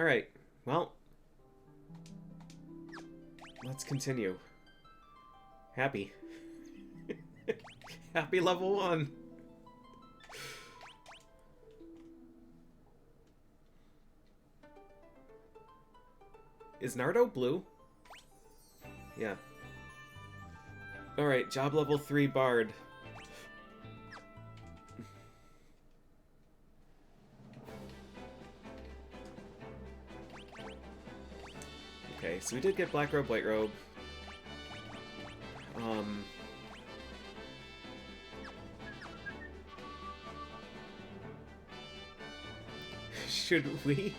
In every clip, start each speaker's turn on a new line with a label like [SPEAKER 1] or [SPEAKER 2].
[SPEAKER 1] Alright, well, let's continue. Happy. Happy level 1. Is Nardo blue? Yeah. Alright, job level 3 Bard. Okay, so we did get Black Robe, White Robe. Should we?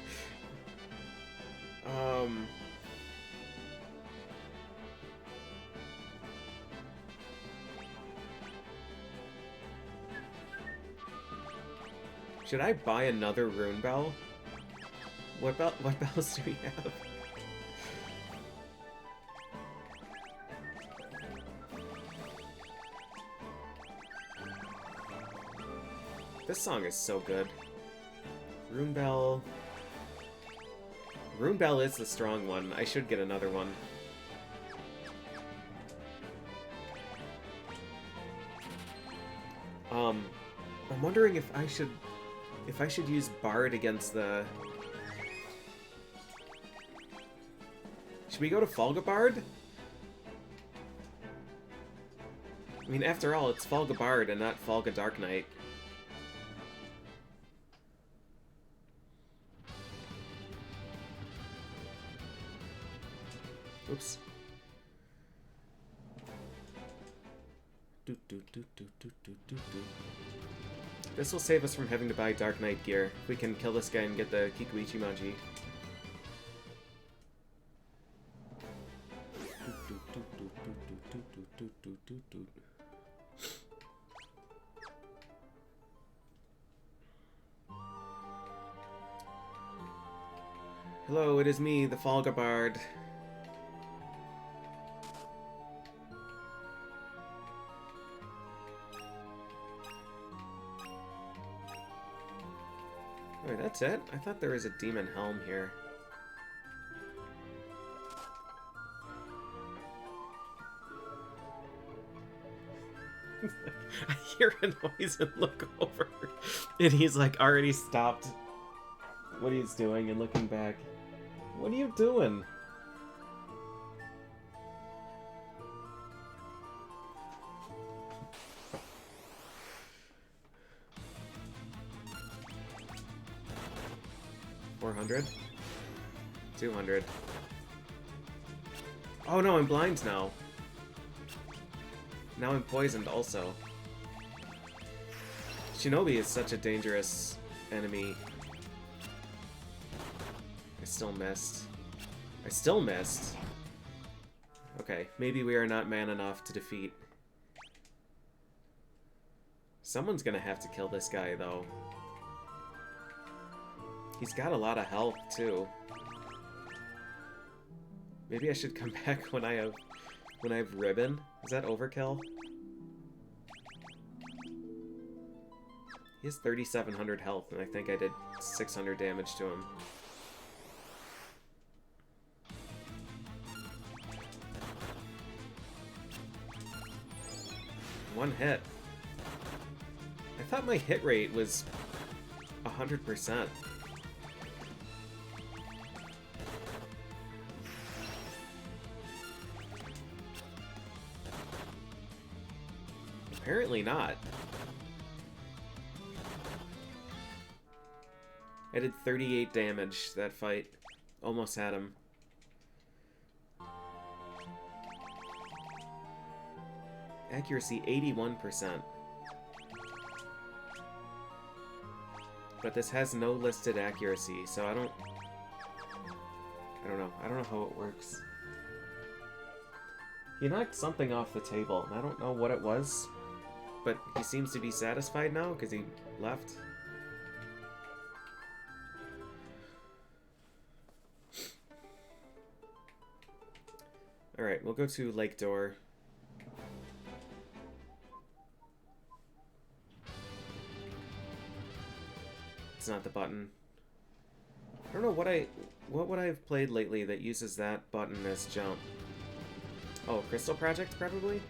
[SPEAKER 1] Should I buy another rune bell? What bells do we have? This song is so good. Rune bell. Rune bell is the strong one. I should get another one. I'm wondering if I should use Bard against the... Should we go to Folga Bard? I mean, after all, it's Folga Bard and not Folga Dark Knight. Oops. This will save us from having to buy Dark Knight gear. We can kill this guy and get the Kikuichi Maji. Hello, it is me, the Folga Bard. Wait, that's it? I thought there was a demon helm here. I hear a noise and look over. And he's like already stopped what he's doing and looking back. What are you doing? $400? $200. Oh no, I'm blind now. Now I'm poisoned also. Shinobi is such a dangerous enemy. I still missed. I still missed. Okay, maybe we are not man enough to defeat. Someone's gonna have to kill this guy, though. He's got a lot of health, too. Maybe I should come back when I have ribbon. Is that overkill? He has 3,700 health, and I think I did 600 damage to him. One hit. I thought my hit rate was 100%. Apparently not. I did 38 damage that fight. Almost had him. Accuracy 81%. But this has no listed accuracy, so I don't know. I don't know how it works. He knocked something off the table, and I don't know what it was. But he seems to be satisfied now, because he left. Alright, we'll go to Lake Door. It's not the button. don't know what would I have played lately that uses that button as jump. Oh, Crystal Project, probably?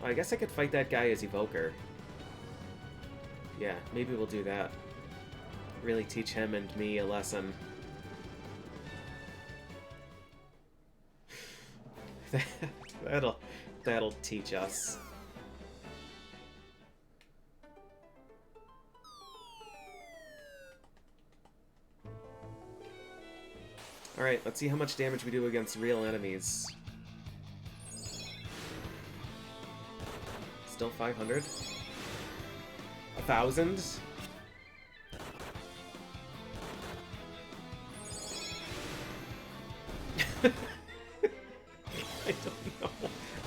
[SPEAKER 1] Oh, I guess I could fight that guy as Evoker. Yeah, maybe we'll do that. Really teach him and me a lesson. That'll teach us. Alright, let's see how much damage we do against real enemies. Still 500? 1,000?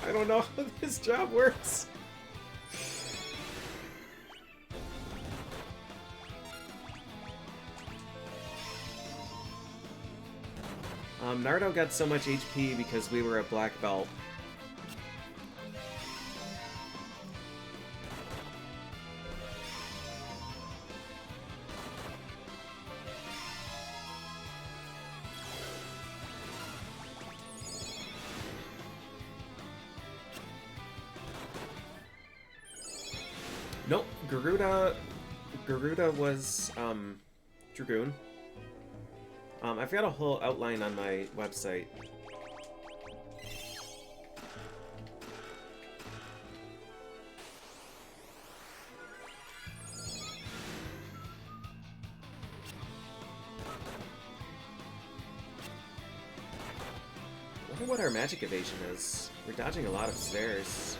[SPEAKER 1] I don't know how this job works. Naruto got so much HP because we were a black belt. Nope, Garuda was, Dragoon. I've got a whole outline on my website. I wonder what our magic evasion is. We're dodging a lot of stairs.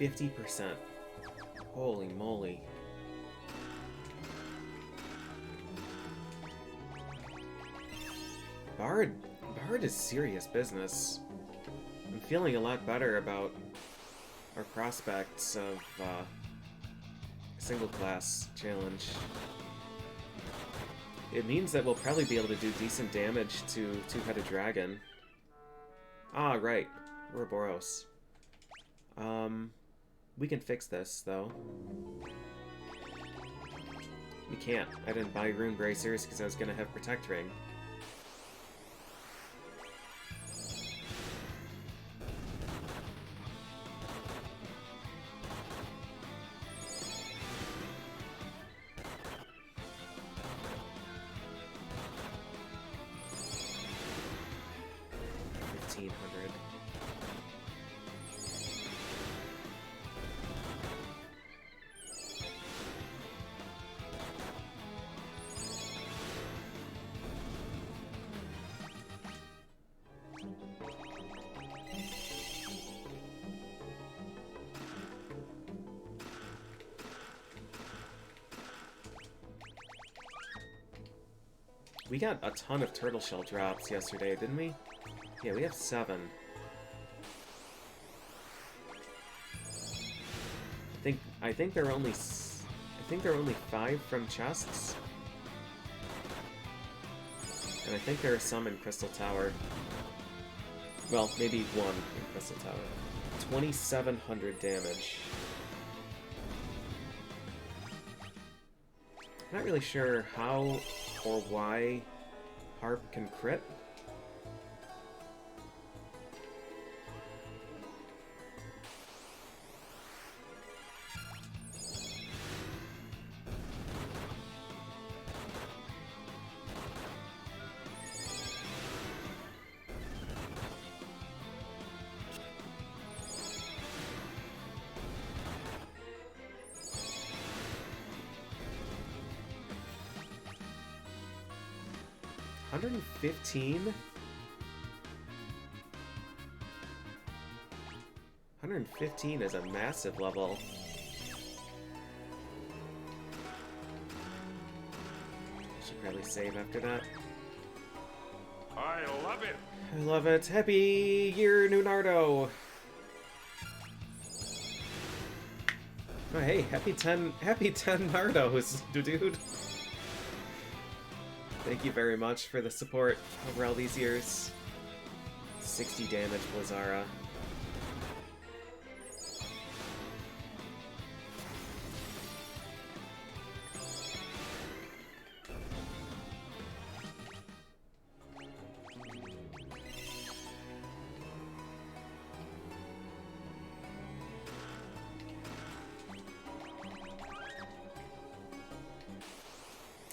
[SPEAKER 1] %. Holy moly. Bard is serious business. I'm feeling a lot better about our prospects of a single class challenge. It means that we'll probably be able to do decent damage to Two-Headed Dragon. Ah, right. Ouroboros. We can fix this, though. We can't. I didn't buy Rune Bracers because I was going to have Protect Ring. We got a ton of turtle shell drops yesterday, didn't we? Yeah, we have 7. I think there are only 5 from chests. And I think there are some in Crystal Tower. Well, maybe 1 in Crystal Tower. 2,700 damage. Not really sure how or why Harp can crit. $115? 115 is a massive level. Should probably save after that.
[SPEAKER 2] I love it.
[SPEAKER 1] I love it. Happy year, new Nardo. Oh, hey, happy 10 Nardos, dude. Thank you very much for the support over all these years. 60 damage, Blizzara.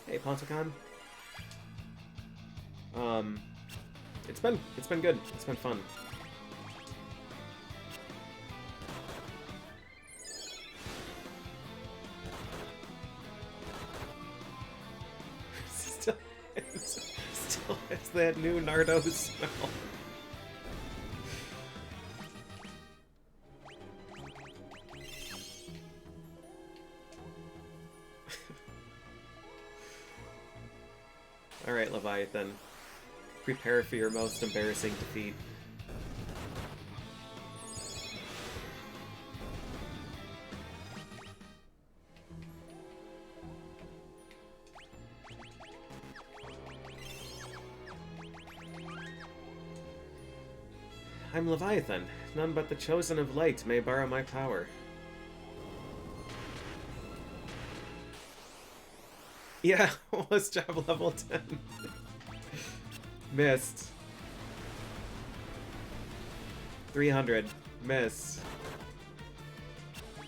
[SPEAKER 1] Hey, Ponticon. It's been good. It's been fun. still has that new Nardo smell. Alright, Leviathan. Prepare for your most embarrassing defeat. I'm Leviathan. None but the chosen of light may borrow my power. Yeah, almost job level 10. Missed. 300. Miss.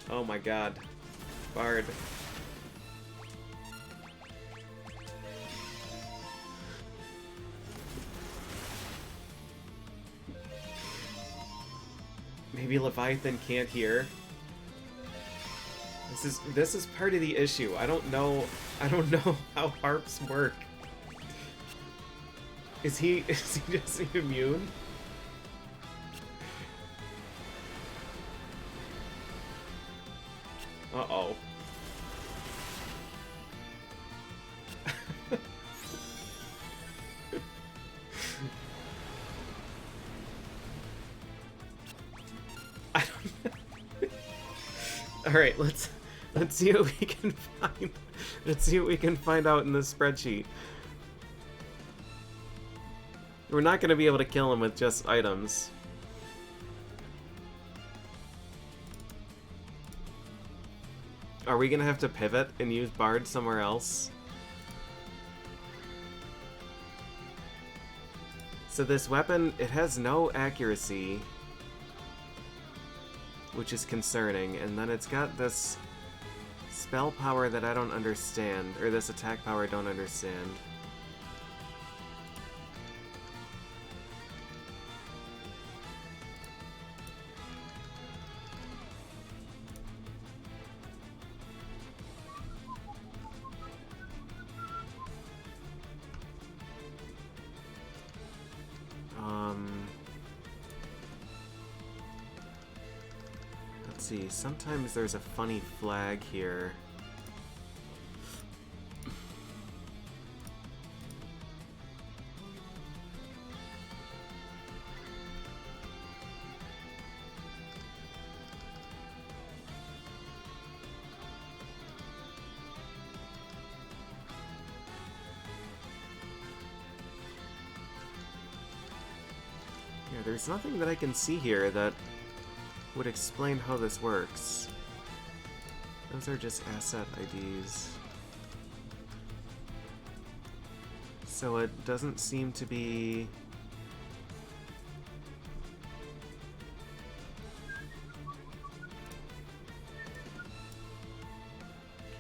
[SPEAKER 1] Oh my god. Bard. Maybe Leviathan can't hear. This is part of the issue. I don't know how harps work. Is he just immune? Uh-oh. I don't know. All right, let's see what we can find. Let's see what we can find out in this spreadsheet. We're not going to be able to kill him with just items. Are we going to have to pivot and use Bard somewhere else? So this weapon, it has no accuracy, which is concerning, and then it's got this spell power that I don't understand, or this attack power I don't understand. Let's see, sometimes there's a funny flag here. Yeah, there's nothing that I can see here that would explain how this works. Those are just asset IDs. So it doesn't seem to be...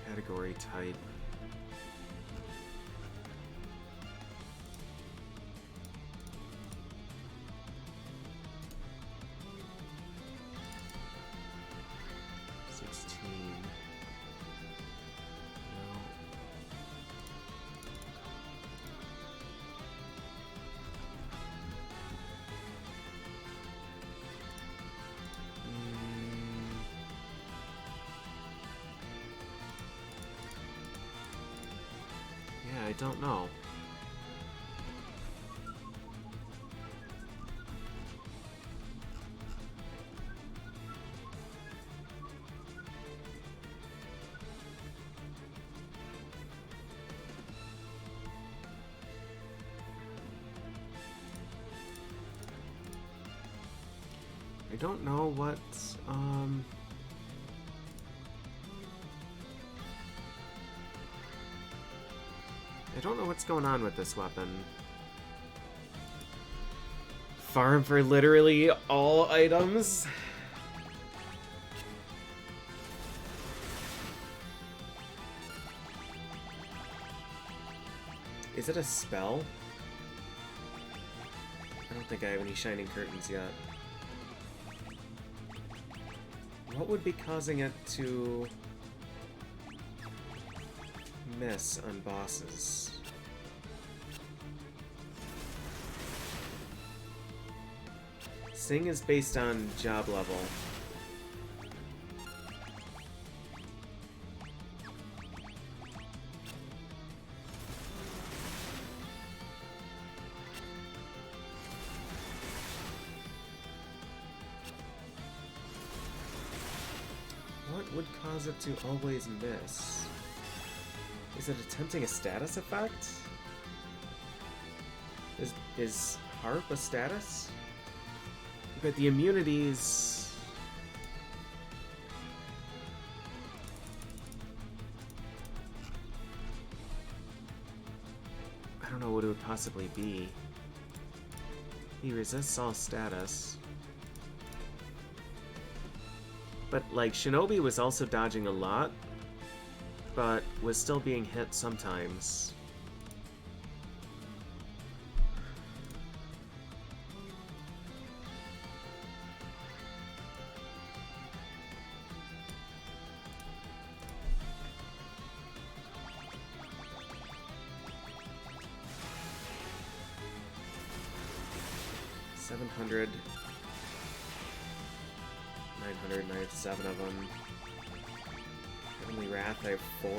[SPEAKER 1] category type. I don't know. I don't know what, I don't know what's going on with this weapon. Farm for literally all items? Is it a spell? I don't think I have any Shining Curtains yet. What would be causing it to miss on bosses? Sing is based on job level. What would cause it to always miss? Is it attempting a status effect? Is Harp a status? But the immunities... I don't know what it would possibly be. He resists all status. But, like, Shinobi was also dodging a lot, but was still being hit sometimes. $700. 900, I have 7 of them. Heavenly Wrath, I have 4.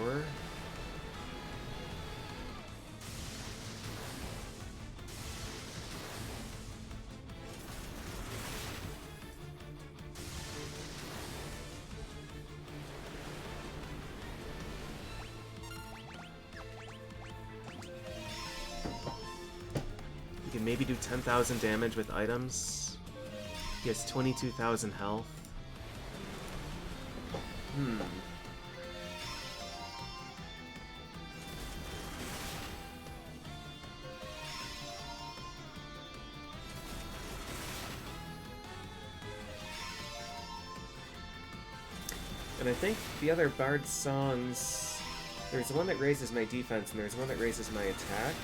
[SPEAKER 1] You can maybe do 10,000 damage with items. He has 22,000 health. And I think the other Bard songs, there's one that raises my defense and there's one that raises my attack.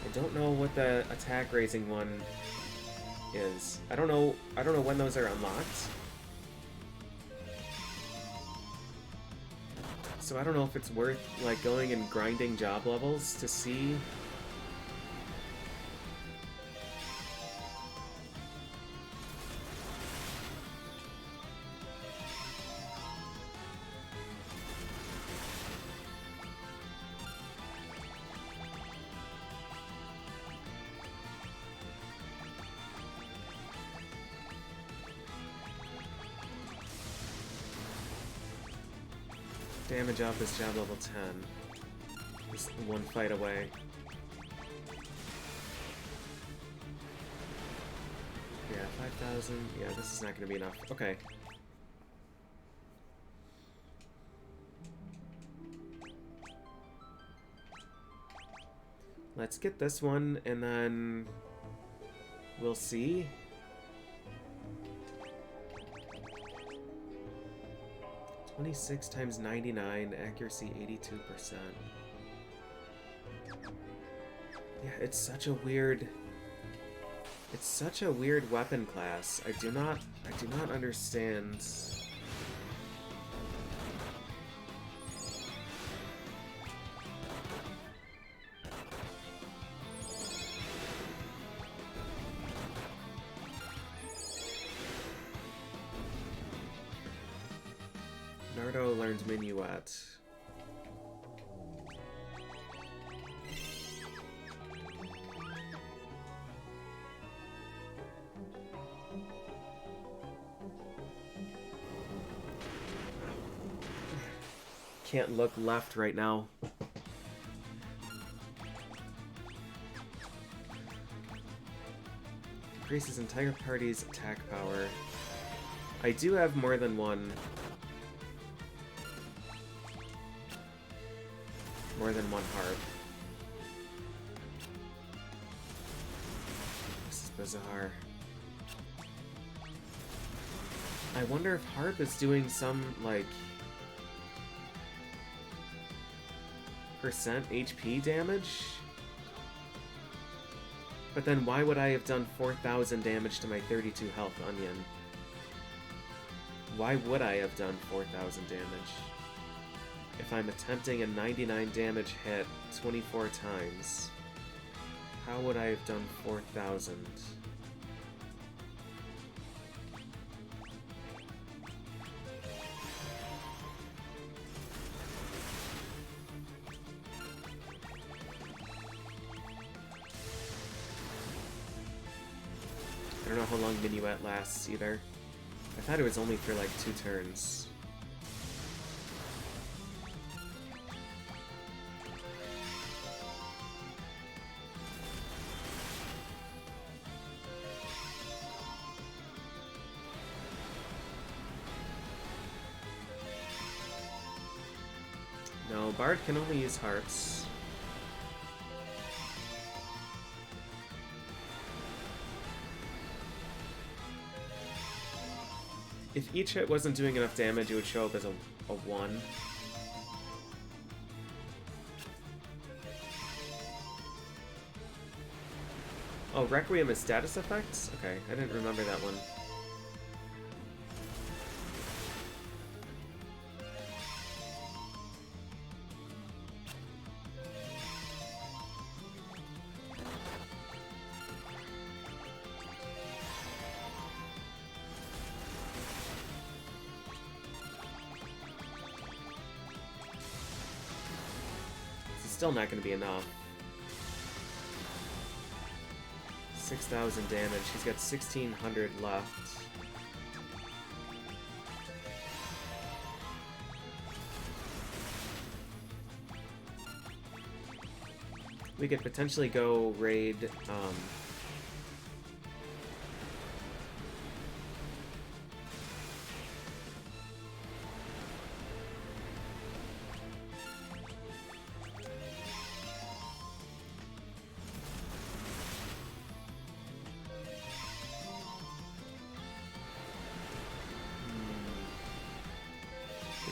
[SPEAKER 1] I don't know what the attack raising one is. I don't know when those are unlocked. So I don't know if it's worth like going and grinding job levels to see. Damage off this job level 10. Just one fight away. Yeah, 5,000. Yeah, this is not going to be enough. Okay. Let's get this one, and then we'll see. 26 times 99, accuracy 82%. Yeah, it's such a weird weapon class. I do not understand. Nardo learned Minuet. can't look left right now. Increases entire party's attack power. I do have more than one. More than one harp. This is bizarre. I wonder if harp is doing some, like, percent HP damage? But then why would I have done 4,000 damage to my 32 health onion? Why would I have done 4,000 damage? If I'm attempting a 99 damage hit 24 times, how would I have done 4,000? I don't know how long Minuet lasts either. I thought it was only for like 2 turns. No, Bard can only use harps. If each hit wasn't doing enough damage, it would show up as a 1. Oh, Requiem is status effects? Okay, I didn't remember that one. Still not going to be enough. 6,000 damage. He's got 1,600 left. We could potentially go raid,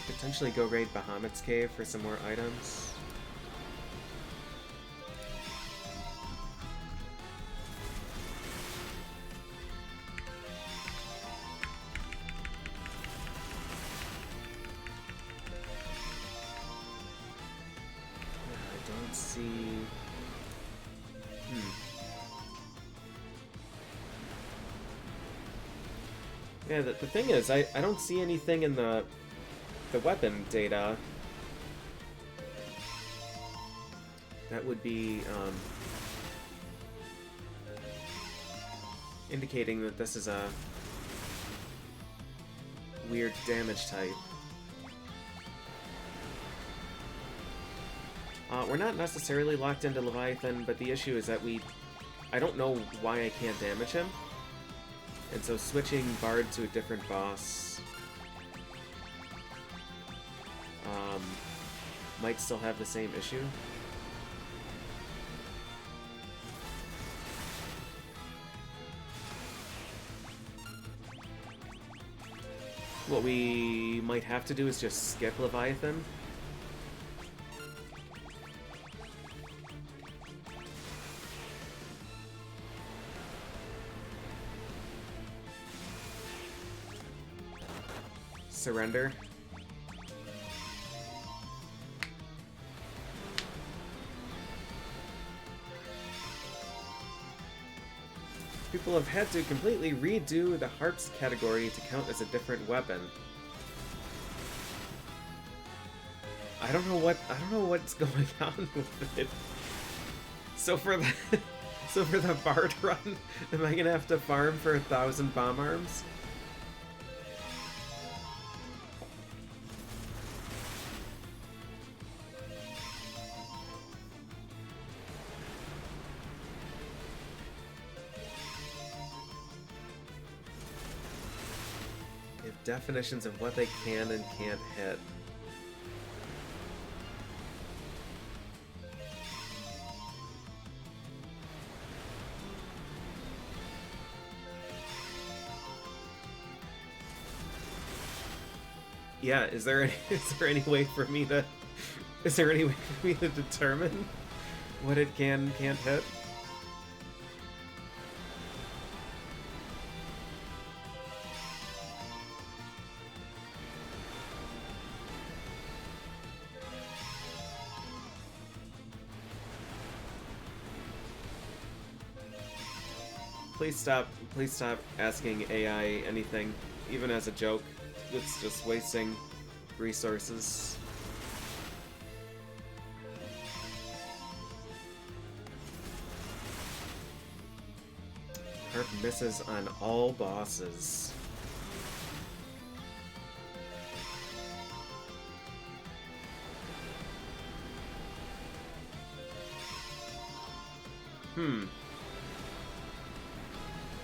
[SPEAKER 1] potentially go raid Bahamut's Cave for some more items. I don't see... Yeah, the thing is, I don't see anything in the weapon data that would be indicating that this is a weird damage type. We're not necessarily locked into Leviathan, but the issue is that I don't know why I can't damage him, and so switching Bard to a different boss might still have the same issue. What we might have to do is just skip Leviathan. Surrender. People have had to completely redo the harps category to count as a different weapon. I don't know what's going on with it. So for the Bard run, am I gonna have to farm for 1,000 bomb arms? definitions of what they can and can't hit. Yeah, is there any way for me to determine what it can and can't hit? Please stop asking AI anything, even as a joke. It's just wasting resources. Herb misses on all bosses.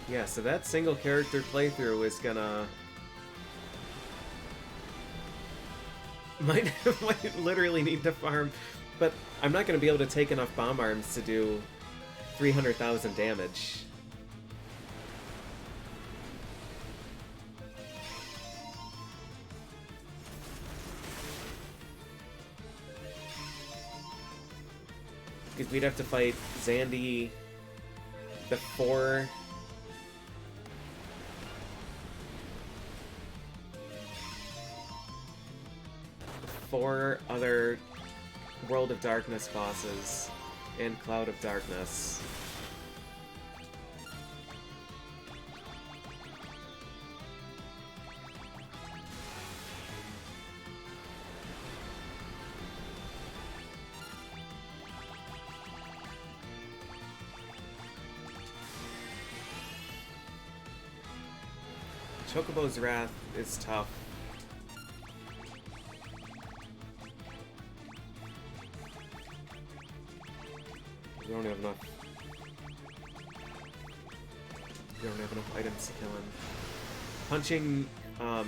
[SPEAKER 1] Yeah, so that single character playthrough is gonna... might literally need to farm, but I'm not gonna be able to take enough bomb arms to do 300,000 damage. Because we'd have to fight Zandy, the four other World of Darkness bosses and Cloud of Darkness. Chocobo's Wrath is tough. We don't have enough. We don't have enough items to kill him. Punching, I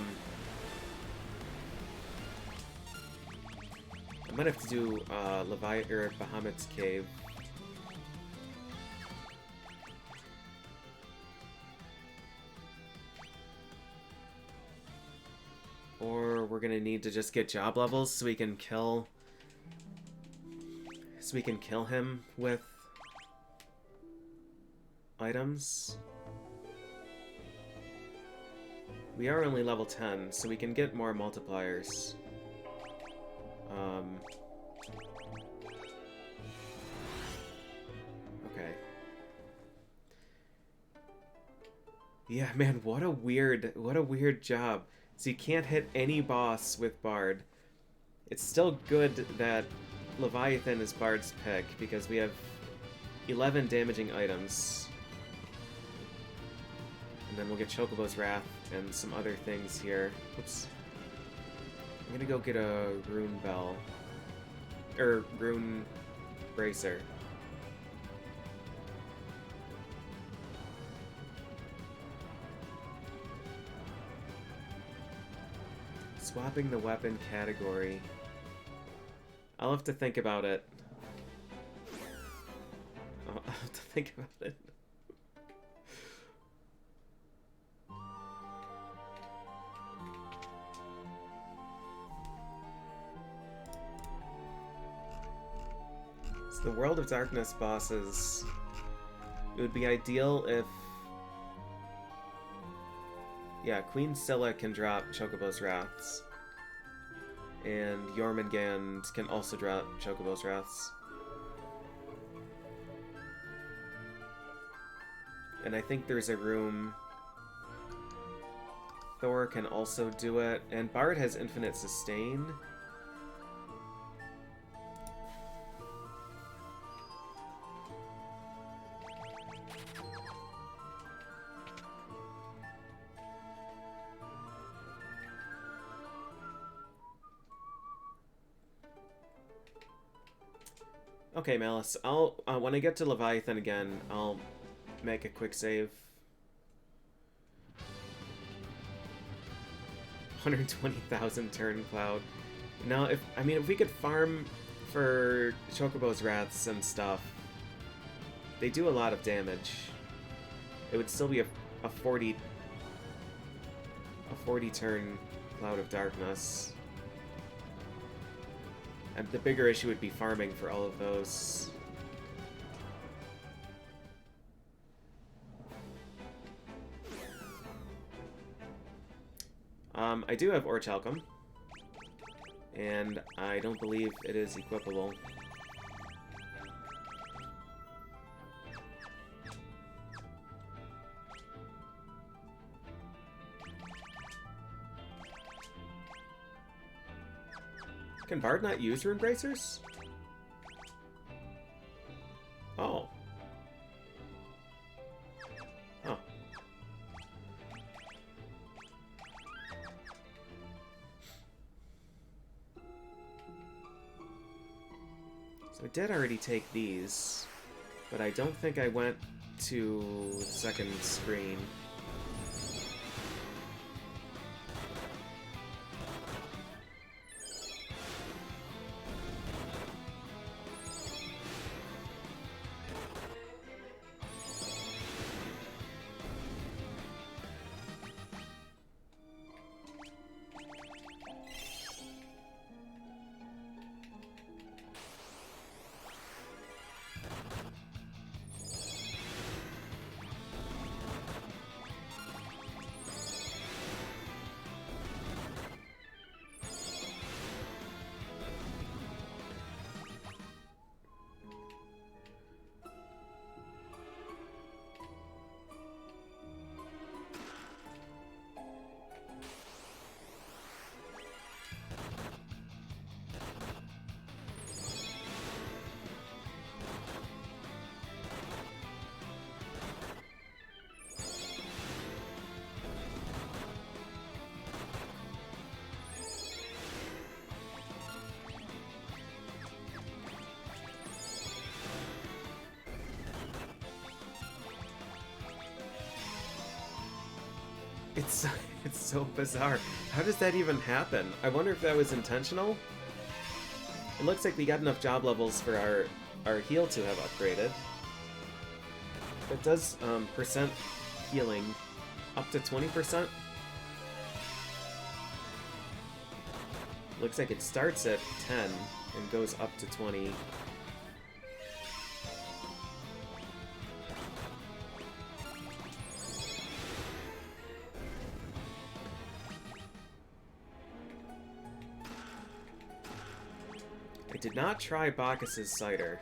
[SPEAKER 1] might have to do Leviathan or Bahamut's Cave. Or we're gonna need to just get job levels so we can kill him with items. We are only level 10, so we can get more multipliers. Okay. Yeah, man, what a weird job. So you can't hit any boss with Bard. It's still good that Leviathan is Bard's pick, because we have 11 damaging items. And then we'll get Chocobo's Wrath and some other things here. Oops. I'm gonna go get a Rune Bell. Or Rune Bracer. Swapping the weapon category. I'll have to think about it. I'll have to think about it. So the World of Darkness bosses, it would be ideal if... yeah, Queen Scylla can drop Chocobo's Wraths. And Jormungand can also drop Chocobo's Wraths. And I think there's a room... Thor can also do it. And Bard has infinite sustain. Okay, Malice. I'll when I get to Leviathan again, I'll make a quick save. 120,000 turn cloud. Now, if we could farm for Chocobo's Wraths and stuff, they do a lot of damage. It would still be a 40 turn Cloud of Darkness. And the bigger issue would be farming for all of those. I do have Orichalcum, and I don't believe it is equipable. Can Bard not use Rune Bracers? Oh. Huh. So I did already take these, but I don't think I went to the second screen. It's so bizarre. How does that even happen? I wonder if that was intentional. It looks like we got enough job levels for our heal to have upgraded. It does percent healing up to 20%. Looks like it starts at 10 and goes up to 20. I did not try Bacchus's cider.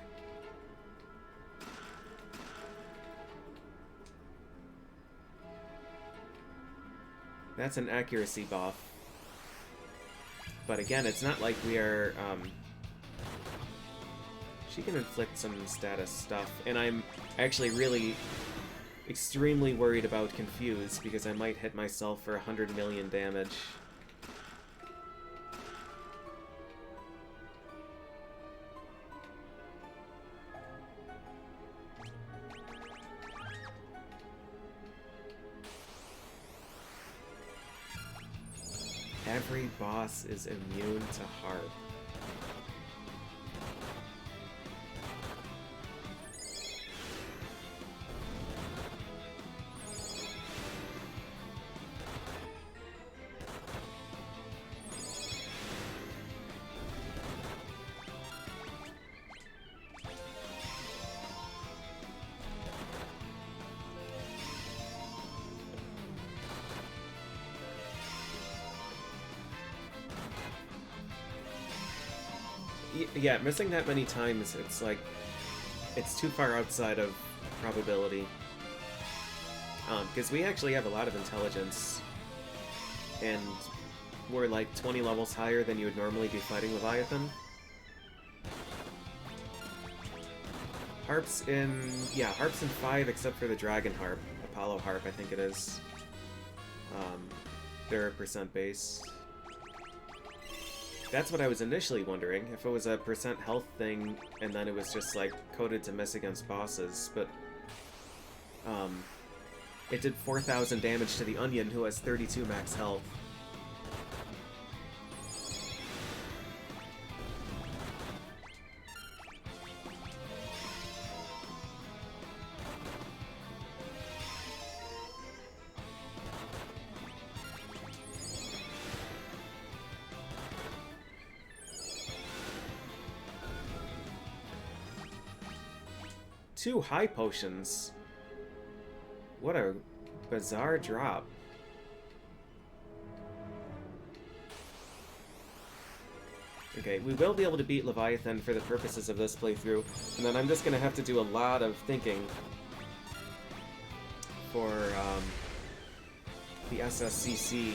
[SPEAKER 1] That's an accuracy buff. But again, it's not like we are, she can inflict some status stuff, and I'm actually really extremely worried about Confuse, because I might hit myself for 100 million damage. Every boss is immune to Harp. Yeah, missing that many times, it's like, it's too far outside of probability. Because we actually have a lot of intelligence, and we're like 20 levels higher than you would normally be fighting Leviathan. Harp's in 5 except for the Dragon Harp, Apollo Harp I think it is. They're a percent base. That's what I was initially wondering, if it was a percent health thing, and then it was just, like, coded to miss against bosses, but, it did 4,000 damage to the Onion, who has 32 max health. 2 high potions. What a bizarre drop. Okay, we will be able to beat Leviathan for the purposes of this playthrough, and then I'm just going to have to do a lot of thinking for the SSCC.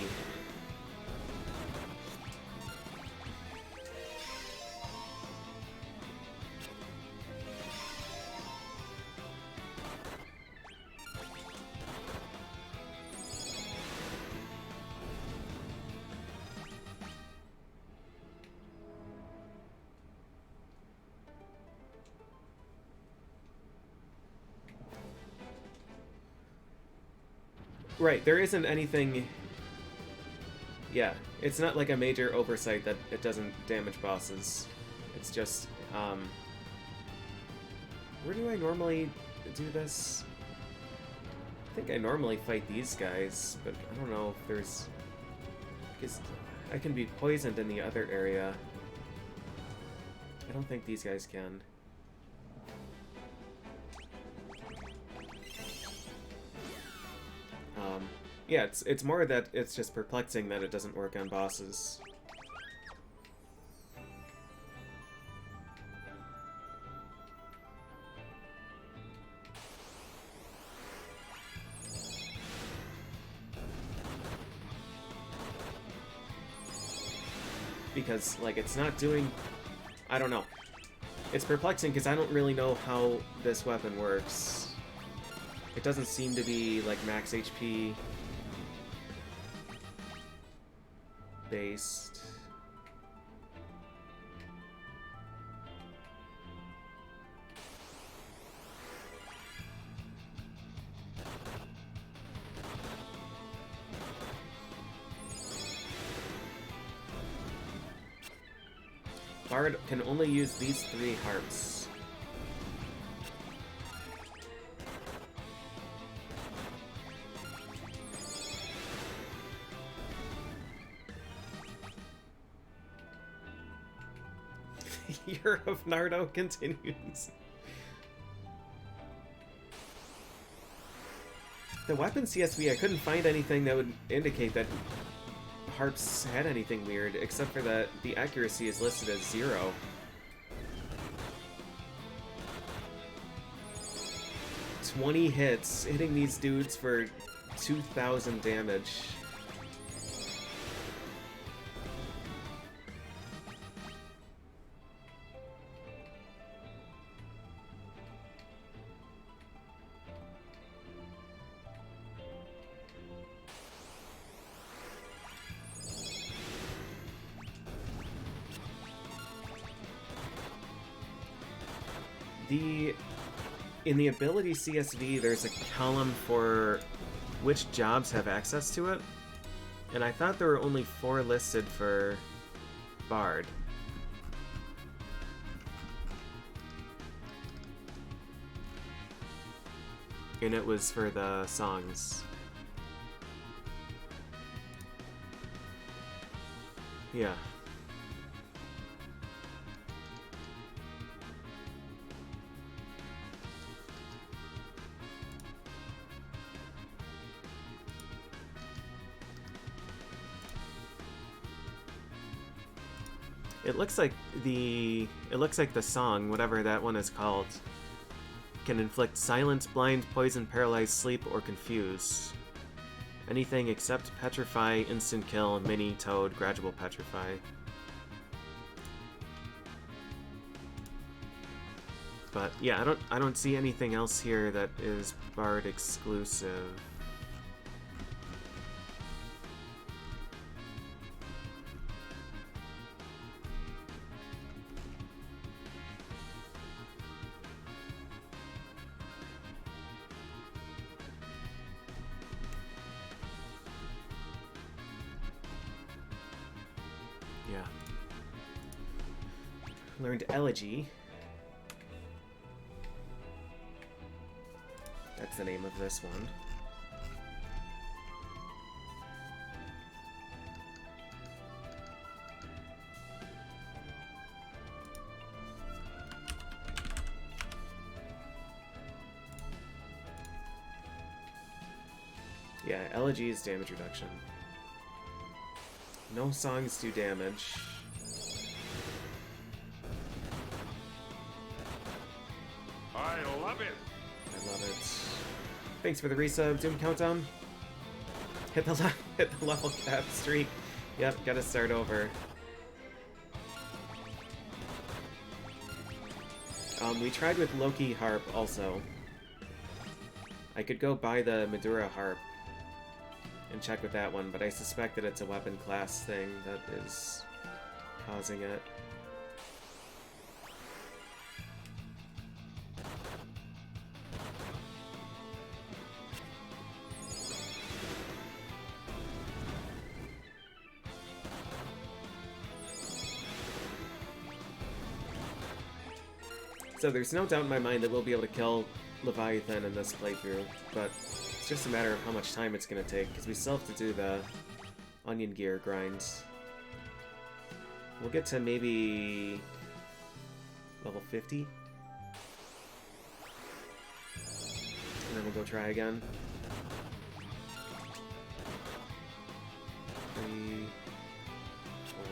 [SPEAKER 1] Right, there isn't anything... Yeah, it's not like a major oversight that it doesn't damage bosses. It's just, where do I normally do this? I think I normally fight these guys, but I don't know if there's... Because I can be poisoned in the other area. I don't think these guys can. Yeah, it's more that it's just perplexing that it doesn't work on bosses. Because, like, it's not doing... I don't know. It's perplexing because I don't really know how this weapon works. It doesn't seem to be, like, max HP... based. Bard can only use these 3 hearts. Year of Nardo continues. The weapon CSV, I couldn't find anything that would indicate that harps had anything weird, except for that the accuracy is listed as 0. "20 hits, hitting these dudes for 2,000 damage. In the ability CSV, there's a column for which jobs have access to it, and I thought there were only 4 listed for Bard. And it was for the songs. Yeah. It looks like the song, whatever that one is called, can inflict silence, blind, poison, paralyze, sleep, or confuse. Anything except petrify, instant kill, mini, toad, gradual petrify. But yeah, I don't see anything else here that is Bard exclusive. Yeah. Learned Elegy. That's the name of this one. Yeah, elegies, damage reduction. No songs do damage.
[SPEAKER 2] I love it.
[SPEAKER 1] I love it. Thanks for the resub, Doom Countdown. Hit the level cap streak. Yep, gotta start over. We tried with Loki Harp also. I could go buy the Madura Harp and check with that one, but I suspect that it's a weapon class thing that is causing it. So there's no doubt in my mind that we'll be able to kill Leviathan in this playthrough, but it's just a matter of how much time it's going to take, because we still have to do the onion gear grinds. We'll get to maybe level 50, and then we'll go try again. 3, 4...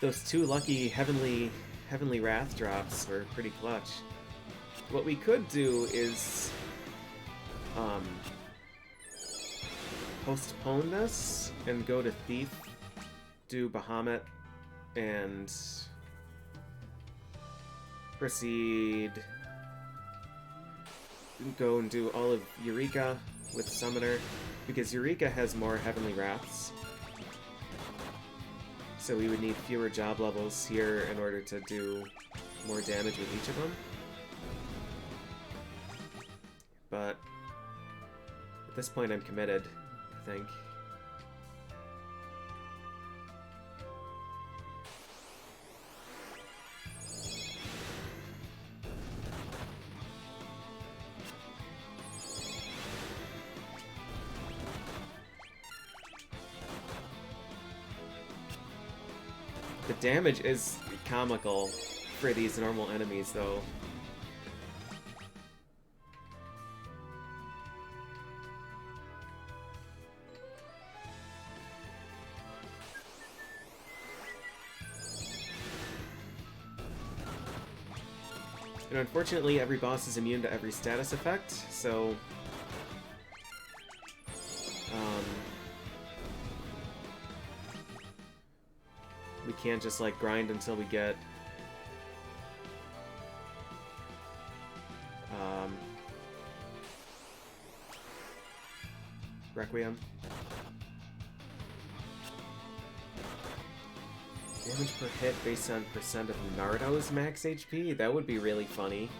[SPEAKER 1] Those 2 lucky Heavenly Wrath drops were pretty clutch. What we could do is postpone this and go to Thief, do Bahamut, and proceed, go and do all of Eureka with Summoner, because Eureka has more Heavenly Wraths. So we would need fewer job levels here in order to do more damage with each of them. But at this point I'm committed, I think. The damage is comical for these normal enemies, though. And unfortunately, every boss is immune to every status effect, so we can't just like grind until we get Requiem. Damage per hit based on percent of Naruto's max HP? That would be really funny.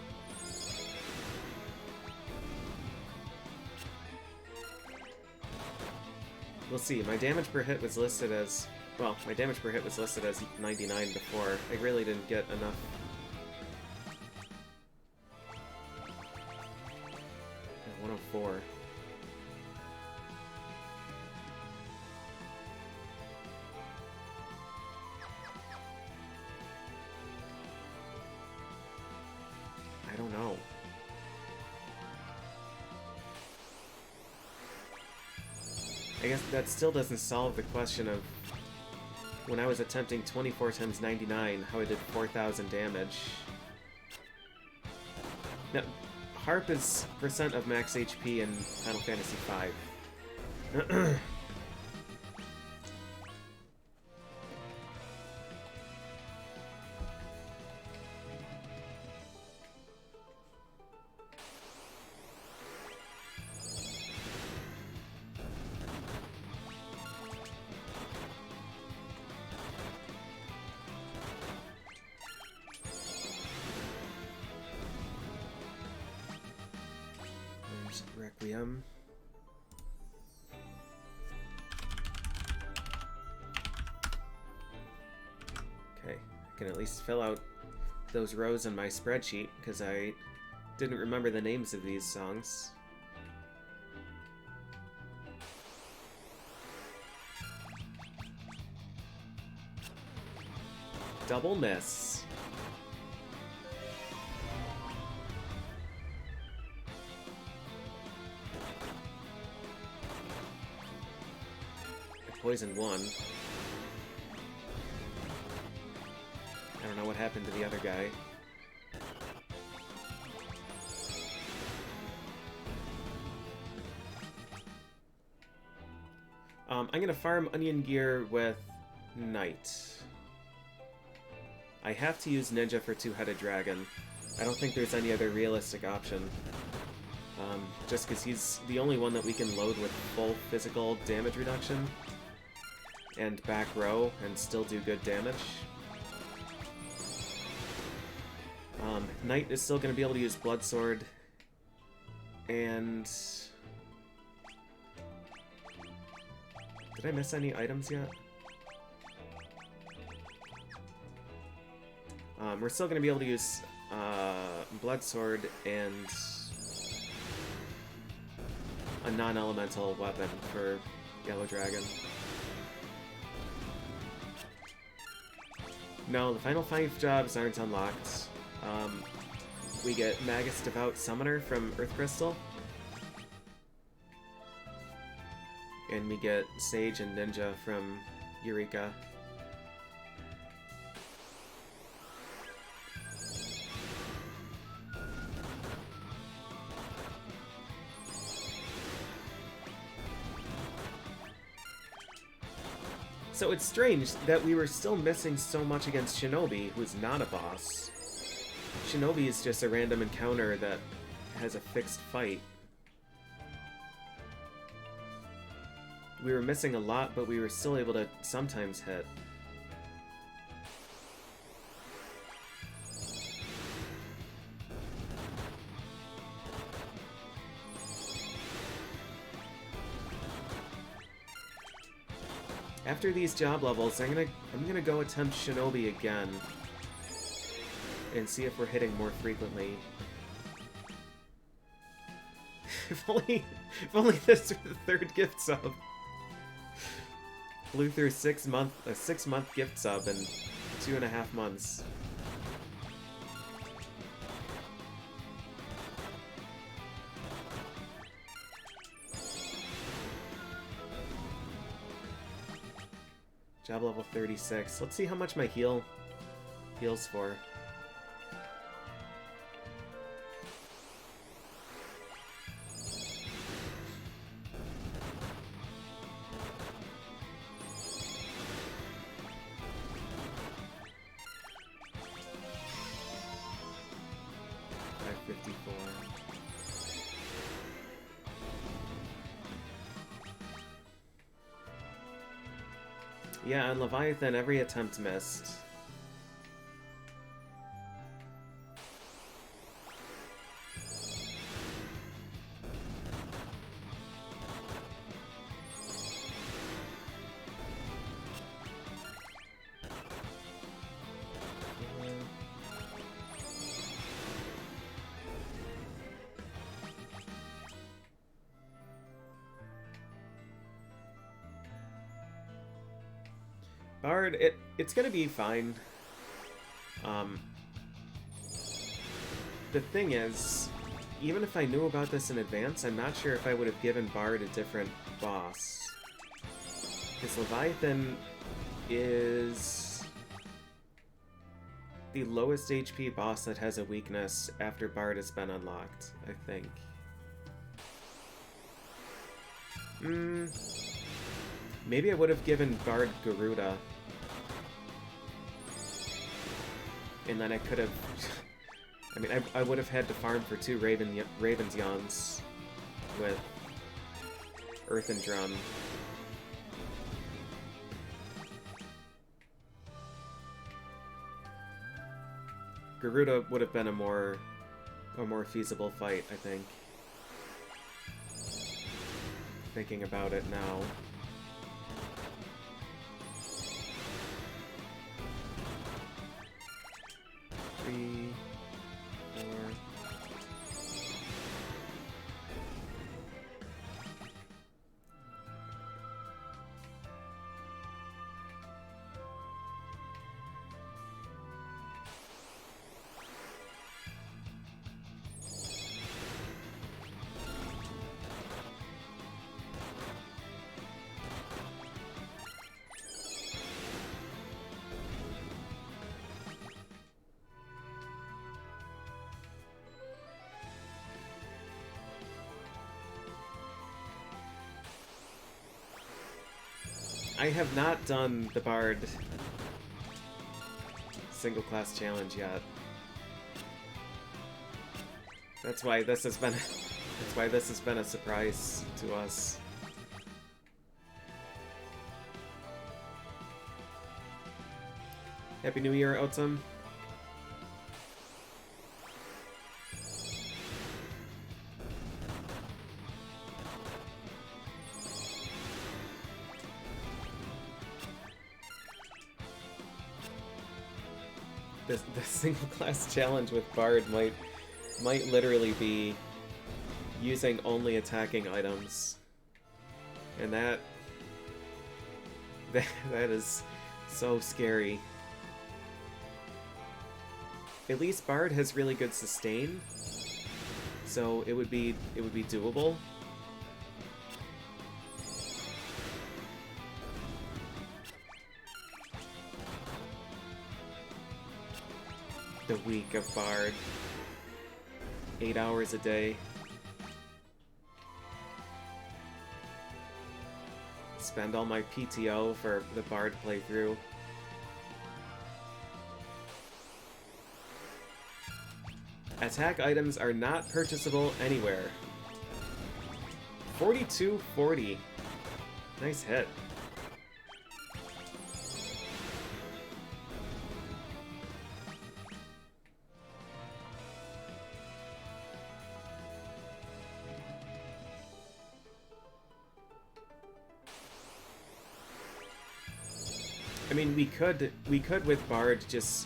[SPEAKER 1] We'll see. My damage per hit was listed as... Well, my damage per hit was listed as 99 before. I really didn't get enough. Yeah, 104. I don't know. I guess that still doesn't solve the question of when I was attempting 24 times 99, how I did 4,000 damage. Now, Harp is percent of max HP in Final Fantasy V. Requiem. Okay, I can at least fill out those rows in my spreadsheet, because I didn't remember the names of these songs. double miss. I poisoned one. I don't know what happened to the other guy. I'm gonna farm Onion Gear with Knight. I have to use Ninja for Two-Headed Dragon. I don't think there's any other realistic option. Just because he's the only one that we can load with full physical damage reduction and back row and still do good damage. Knight is still going to be able to use Blood Sword, and... Did I miss any items yet? We're still going to be able to use Blood Sword and a non-elemental weapon for Yellow Dragon. No, the final 5 jobs aren't unlocked. We get Magus Devout Summoner from Earth Crystal. And we get Sage and Ninja from Eureka. So it's strange that we were still missing so much against Shinobi, who's not a boss. Shinobi is just a random encounter that has a fixed fight. We were missing a lot, but we were still able to sometimes hit. After these job levels, I'm gonna go attempt Shinobi again and see if we're hitting more frequently. if only this were the 3rd gift sub. Blew through a 6-month gift sub in 2.5 months. Job level 36. Let's see how much my heals for. Yeah, on Leviathan, every attempt missed. Bard, it's gonna be fine. The thing is, even if I knew about this in advance, I'm not sure if I would have given Bard a different boss. Because Leviathan is the lowest HP boss that has a weakness after Bard has been unlocked, I think. Maybe I would have given Bard Garuda. And then I could have... I mean, I would have had to farm for 2 Raven's Yawns with Earthen Drum. Garuda would have been a more feasible fight, I think. Thinking about it now. Three, 4. I have not done the Bard single class challenge yet. That's why this has been a surprise to us. Happy New Year, Otsum. The single class challenge with Bard might literally be using only attacking items. And that is so scary. At least Bard has really good sustain, so it would be doable. The week of Bard. 8 hours a day. Spend all my PTO for the Bard playthrough. Attack items are not purchasable anywhere. 4240. Nice hit. I mean, we could with Bard just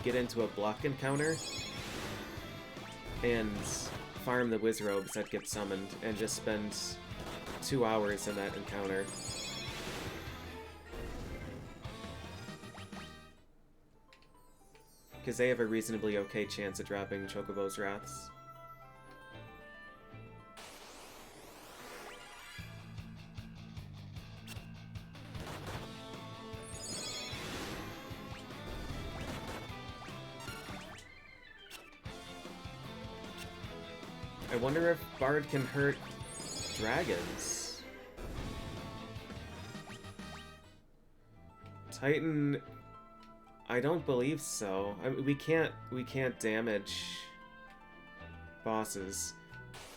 [SPEAKER 1] get into a block encounter and farm the Wizrobes that get summoned and just spend 2 hours in that encounter. Because they have a reasonably okay chance of dropping Chocobo's Wraths. I wonder if Bard can hurt dragons. Titan, I don't believe so. I mean, we can't damage bosses.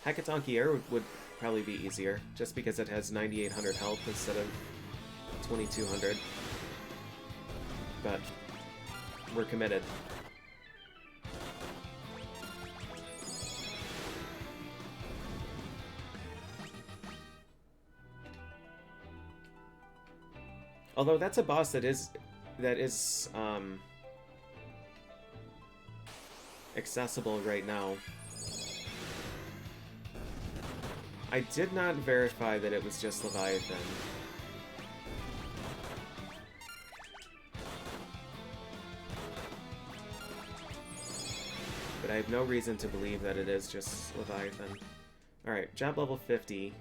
[SPEAKER 1] Hecatonchi Air would probably be easier, just because it has 9,800 health instead of 2,200. But we're committed. Although that's a boss that is accessible right now. I did not verify that it was just Leviathan. But I have no reason to believe that it is just Leviathan. Alright, job level 50.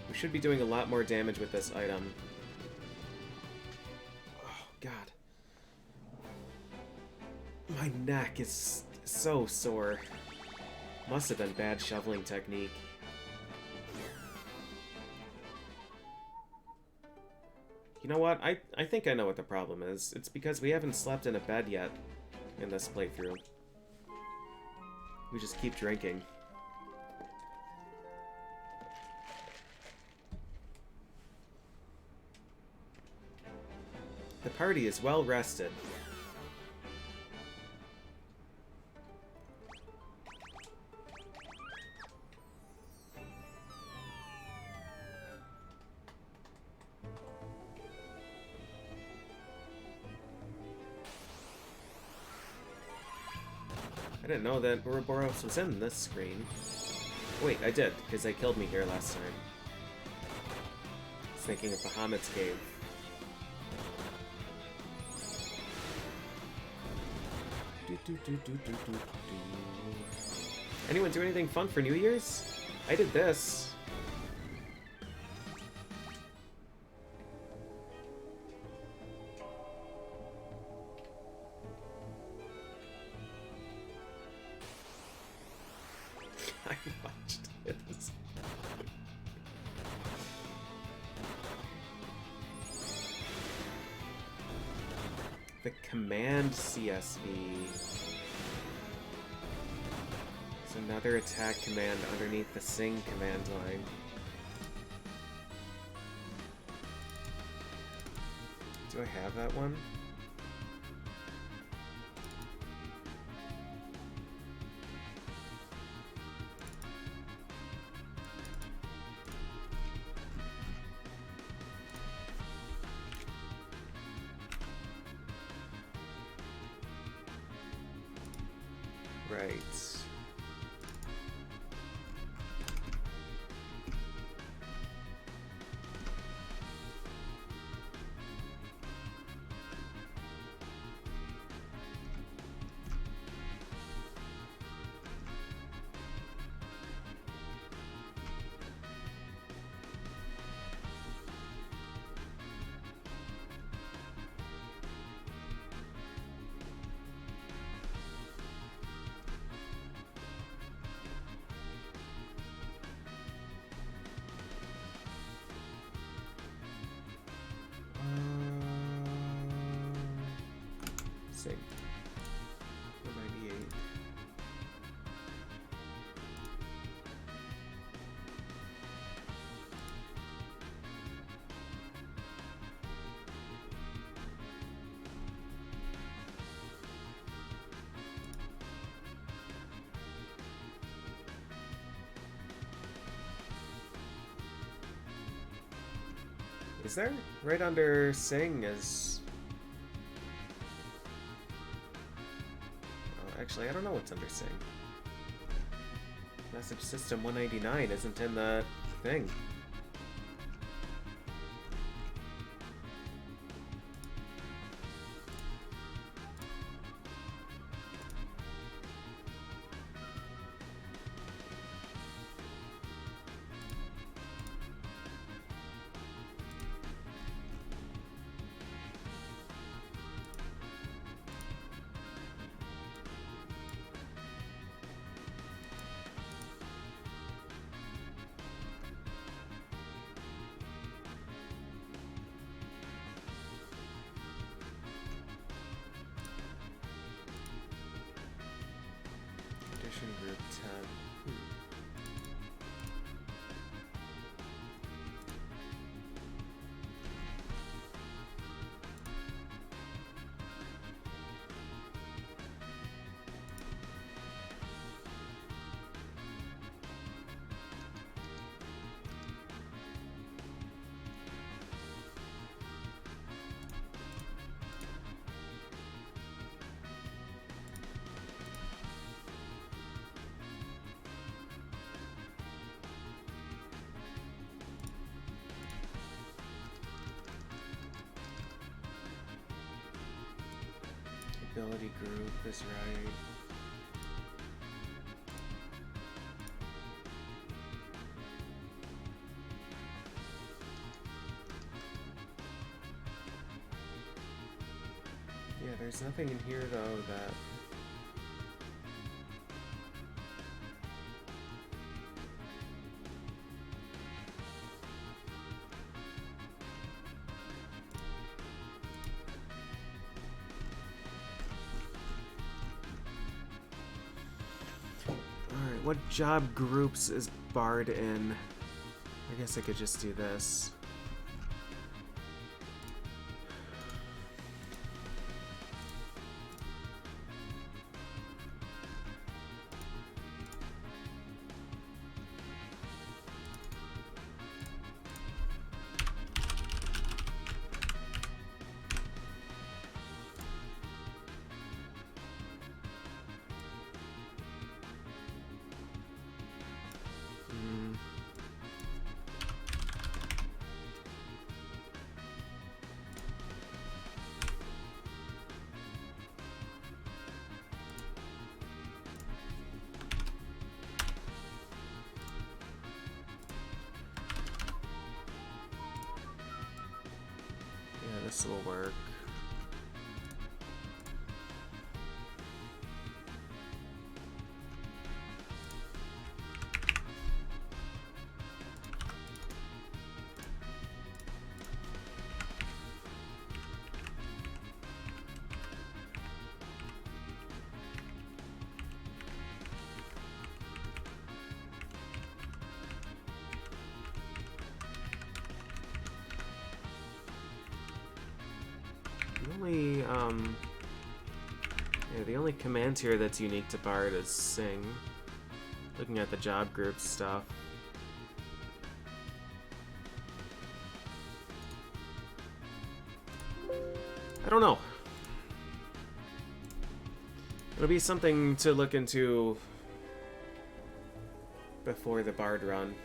[SPEAKER 1] We should be doing a lot more damage with this item. Oh, God. My neck is so sore. Must have been bad shoveling technique. You know what? I think I know what the problem is. It's because we haven't slept in a bed yet in this playthrough. We just keep drinking. The party is well rested. I didn't know that Ouroboros was in this screen. Wait, I did, because they killed me here last time. I was thinking of Bahamut's Cave. Anyone do anything fun for New Year's? I did this. much it is. The command CSV is another attack command underneath the sing command line. Do I have that one? Right. Sing. 198. Is there? Right under sing is... Oh, actually, I don't know what's under sing. Message system 199 isn't in the thing. Group 10. Ability group is right. Yeah, there's nothing in here though that... Alright, what job groups is Bard in? I guess I could just do this. This will work. the only command here that's unique to Bard is Sing. Looking at the job group stuff. I don't know. It'll be something to look into before the Bard run.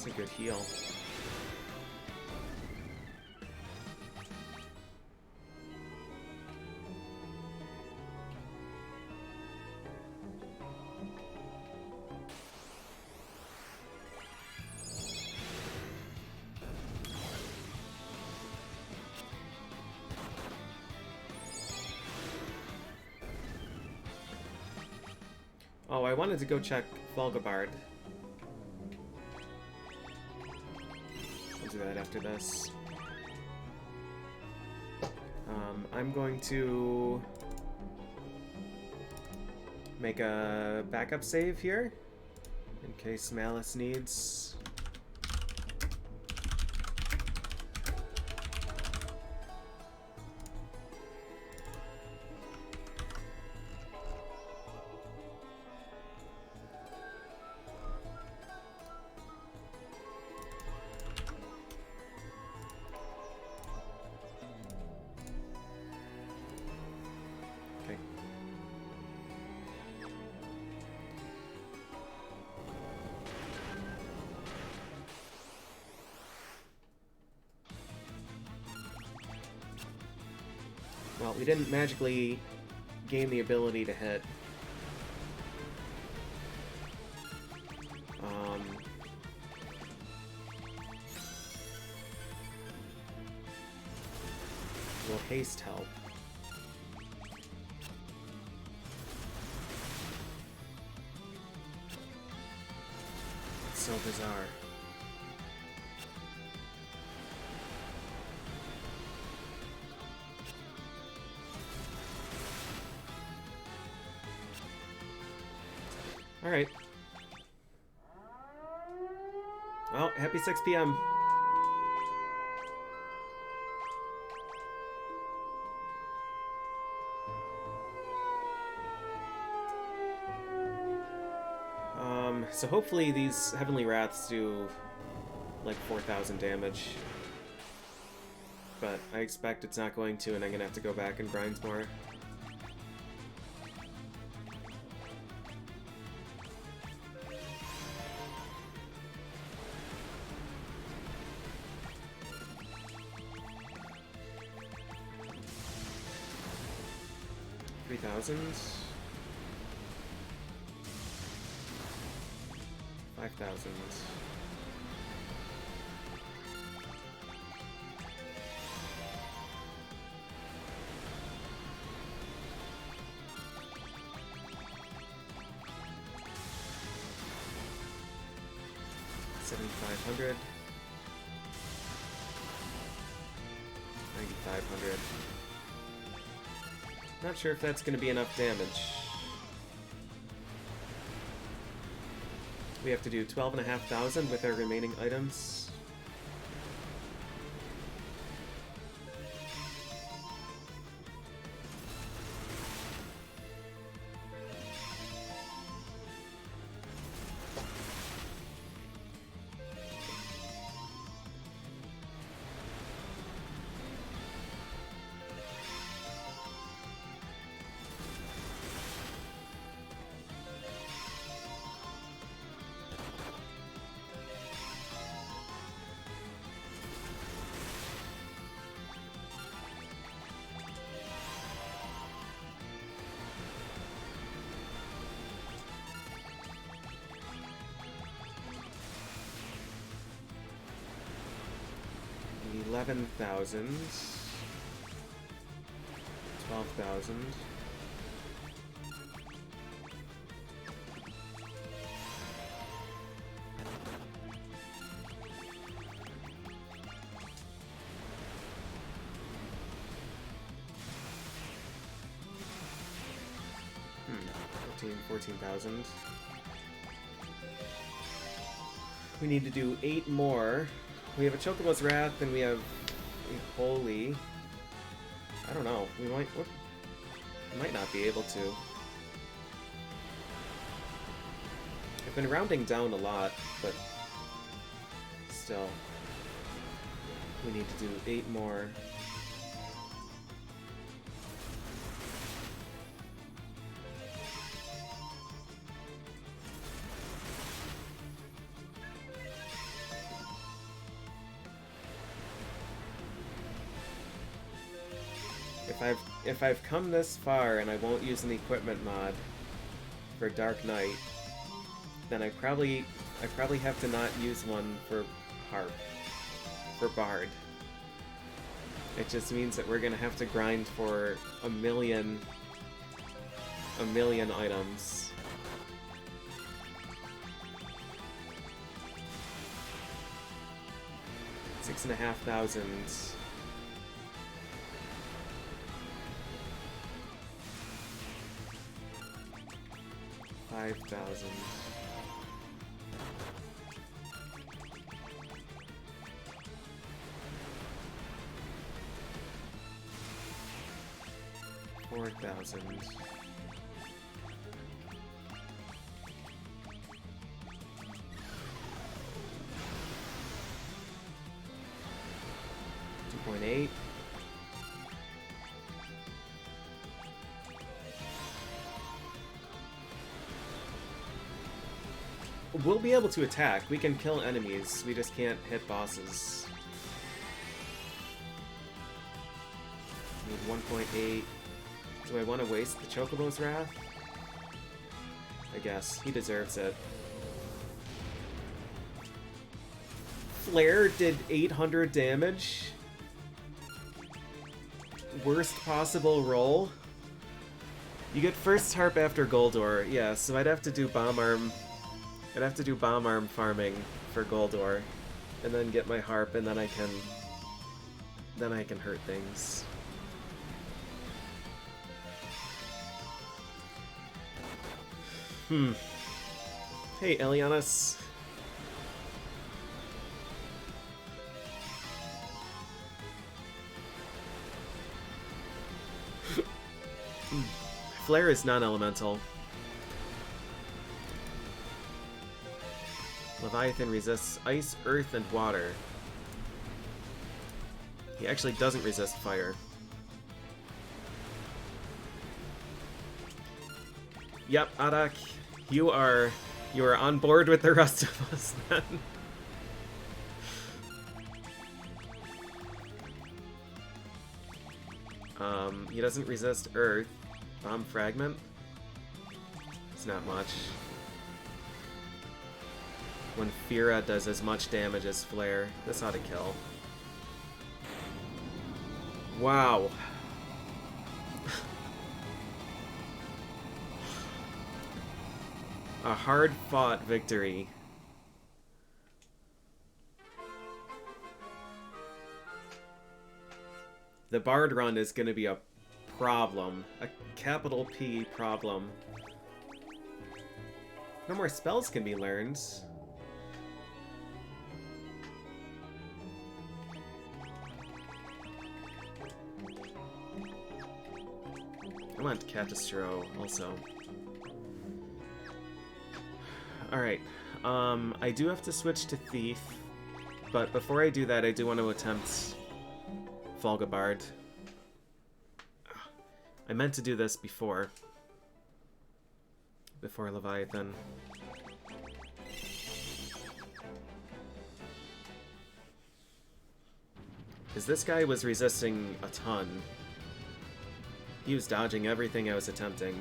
[SPEAKER 1] That's a good heal. Oh, I wanted to go check Volgabard. Do that after this. I'm going to make a backup save here in case Malice needs. Well, we didn't magically gain the ability to hit. Will haste help? It's so bizarre. Alright. Well, happy 6 p.m. So hopefully these Heavenly Wraths do like 4,000 damage. But I expect it's not going to, and I'm gonna have to go back and grind more. $3,000. 5,000. $7,500. 9,500. Not sure if that's going to be enough damage. We have to do 12,500 with our remaining items. $11,000, 12,000, 14,000. We need to do 8 more. We have a Chocobo's Wrath, and we have a Holy. I don't know. We might not be able to. I've been rounding down a lot, but still. We need to do 8 more. If I've come this far and I won't use an equipment mod for Dark Knight, then I probably have to not use one for Harp, for Bard. It just means that we're gonna have to grind for a million items. $6,500. 5,000. $4,000. 2.8. We'll be able to attack. We can kill enemies. We just can't hit bosses. Need 1.8. Do I want to waste the Chocobo's Wrath? I guess. He deserves it. Flare did 800 damage. Worst possible roll. You get first harp after Goldor. Yeah, so I'd have to do bomb arm. I'd have to do bomb arm farming for Goldor, and then get my harp, and then I can hurt things. Hey, Elianis. Flare is non-elemental. Leviathan resists ice, earth, and water. He actually doesn't resist fire. Yep, Adak, you are on board with the rest of us then. He doesn't resist earth. Bomb fragment. It's not much. When Fira does as much damage as Flare, this ought to kill. Wow. A hard-fought victory. The Bard run is going to be a problem. A capital P problem. No more spells can be learned. I want Catastro also. Alright. I do have to switch to Thief, but before I do that, I do want to attempt Volgabard. I meant to do this before Leviathan. Because this guy was resisting a ton. He was dodging everything I was attempting.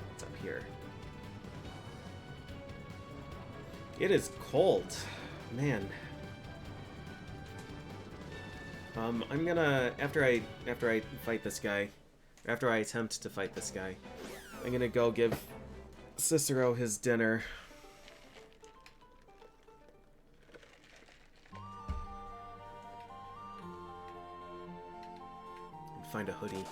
[SPEAKER 1] What's up here? It is cold. Man. I'm gonna after I fight this guy, after I attempt to fight this guy, I'm gonna go give Cicero his dinner. Find a hoodie.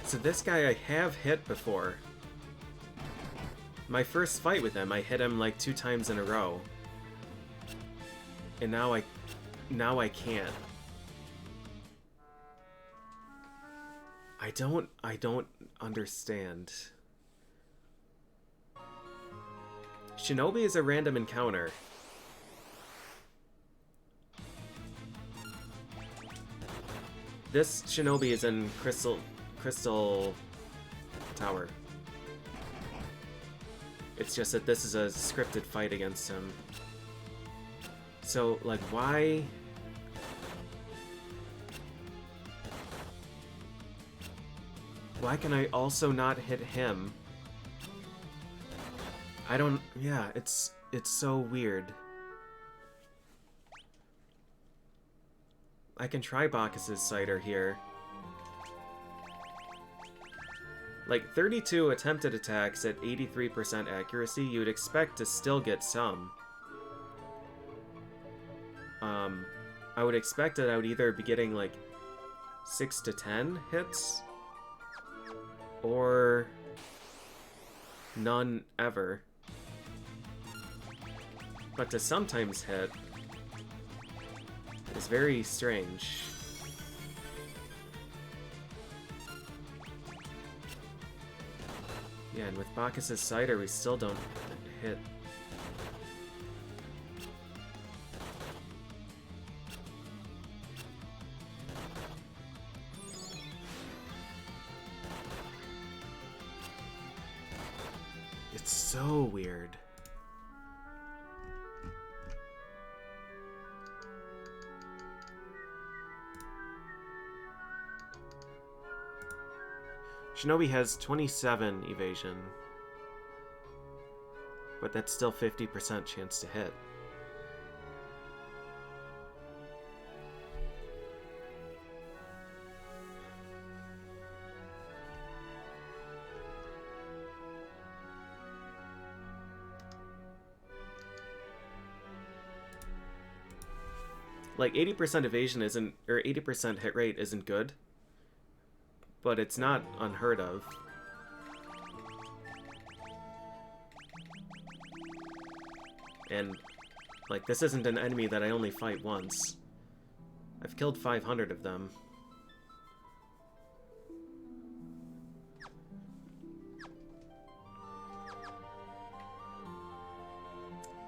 [SPEAKER 1] So this guy I have hit before. My first fight with him, I hit him like 2 times in a row. And now I can't. I don't understand. Shinobi is a random encounter. This Shinobi is in Crystal Tower. It's just that this is a scripted fight against him. So, like, why... Why can I also not hit him? I don't... Yeah, it's so weird. I can try Bacchus's Cider here. Like, 32 attempted attacks at 83% accuracy, you'd expect to still get some. I would expect that I would either be getting, like, 6 to 10 hits, or none ever. But to sometimes hit is very strange. Yeah, and with Bacchus's Cider, we still don't hit. It's so weird. Shinobi has 27 evasion, but that's still 50% chance to hit. Like 80% evasion isn't, or 80% hit rate isn't good, but it's not unheard of. And, like, this isn't an enemy that I only fight once. I've killed 500 of them.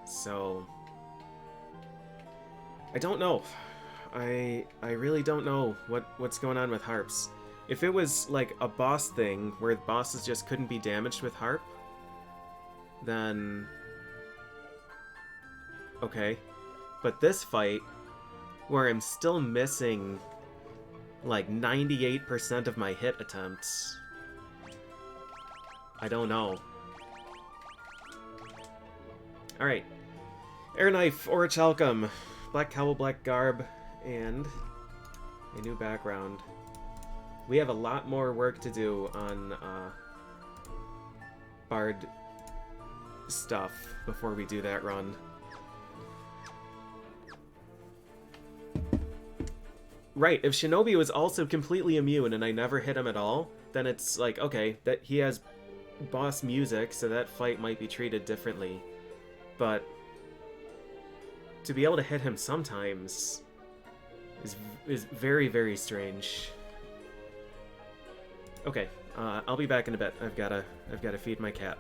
[SPEAKER 1] So... I don't know. I really don't know what's going on with harps. If it was like a boss thing where the bosses just couldn't be damaged with harp, then okay. But this fight, where I'm still missing like 98% of my hit attempts, I don't know. Alright. Air Knife, Orichalcum, Black Cowl, Black Garb, and a new background. We have a lot more work to do on Bard stuff before we do that run. Right, if Shinobi was also completely immune and I never hit him at all, then it's like, okay, that he has boss music, so that fight might be treated differently. But to be able to hit him sometimes is very, very strange. Okay, I'll be back in a bit. I've gotta feed my cat.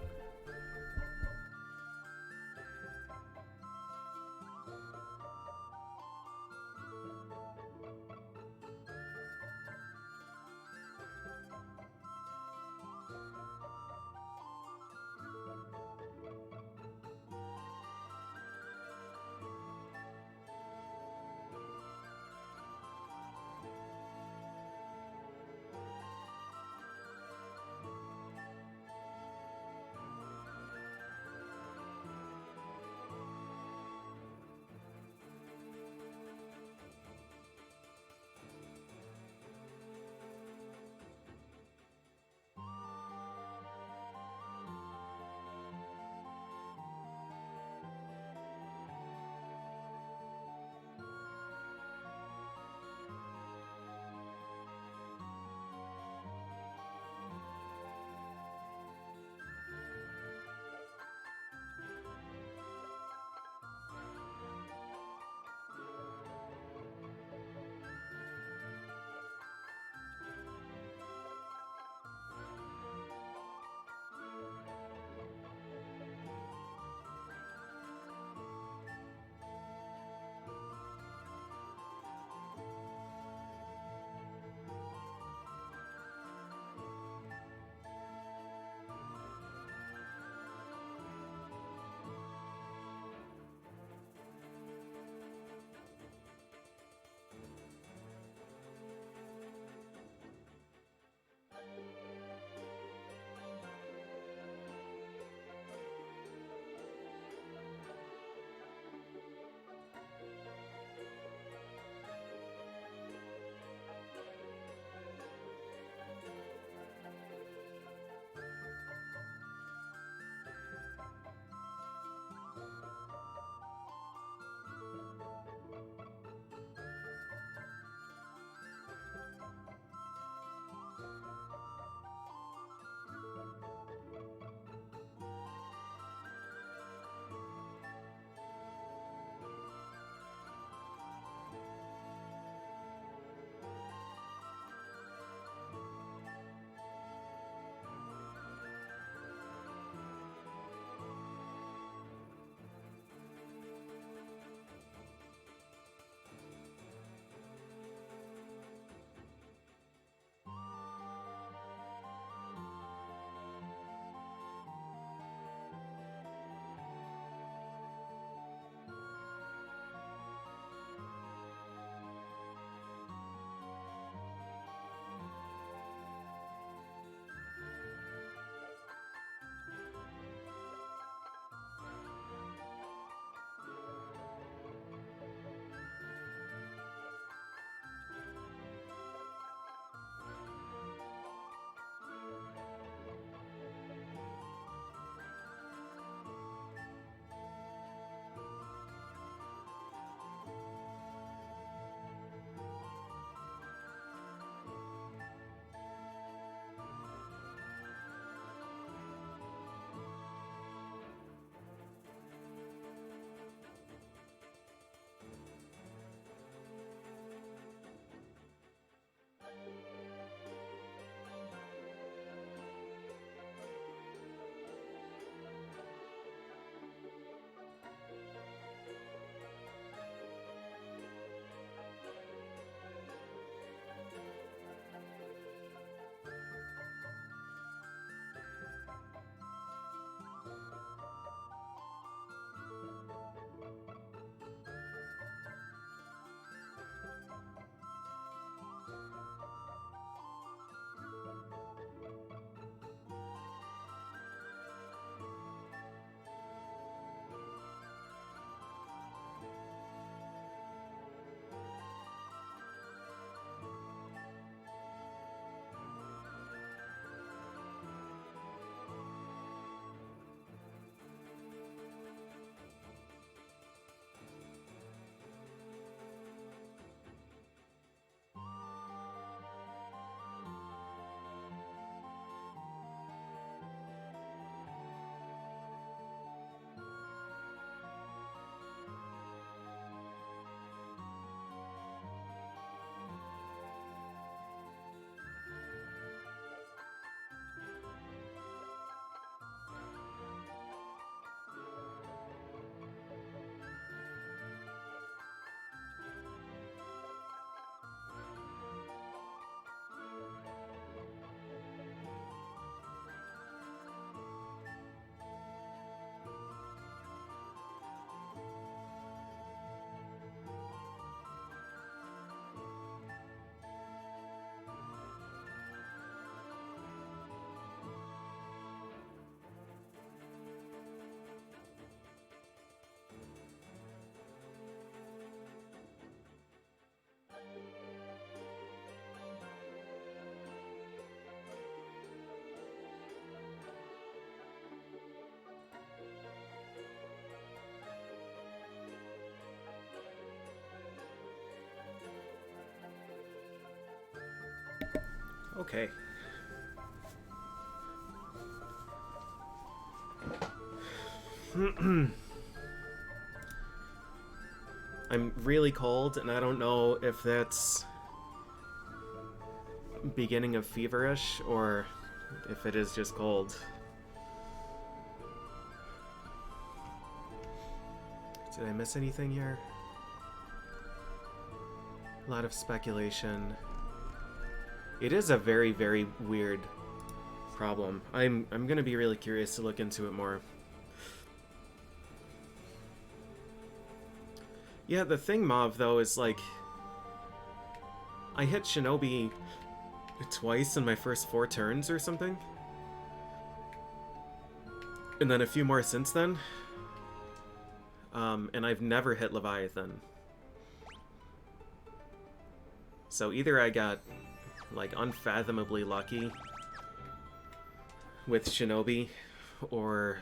[SPEAKER 1] Okay. I'm really cold, and I don't know if that's beginning of feverish or if it is just cold. Did I miss anything here? A lot of speculation. It is a very, very weird problem. I'm gonna be really curious to look into it more. Yeah, the thing, Mav, though, is like I hit Shinobi twice in my first 4 turns or something. And then a few more since then. And I've never hit Leviathan. So either I got, like, unfathomably lucky with Shinobi, or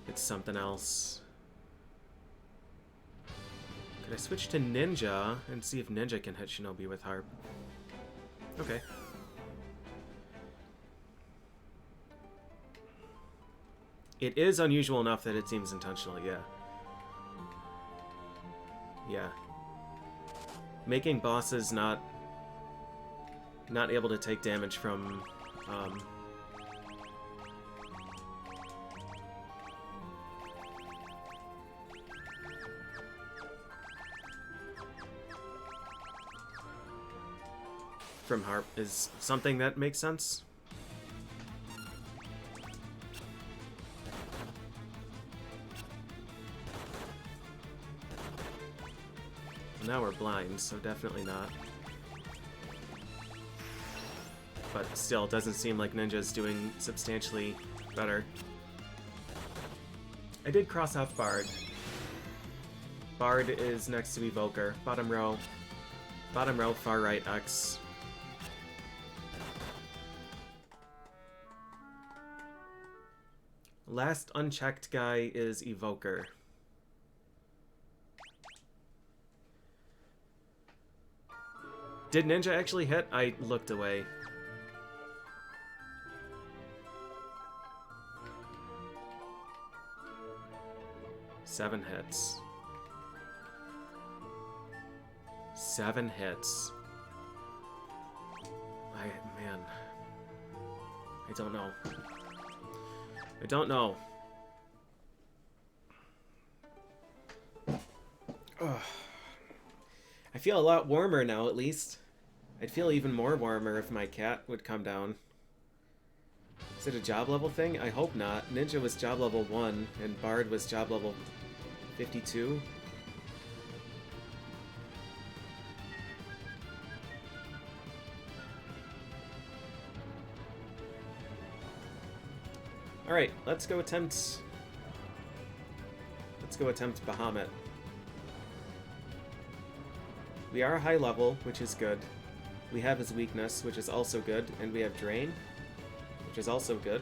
[SPEAKER 1] it's something else. Could I switch to Ninja and see if Ninja can hit Shinobi with Harp? Okay. It is unusual enough that it seems intentional, yeah. Yeah. Making bosses not able to take damage from Harp is something that makes sense. Now we're blind, so definitely not. But still, it doesn't seem like Ninja's doing substantially better. I did cross off Bard. Bard is next to Evoker. Bottom row, far right X. Last unchecked guy is Evoker. Did Ninja actually hit? I looked away. Seven hits. 7 hits. Man. I don't know. I don't know. Ugh. I feel a lot warmer now, at least. I'd feel even more warmer if my cat would come down. Is it a job level thing? I hope not. Ninja was job level 1, and Bard was job level 52. Alright, let's go attempt Bahamut. We are high level, which is good. We have his weakness, which is also good, and we have Drain, which is also good.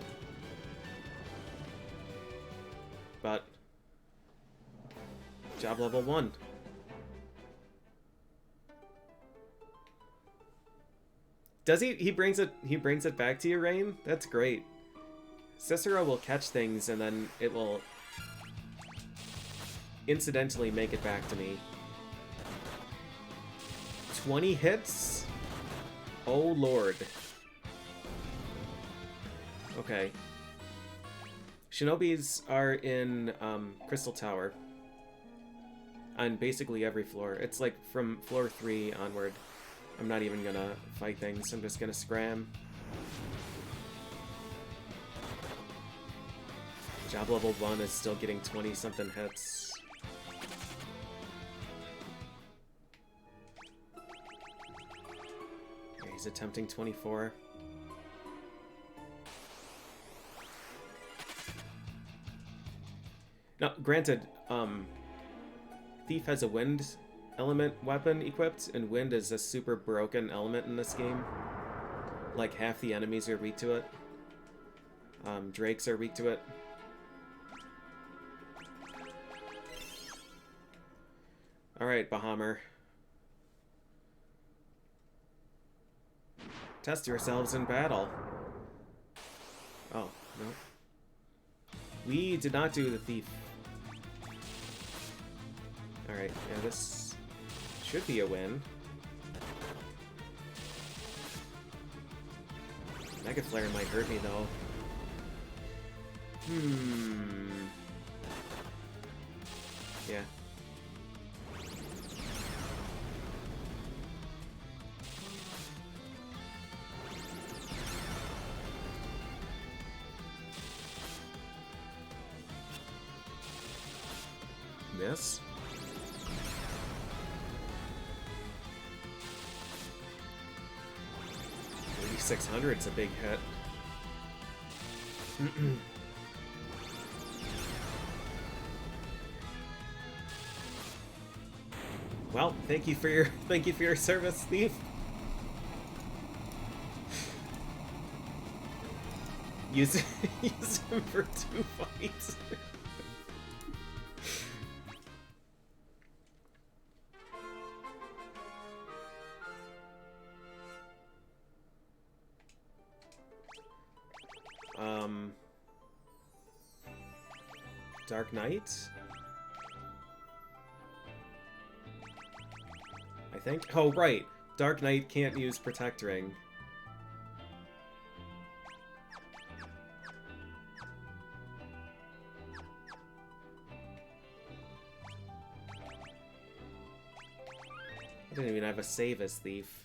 [SPEAKER 1] But job level 1. Does he brings it back to you, Rain? That's great. Cicero will catch things and then it will incidentally make it back to me. 20 hits? Oh lord. Okay. Shinobis are in Crystal Tower. On basically every floor. It's like from floor 3 onward. I'm not even gonna fight things. I'm just gonna scram. Job level 1 is still getting 20-something hits. Okay, he's attempting 24. Now, granted, Thief has a wind element weapon equipped, and wind is a super broken element in this game. Like, half the enemies are weak to it. Drakes are weak to it. Alright, Bahammer. Test yourselves in battle. Oh, no. We did not do the thief. Alright, yeah, this should be a win. Mega Flare might hurt me, though. Yeah. Miss. $600's a big hit. Well, thank you for your service, Thief. Use him for 2 fights. Dark Knight? I think? Oh, right. Dark Knight can't use Protect Ring. I didn't even have a save as Thief.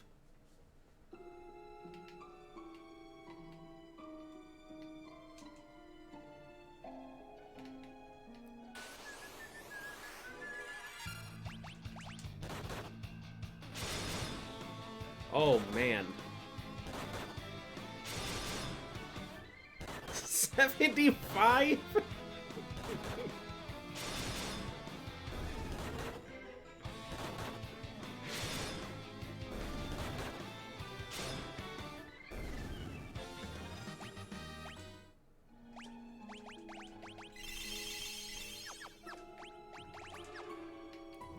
[SPEAKER 1] Oh, man. 75?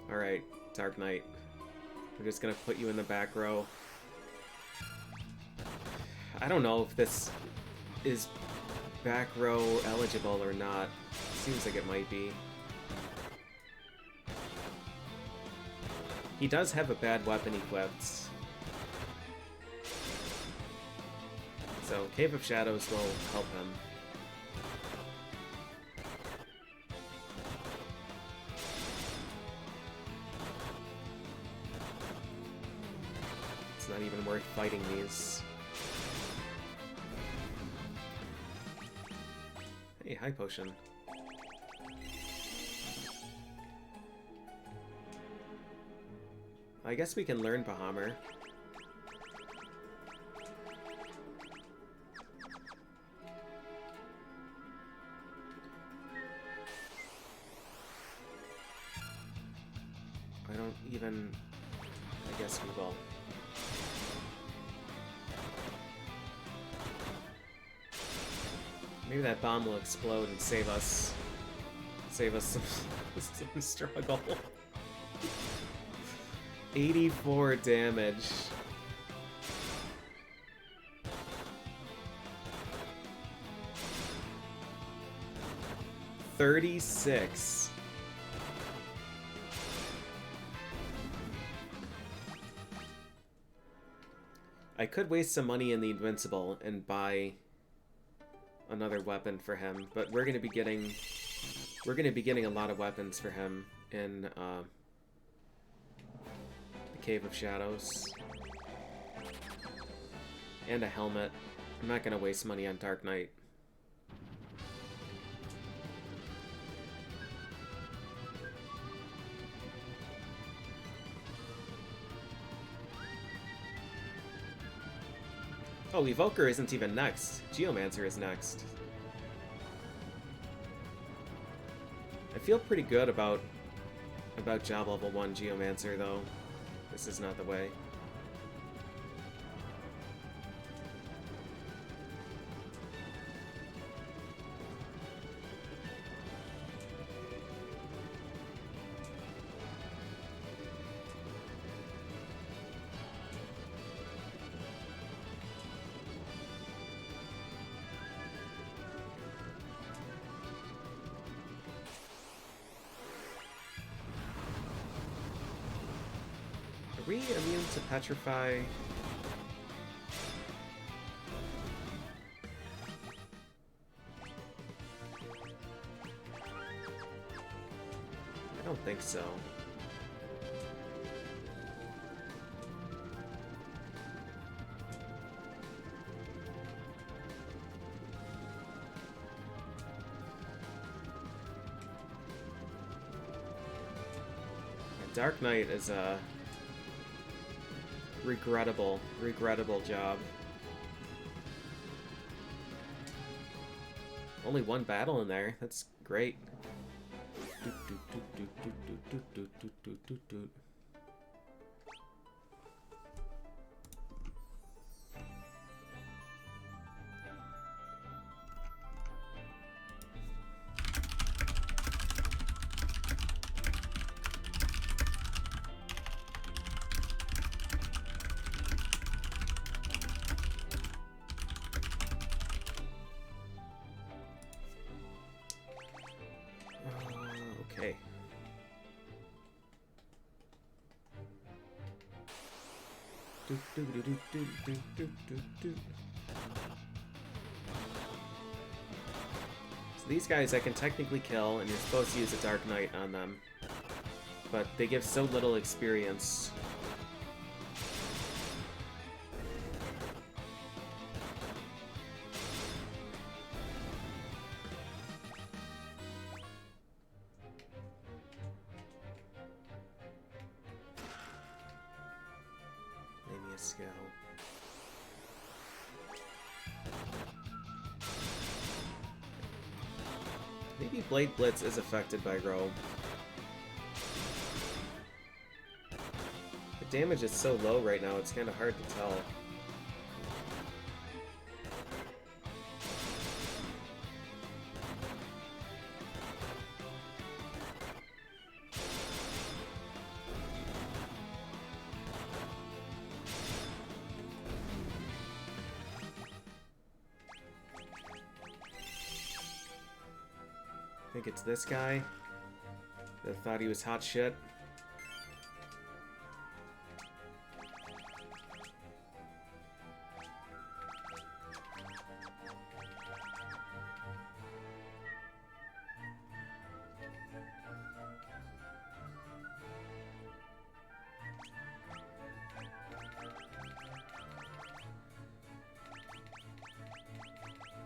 [SPEAKER 1] Alright, Dark Knight. We're just gonna put you in the back row. I don't know if this is back row eligible or not. Seems like it might be. He does have a bad weapon equipped. So Cave of Shadows will help him. It's not even worth fighting these. Hey, high potion. I guess we can learn Bahammer. I don't even... I guess we will. Maybe that bomb will explode and save us some struggle. 84 damage. $36. I could waste some money in the Invincible and buy another weapon for him, but we're gonna be getting a lot of weapons for him in the Cave of Shadows. And a helmet. I'm not gonna waste money on Dark Knight. Oh, Evoker isn't even next. Geomancer is next. I feel pretty good about job level 1 Geomancer, though. This is not the way. we immune to petrify? I don't think so. Dark Knight is a regrettable job. Only one battle in there. That's great. Okay. So these guys I can technically kill, and you're supposed to use a Dark Knight on them, but they give so little experience. Go. Maybe Blade Blitz is affected by Robe. The damage is so low right now, it's kind of hard to tell. I think it's this guy that thought he was hot shit.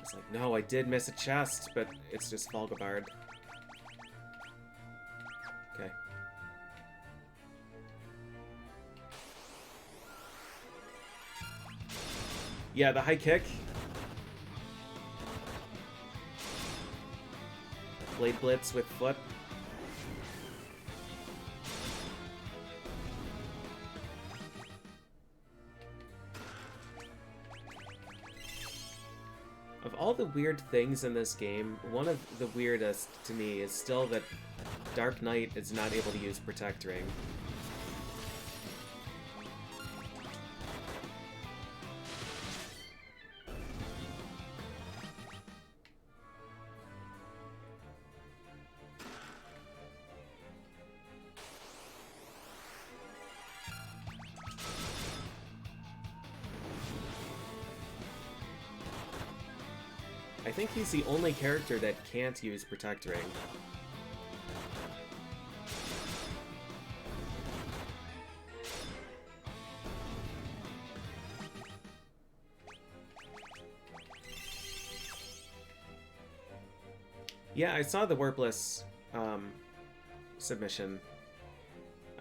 [SPEAKER 1] It's like, no, I did miss a chest, but it's just Volgabard. Okay. Yeah, the high kick. Blade Blitz with foot. Of all the weird things in this game, one of the weirdest to me is still that Dark Knight is not able to use Protect Ring. I think he's the only character that can't use Protect Ring. Yeah, I saw the Warpless submission.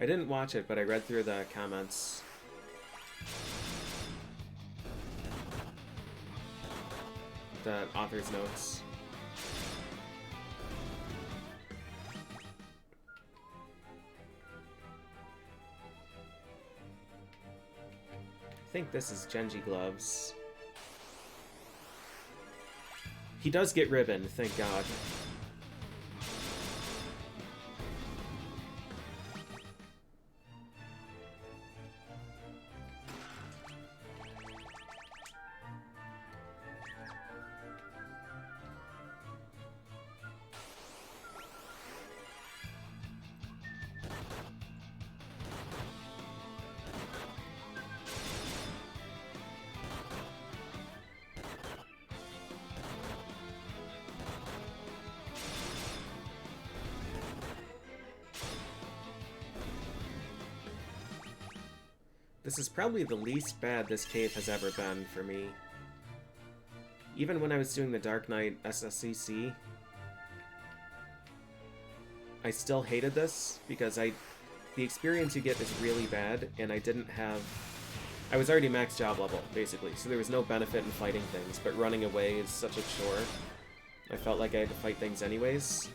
[SPEAKER 1] I didn't watch it, but I read through the comments. The author's notes. I think this is Genji Gloves. He does get ribbon, thank God. This is probably the least bad this cave has ever been for me. Even when I was doing the Dark Knight SSCC, I still hated this because the experience you get is really bad, and I didn't have... I was already max job level, basically, so there was no benefit in fighting things, but running away is such a chore. I felt like I had to fight things anyways.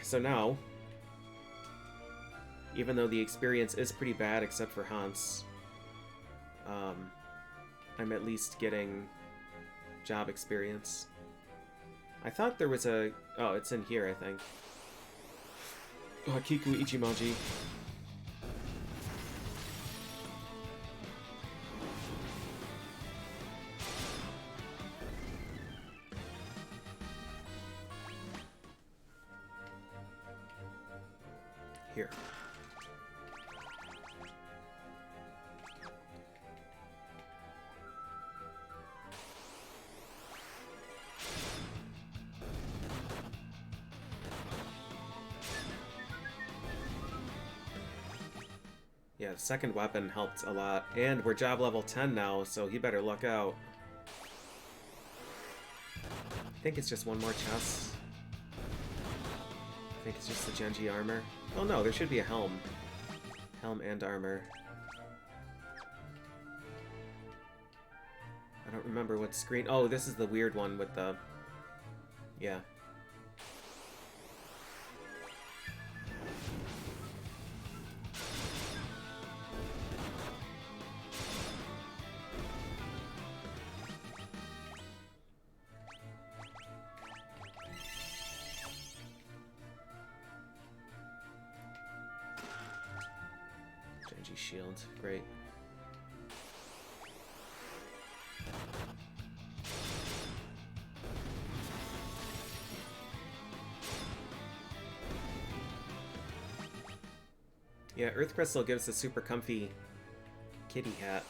[SPEAKER 1] So now, even though the experience is pretty bad except for Hans, I'm at least getting job experience. I thought there was a... Oh, it's in here, I think. Kiku Ichimaji. Here. Yeah, the second weapon helped a lot. And we're job level 10 now, so he better luck out. I think it's just one more chest. I think it's just the Genji armor. Oh no, there should be a helm. Helm and armor. I don't remember what screen... Oh, this is the weird one with the... Yeah. Genji shield, great. Yeah, Earth Crystal gives a super comfy kitty hat.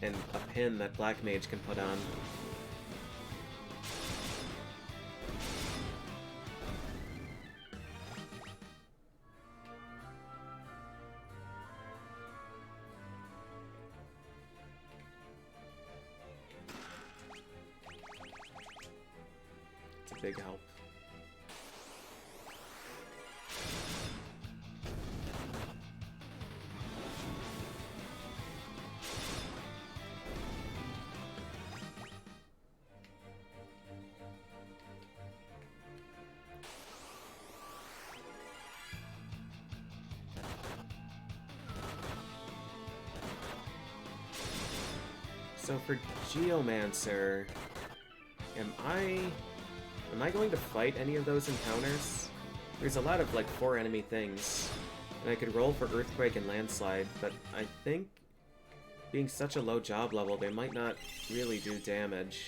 [SPEAKER 1] And a pin that Black Mage can put on. It's a big help. So for Geomancer, am I going to fight any of those encounters? There's a lot of like 4 enemy things, and I could roll for Earthquake and Landslide, but I think being such a low job level, they might not really do damage.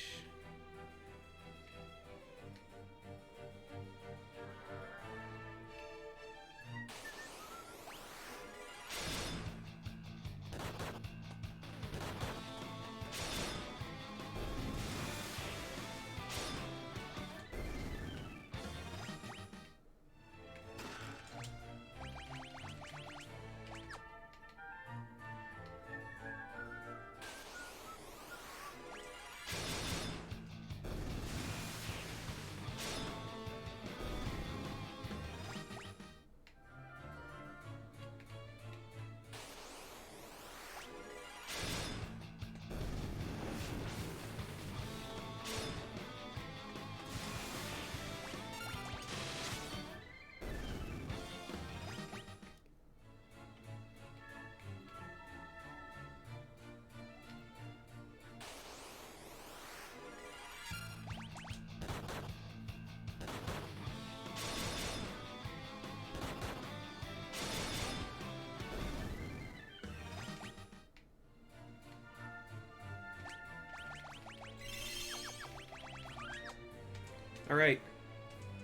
[SPEAKER 1] Alright,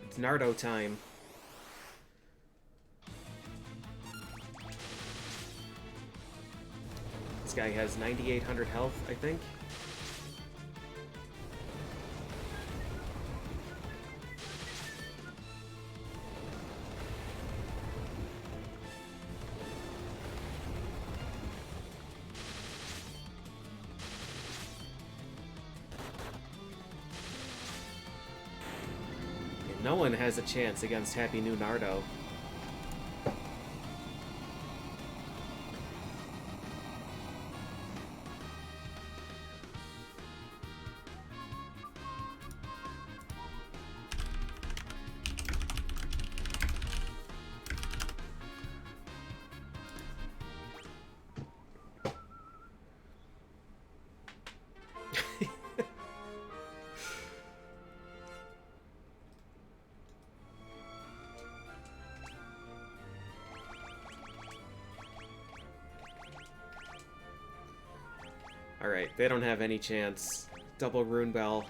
[SPEAKER 1] it's Nardo time. This guy has 9,800 health, I think. No one has a chance against Happy New Nardo. Alright, they don't have any chance. Double Rune Bell.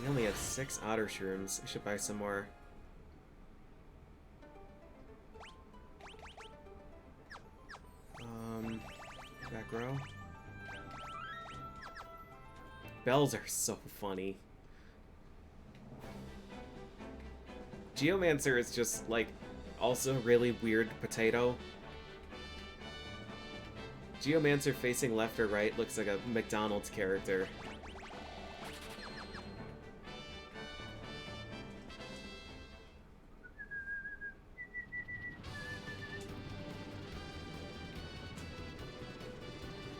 [SPEAKER 1] We only have 6 otter shrooms. I should buy some more. Back row. Bells are so funny. Geomancer is just, like, also really weird potato. Geomancer facing left or right looks like a McDonald's character.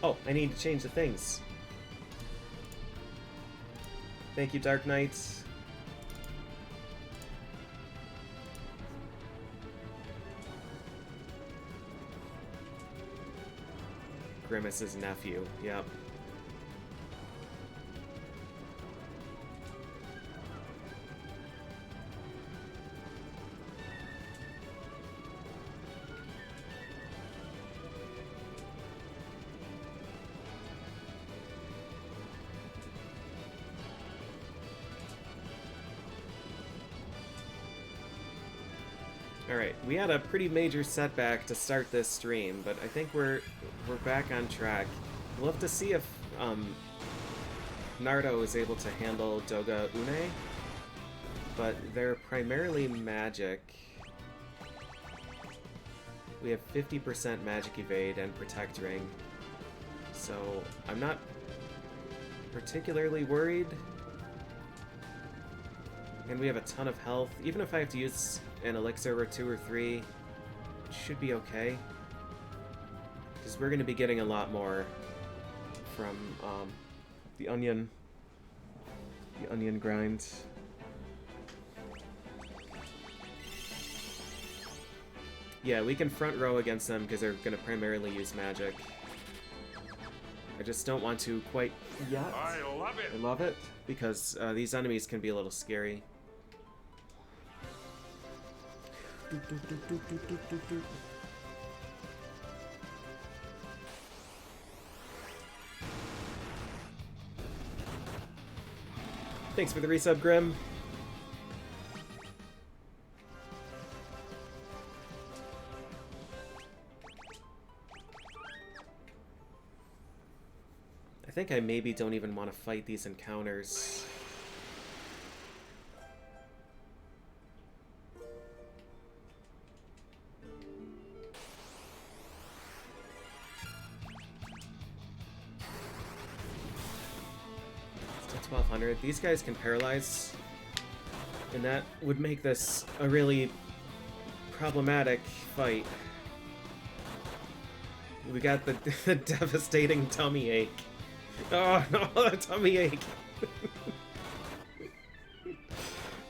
[SPEAKER 1] Oh, I need to change the things. Thank you, Dark Knight. Grimace's nephew, yep. Alright, we had a pretty major setback to start this stream, but I think we're back on track. We'll have to see if Nardo is able to handle Doga Une, but they're primarily magic. We have 50% magic evade and protect ring, so I'm not particularly worried. And we have a ton of health. Even if I have to use an elixir or 2 or 3, it should be okay. Because we're going to be getting a lot more from the onion grind. Yeah, we can front row against them because they're going to primarily use magic. I just don't want to quite yet.
[SPEAKER 2] I love it.
[SPEAKER 1] I love it because these enemies can be a little scary. Thanks for the resub, Grim. I think I maybe don't even want to fight these encounters. Still 1200. These guys can paralyze, and that would make this a really problematic fight. We got the devastating tummy ache. Oh no, the tummy ache.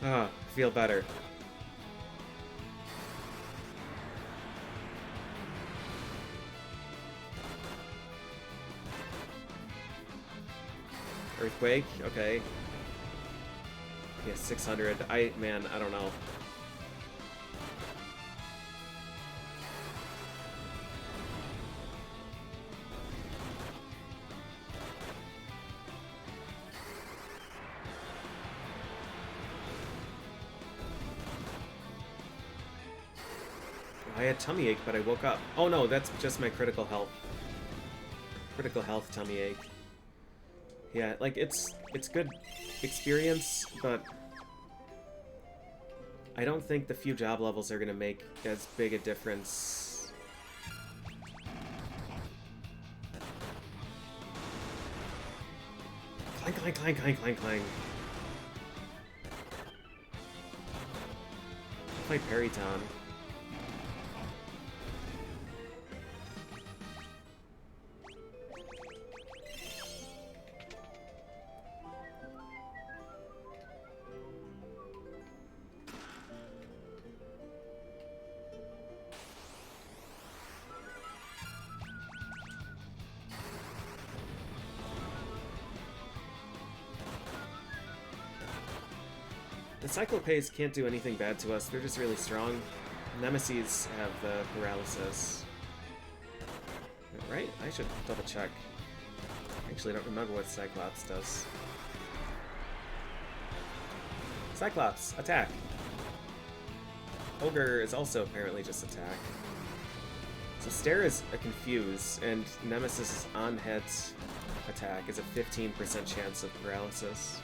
[SPEAKER 1] Ah, feel better. Earthquake, okay. Yeah, 600. Man, I don't know. I had tummy ache, but I woke up. Oh no, that's just my critical health. Critical health tummy ache. Yeah, like, it's good experience, but I don't think the few job levels are gonna make as big a difference. Clang, clang, clang, clang, clang, clang. Play Periton. The Cyclopes can't do anything bad to us, they're just really strong. Nemesis have the paralysis. Right? I should double check. Actually, I don't remember what Cyclops does. Cyclops, attack! Ogre is also apparently just attack. So Stare is a confuse, and Nemesis' on-hit attack is a 15% chance of paralysis.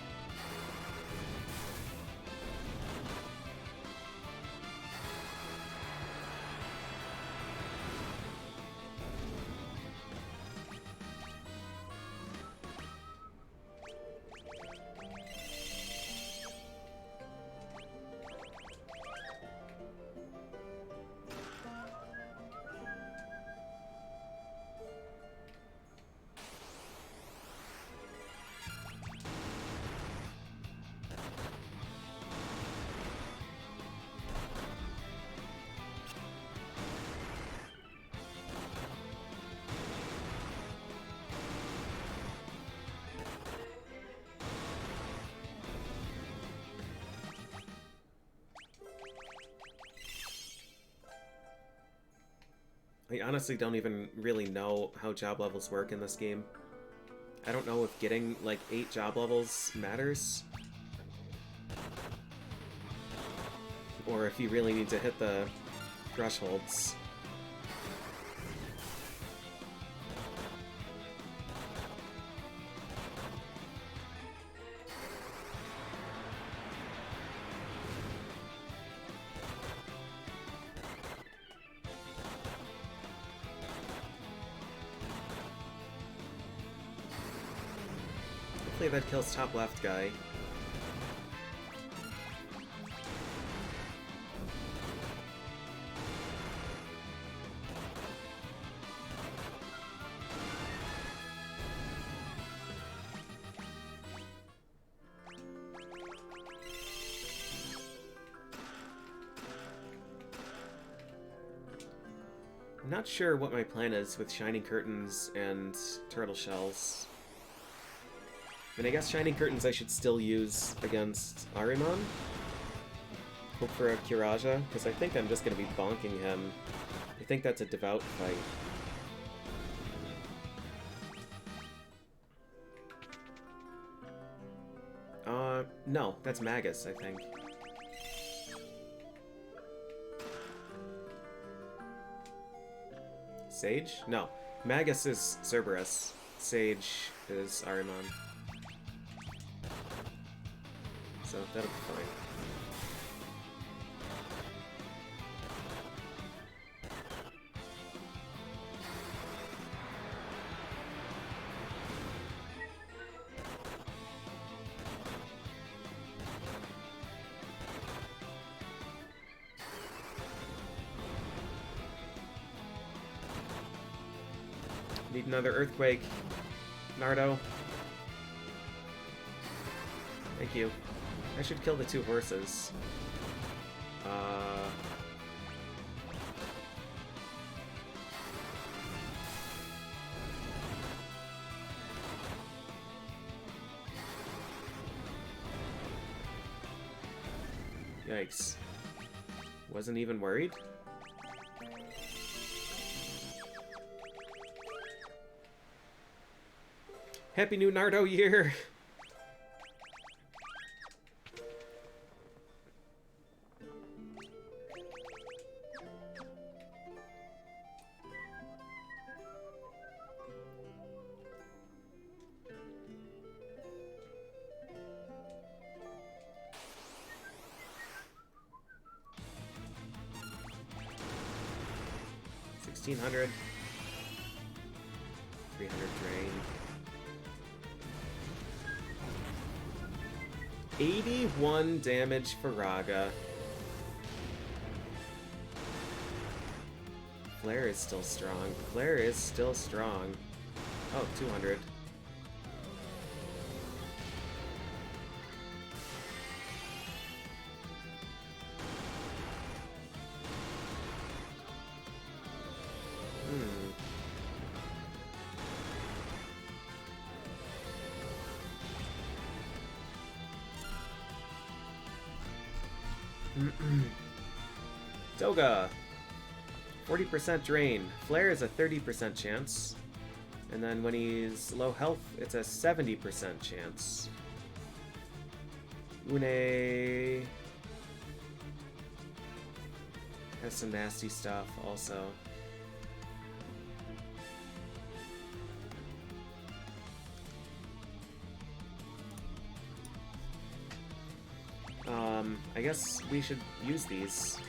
[SPEAKER 1] I honestly don't even really know how job levels work in this game. I don't know if getting, like, 8 job levels matters. Or if you really need to hit the thresholds. Hopefully that kills top left guy. I'm not sure what my plan is with Shining Curtains and Turtle Shells. I mean, I guess Shining Curtains I should still use against Ahriman. Hope for a Kiraja, because I think I'm just going to be bonking him. I think that's a devout fight. No, that's Magus, I think. Sage? No. Magus is Cerberus. Sage is Ahriman. So that'll be fine. Need another earthquake. Nardo. Thank you. I should kill the 2 horses. Yikes. Wasn't even worried? Happy New Nardo year! $1,600. 300 drain. 81 damage for Raga. Flare is still strong. Flare is still strong. Oh, 200. Toga! 40% drain. Flare is a 30% chance. And then when he's low health, it's a 70% chance. Une has some nasty stuff also. I guess we should use these.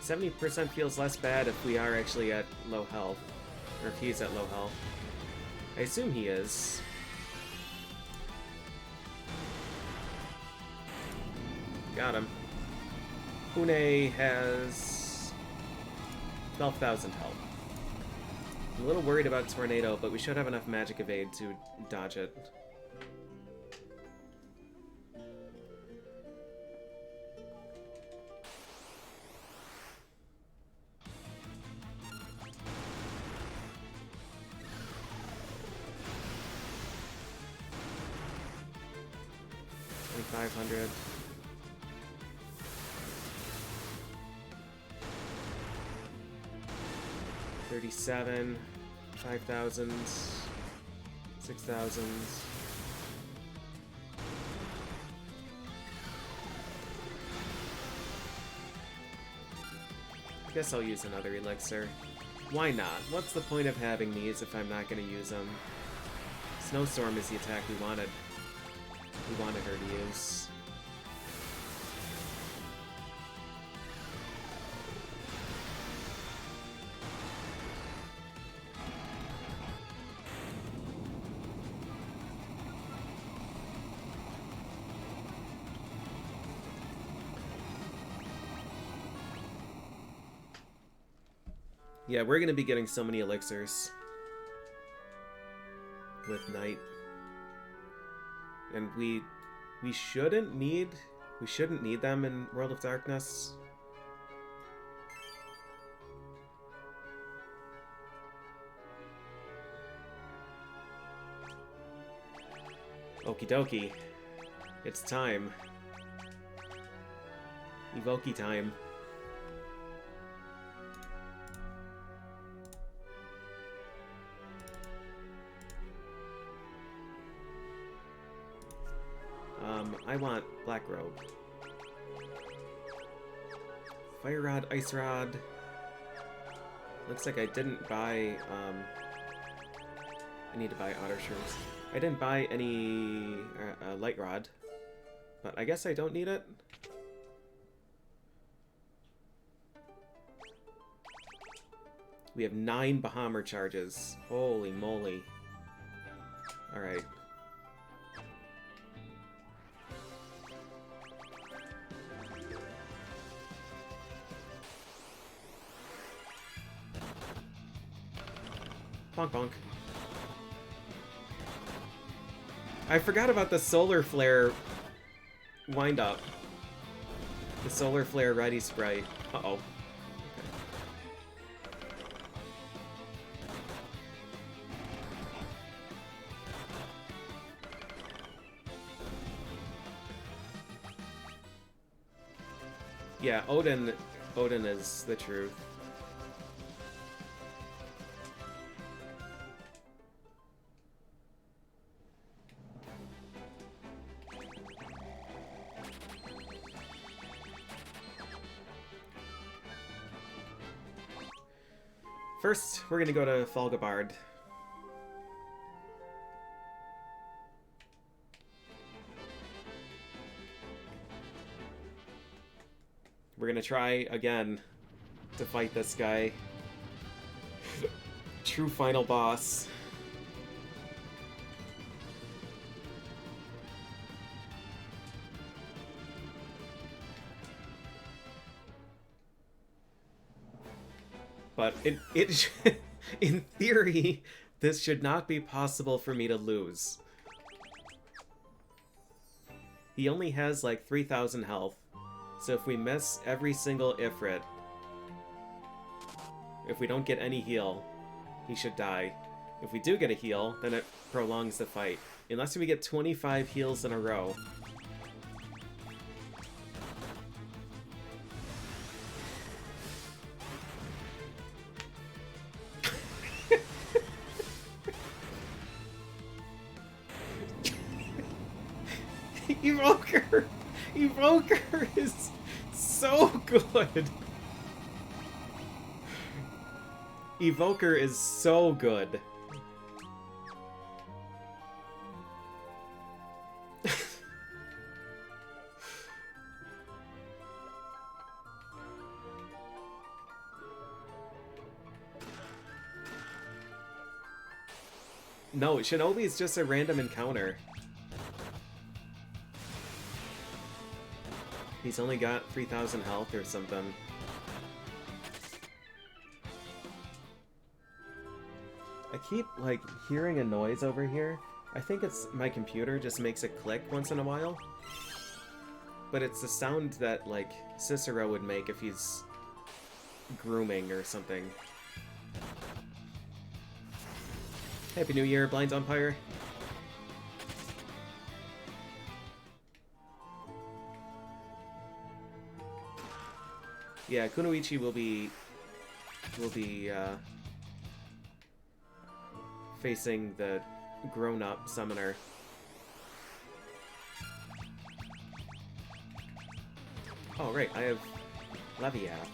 [SPEAKER 1] %70 feels less bad if we are actually at low health. Or if he's at low health. I assume he is. Got him. Une has 12,000 health. I'm a little worried about Tornado, but we should have enough magic evade to dodge it. $2,500. $37,000, 5,000, 6,000. I guess I'll use another elixir. Why not? What's the point of having these if I'm not going to use them? Snowstorm is the attack we wanted. We wanted her to use. Yeah, we're gonna be getting so many elixirs with Night, and we shouldn't need them in World of Darkness. Okie dokie, it's time. Evoke time. I want Black Robe. Fire Rod, Ice Rod. Looks like I didn't buy, I need to buy Otter Shrooms. I didn't buy any Light Rod, but I guess I don't need it. We have 9 Bahammer charges. Holy moly. Alright. Bonk bonk. I forgot about the solar flare wind up. The solar flare ready sprite. Uh-oh. Okay. Yeah, Odin is the truth. First, we're gonna go to Falgabard. We're gonna try again to fight this guy. True final boss. But in theory, this should not be possible for me to lose. He only has like 3,000 health. So if we miss every single Ifrit, if we don't get any heal, he should die. If we do get a heal, then it prolongs the fight. Unless we get 25 heals in a row. Evoker! Evoker is so good! Evoker is so good. No, Shinobi is just a random encounter. He's only got 3,000 health or something. I keep, like, hearing a noise over here. I think it's my computer just makes a click once in a while. But it's the sound that, like, Cicero would make if he's grooming or something. Happy New Year, Blinds Umpire. Yeah, Kunoichi will be facing the grown-up summoner. Oh right, I have Leviathan.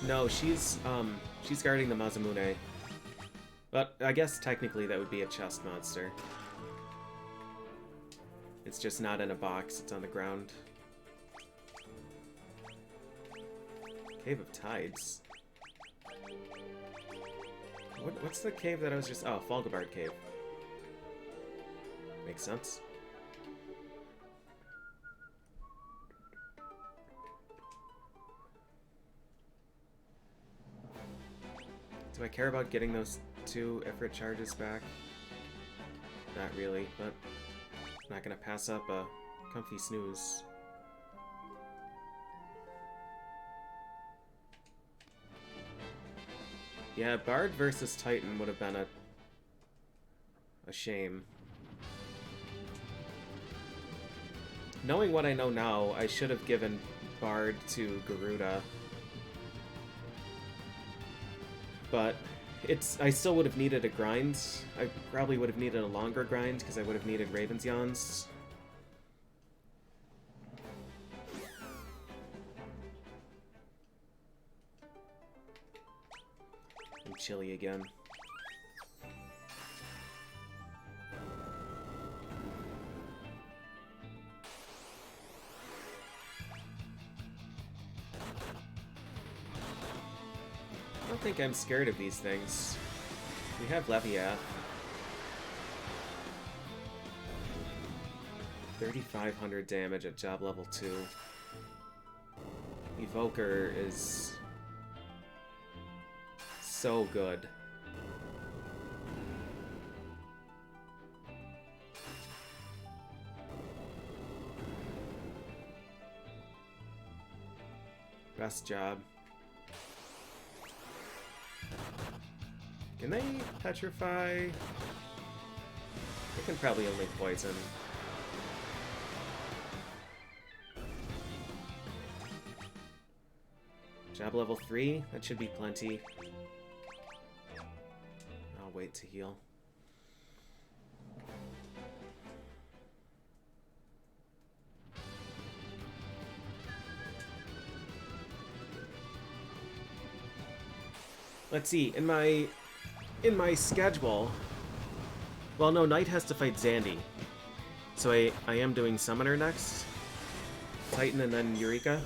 [SPEAKER 1] No, she's guarding the Masamune. But I guess technically that would be a chest monster. It's just not in a box, it's on the ground. Cave of Tides. What's the cave that I was just... Oh, Falgabard Cave. Makes sense. Do I care about getting those 2 Ifrit charges back? Not really, but I'm not gonna pass up a comfy snooze. Yeah, Bard versus Titan would have been a shame. Knowing what I know now, I should have given Bard to Garuda. But I still would have needed a grind. I probably would have needed a longer grind because I would have needed Raven's Yawns. I'm chilly again. I don't think I'm scared of these things. We have Leviathan. 3,500 damage at job level 2. Evoker is so good. Best job. Can they petrify? They can probably only poison. Job level 3, that should be plenty. I'll wait to heal. Let's see, in my schedule... Well, no, Knight has to fight Zandy. So I am doing Summoner next. Titan and then Eureka.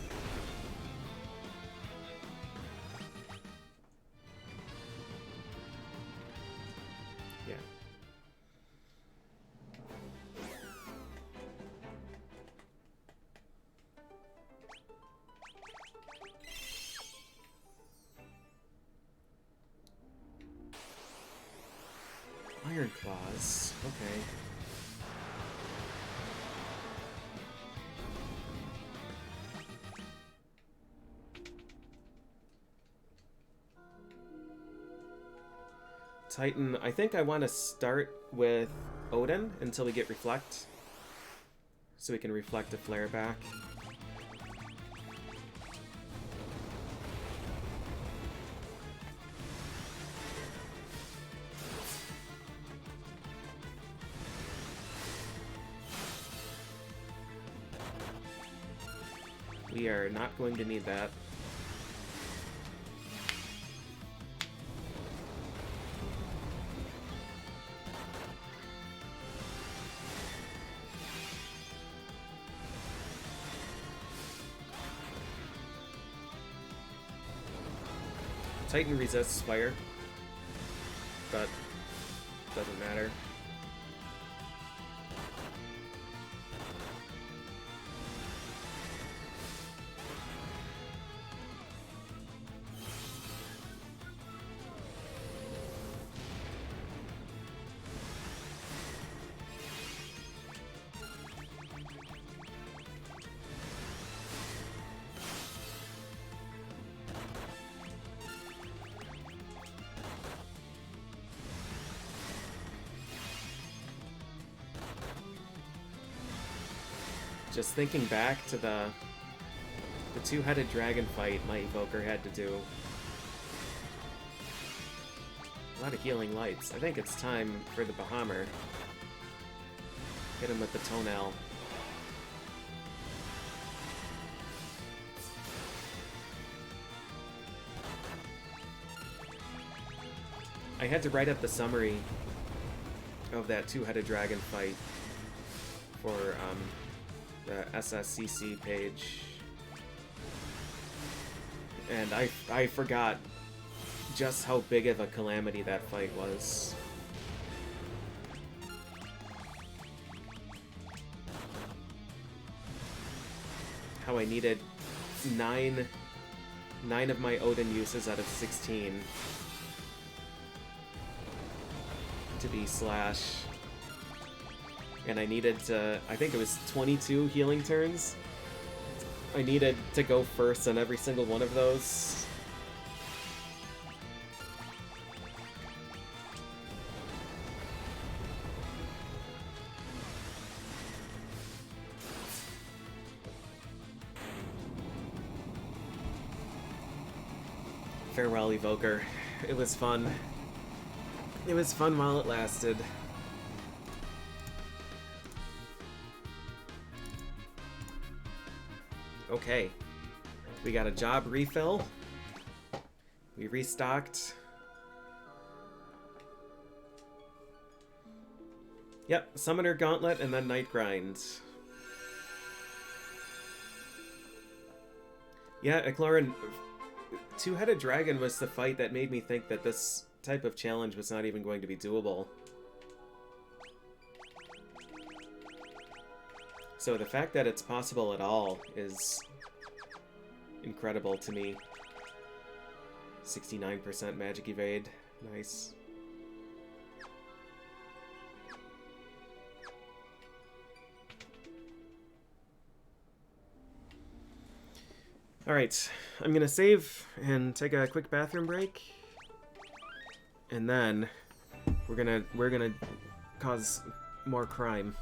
[SPEAKER 1] Yeah. Iron Claws. Okay. Titan, I think I want to start with Odin until we get Reflect. So we can reflect a flare back. We are not going to need that. Titan resists fire, but doesn't matter. Just thinking back to the two-headed dragon fight my evoker had to do. A lot of healing lights. I think it's time for the Bahammer. Hit him with the toenail. I had to write up the summary of that two-headed dragon fight for the SSCC page, and I forgot just how big of a calamity that fight was. How I needed nine of my Odin uses out of 16 to be slash. And I needed to, I think it was 22 healing turns. I needed to go first on every single one of those. Farewell, Evoker. It was fun. It was fun while it lasted. Okay, we got a job refill. We restocked. Yep, Summoner Gauntlet and then Night Grind. Yeah, Ecloran, Two-Headed Dragon was the fight that made me think that this type of challenge was not even going to be doable. So the fact that it's possible at all is incredible to me. 69% magic evade. Nice. Alright, I'm gonna save and take a quick bathroom break. And then we're gonna cause more crime.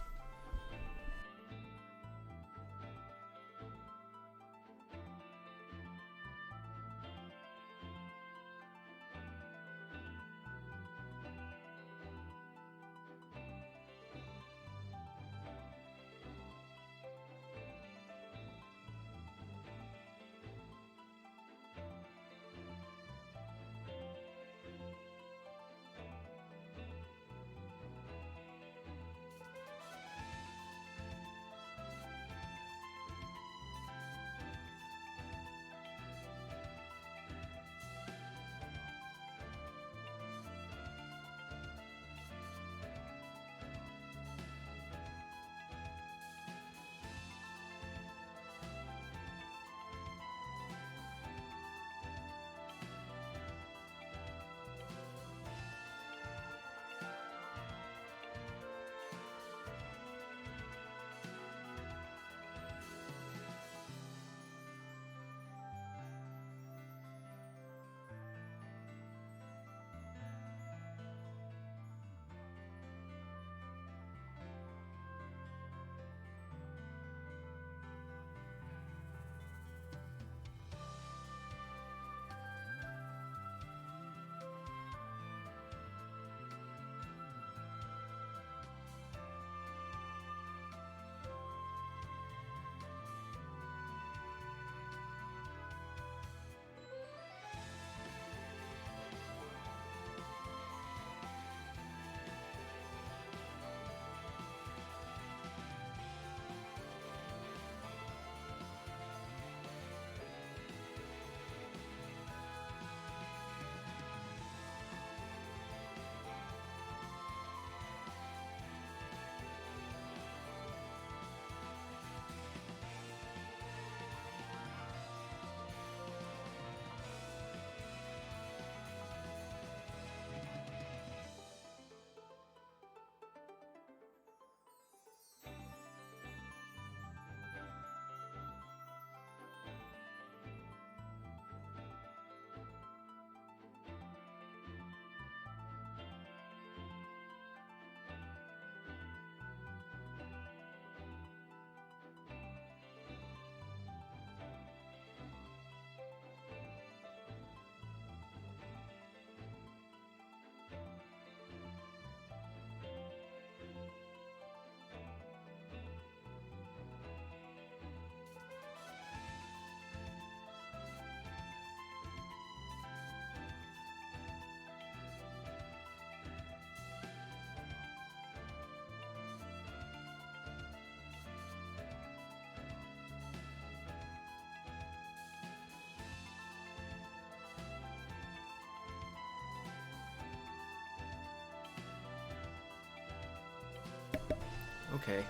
[SPEAKER 1] Okay.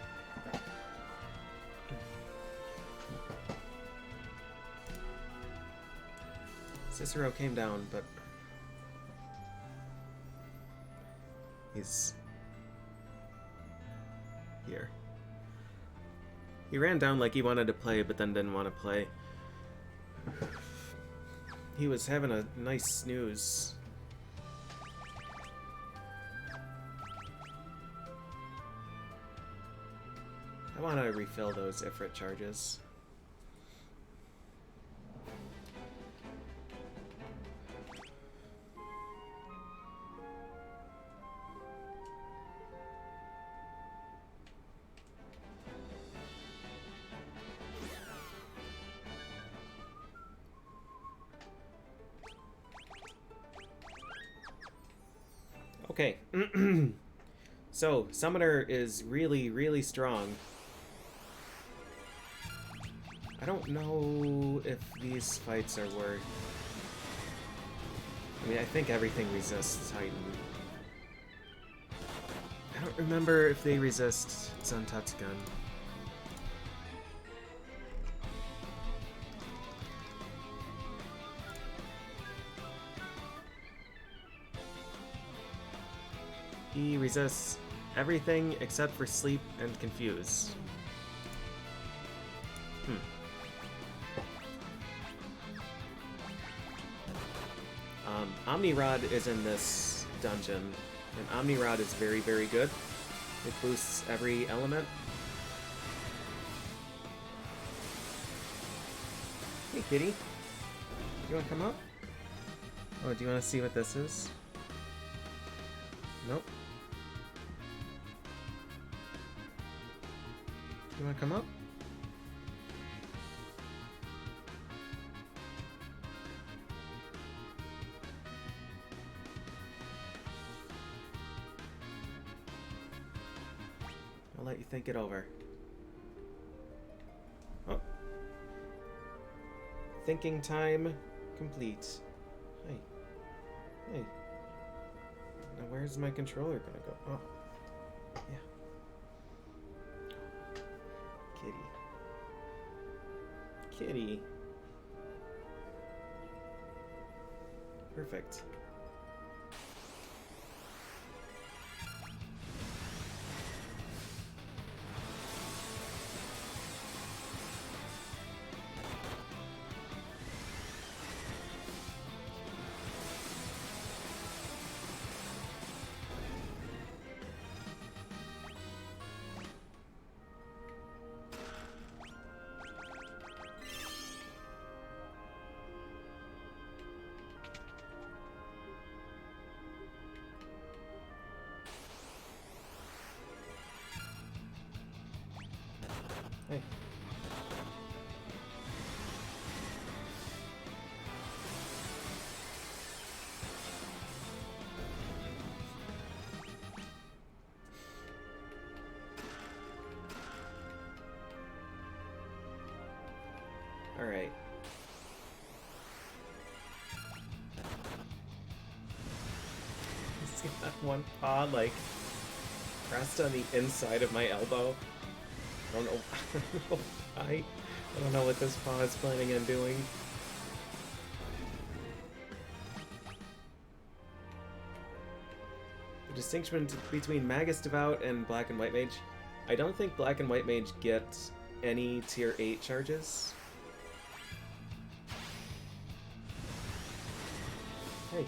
[SPEAKER 1] Cicero came down, but he's here. He ran down like he wanted to play, but then didn't want to play. He was having a nice snooze. I want to refill those Ifrit charges. Okay. So, Summoner is really, really strong. I don't know if these fights are worth... I mean, I think everything resists Titan. I don't remember if they resist Zantatsukan. He resists everything except for sleep and confuse. Omni Rod is in this dungeon, and Omni Rod is very, very good. It boosts every element. Hey, kitty. You want to come up? Oh, do you want to see what this is? Nope. You want to come up? I'll let you think it over. Oh. Thinking time complete. Hey. Hey. Now where's my controller gonna go? Oh. Yeah. Kitty. Kitty. Perfect. Hey. All right. He's got one paw like pressed on the inside of my elbow. I don't know. I don't know what this paw is planning on doing. The distinction between Magus Devout and Black and White Mage. I don't think Black and White Mage get any tier 8 charges. Hey.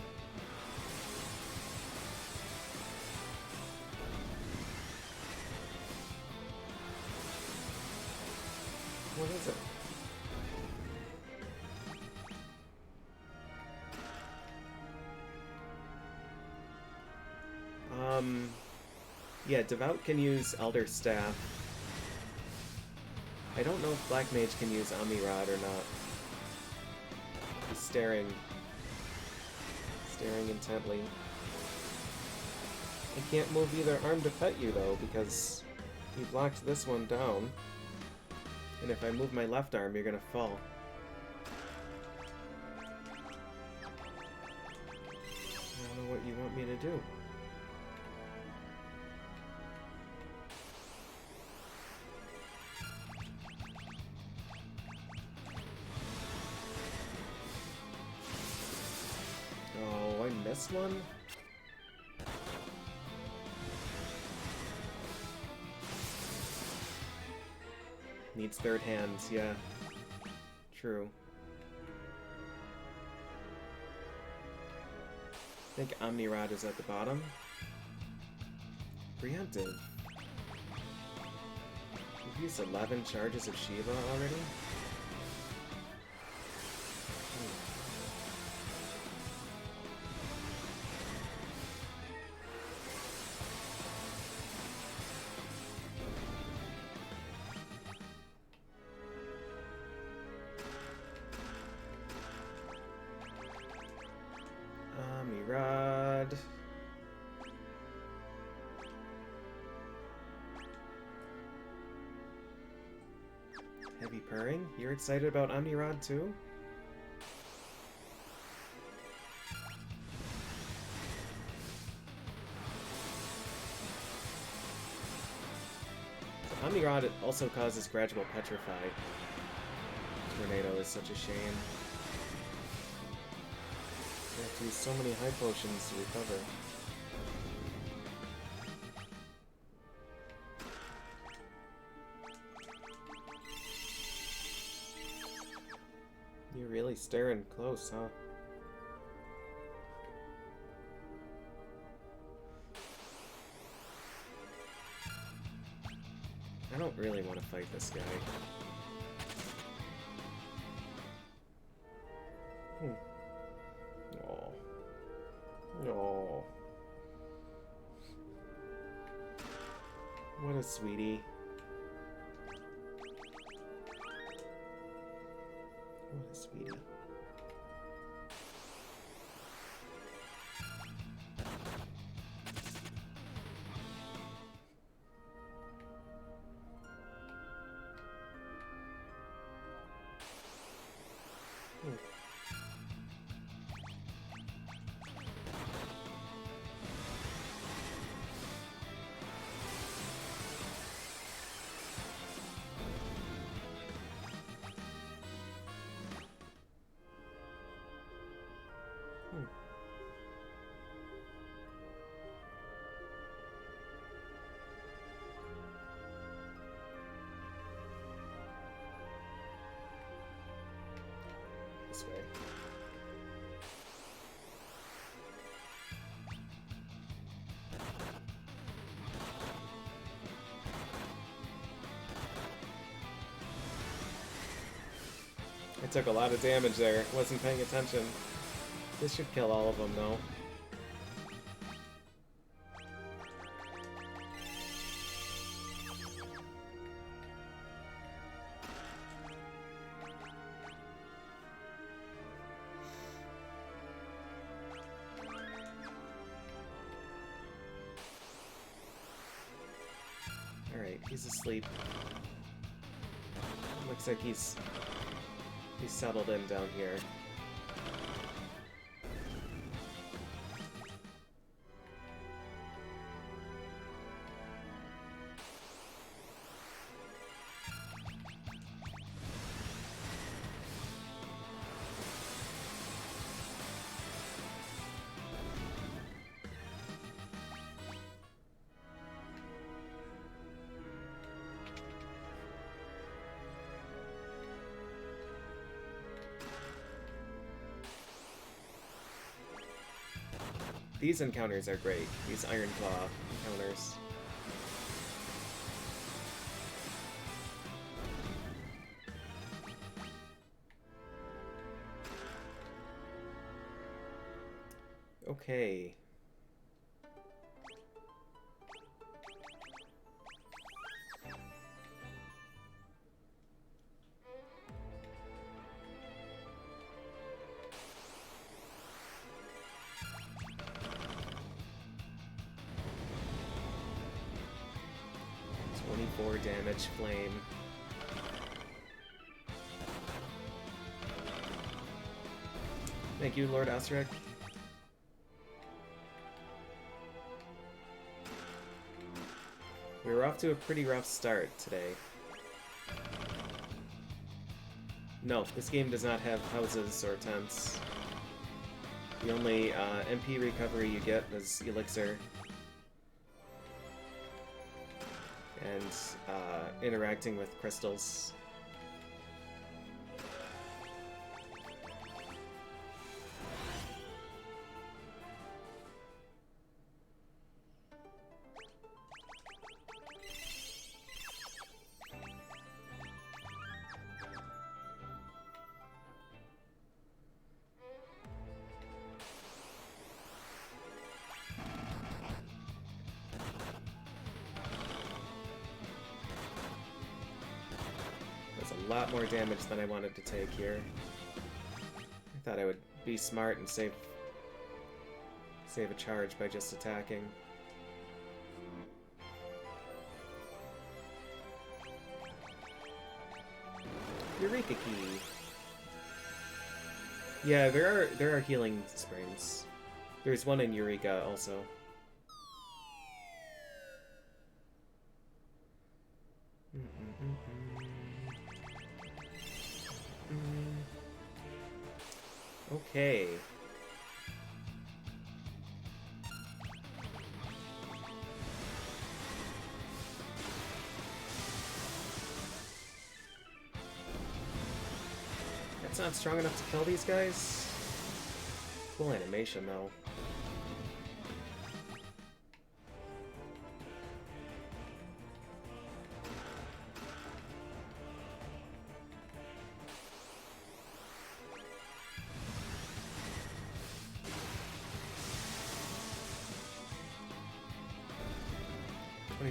[SPEAKER 1] What is it? Yeah, Devout can use Elder Staff. I don't know if Black Mage can use Omni Rod or not. He's staring intently. I can't move either arm to pet you though, because he blocked this one down. And if I move my left arm, you're gonna fall. I don't know what you want me to do. last one? Needs third hands, yeah. True. I think Omni-Rod is at the bottom. Preemptive. We've used 11 charges of Shiva already? Omni-Rod. Heavy purring? You're excited about Omni-Rod too? Omni-Rod also causes gradual petrify. Tornado is such a shame. You have to use so many high potions to recover. You're really staring close, huh? I don't really want to fight this guy. Oh. Oh. What a sweetie. What a sweetie. This way. I took a lot of damage there. Wasn't paying attention. This should kill all of them, though. Alright, he's asleep. Looks like he's settled in down here. These encounters are great. These Iron Claw encounters. Okay. Damage flame. Thank you, Lord Asric. We were off to a pretty rough start today. No, this game does not have houses or tents. The only MP recovery you get is Elixir. And interacting with crystals. A lot more damage than I wanted to take here. I thought I would be smart and save a charge by just attacking. Eureka key. Yeah, there are healing springs. There's one in Eureka also. Okay. That's not strong enough to kill these guys. Cool animation though.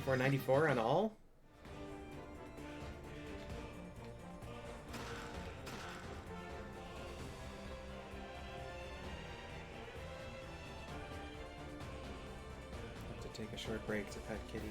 [SPEAKER 1] $24.94 on all? Have to take a short break to pet kitty.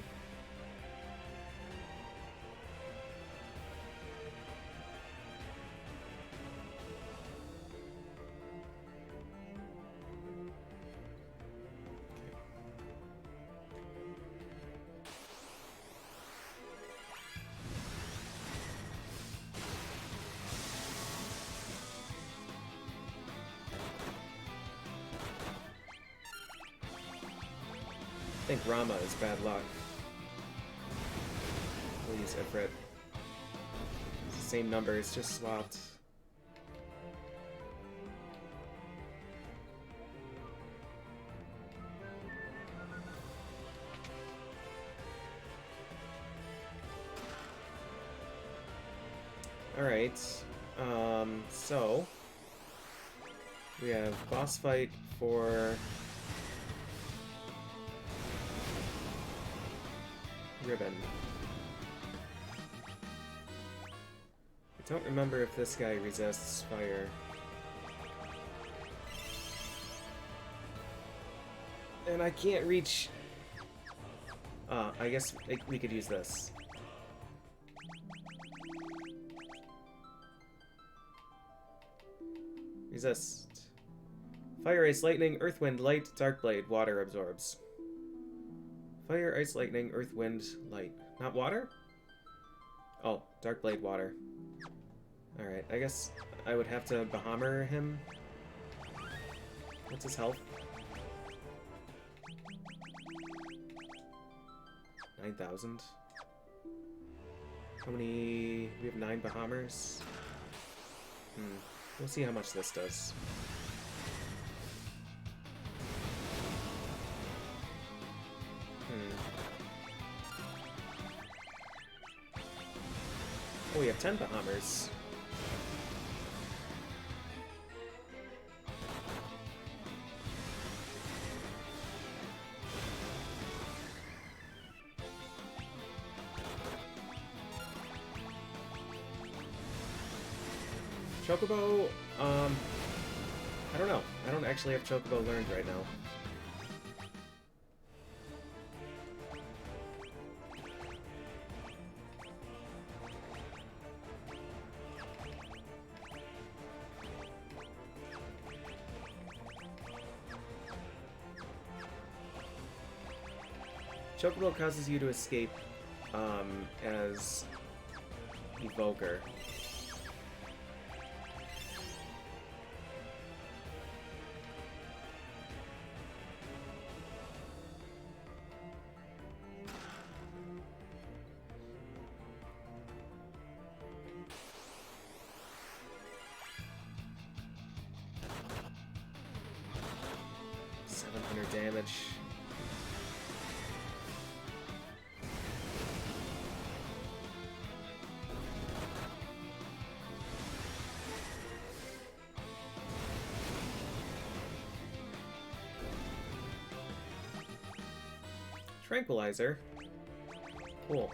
[SPEAKER 1] I think Rama is bad luck. We'll use Ifrit. It's the same numbers, just swapped. Alright, so we have boss fight for Ribbon. I don't remember if this guy resists fire. And I can't reach... I guess we could use this. Resist. Fire, ice, lightning, earth, wind, light, dark blade, water absorbs. Fire, ice, lightning, earth, wind, light. Not water? Oh, dark blade, water. Alright, I guess I would have to Bahammer him. What's his health? 9,000. How many... We have 9 Bahammers. We'll see how much this does. Oh, we have 10 Bahammers. Chocobo, I don't know. I don't actually have Chocobo learned right now. Chocobo causes you to escape as Evoker. minor damage. Tranquilizer. Cool.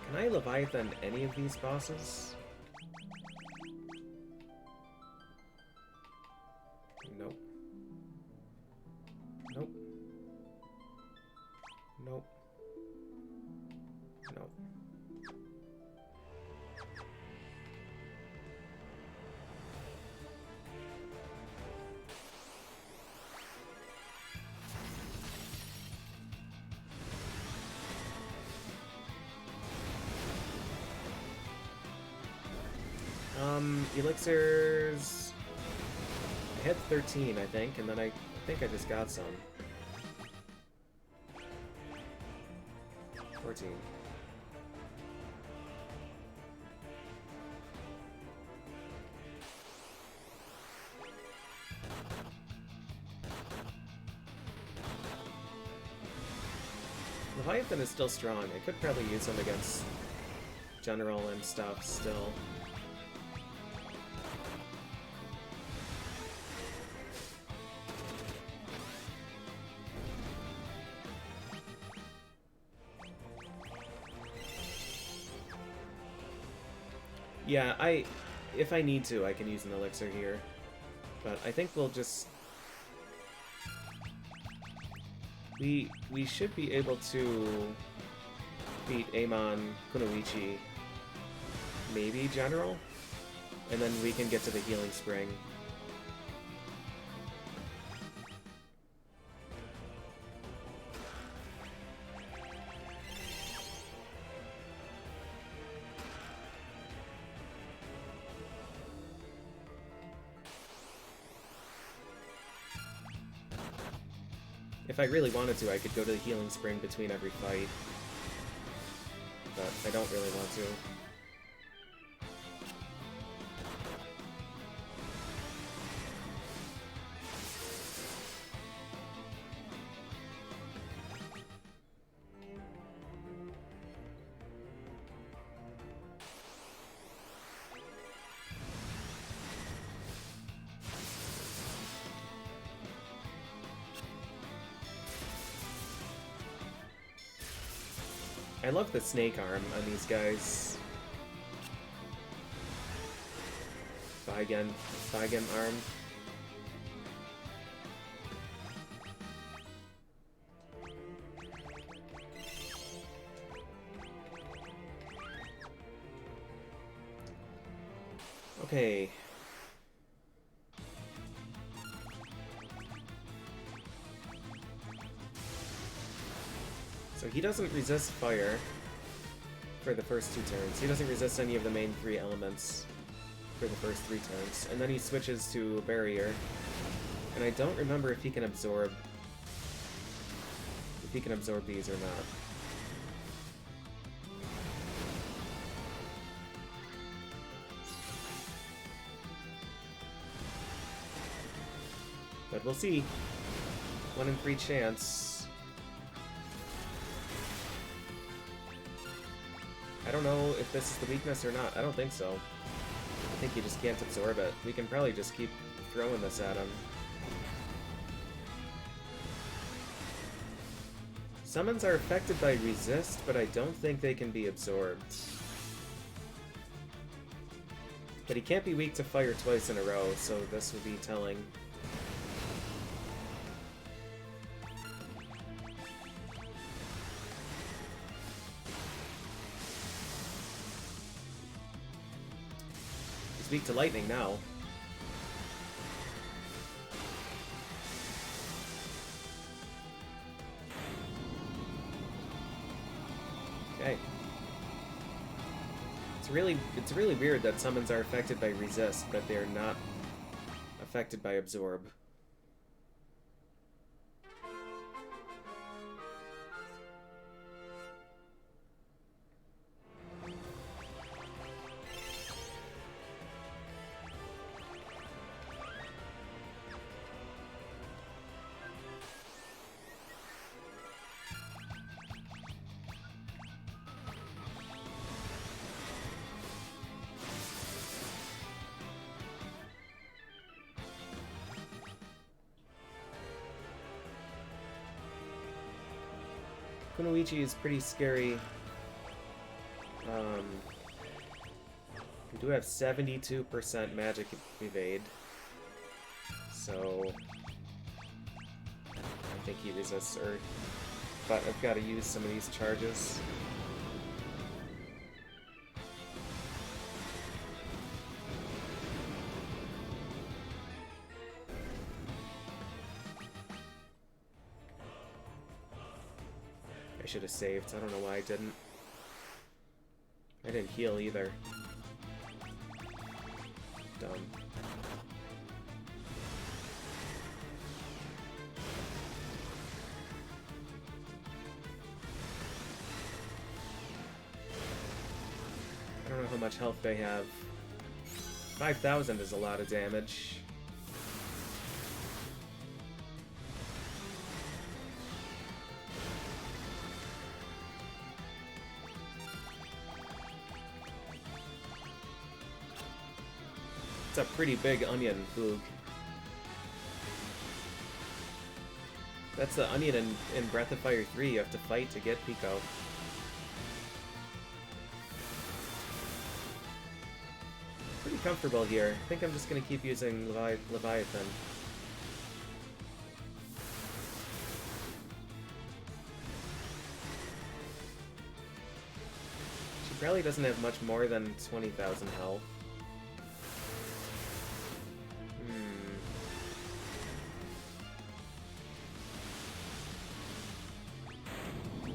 [SPEAKER 1] Can I Leviathan any of these bosses? Nope. Nope. Nope. Nope. Elixirs... I hit 13, I think, and then I think I just got some. 14. Leviathan is still strong. I could probably use him against General and stuff still. Yeah, if I need to, I can use an elixir here. But I think we'll just... We should be able to beat Amon, Kunoichi, maybe General, and then we can get to the Healing Spring. If I really wanted to, I could go to the Healing Spring between every fight. But I don't really want to. I love the snake arm on these guys. Baigen arm. Okay. So he doesn't resist fire for the first 2 turns. He doesn't resist any of the main 3 elements for the first 3 turns. And then he switches to barrier. And I don't remember if he can absorb these or not. But we'll see. 1 in 3 chance. I don't know if this is the weakness or not. I don't think so. I think you just can't absorb it. We can probably just keep throwing this at him. Summons are affected by resist, but I don't think they can be absorbed. But he can't be weak to fire twice in a row, so this would be telling. Weak to lightning now. Okay. Let's really weird that summons are affected by resist, but they're not affected by absorb. Kunoichi is pretty scary. We do have 72% magic evade, so I think he resists Earth. But I've got to use some of these charges. I should have saved. I don't know why I didn't. I didn't heal either. Dumb. I don't know how much health they have. 5,000 is a lot of damage. It's a pretty big onion, Boog. That's the onion in Breath of Fire 3 you have to fight to get Pico. Pretty comfortable here. I think I'm just gonna keep using Leviathan. She probably doesn't have much more than 20,000 health.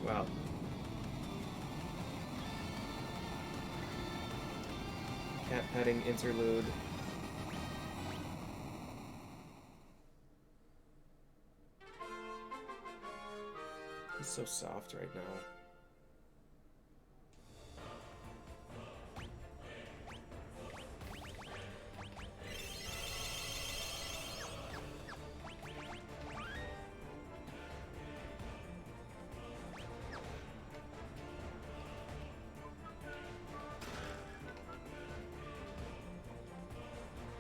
[SPEAKER 1] Wow. Cat petting interlude. He's so soft right now.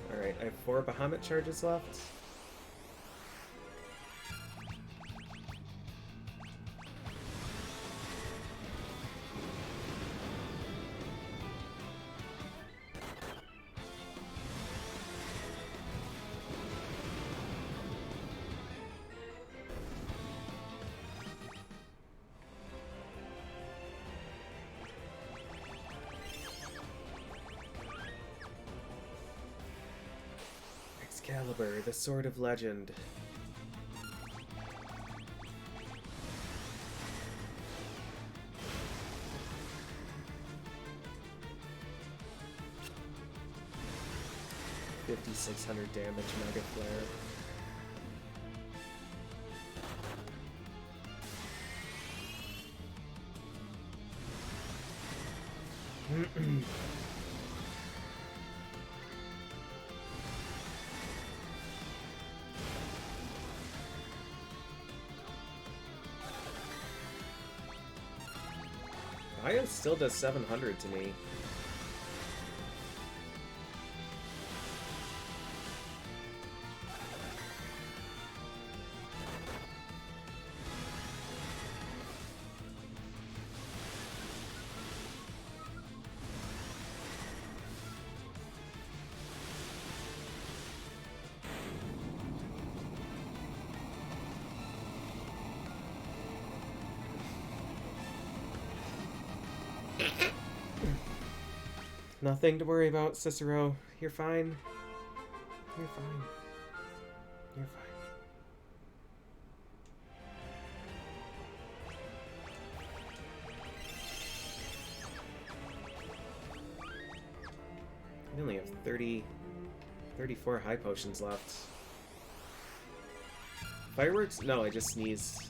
[SPEAKER 1] Alright, I have 4 Bahamut charges left. Excalibur, the Sword of Legend. $5,600 damage, Mega Flare. Aya still does 700 to me. Nothing to worry about, Cicero. You're fine. You're fine. You're fine. We only have 34 high potions left. Fireworks? No, I just sneezed.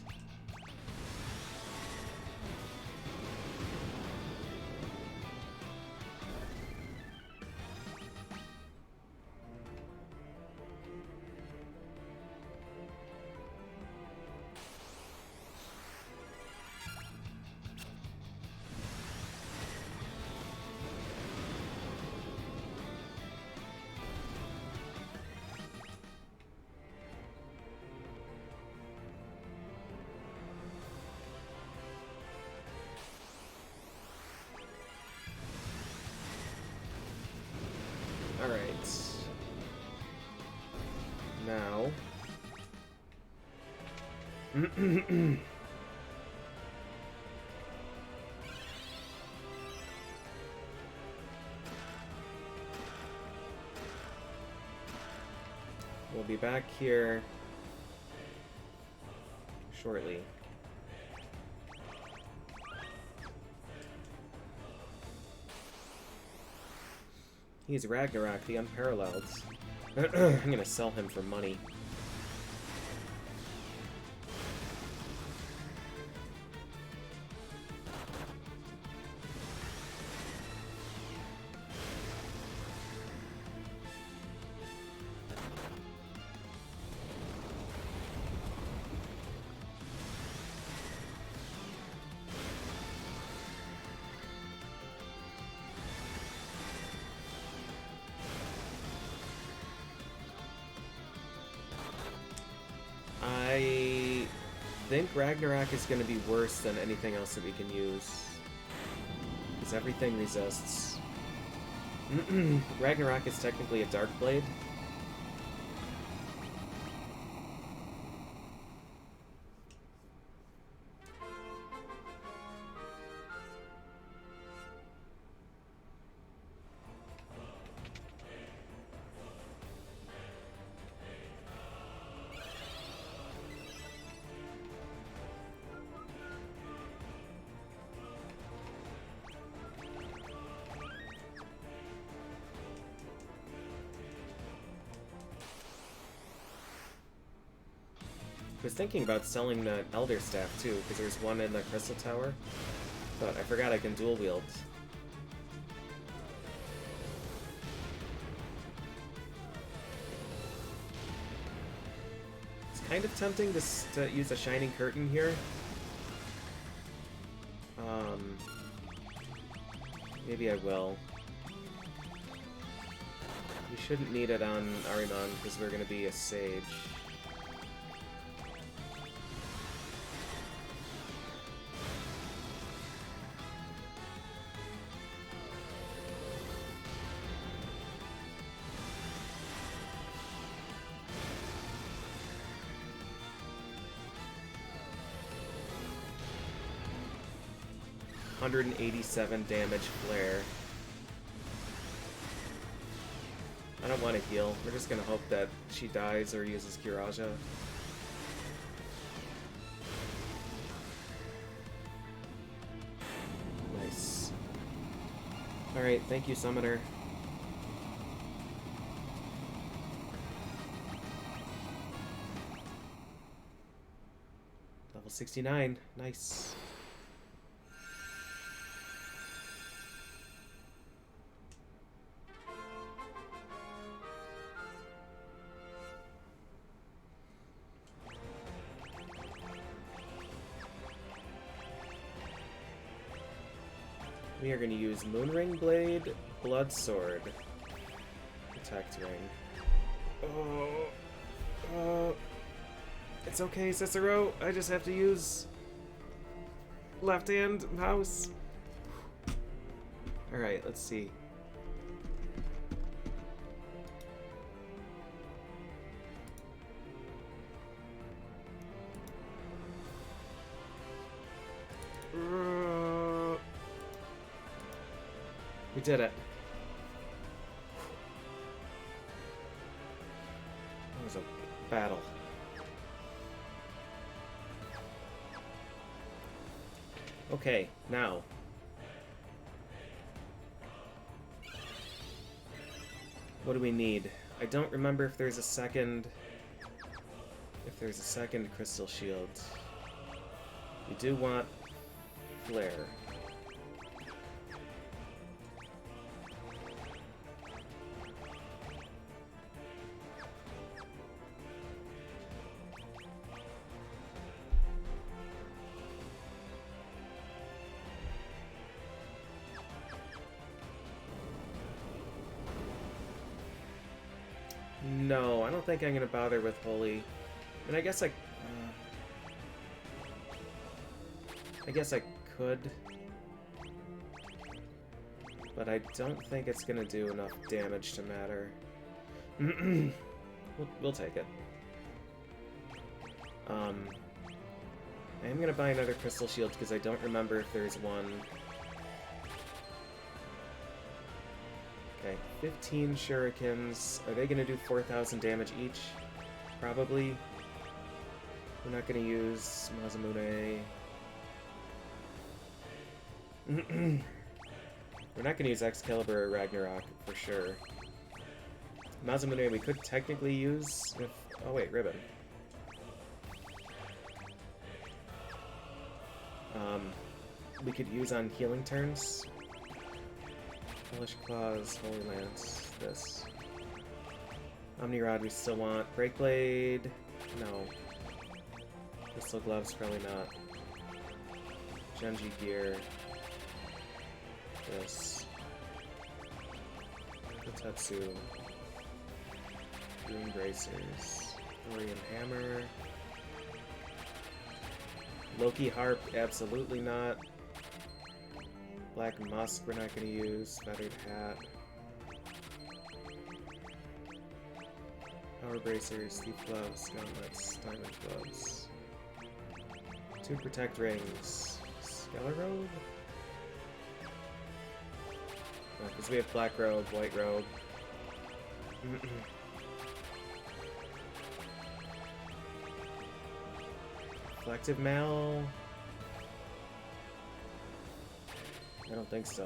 [SPEAKER 1] Alright. Now. We'll be back here shortly. He's Ragnarok, the Unparalleled. I'm gonna sell him for money. I think Ragnarok is going to be worse than anything else that we can use. Because everything resists. Ragnarok is technically a Dark Blade. I was thinking about selling the Elder Staff too, because there's one in the Crystal Tower, but I forgot I can dual wield. It's kind of tempting to use a Shining Curtain here. Maybe I will. We shouldn't need it on Ahriman because we're going to be a Sage. $187 damage flare. I don't want to heal. We're just gonna hope that she dies or uses Kiraja. Nice. Alright, thank you, Summoner. Level 69. Nice. We are going to use Moonring Blade, Blood Sword, Protect Ring. Oh, it's okay, Cicero. I just have to use left hand mouse. All right, let's see. We did it. That was a battle. Okay, now. What do we need? I don't remember if there's a second... If there's a second crystal shield. We do want flare. No, I don't think I'm gonna bother with Holy. And I guess I could, but I don't think it's gonna do enough damage to matter. we'll take it. I am gonna buy another crystal shield because I don't remember if there's one. Okay, 15 shurikens. Are they gonna do 4,000 damage each? Probably. We're not gonna use Masamune. We're not gonna use Excalibur or Ragnarok for sure. Masamune we could technically use if... Oh wait, Ribbon. We could use on healing turns. Hellish Claws, Holy Lance, this. Omni Rod we still want. Break Blade, no. Crystal Gloves, probably not. Genji Gear, this. Kotetsu. Rune Bracers. Thorian Hammer. Loki Harp, absolutely not. Black Musk, we're not going to use. Feathered Hat. Power Bracers, Thief Gloves, Gauntlets, Diamond Gloves. 2 Protect Rings. Skelerobe? No, because we have Black Robe, White Robe. Reflective Mail? I don't think so.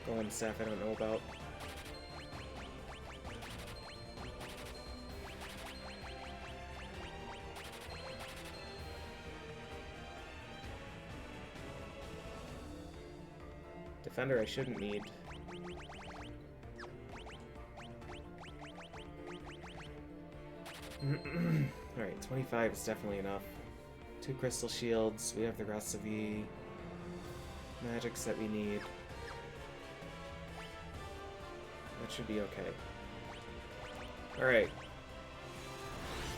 [SPEAKER 1] Golem Staff I don't know about. Defender I shouldn't need. Alright, 25 is definitely enough. 2 Crystal Shields, we have the rest of the magics that we need. That should be okay. Alright.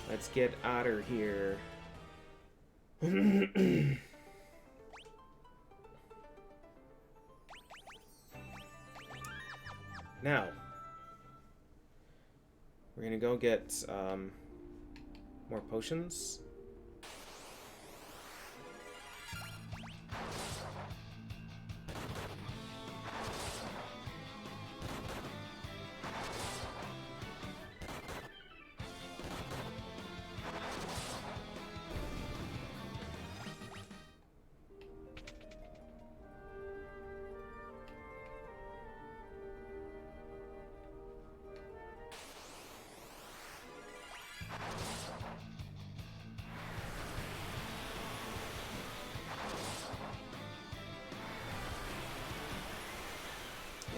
[SPEAKER 1] Let's get outta here. Now, we're gonna go get more potions.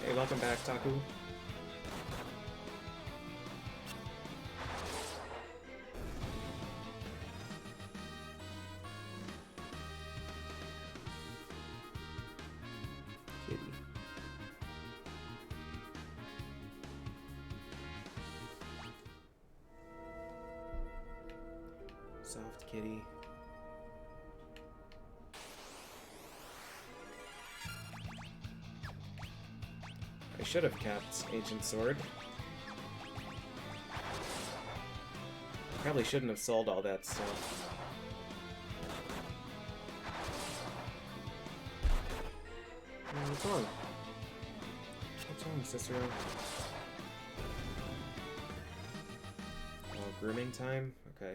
[SPEAKER 1] Hey, welcome back, Taku. Kitty. Soft kitty. I should have kept Ancient Sword. Probably shouldn't have sold all that stuff. What's wrong? What's wrong, Cicero? Oh, grooming time? Okay.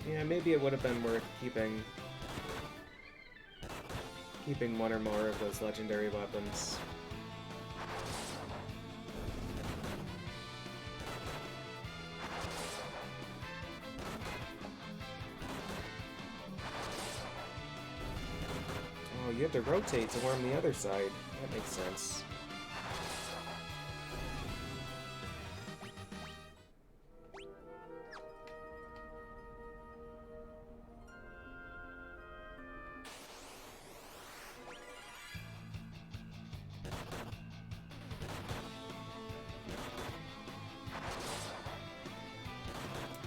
[SPEAKER 1] Yeah, maybe it would have been worth keeping one or more of those legendary weapons. Oh, you have to rotate to warm the other side. That makes sense.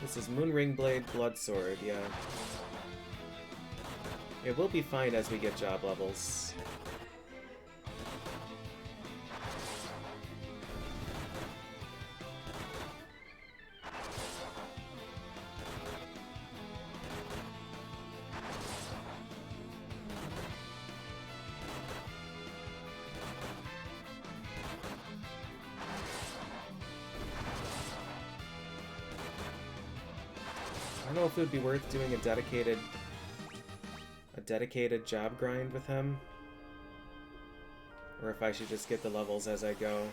[SPEAKER 1] This is Moonring Blade Bloodsword, yeah. It will be fine as we get job levels. I don't know if it would be worth doing a dedicated job grind with him, or if I should just get the levels as I go.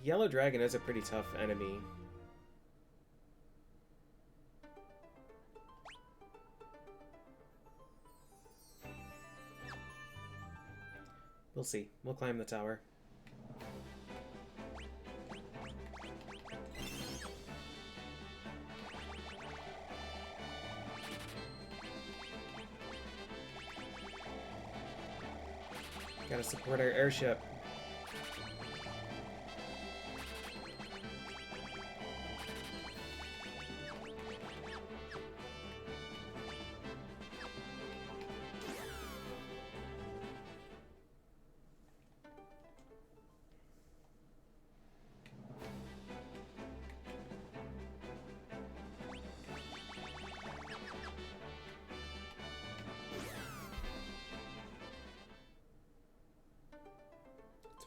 [SPEAKER 1] Yellow Dragon is a pretty tough enemy. We'll see. We'll climb the tower. Gotta support our airship.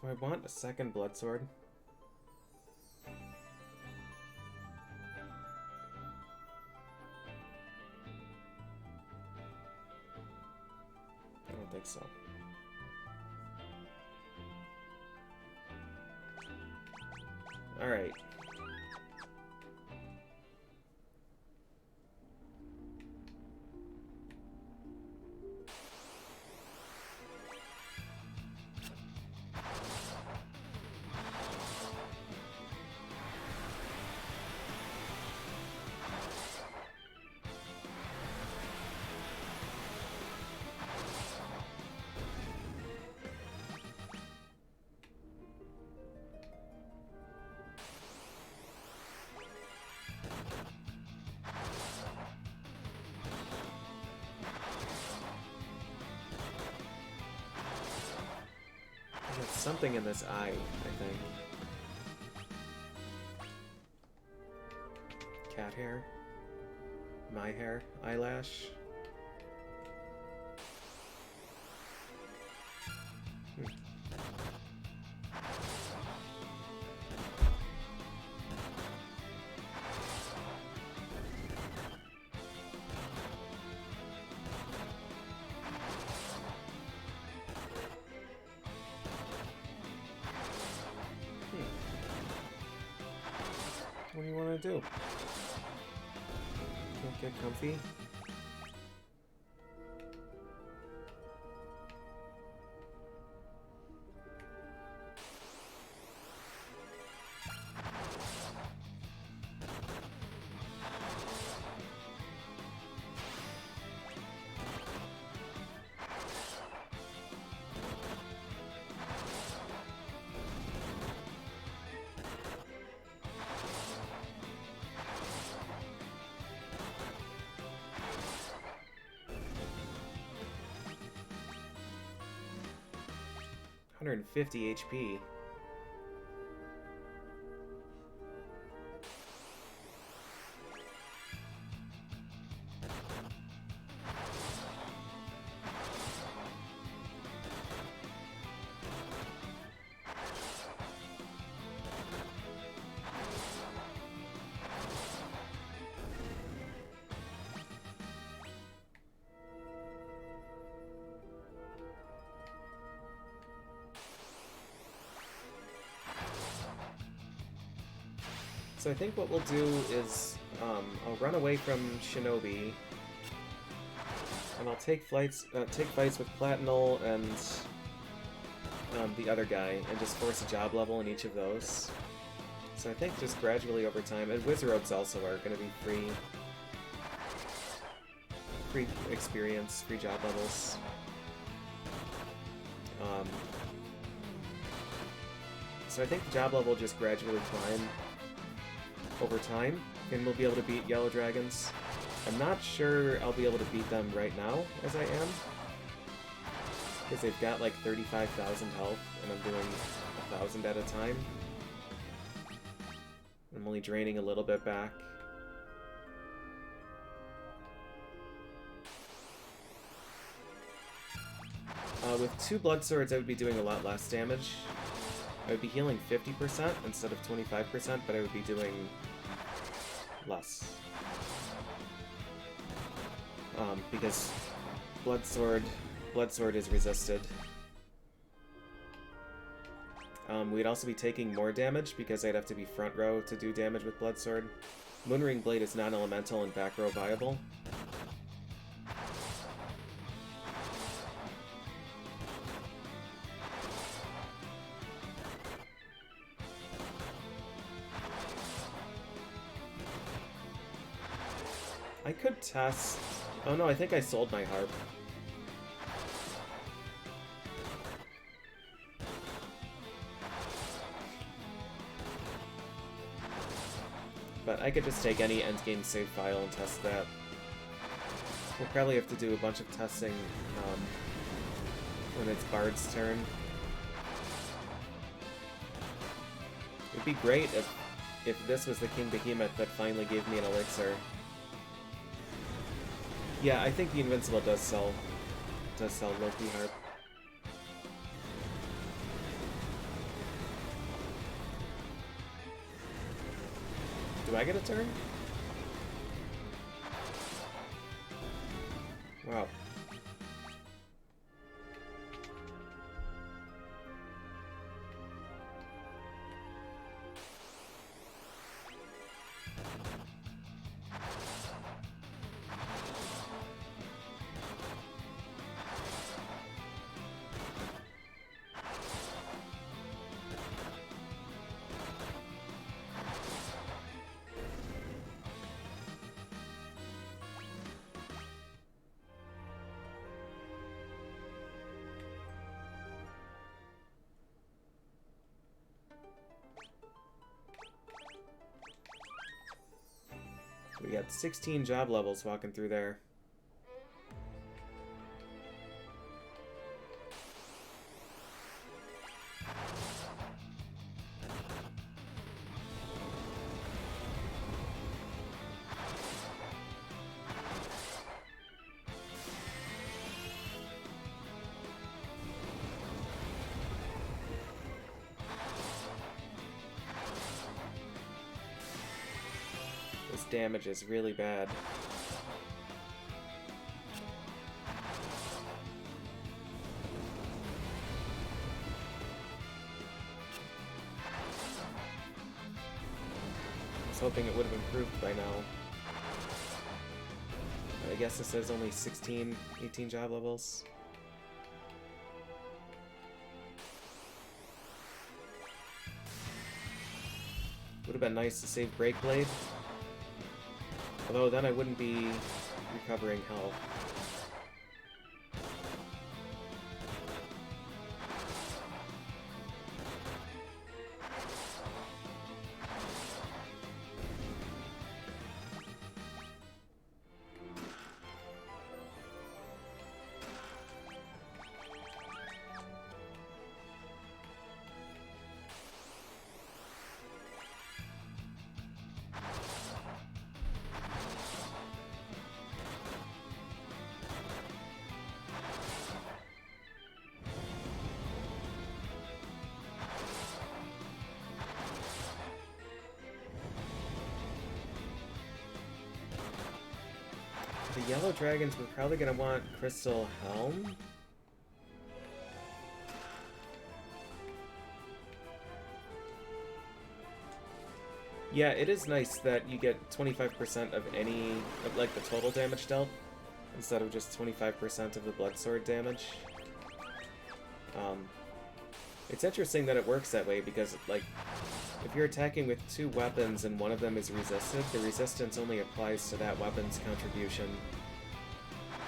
[SPEAKER 1] Do I want a second blood sword? I don't think so. Alright. something in this eye, I think. Cat hair. My hair. Eyelash. Hmm. What do you want to do? Can't get comfy? 150 HP. So I think what we'll do is I'll run away from Shinobi, and I'll take fights with Platinol and the other guy, and just force a job level in each of those. So I think just gradually over time, and Wizards also are going to be free experience, free job levels. So I think the job level will just gradually climb over time, and we'll be able to beat Yellow Dragons. I'm not sure I'll be able to beat them right now, as I am, because they've got like 35,000 health, and I'm doing 1,000 at a time. I'm only draining a little bit back. With 2 Blood Swords, I would be doing a lot less damage. I would be healing 50% instead of 25%, but I would be doing less. Because Blood Sword is resisted. We'd also be taking more damage because I'd have to be front row to do damage with Blood Sword. Moonring Blade is non-elemental and back row viable. I could test... Oh no, I think I sold my harp. But I could just take any endgame save file and test that. We'll probably have to do a bunch of testing when it's Bard's turn. It'd be great if this was the King Behemoth that finally gave me an elixir. Yeah, I think the Invincible does sell Loki Harp. Do I get a turn? Wow. We got 16 job levels walking through there. This damage is really bad. I was hoping it would have improved by now. I guess it says only 16, 18 job levels. Would have been nice to save Break Blade. Although then I wouldn't be recovering health. The yellow dragons, we're probably going to want Crystal Helm. Yeah, it is nice that you get 25% of any, of like the total damage dealt, instead of just 25% of the blood sword damage. It's interesting that it works that way because, like, if you're attacking with two weapons and one of them is resisted, the resistance only applies to that weapon's contribution.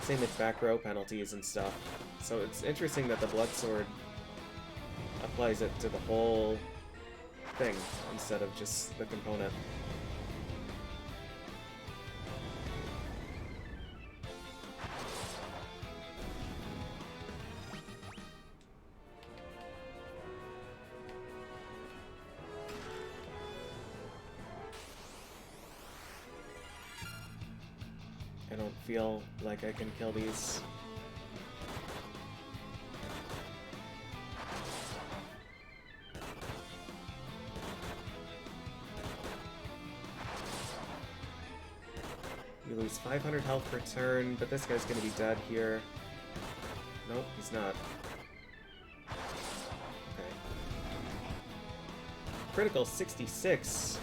[SPEAKER 1] Same with back row penalties and stuff. So it's interesting that the blood sword applies it to the whole thing instead of just the component. I don't feel like I can kill these. You lose 500 health per turn, but this guy's gonna be dead here. Nope, he's not. Okay. Critical 66.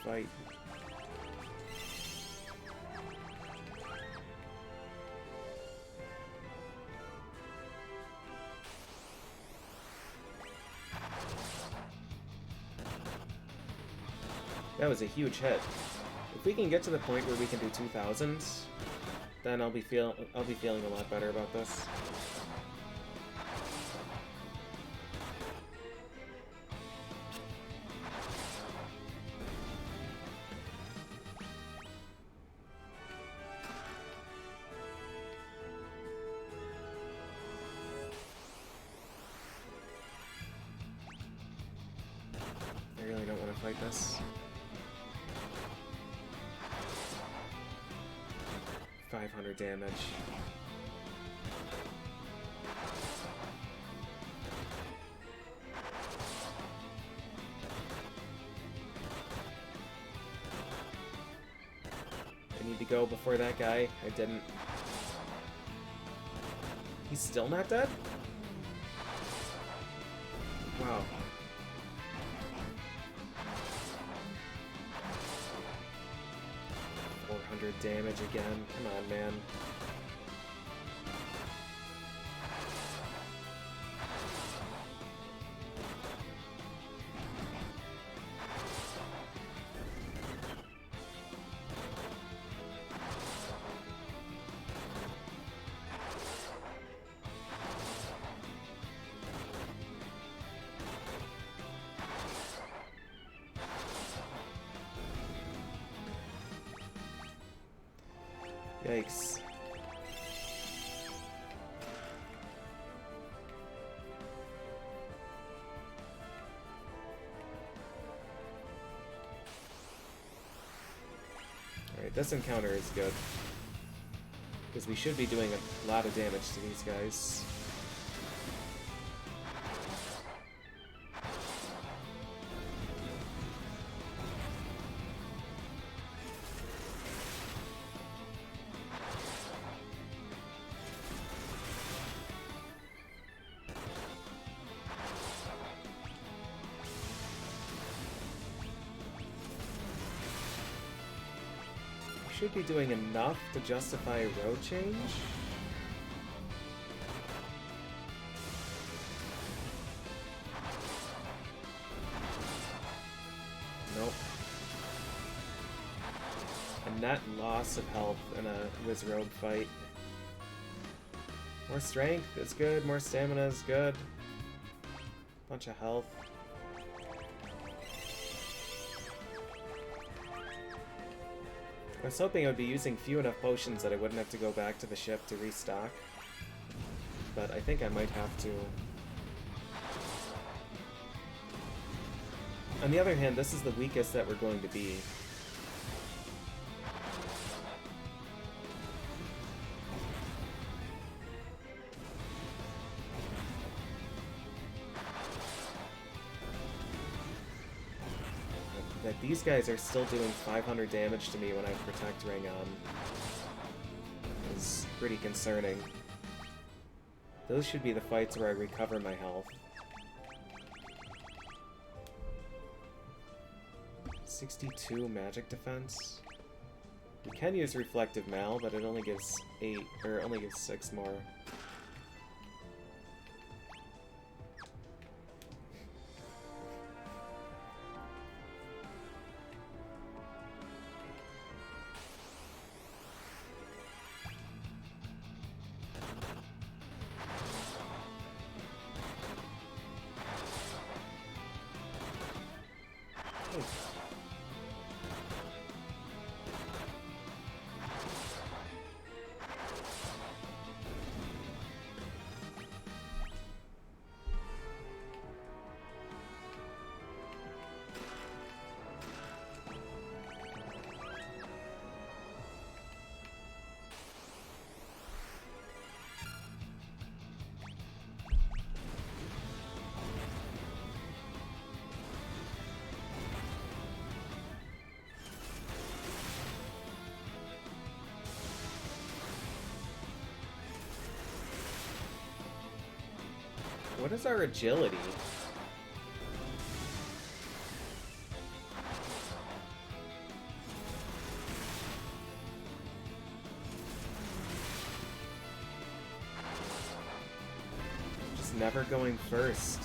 [SPEAKER 1] Fight. That was a huge hit. If we can get to the point where we can do 2000s, then I'll be feeling a lot better about this. I really don't want to fight this. 500 damage. I need to go before that guy. I didn't. He's still not dead? Wow. 400 damage again. Come on, man. Yikes. Alright, this encounter is good. Because we should be doing a lot of damage to these guys. Should be doing enough to justify a road change. Nope. A net loss of health in a Wiz Road fight. More strength is good, more stamina is good. Bunch of health. I was hoping I would be using few enough potions that I wouldn't have to go back to the ship to restock. But I think I might have to. On the other hand, this is the weakest that we're going to be. That these guys are still doing 500 damage to me when I have Protect Ring on is pretty concerning. Those should be the fights where I recover my health. 62 magic defense. We can use Reflective Mal, but it only gives 8, or only gives 6 more. What is our agility? Just never going first.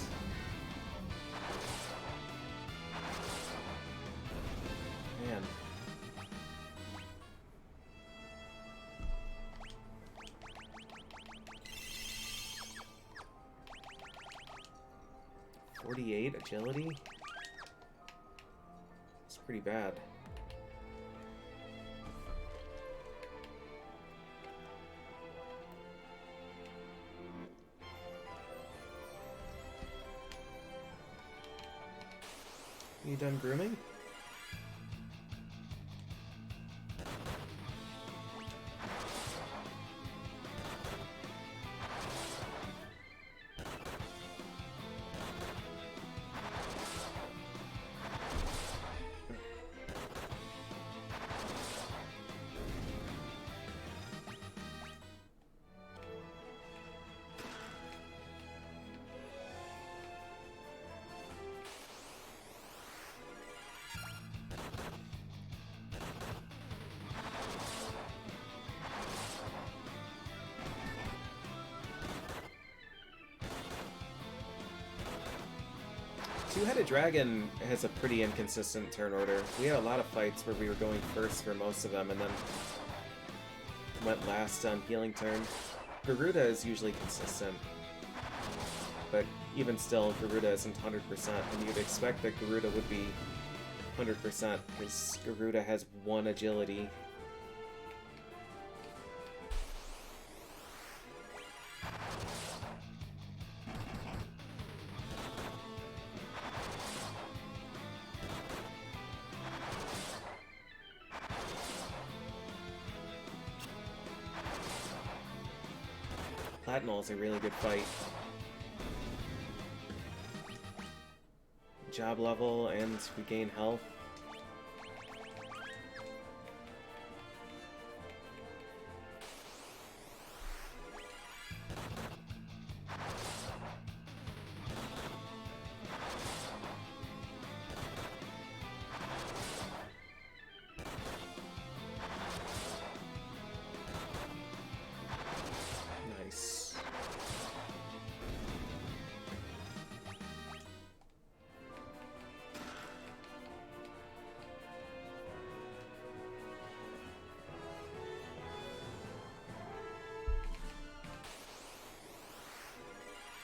[SPEAKER 1] Man. .48 agility? It's pretty bad. You done grooming? Two-Headed Dragon has a pretty inconsistent turn order. We had a lot of fights where we were going first for most of them and then went last on healing turn. Garuda is usually consistent, but even still, Garuda isn't 100%, and you'd expect that Garuda would be 100% because Garuda has 1 agility. Platinol is a really good fight. Job level and we gain health. Nice.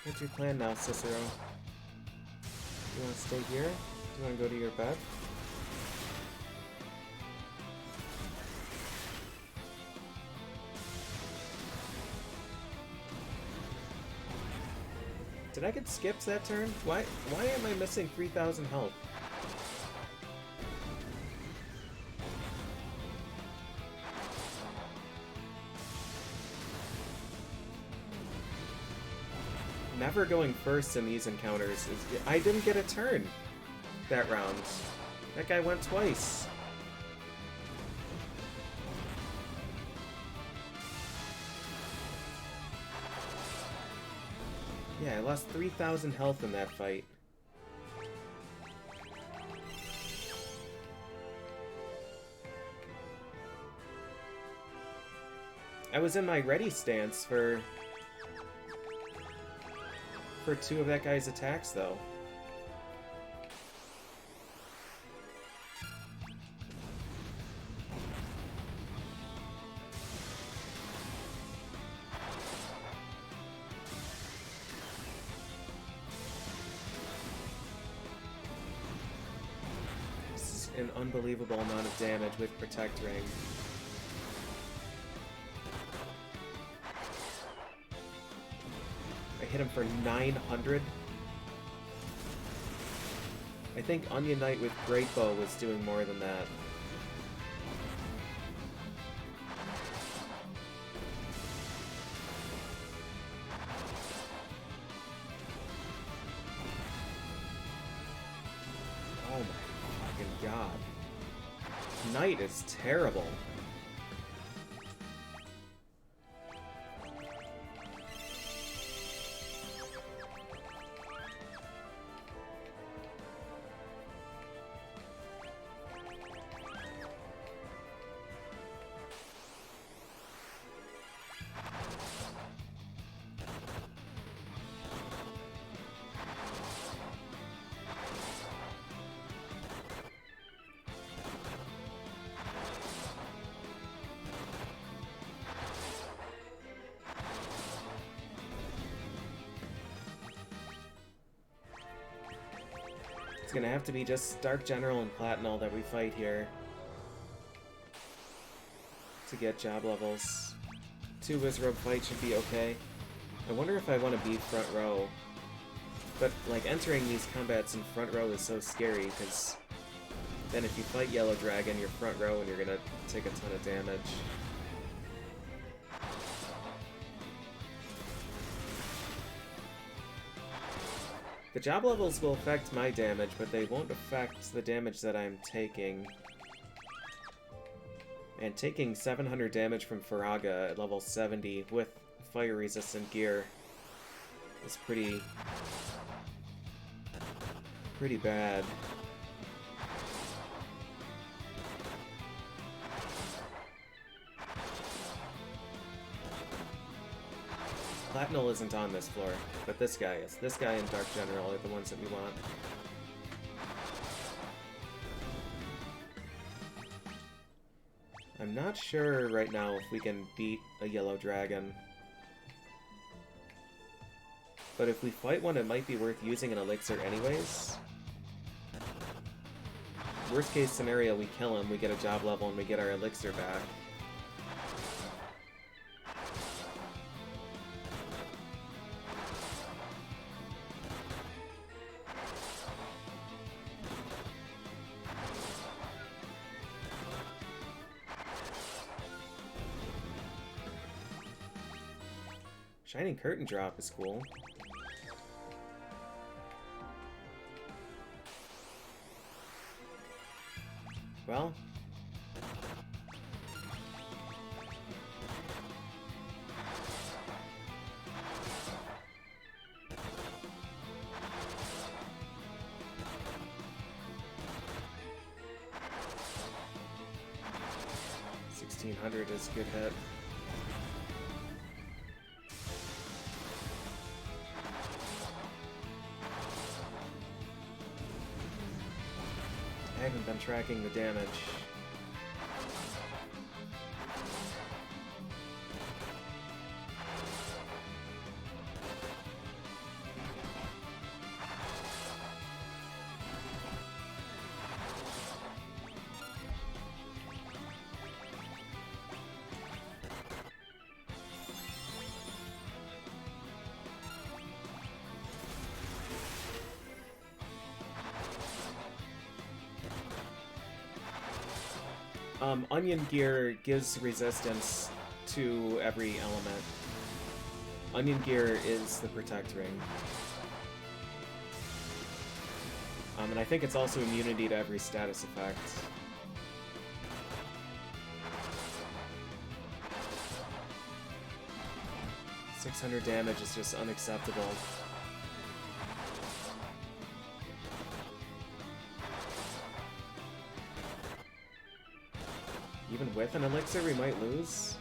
[SPEAKER 1] What's your plan now, Cicero? You want to stay here? Do you want to go to your bed? Did I get skipped that turn? Why am I missing 3,000 health? Never going first in these encounters is... I didn't get a turn that round. That guy went twice. Yeah, I lost 3,000 health in that fight. I was in my ready stance for two of that guy's attacks, though. This is an unbelievable amount of damage with Protect Ring. Hit him for 900. I think Onion Knight with Great Bow was doing more than that. Oh my fucking god. Knight is terrible. It's gonna have to be just Dark General and Platinol that we fight here to get job levels. 2 Wizrobe fights should be okay. I wonder if I want to be front row. But, like, entering these combats in front row is so scary, because then if you fight Yellow Dragon, you're front row and you're gonna take a ton of damage. The job levels will affect my damage, but they won't affect the damage that I'm taking. And taking 700 damage from Faraga at level 70 with fire-resistant gear is pretty bad. Platinol isn't on this floor, but this guy is. This guy and Dark General are the ones that we want. I'm not sure right now if we can beat a Yellow Dragon. But if we fight one, it might be worth using an elixir anyways. Worst case scenario, we kill him, we get a job level, and we get our elixir back. Shining Curtain drop is cool. Well. $1,600 is a good hit. I haven't been tracking the damage. Onion Gear gives resistance to every element. Onion Gear is the Protect Ring. And I think it's also immunity to every status effect. $600 damage is just unacceptable. Even with an elixir, we might lose.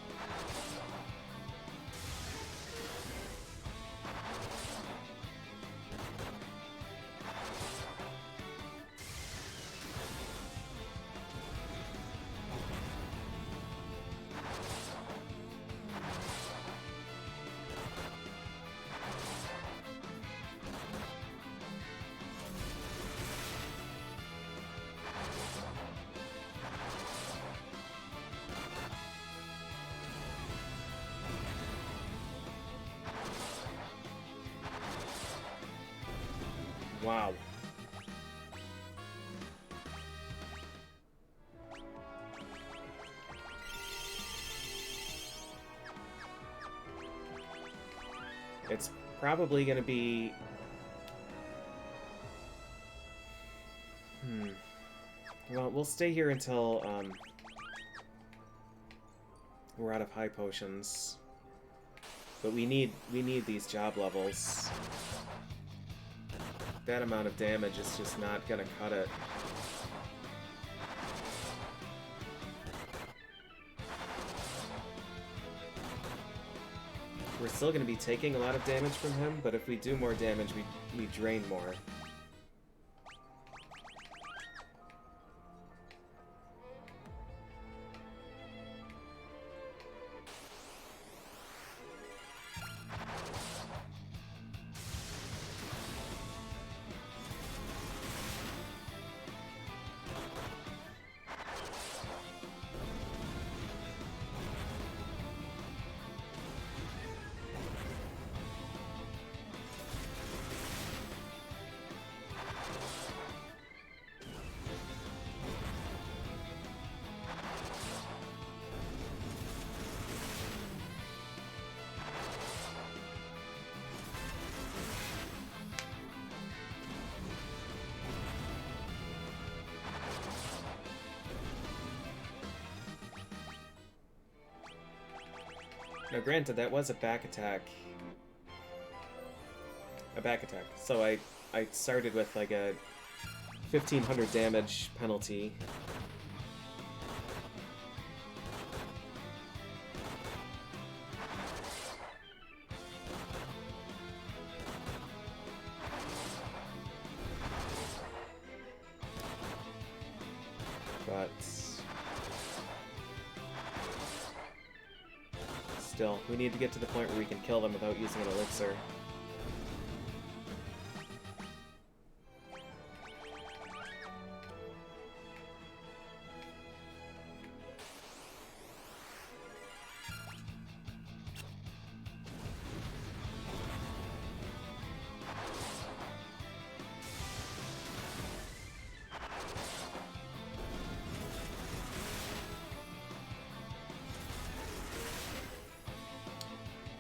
[SPEAKER 1] Wow. It's probably going to be... Well, we'll stay here until we're out of high potions. But we need these job levels. That amount of damage is just not gonna cut it. We're still gonna be taking a lot of damage from him, but if we do more damage, we drain more. Now granted, that was a back attack. So I started with like a 1,500 damage penalty. But still, we need to get to the point where we can kill them without using an elixir.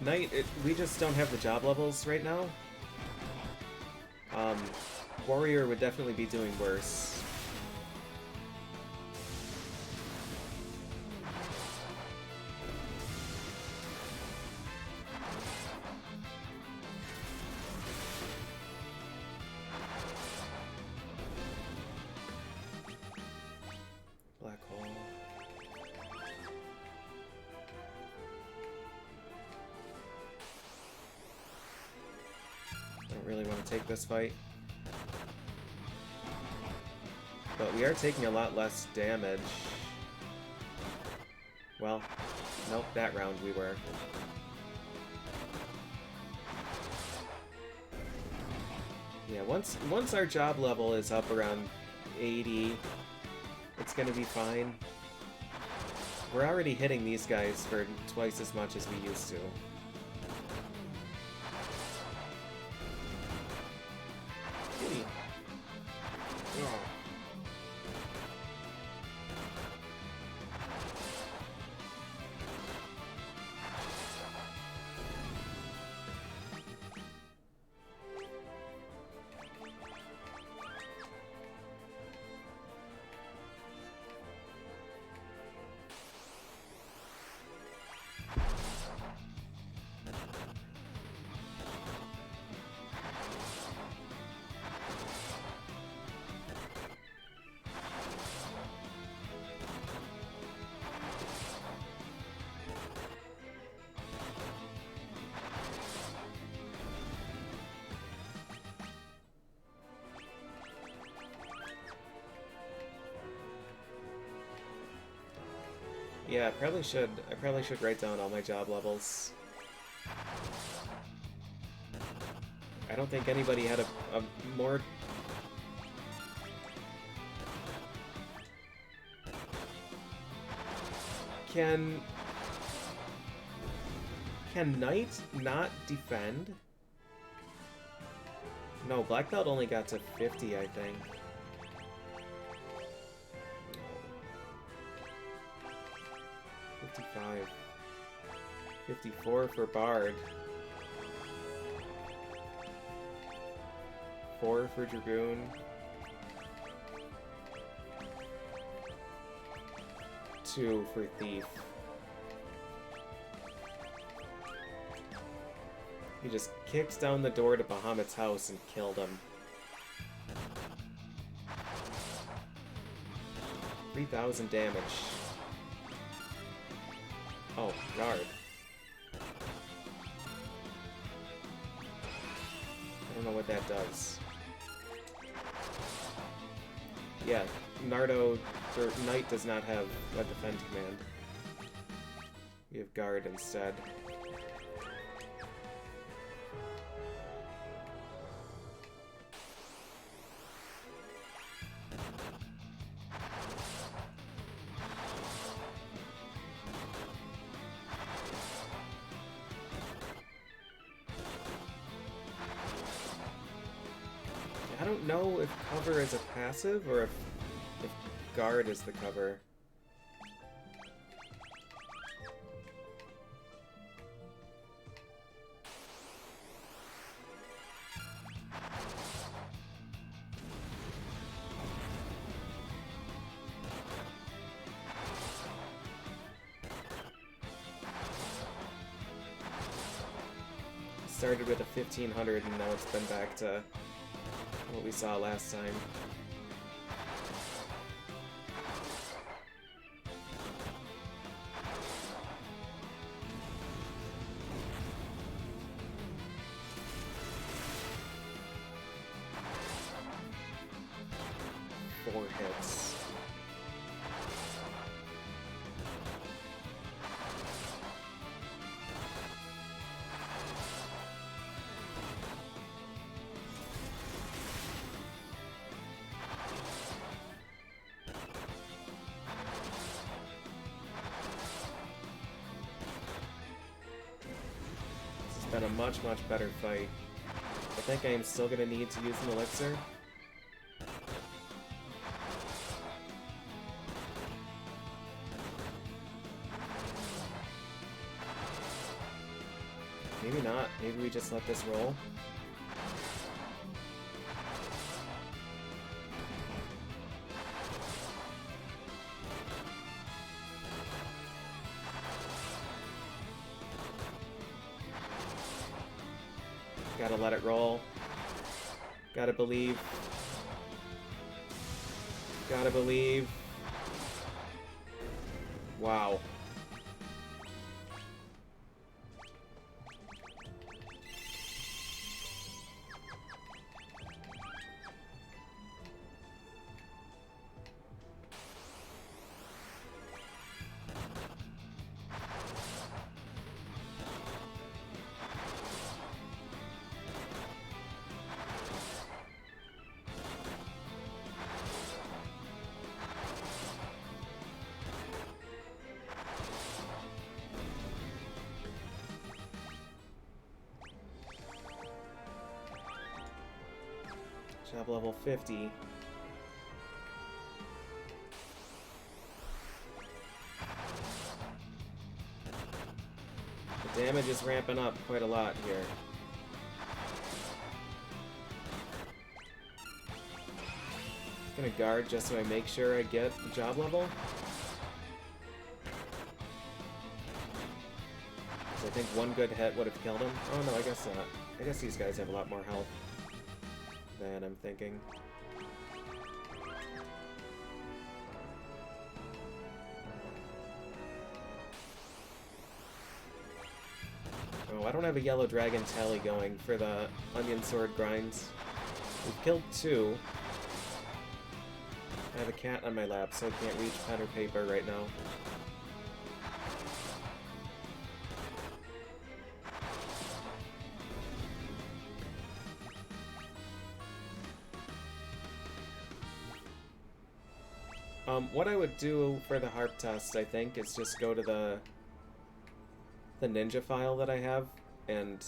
[SPEAKER 1] Knight, we just don't have the job levels right now. Warrior would definitely be doing worse. Black hole. Don't really want to take this fight. But we are taking a lot less damage. Well, nope, that round we were. Yeah, once our job level is up around 80, it's gonna be fine. We're already hitting these guys for twice as much as we used to. Kitty. Oh. Yeah, I probably should write down all my job levels. I don't think anybody had a more... Can Knight not defend? No, Black Belt only got to 50, I think. 55. 54 for Bard. 4 for Dragoon. 2 for Thief. He just kicks down the door to Bahamut's house and killed him. 3,000 damage. Oh, guard. I don't know what that does. Yeah, Nardo, or Knight does not have a defend command. We have guard instead. I don't know if cover is a passive or if guard is the cover. Started with a 1500 and now it's been back to what we saw last time. Four hits. Been a much better fight. I think I am still gonna need to use an elixir. Maybe not. Maybe we just let this roll. Gotta let it roll. Gotta believe. Gotta believe. Wow. Job level 50. The damage is ramping up quite a lot here. Gonna guard just so I make sure I get the job level. I think one good hit would have killed him. Oh no, I guess not. I guess these guys have a lot more health than I'm thinking. Oh, I don't have a yellow dragon tally going for the onion sword grinds. We've killed 2. I have a cat on my lap, so I can't reach pen or paper right now. What I would do for the harp test, I think, is just go to the ninja file that I have and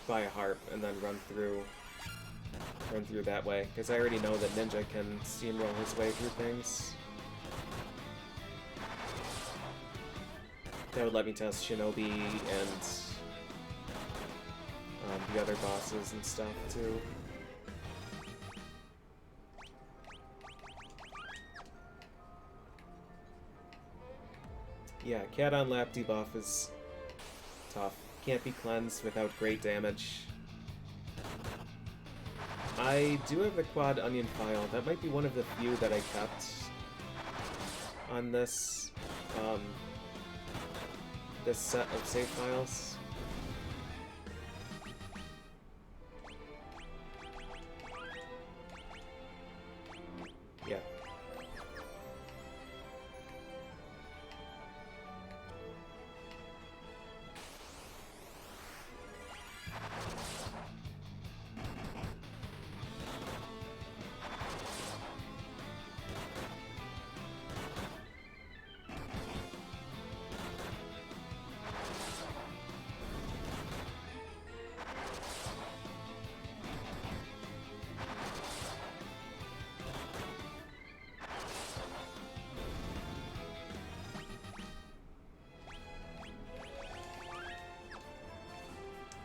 [SPEAKER 1] buy a harp and then run through that way, because I already know that Ninja can steamroll his way through things. That would let me test Shinobi and the other bosses and stuff too. Yeah, cat on lap debuff is tough. Can't be cleansed without great damage. I do have the quad onion file. That might be one of the few that I kept on this this set of save files. Yeah.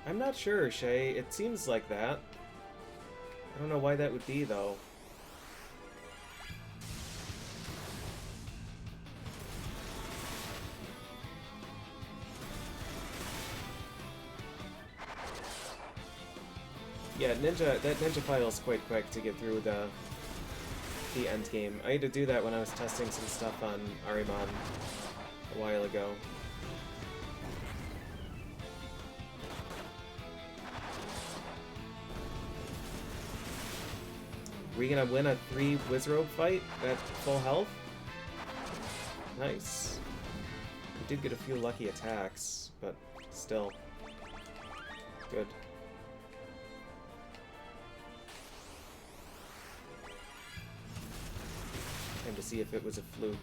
[SPEAKER 1] I'm not sure, Shay. It seems like that. I don't know why that would be, though. Yeah, that ninja file is quite quick to get through the end game. I had to do that when I was testing some stuff on Ariman a while ago. Are we gonna win a 3 Wizrobe fight at full health? Nice. We did get a few lucky attacks, but still. Good. Time to see if it was a fluke.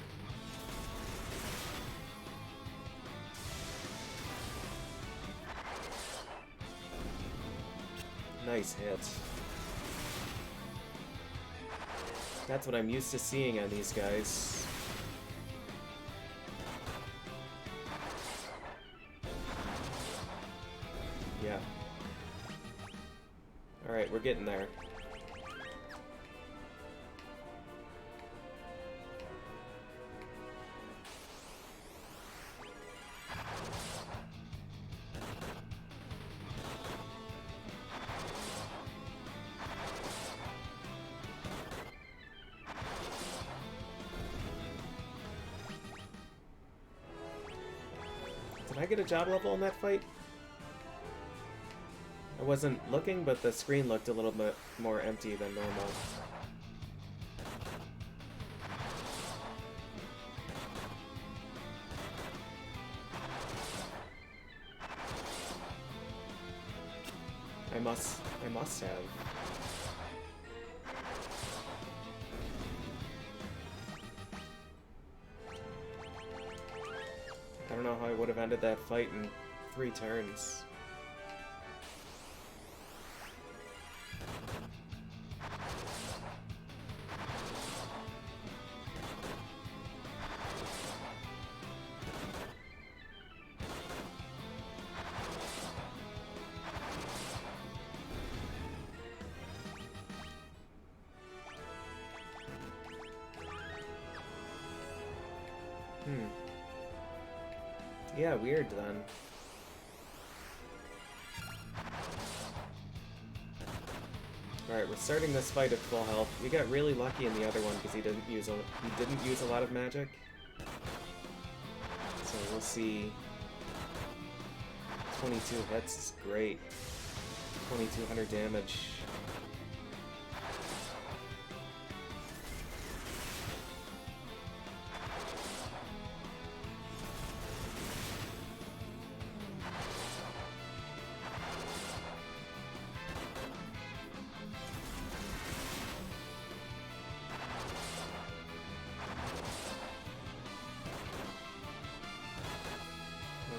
[SPEAKER 1] Nice hit. That's what I'm used to seeing on these guys. Alright, we're getting there. Did I get a job level in that fight? I wasn't looking, but the screen looked a little bit more empty than normal. I must have. I don't know how I would have ended that fight in 3 turns. Yeah, weird then. Alright, we're starting this fight at full health. We got really lucky in the other one because he didn't use a lot of magic. So we'll see. 22 hits is great. 2200 damage.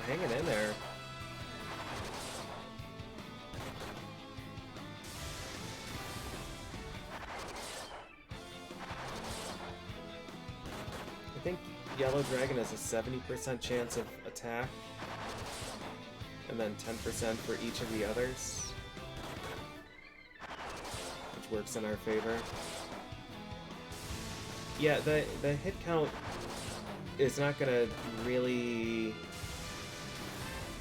[SPEAKER 1] Hanging in there. I think Yellow Dragon has a 70% chance of attack, and then 10% for each of the others, which works in our favor. Yeah, the hit count is not gonna really...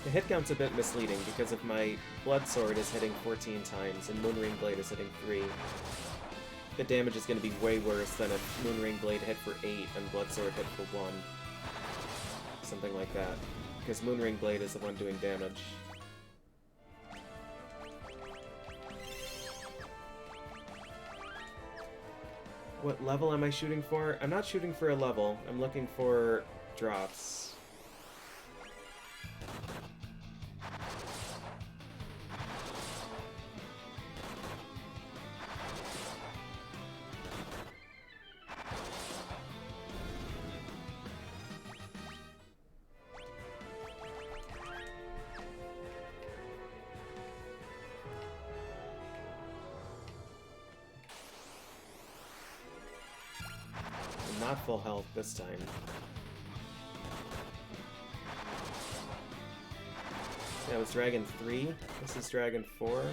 [SPEAKER 1] The hit count's a bit misleading because of my Blood Sword is hitting 14 times and Moonring Blade is hitting 3. The damage is going to be way worse than if Moonring Blade hit for 8 and Blood Sword hit for 1. Something like that. Because Moonring Blade is the one doing damage. What level am I shooting for? I'm not shooting for a level. I'm looking for drops. Not full health this time. That was Dragon 3. This is Dragon 4.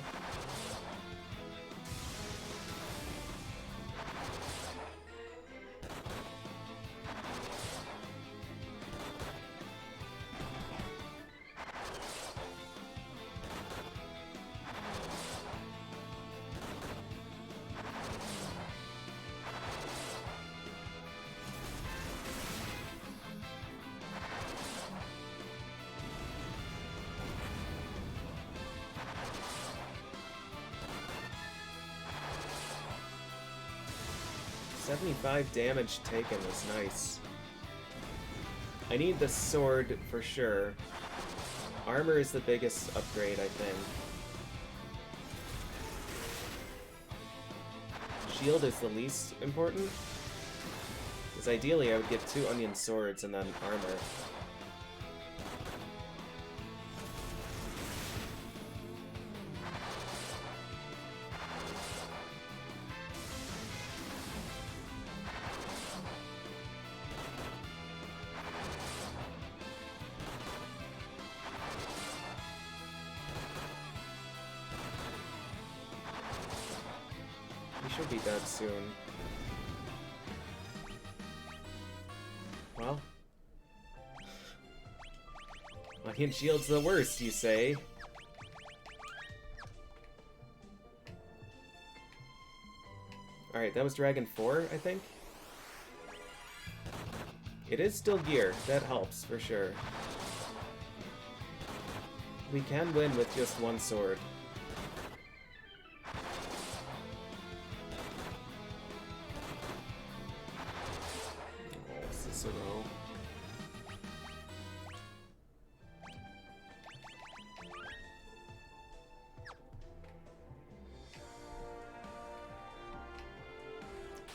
[SPEAKER 1] $75 damage taken is nice. I need the sword for sure. Armor is the biggest upgrade, I think. Shield is the least important. Because ideally I would get 2 onion swords and then armor. should be dead soon. Well. Onion Shield's the worst, you say? Alright, that was Dragon 4, I think? It is still gear. That helps, for sure. We can win with just one sword. Oh, Cicero.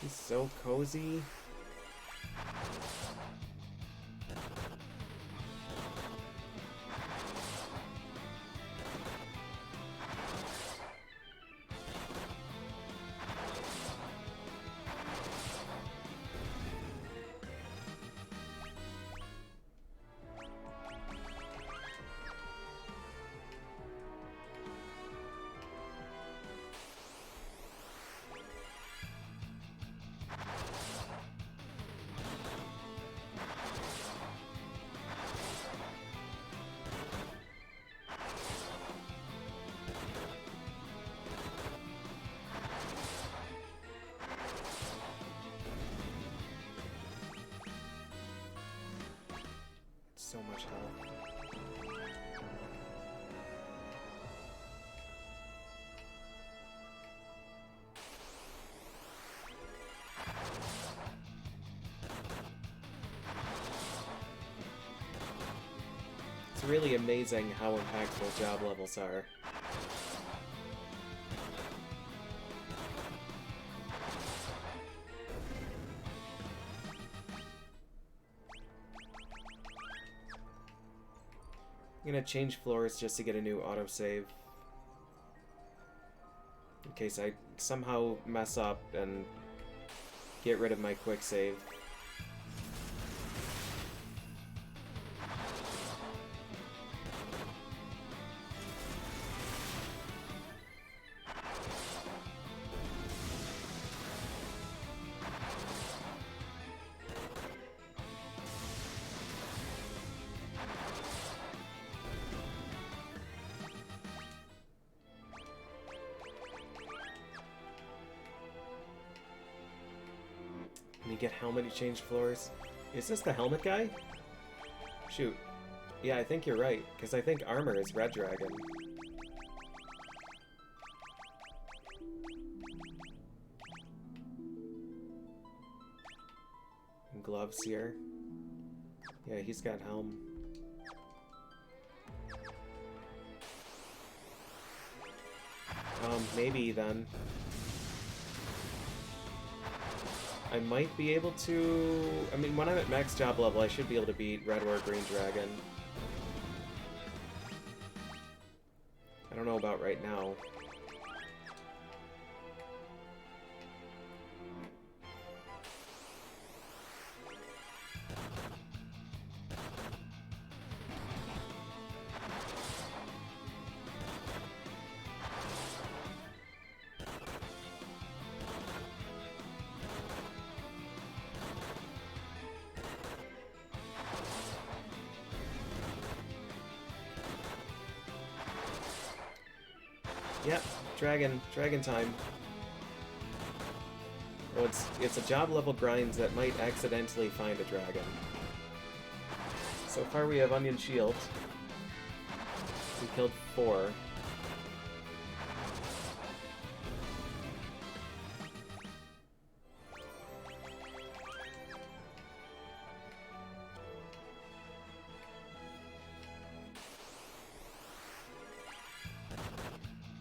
[SPEAKER 1] He's so cozy. So much health. It's really amazing how impactful job levels are. I'm gonna change floors just to get a new autosave. In case I somehow mess up and get rid of my quick save. Get helmet to change floors. Is this the helmet guy? Shoot. Yeah, I think you're right, because I think armor is Red Dragon. And gloves here. Yeah, he's got helm. Maybe then. I might be able to... I mean, when I'm at max job level, I should be able to beat Red or Green Dragon. I don't know about right now. Yep, dragon time. Oh, it's a job level grind that might accidentally find a dragon. So far we have Onion Shield. We killed 4.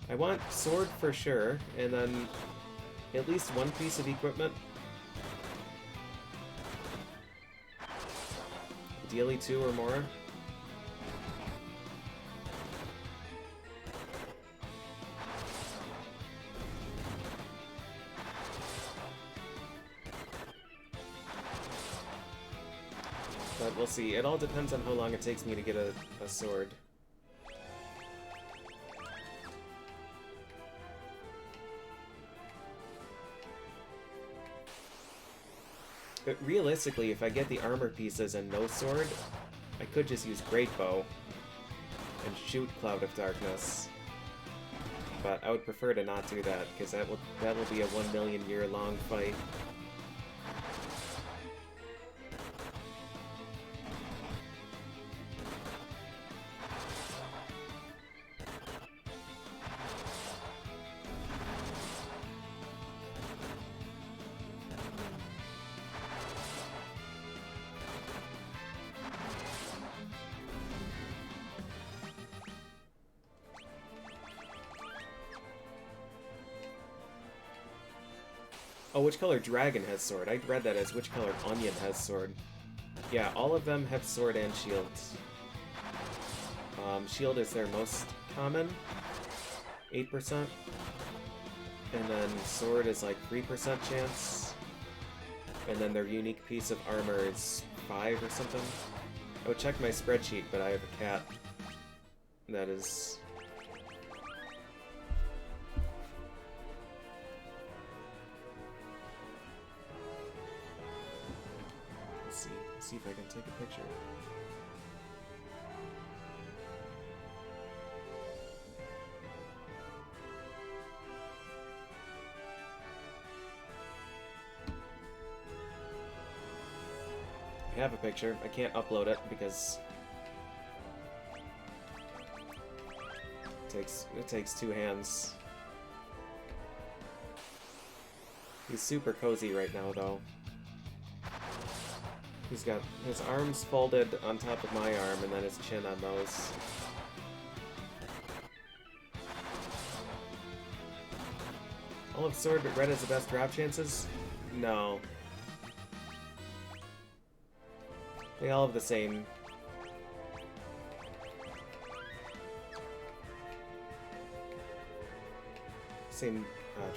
[SPEAKER 1] I want sword for sure, and then at least one piece of equipment. Ideally 2 or more. But we'll see. It all depends on how long it takes me to get a sword. But realistically, if I get the armor pieces and no sword, I could just use Great Bow and shoot Cloud of Darkness. But I would prefer to not do that, because that will be a 1,000,000 year long fight. Oh, which color dragon has sword? I read that as which color onion has sword. Yeah, all of them have sword and shield. Shield is their most common, 8%. And then sword is like 3% chance. And then their unique piece of armor is 5 or something. I would check my spreadsheet, but I have a cat that is... Let's see if I can take a picture. I have a picture. I can't upload it because it takes 2 hands. He's super cozy right now, though. He's got his arms folded on top of my arm, and then his chin on those. All of sword, but red has the best drop chances? No. They all have the same. Same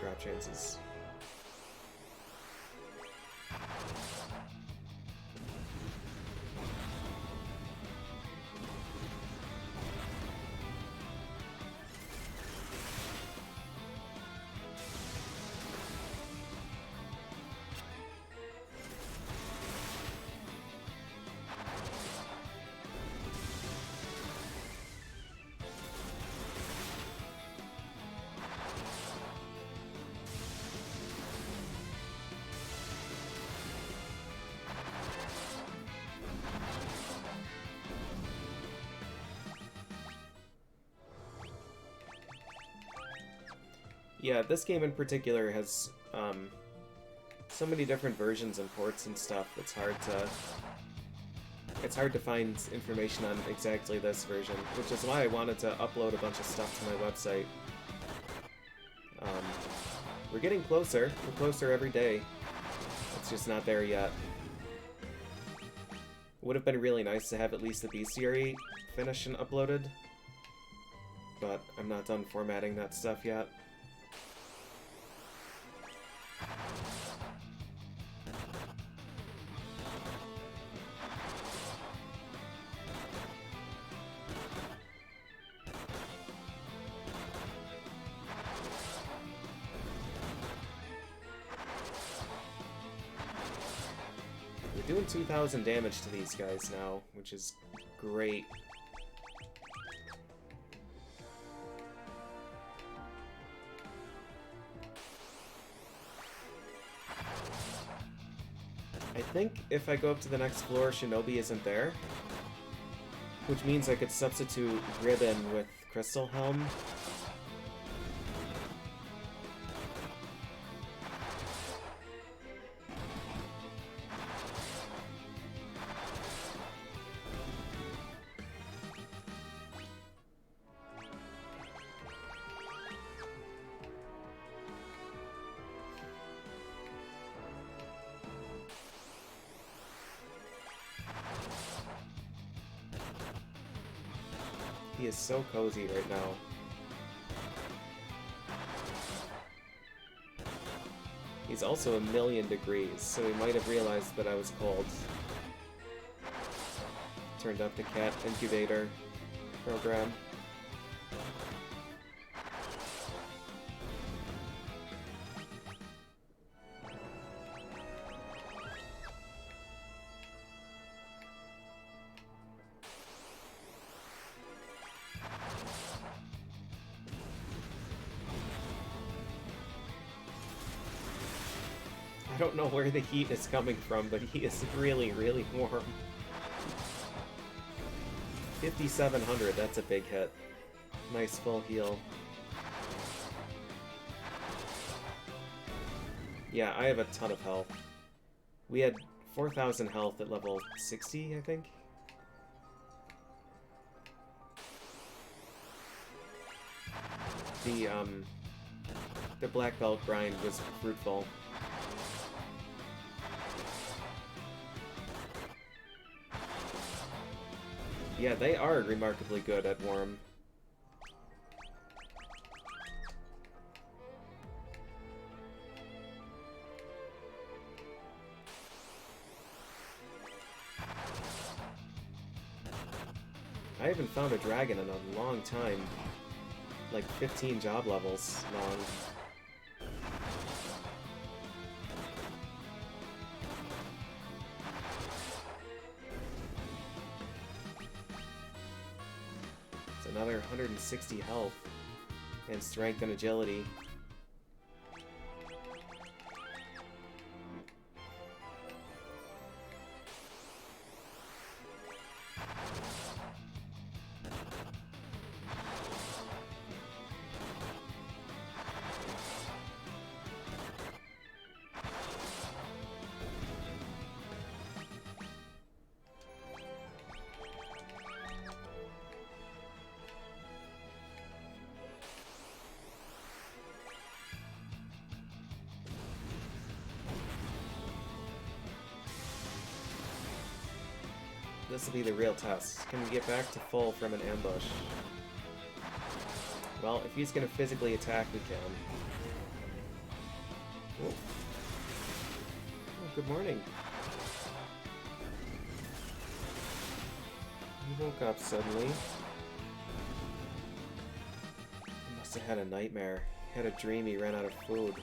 [SPEAKER 1] drop chances. Yeah, this game in particular has so many different versions and ports and stuff. It's hard to find information on exactly this version, which is why I wanted to upload a bunch of stuff to my website. We're getting closer. We're closer every day. It's just not there yet. Would have been really nice to have at least the bestiary finished and uploaded, but I'm not done formatting that stuff yet. We're doing 2,000 damage to these guys now, which is great. I think if I go up to the next floor, Shinobi isn't there, which means I could substitute Ribbon with Crystal Helm. He is so cozy right now. He's also 1,000,000 degrees, so he might have realized that I was cold. Turned up the cat incubator program. don't know where the heat is coming from, but he is really, really warm. 5,700, that's a big hit. Nice full heal. Yeah, I have a ton of health. We had 4,000 health at level 60, I think. The black belt grind was fruitful. Yeah, they are remarkably good at Worm. I haven't found a dragon in a long time. Like 15 job levels long. It's another 160 health and strength and agility. This will be the real test. Can we get back to full from an ambush? Well, if he's going to physically attack, we can. Oh. Oh, good morning. You woke up suddenly. He must have had a nightmare. He had a dream he ran out of food.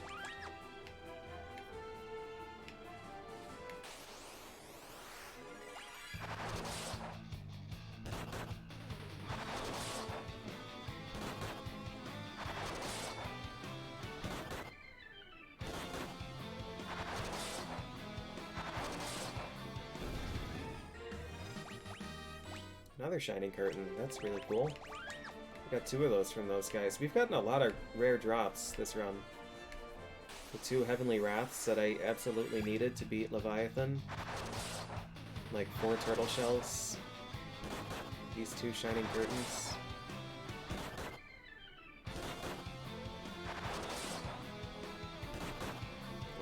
[SPEAKER 1] Another shining curtain. That's really cool. We got 2 of those from those guys. We've gotten a lot of rare drops this run. The 2 heavenly wraths that I absolutely needed to beat Leviathan. Like 4 turtle shells. These 2 shining curtains.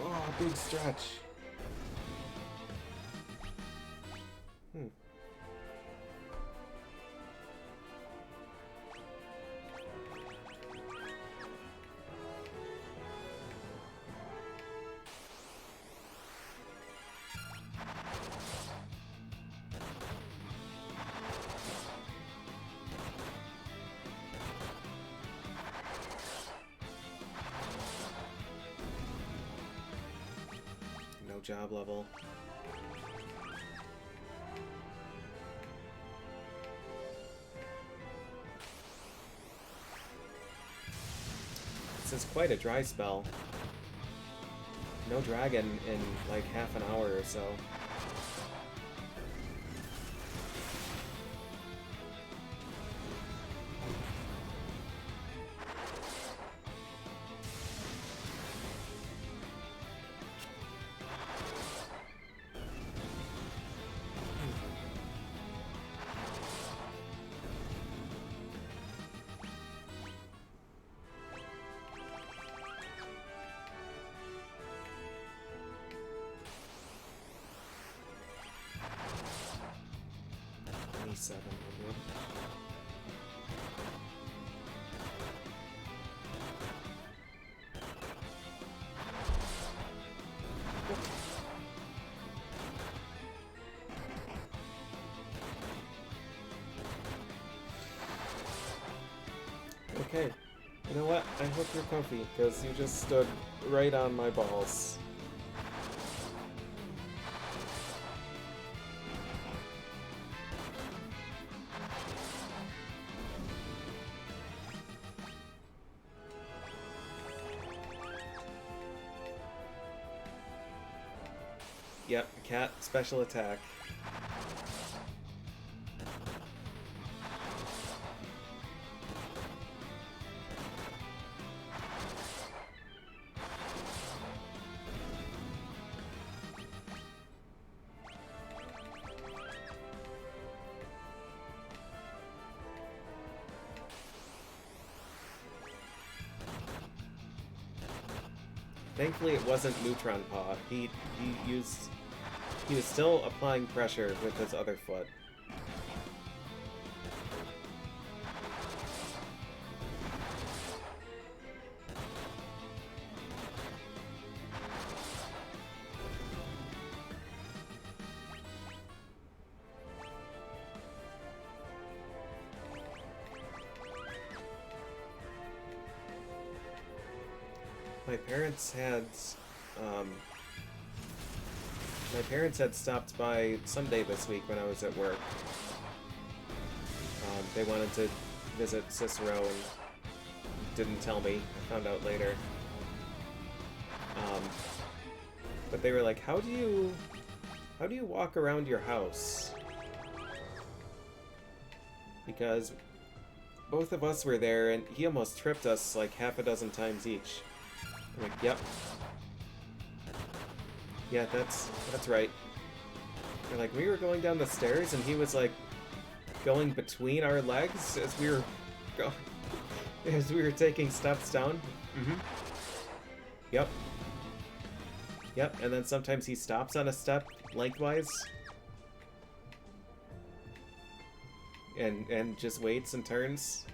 [SPEAKER 1] Oh, big stretch. Job level. This is quite a dry spell. No dragon in like half an hour or so. Okay, you know what? I hope you're comfy, because you just stood right on my balls. Yep, cat special attack. Thankfully, it wasn't Neutron Paw. He was still applying pressure with his other foot. My parents had stopped by Sunday this week when I was at work. They wanted to visit Cicero and didn't tell me. I found out later. But they were like, how do you walk around your house? Because both of us were there and he almost tripped us like half a dozen times each. I'm like, yep. Yeah, that's right. They're like, we were going down the stairs and he was like going between our legs as we were taking steps down. Mm-hmm. Yep. Yep, and then sometimes he stops on a step lengthwise. And just waits and turns.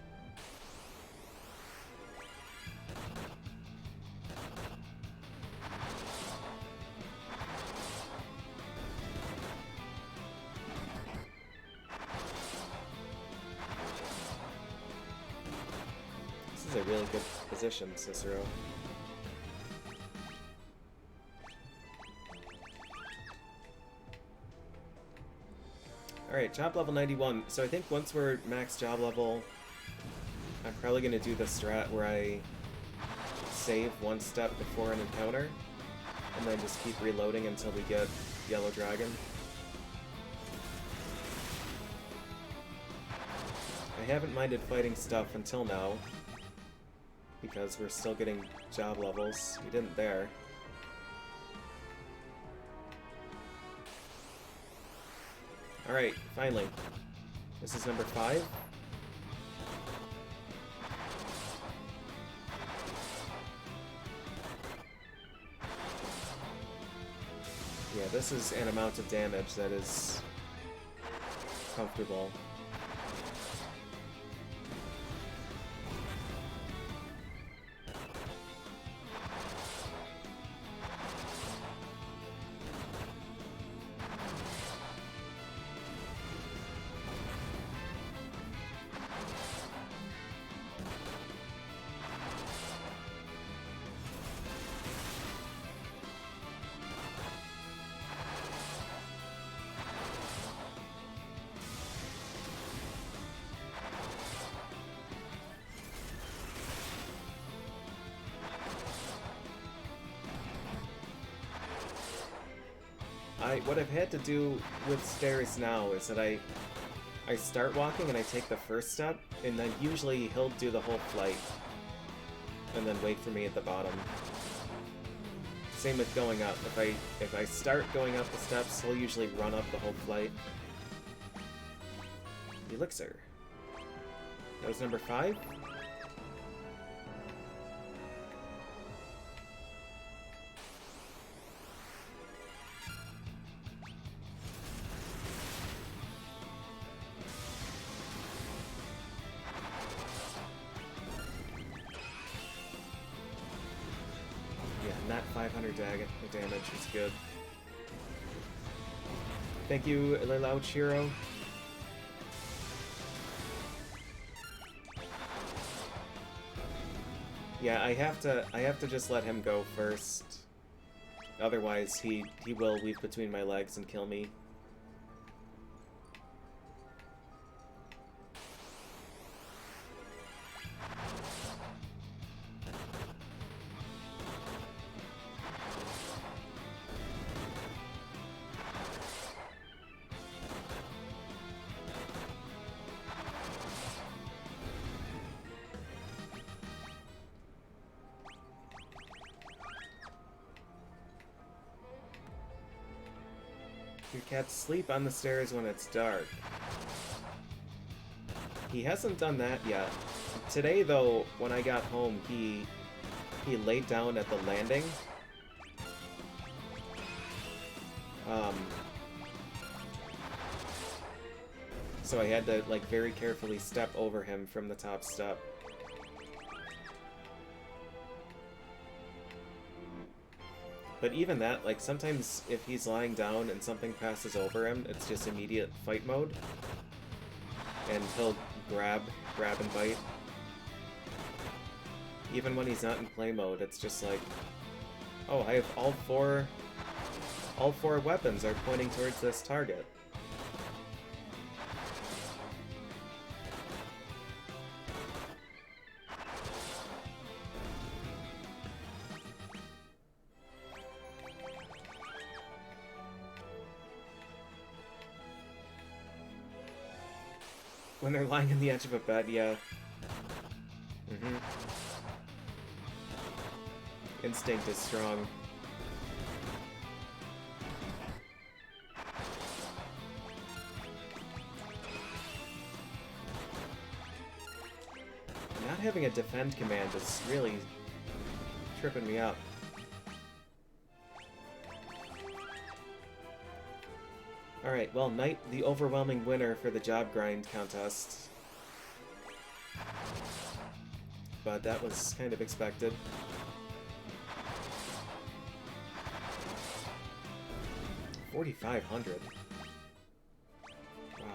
[SPEAKER 1] A really good position, Cicero. Alright, job level 91. So I think once we're max job level, I'm probably going to do the strat where I save one step before an encounter, and then just keep reloading until we get Yellow Dragon. I haven't minded fighting stuff until now, because we're still getting job levels. We didn't there. Alright, finally. This is number 5. Yeah, this is an amount of damage that is comfortable. What I've had to do with stairs now is that I start walking and I take the first step, and then usually he'll do the whole flight, and then wait for me at the bottom. Same with going up. If I start going up the steps, he'll usually run up the whole flight. Elixir. That was number 5? Not 500 damage is good. Thank you, Lelouchiro. Yeah, I have to just let him go first. Otherwise, he will weave between my legs and kill me. Your cats sleep on the stairs when it's dark. He hasn't done that yet. Today, though, when I got home, he laid down at the landing. So I had to, like, very carefully step over him from the top step. But even that, like, sometimes if he's lying down and something passes over him, it's just immediate fight mode. And he'll grab and bite. Even when he's not in play mode, it's just like, oh, I have all four weapons are pointing towards this target. When they're lying on the edge of a bed, yeah. Instinct is strong. Not having a defend command is really tripping me up. Alright, well, Knight, the overwhelming winner for the job grind contest. But that was kind of expected. $4,500. Wow.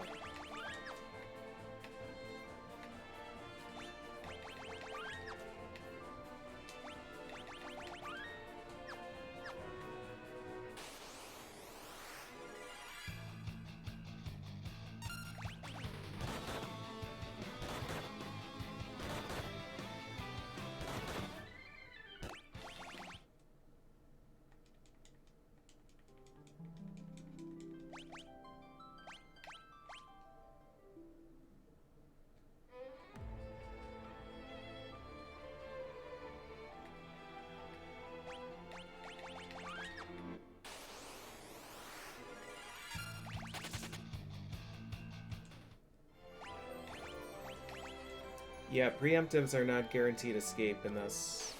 [SPEAKER 1] Yeah, preemptives are not guaranteed escape in this.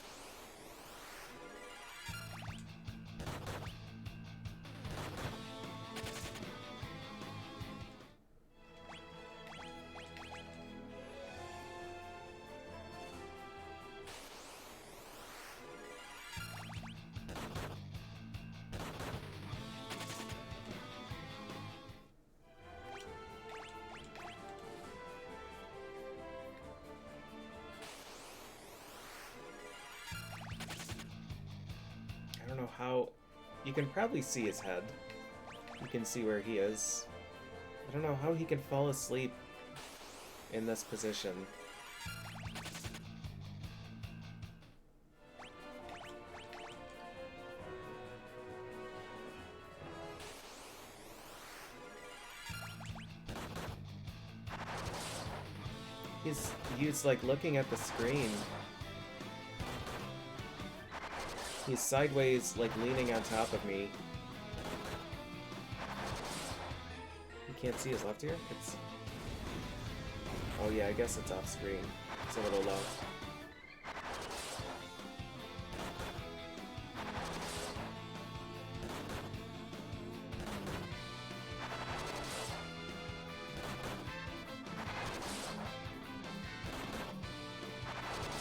[SPEAKER 1] I don't know how... You can probably see his head. You can see where he is. I don't know how he can fall asleep in this position. He's like looking at the screen. He's sideways, like leaning on top of me. You can't see his left ear? It's... Oh yeah, I guess it's off screen. It's a little low.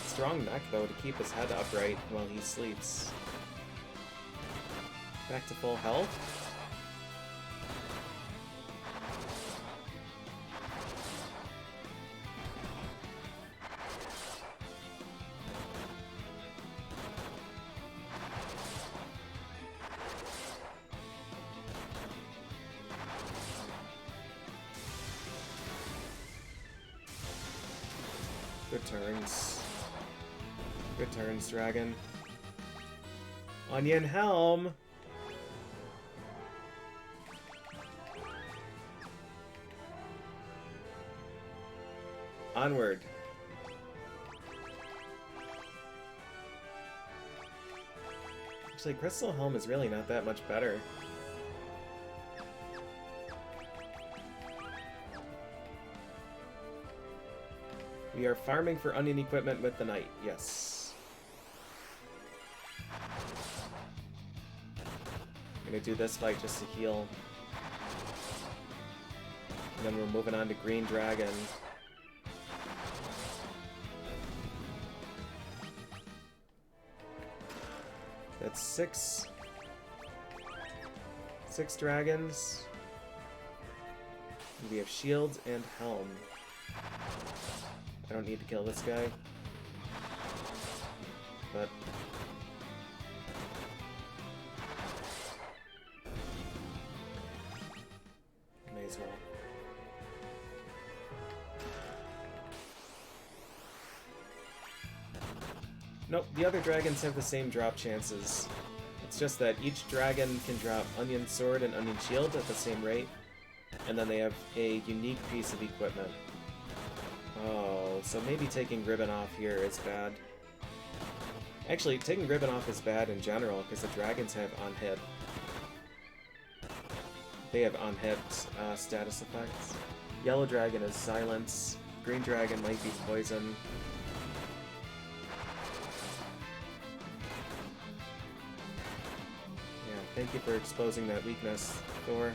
[SPEAKER 1] Strong neck, though, to keep his head upright while he sleeps. Back to full health. Good turns. Good turns, dragon. Onion helm! Onward. Actually, Crystal Helm is really not that much better. We are farming for onion equipment with the knight. Yes. I'm gonna do this fight just to heal. And then we're moving on to Green Dragon. That's six dragons. We have shield and helm. I don't need to kill this guy. But may as well. Nope, the other dragons have the same drop chances. It's just that each dragon can drop Onion Sword and Onion Shield at the same rate, and then they have a unique piece of equipment. Oh, so maybe taking Ribbon off here is bad. Actually, taking Ribbon off is bad in general, because the dragons have on-hit. They have on-hit status effects. Yellow Dragon is Silence. Green Dragon might be Poison. Thank you for exposing that weakness, Thor.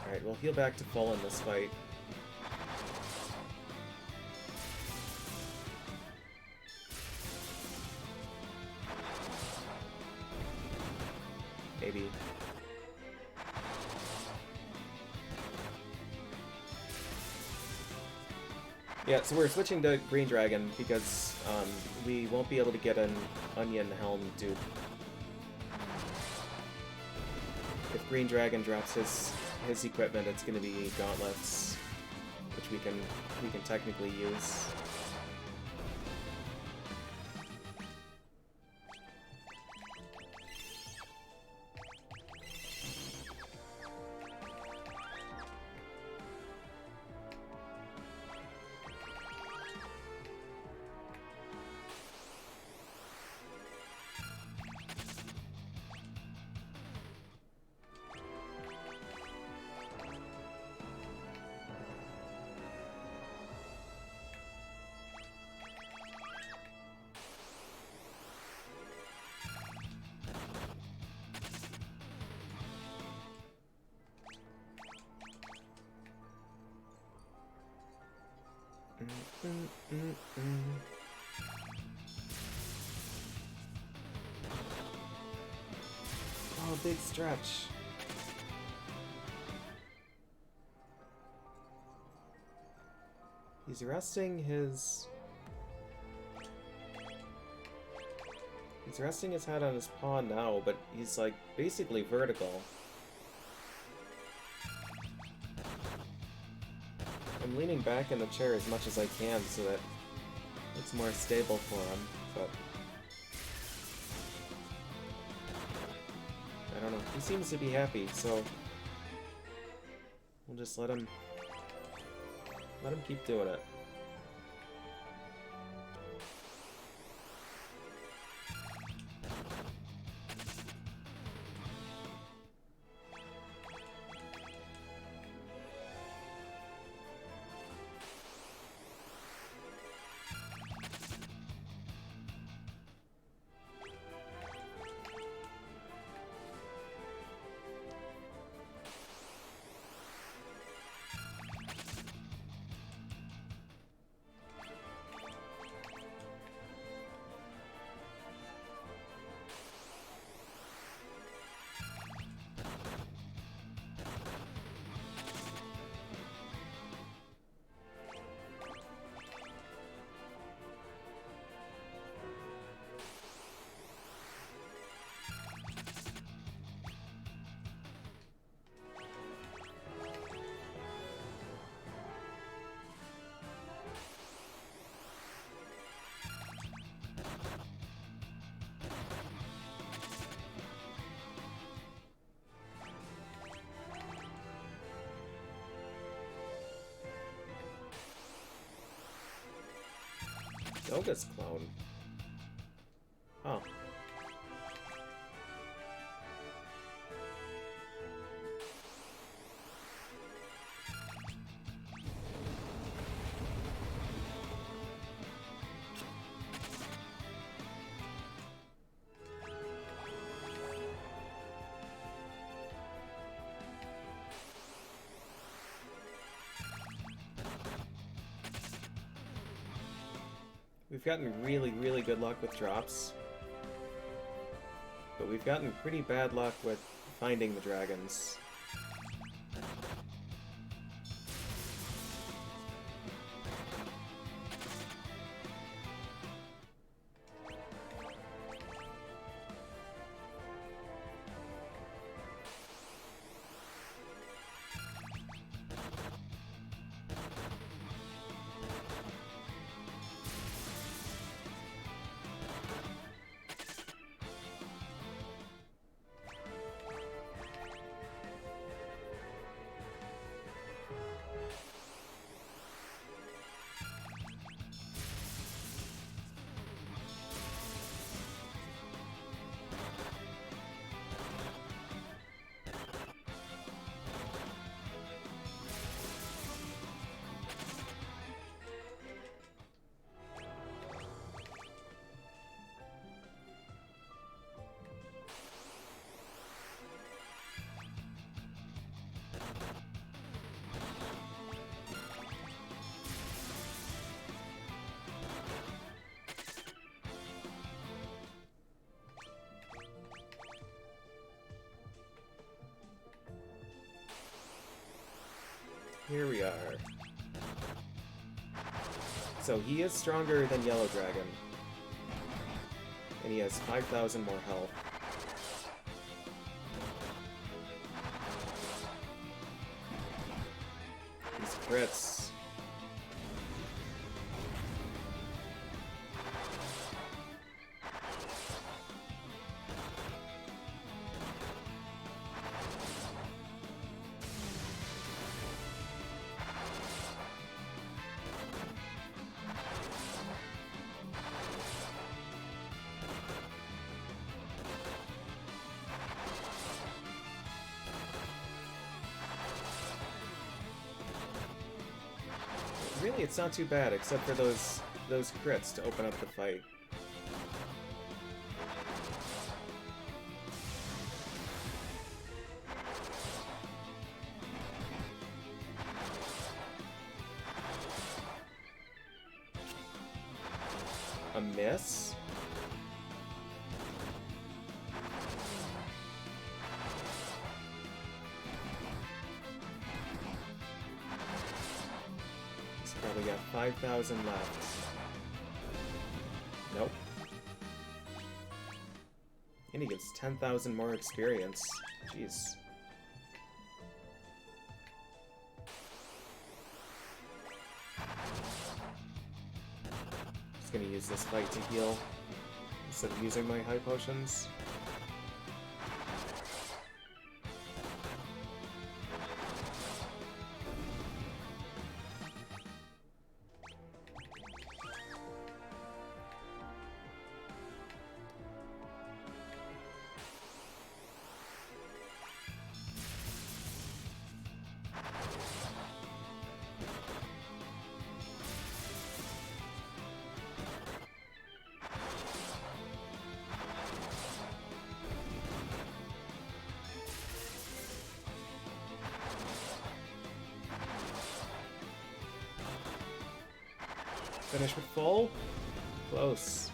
[SPEAKER 1] Alright, we'll heal back to full in this fight. Maybe. Yeah, so we're switching to Green Dragon because we won't be able to get an Onion Helm dupe. If Green Dragon drops his equipment, it's going to be gauntlets, which we can technically use. Oh, big stretch. He's resting his... He's resting his head on his paw now, but he's like basically vertical. I'm leaning back in the chair as much as I can so that it's more stable for him, but I don't know. He seems to be happy, so we'll just let him keep doing it. Yoga's clone. Oh. We've gotten really, really good luck with drops. But we've gotten pretty bad luck with finding the dragons. Here we are. So he is stronger than Yellow Dragon. And he has 5,000 more health. These crits. Really, it's not too bad, except for those crits to open up the fight. A miss? Probably got 5,000 left. Nope. And he gets 10,000 more experience. Jeez. Just gonna use this fight to heal instead of using my high potions. Finish with full? Close.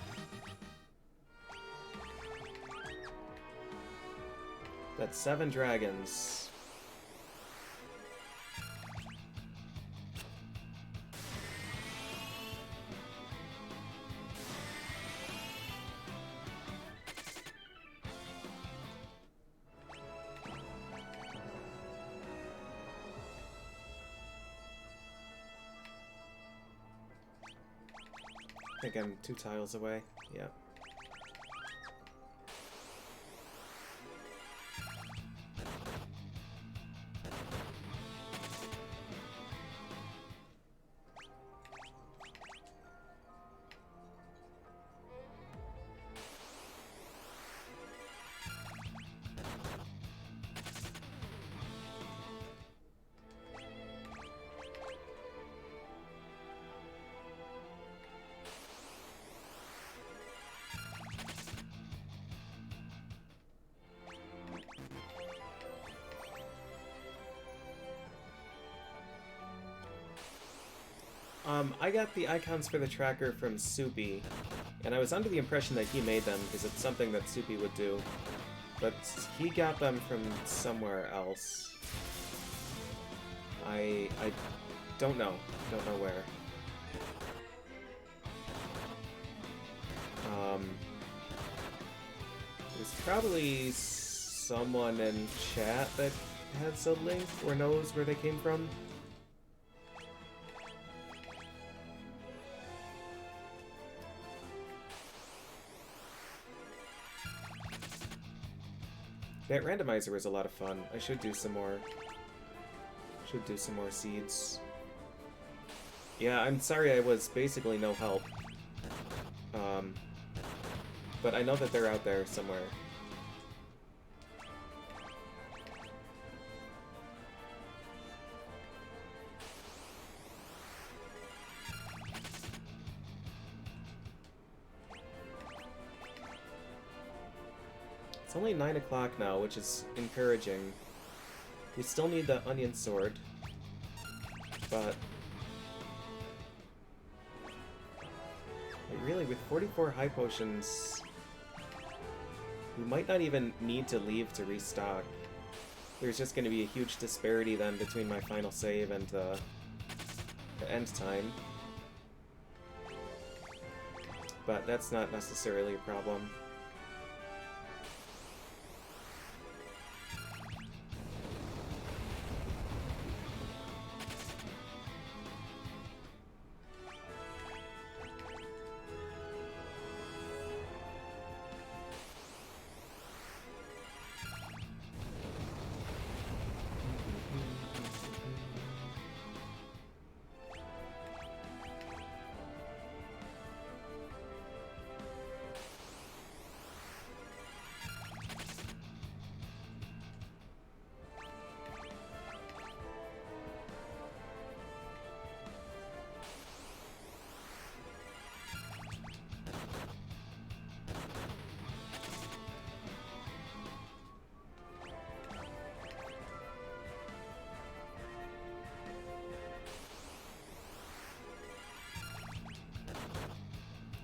[SPEAKER 1] That's 7 dragons. I think I'm 2 tiles away. Yep. I got the icons for the tracker from Soupy, and I was under the impression that he made them because it's something that Soupy would do. But he got them from somewhere else. I don't know. Don't know where. There's probably someone in chat that has a link or knows where they came from. That randomizer was a lot of fun. I should do some more. Should do some more seeds. Yeah, I'm sorry I was basically no help. But I know that they're out there somewhere. It's only 9 o'clock now, which is encouraging. We still need the onion sword, but really, with 44 high potions, we might not even need to leave to restock. There's just going to be a huge disparity then between my final save and the end time. But that's not necessarily a problem.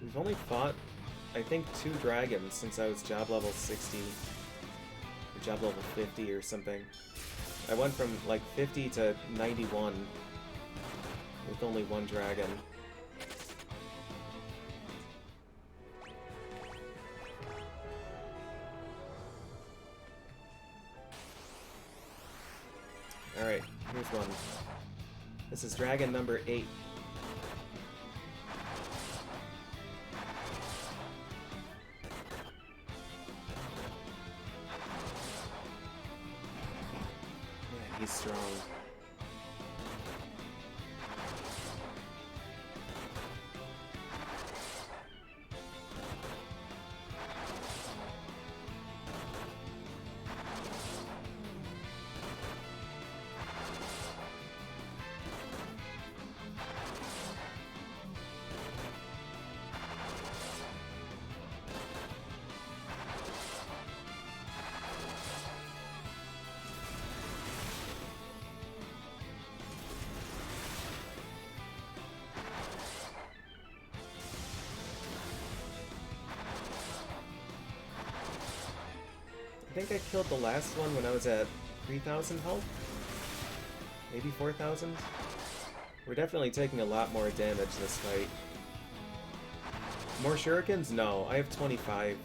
[SPEAKER 1] We've only fought, I think, 2 dragons since I was job level 60. Or job level 50 or something. I went from, like, 50 to 91 with only 1 dragon. Alright, here's one. This is dragon number 8. He's strong. I think I killed the last one when I was at 3,000 health? Maybe 4,000? We're definitely taking a lot more damage this fight. More shurikens? No, I have 25.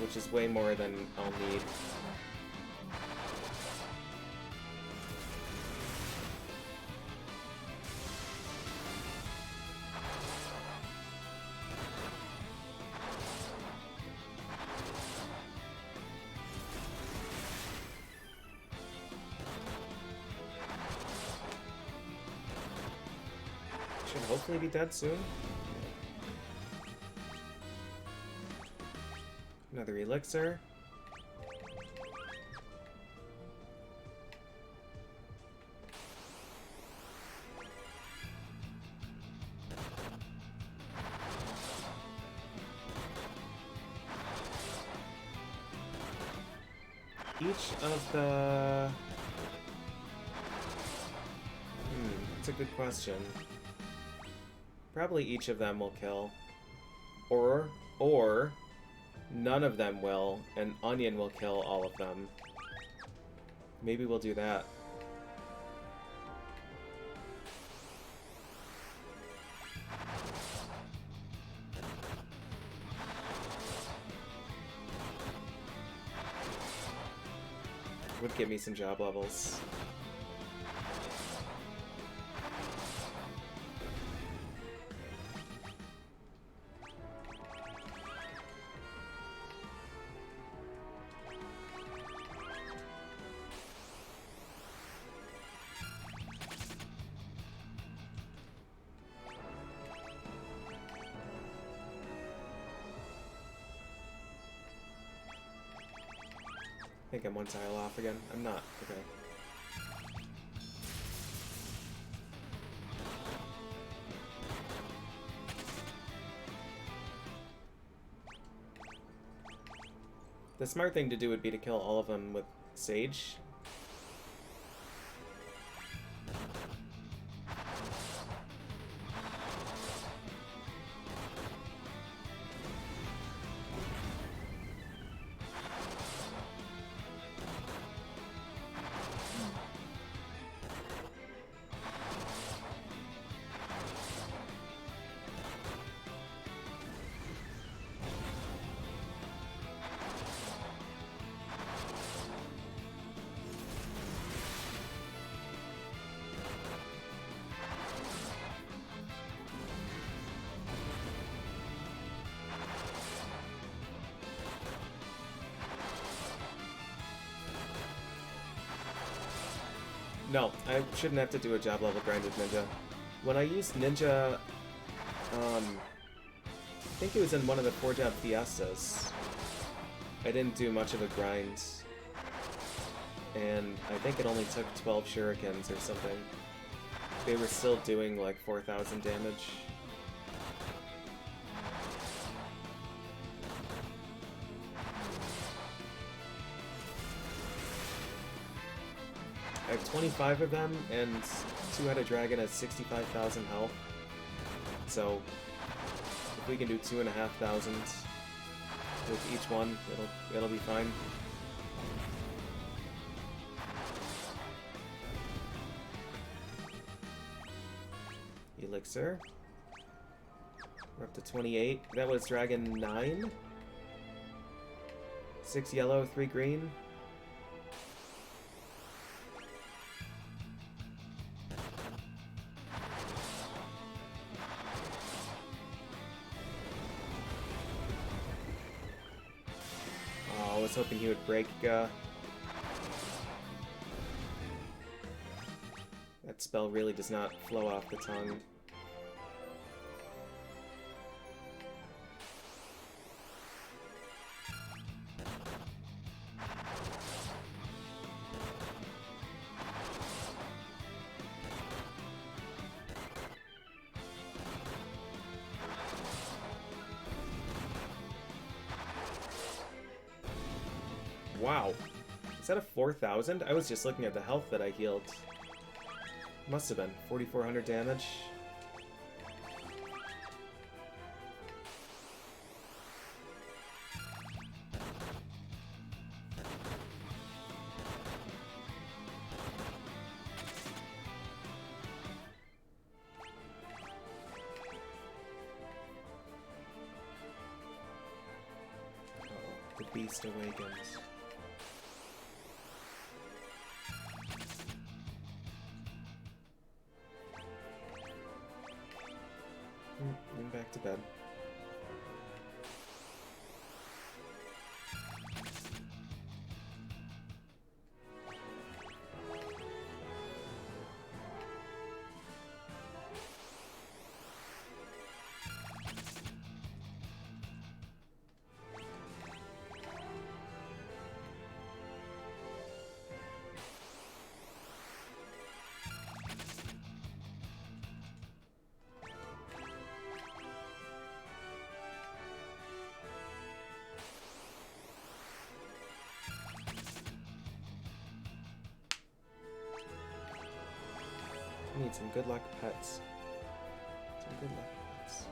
[SPEAKER 1] Which is way more than I'll need. Should hopefully be dead soon. Another elixir. Each of the That's a good question. Probably each of them will kill. Or none of them will, and Onion will kill all of them. Maybe we'll do that. Would give me some job levels. I think I'm one tile off again. I'm not. Okay. The smart thing to do would be to kill all of them with Sage. No, I shouldn't have to do a job level grind with Ninja. When I used Ninja, I think it was in one of the 4-job fiestas, I didn't do much of a grind. And I think it only took 12 shurikens or something. They were still doing like 4,000 damage. I have 25 of them, and 2-headed dragon has 65,000 health. So, if we can do 2,500 with each one, it'll be fine. Elixir. We're up to 28. That was dragon 9. 6 yellow, 3 green. I was hoping he would break, that spell really does not flow off the tongue. Wow. Is that a 4,000? I was just looking at the health that I healed. Must have been 4,400 damage. Uh-oh, the beast awakens. I'm back to bed. need some good luck pets. Some good luck pets.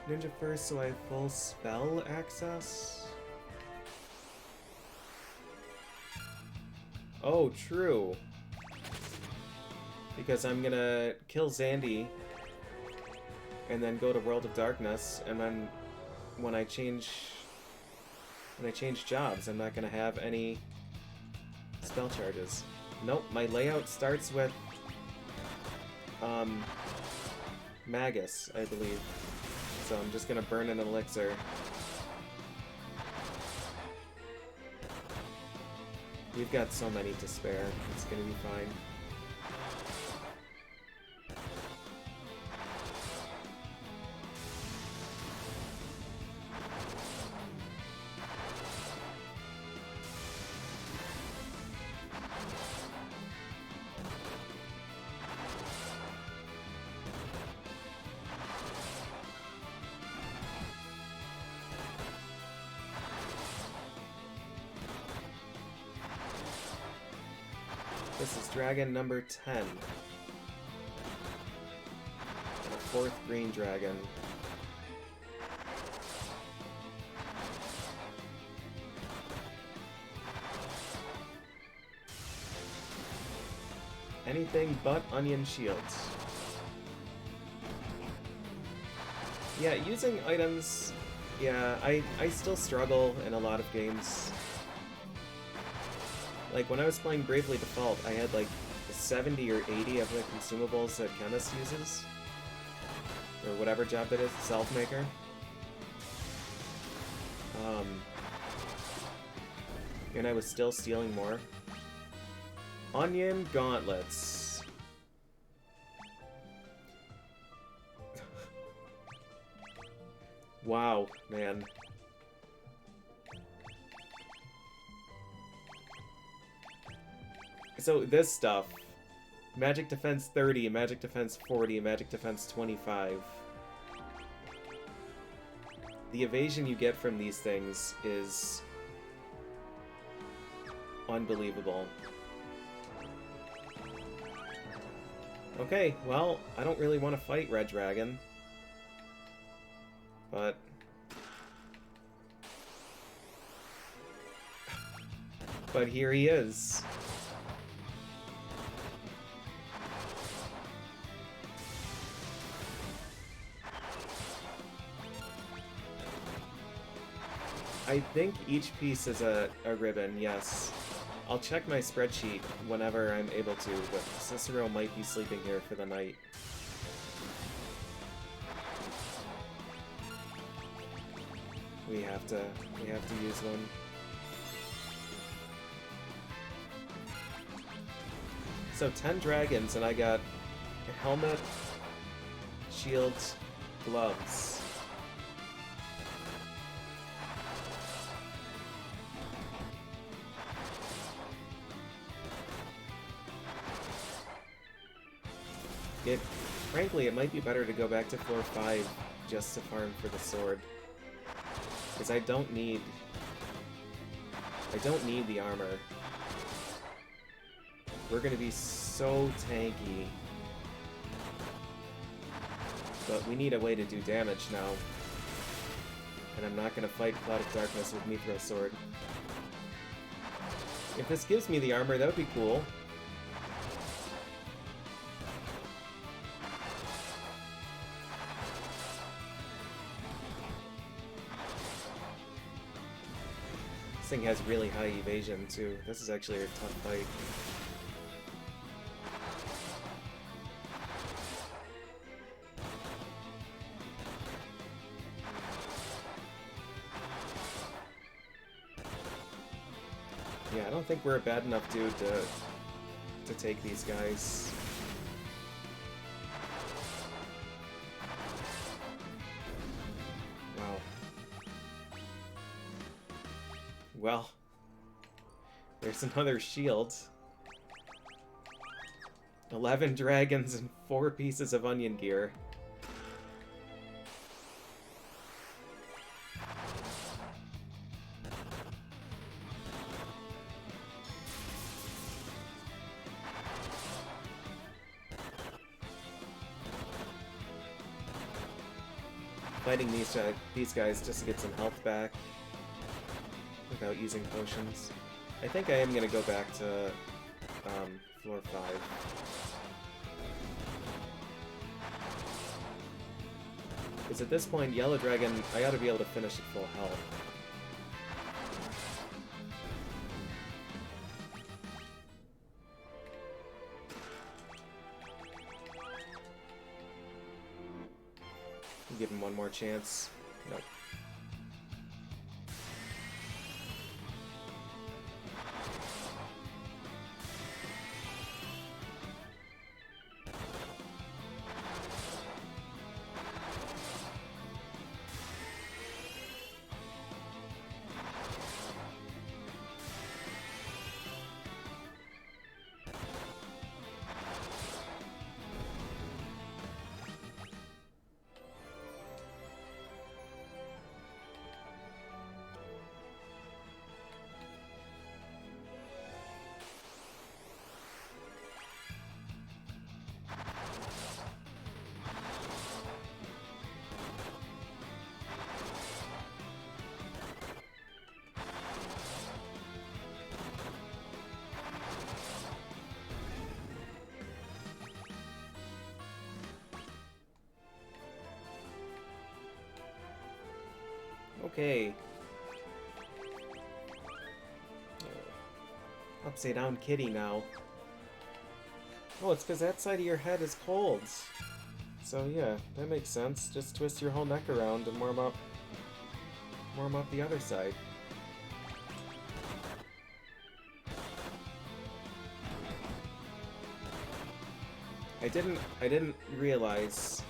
[SPEAKER 1] Ninja first, so I have full spell access? Oh, true. Because I'm gonna kill Zandy and then go to World of Darkness, and then when I change jobs, I'm not gonna have any spell charges. Nope, my layout starts with Magus, I believe. So I'm just gonna burn an elixir. We've got so many to spare. It's gonna be fine. This is dragon number 10. And a fourth green dragon. Anything but onion shields. Yeah, using items, yeah, I still struggle in a lot of games. Like, when I was playing Bravely Default, I had, like, 70 or 80 of the consumables that Chemist uses. Or whatever job it is, Self-Maker. And I was still stealing more. Onion gauntlets. Wow, man. So this stuff, magic defense 30, magic defense 40, magic defense 25. The evasion you get from these things is unbelievable. Okay, well, I don't really want to fight Red Dragon, but here he is. I think each piece is a ribbon, yes. I'll check my spreadsheet whenever I'm able to, but Cicero might be sleeping here for the night. We have to use one. So 10 dragons, and I got a helmet, shields, gloves. Frankly, it might be better to go back to floor 5 just to farm for the sword. Because I don't need the armor. We're gonna be so tanky. But we need a way to do damage now. And I'm not gonna fight Cloud of Darkness with Mithril Sword. If this gives me the armor, that would be cool. This thing has really high evasion, too. This is actually a tough fight. Yeah, I don't think we're a bad enough dude to take these guys. Wow. Well, there's another shield. 11 dragons and 4 pieces of onion gear. Fighting these guys just to get some health back without using potions. I think I am gonna go back to floor 5. Because at this point, Yellow Dragon, I ought to be able to finish at full health. Give him one more chance. Nope. Okay. Upside down kitty now. Oh, it's because that side of your head is cold. So yeah, that makes sense. Just twist your whole neck around and warm up the other side. I didn't realize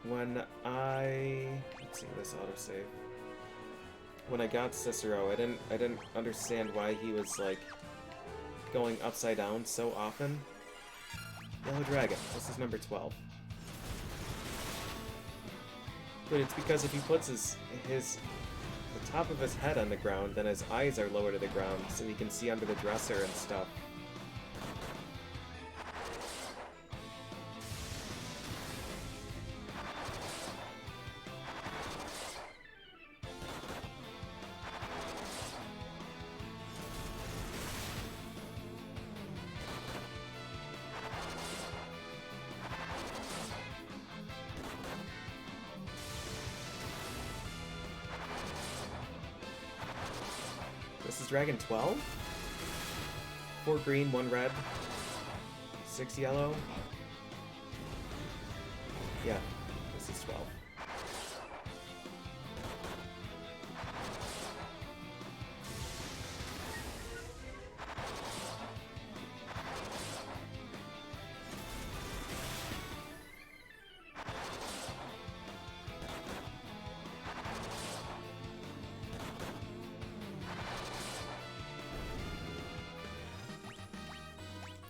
[SPEAKER 1] when let's see this autosave. When I got Cicero, I didn't understand why he was like going upside down so often. Yellow Dragon, this is number 12. But it's because if he puts the top of his head on the ground, then his eyes are lower to the ground, so he can see under the dresser and stuff. This is Dragon 12? 4 green, 1 red, 6 yellow. Yeah, this is 12.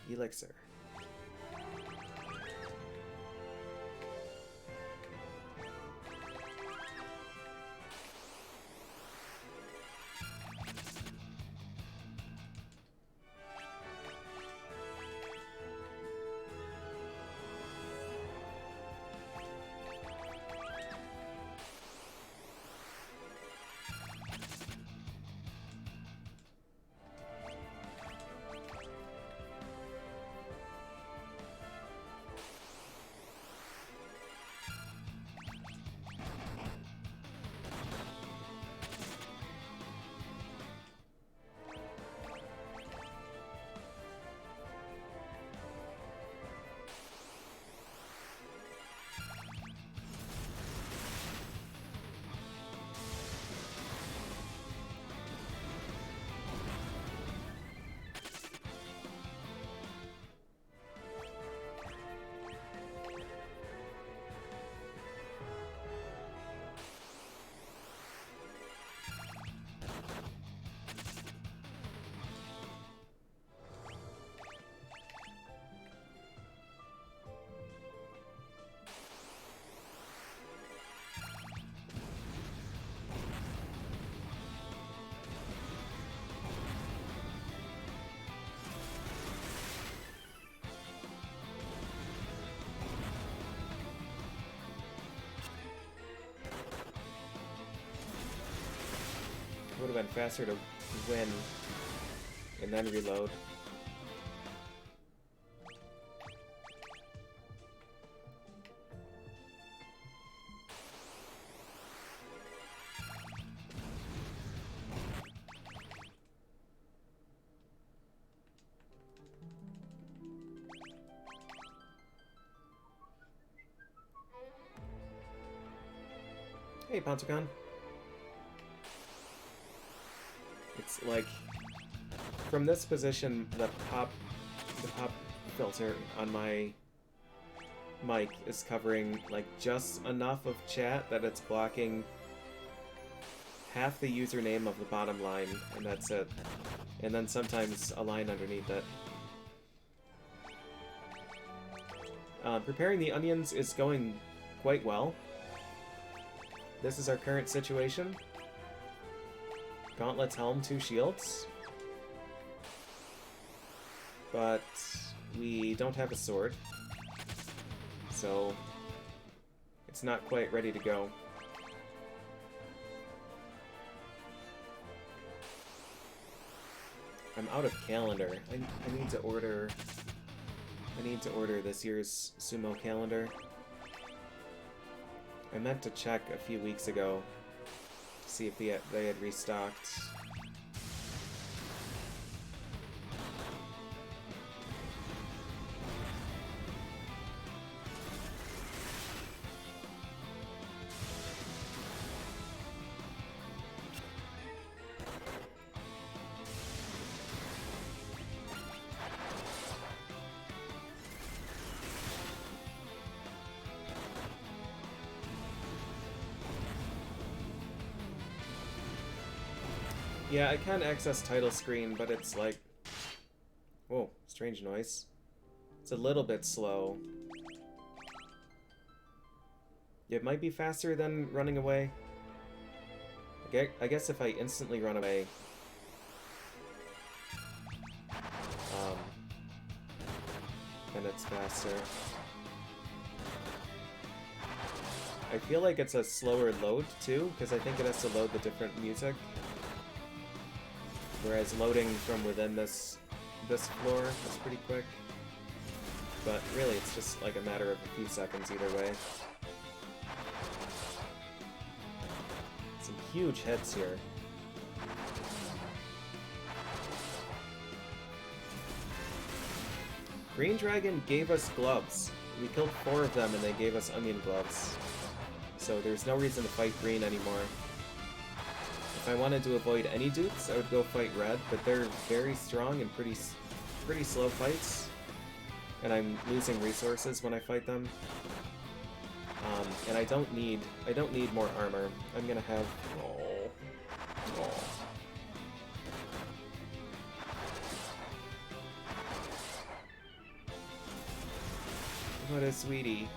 [SPEAKER 1] Elixir. been faster to win and then reload. Hey, Ponticon. It's like, from this position, the pop filter on my mic is covering like just enough of chat that it's blocking half the username of the bottom line, and that's it. And then sometimes a line underneath it. Preparing the onions is going quite well. This is our current situation. Gauntlets, helm, 2 shields. But we don't have a sword. So it's not quite ready to go. I'm out of calendar. I need to order this year's sumo calendar. I meant to check a few weeks ago to see if they had restocked. Yeah, I can access title screen, but it's like... Whoa, strange noise. It's a little bit slow. It might be faster than running away. I guess if I instantly run away... then it's faster. I feel like it's a slower load, too, because I think it has to load the different music. Whereas loading from within this floor is pretty quick. But really, it's just like a matter of a few seconds either way. Some huge hits here. Green Dragon gave us gloves. We killed 4 of them and they gave us onion gloves. So there's no reason to fight green anymore. If I wanted to avoid any dupes, I would go fight red, but they're very strong and pretty slow fights. And I'm losing resources when I fight them. And I don't need more armor. I'm gonna have... Oh. What a sweetie.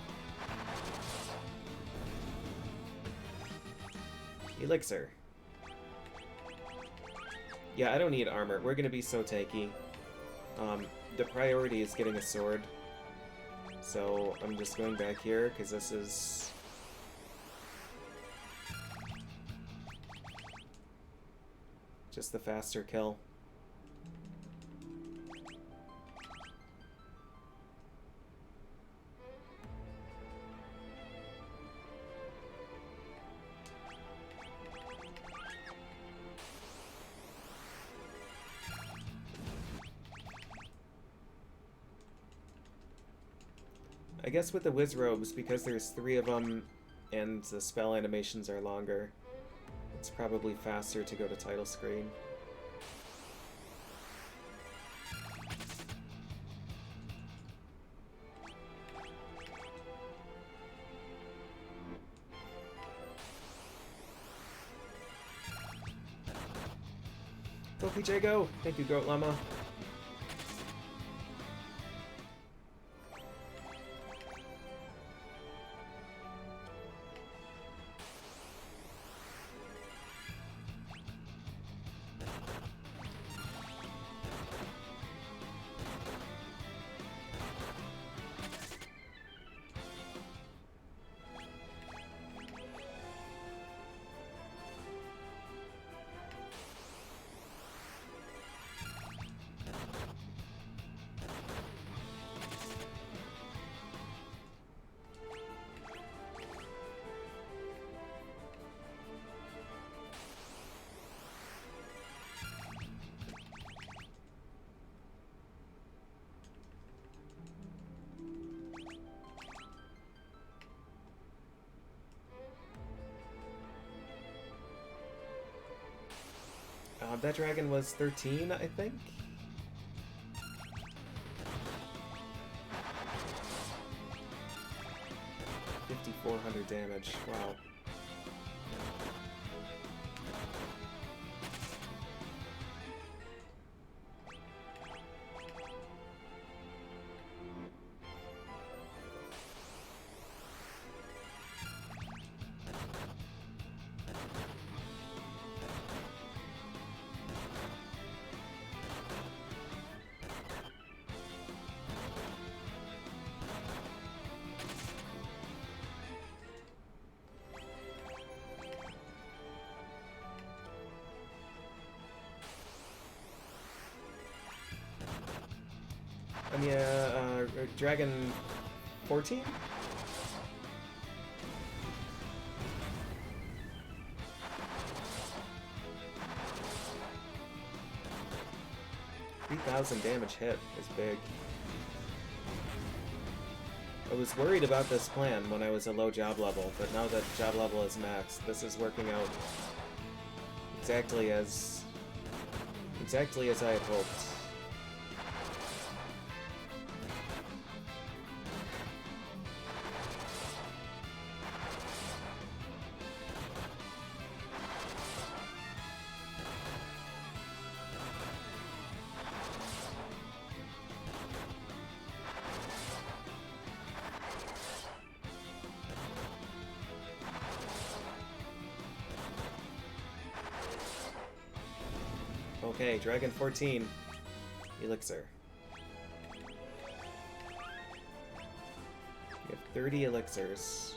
[SPEAKER 1] Elixir. Yeah, I don't need armor. We're gonna be so tanky. The priority is getting a sword. So I'm just going back here, because this is... just the faster kill. I guess with the Wiz Robes, because there's 3 of them and the spell animations are longer, it's probably faster to go to title screen. Go PJ, go! Thank you, Goat Llama. That dragon was 13, I think? $5,400 damage. Wow. And yeah, Dragon 14? $3,000 damage hit is big. I was worried about this plan when I was a low job level, but now that job level is maxed, this is working out exactly as I had hoped. Okay, Dragon 14. Elixir. We have 30 elixirs.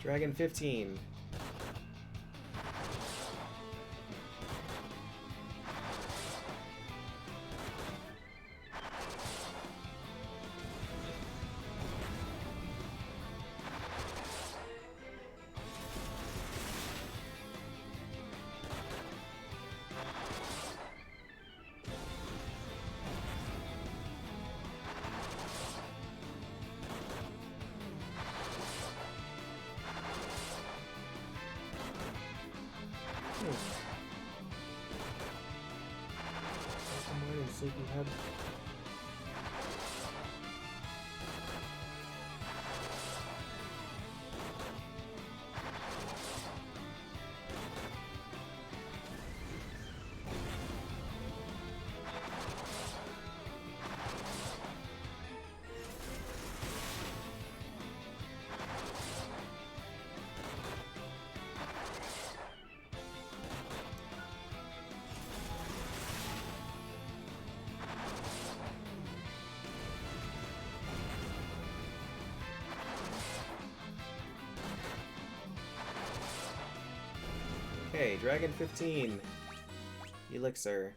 [SPEAKER 1] Dragon 15. Sleepyhead. Okay, Dragon 15. Elixir.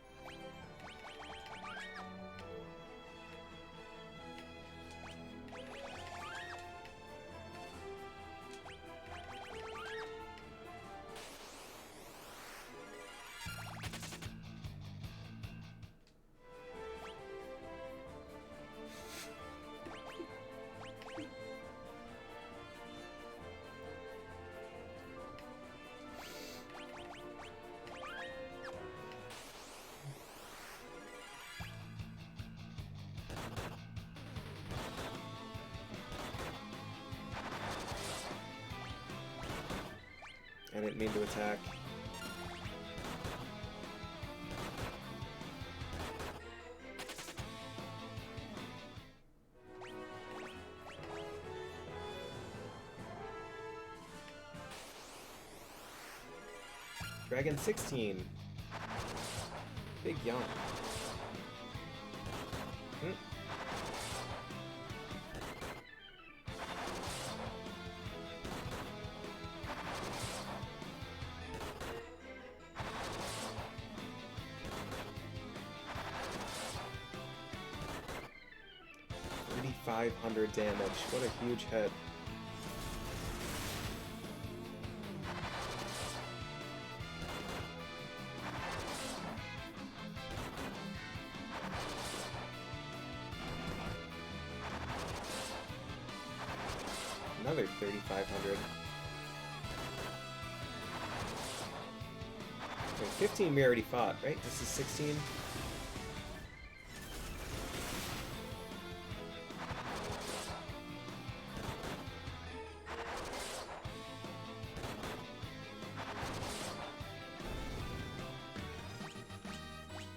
[SPEAKER 1] I didn't mean to attack. Dragon 16. Big yawn. Hmm. $3,500 damage. What a huge hit. Another 3,500. Okay, 15 we already fought, right? This is 16.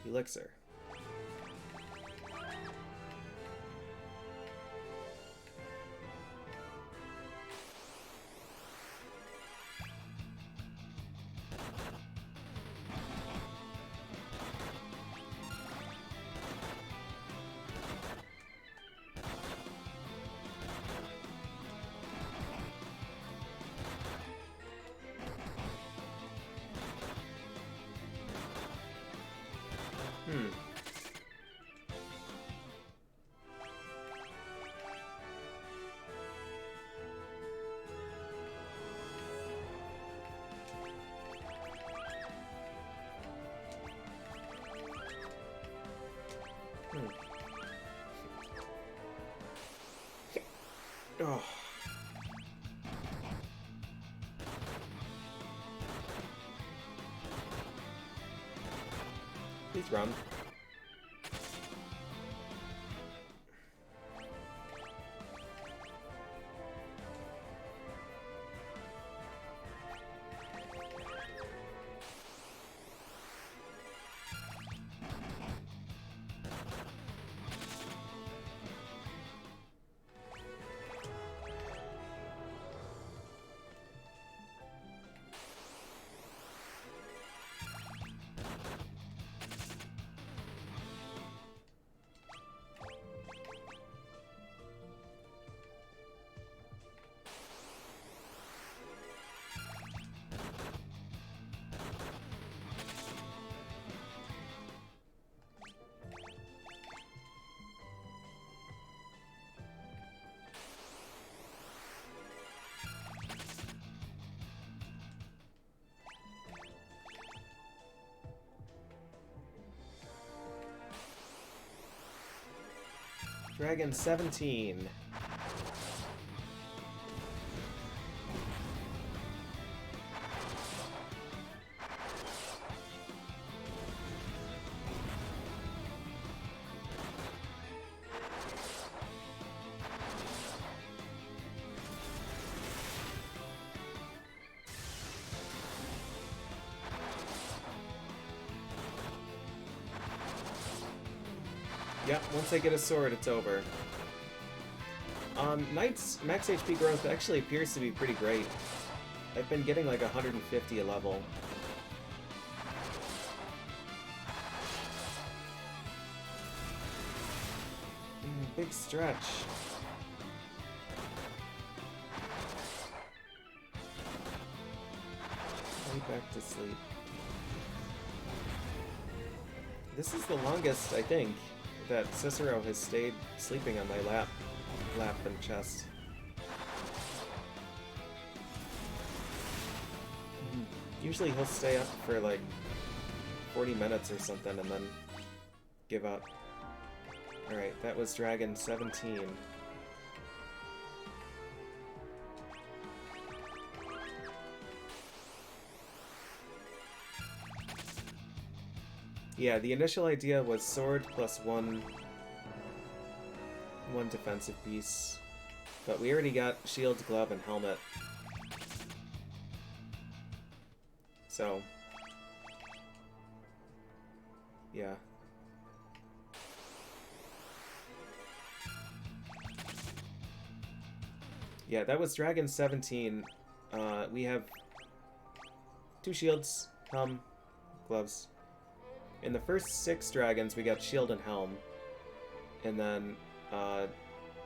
[SPEAKER 1] Elixir. Hmm. Oh. Please run. Dragon 17. Yep, once I get a sword, it's over. Knight's max HP growth actually appears to be pretty great. I've been getting like 150 a level. Big stretch. back to sleep. This is the longest, I think, that Cicero has stayed sleeping on my lap and chest. Usually he'll stay up for like 40 minutes or something and then give up. Alright, that was Dragon 17. Yeah, the initial idea was sword plus one defensive piece, but we already got shield, glove, and helmet. So, yeah. Yeah, that was Dragon 17. We have 2 shields, helm, gloves. In the first 6 dragons, we got shield and helm. And then I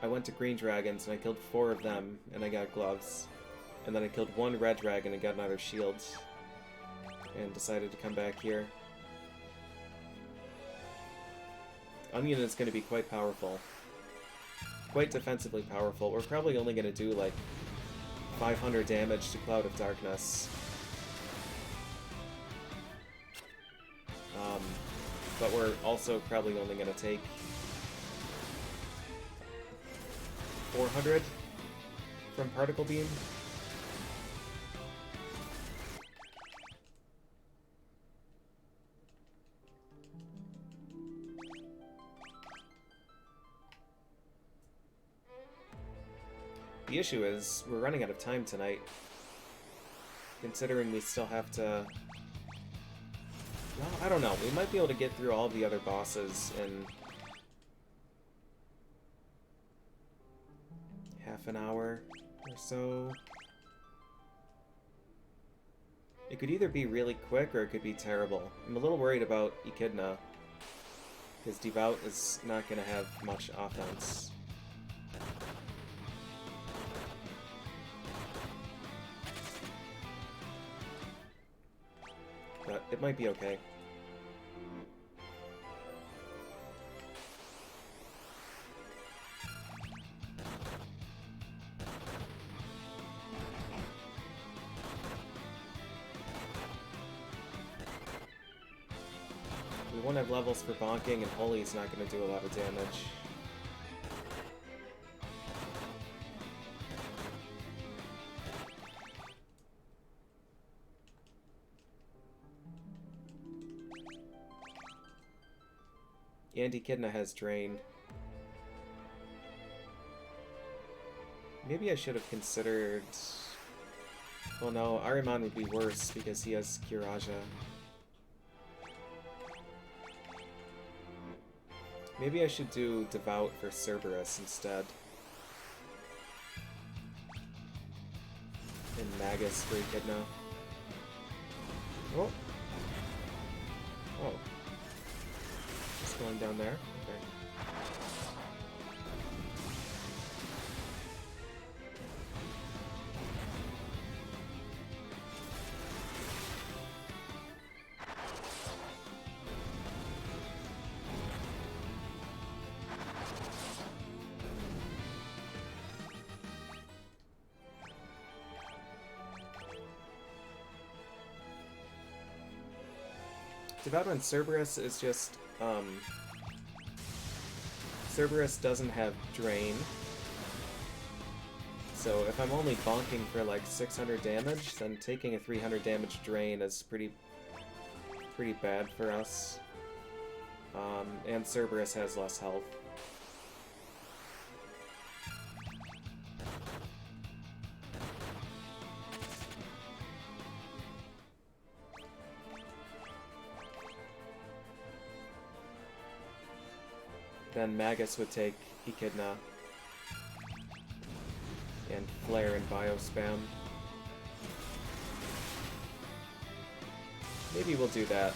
[SPEAKER 1] went to green dragons and I killed 4 of them and I got gloves. And then I killed 1 red dragon and got another shield. And decided to come back here. Onion is going to be quite powerful. Quite defensively powerful. We're probably only going to do like 500 damage to Cloud of Darkness. But we're also probably only going to take 400 from Particle Beam. The issue is, we're running out of time tonight. Considering we still have to... Well, I don't know. We might be able to get through all the other bosses in... half an hour or so. It could either be really quick or it could be terrible. I'm a little worried about Echidna, because Devout is not going to have much offense. But it might be okay. We won't have levels for bonking, and Holy's not going to do a lot of damage. And Echidna has Drain. Maybe I should have considered... Well, no, Ahriman would be worse because he has Kiraja. Maybe I should do Devout for Cerberus instead. And Magus for Echidna. Oh! Oh. Just going down there? Okay. Devout on Cerberus is just, Cerberus doesn't have Drain. So if I'm only bonking for like 600 damage, then taking a 300 damage Drain is pretty bad for us. And Cerberus has less health. Then Magus would take Echidna. And Flare and Biospam. Maybe we'll do that.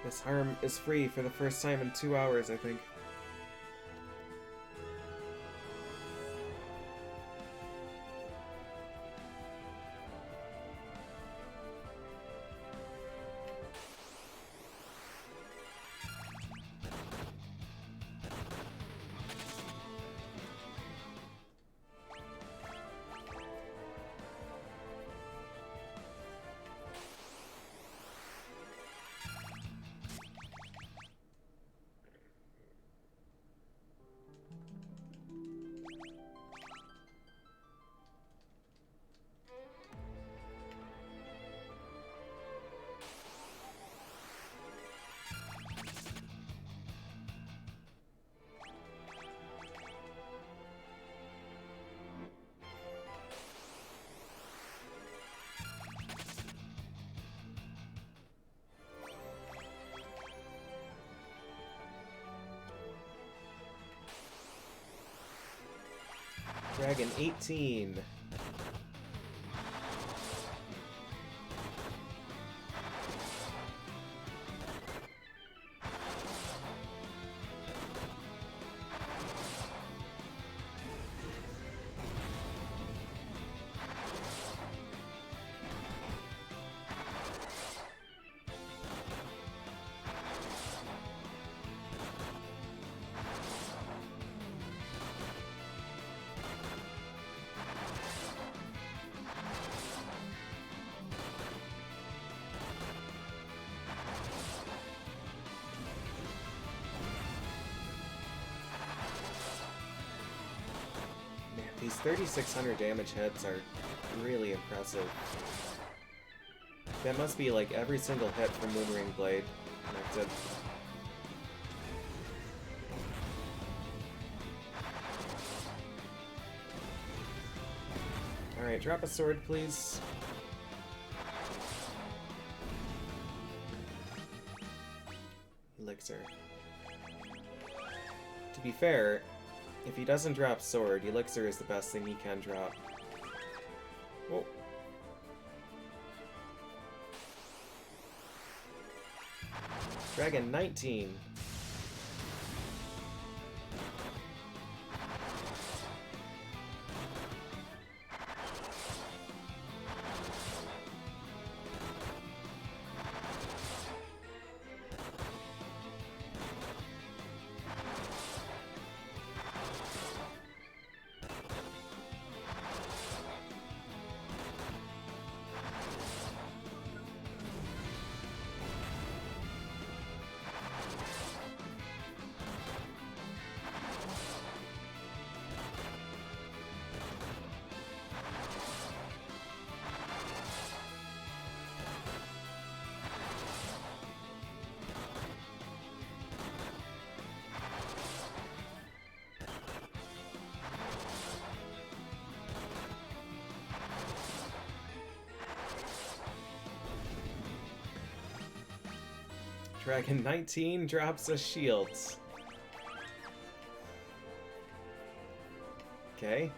[SPEAKER 1] This harm is free for the first time in 2 hours, I think. Dragon 18. These 3,600 damage hits are really impressive. That must be like every single hit from Moonring Blade connected. Alright, drop a sword, please. Elixir. To be fair, if he doesn't drop sword, Elixir is the best thing he can drop. Oh. Dragon 19. Dragon 19 drops a shield. Okay.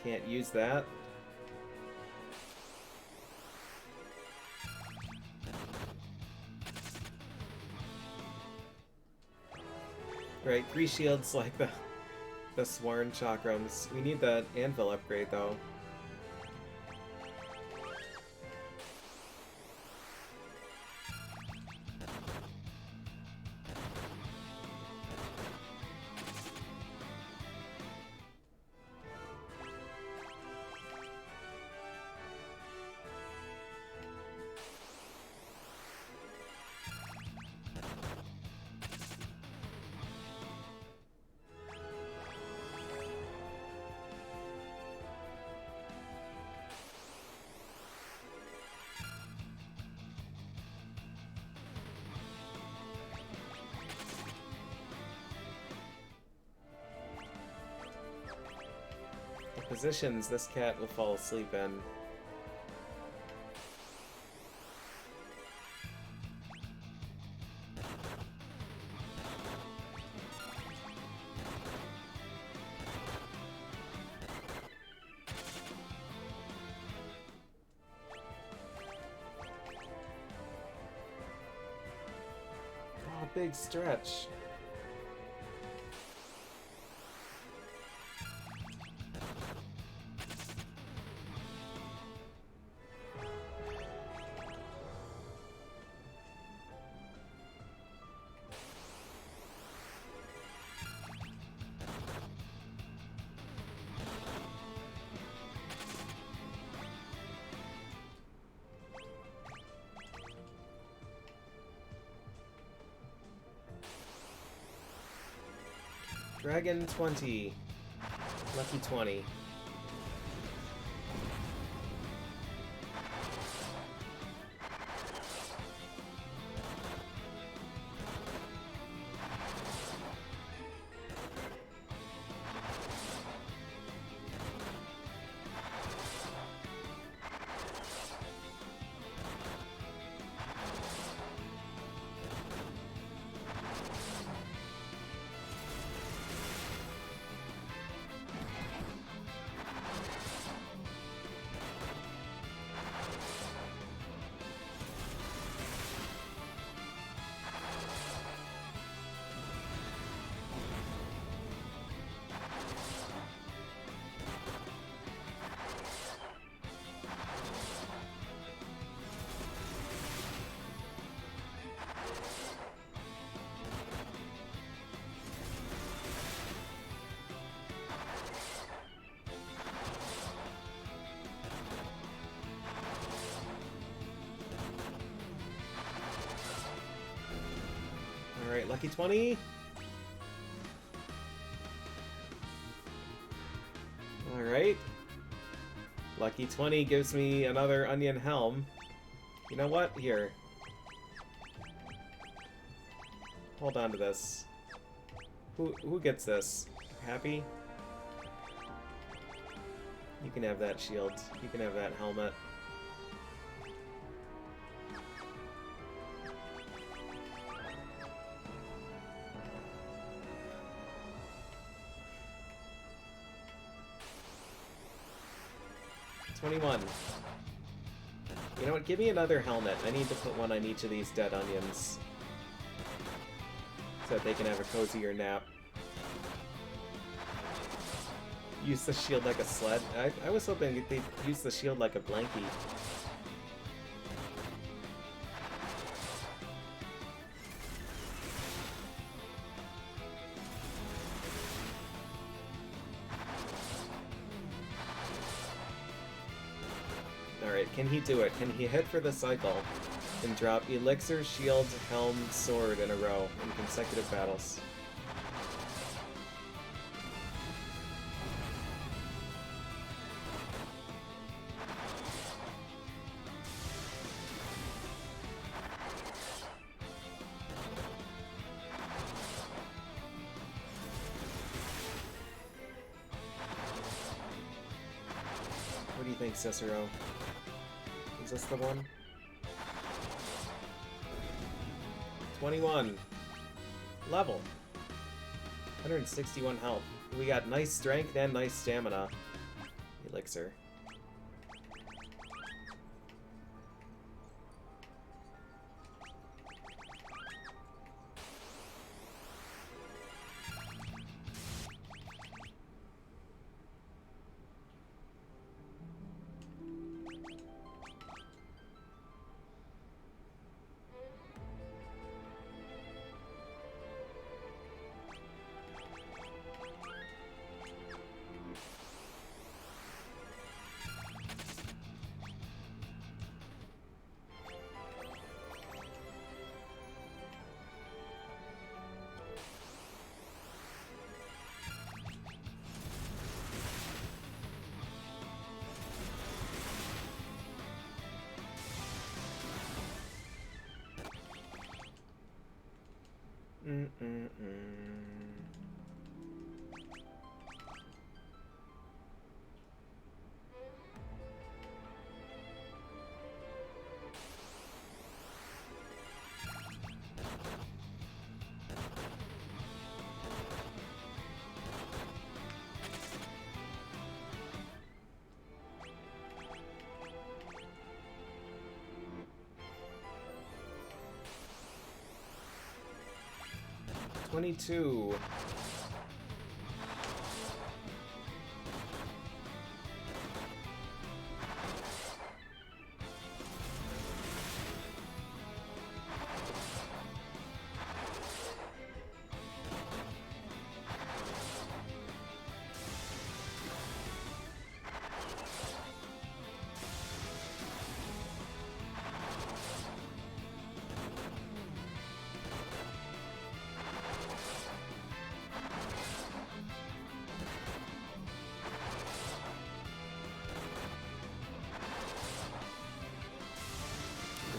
[SPEAKER 1] Can't use that. Right, 3 shields like the Sworn Chakrams. We need that anvil upgrade though. Positions this cat will fall asleep in. big stretch. Dragon 20. Lucky 20. Alright, lucky 20. Alright. Lucky 20 gives me another onion helm. You know what? Here. Hold on to this. Who gets this? Happy? You can have that shield. You can have that helmet. $21. You know what? Give me another helmet. I need to put one on each of these dead onions. So that they can have a cozier nap. Use the shield like a sled. I was hoping they'd use the shield like a blankie. Alright, can he do it? Can he hit for the cycle and drop Elixir, Shield, Helm, Sword in a row in consecutive battles? What do you think, Cicero? Is this the one? 21. Level. 161 health. We got nice strength and nice stamina. Elixir. 22.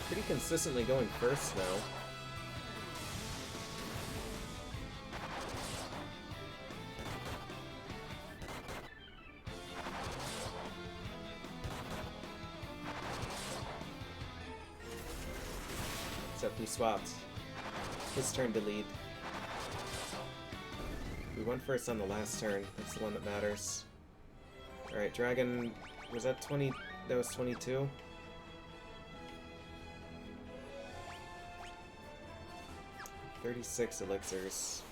[SPEAKER 1] Pretty consistently going first now. Except we swapped. His turn to lead. We went first on the last turn. That's the one that matters. Alright, Dragon... Was that 20... That was 22? $36 elixirs.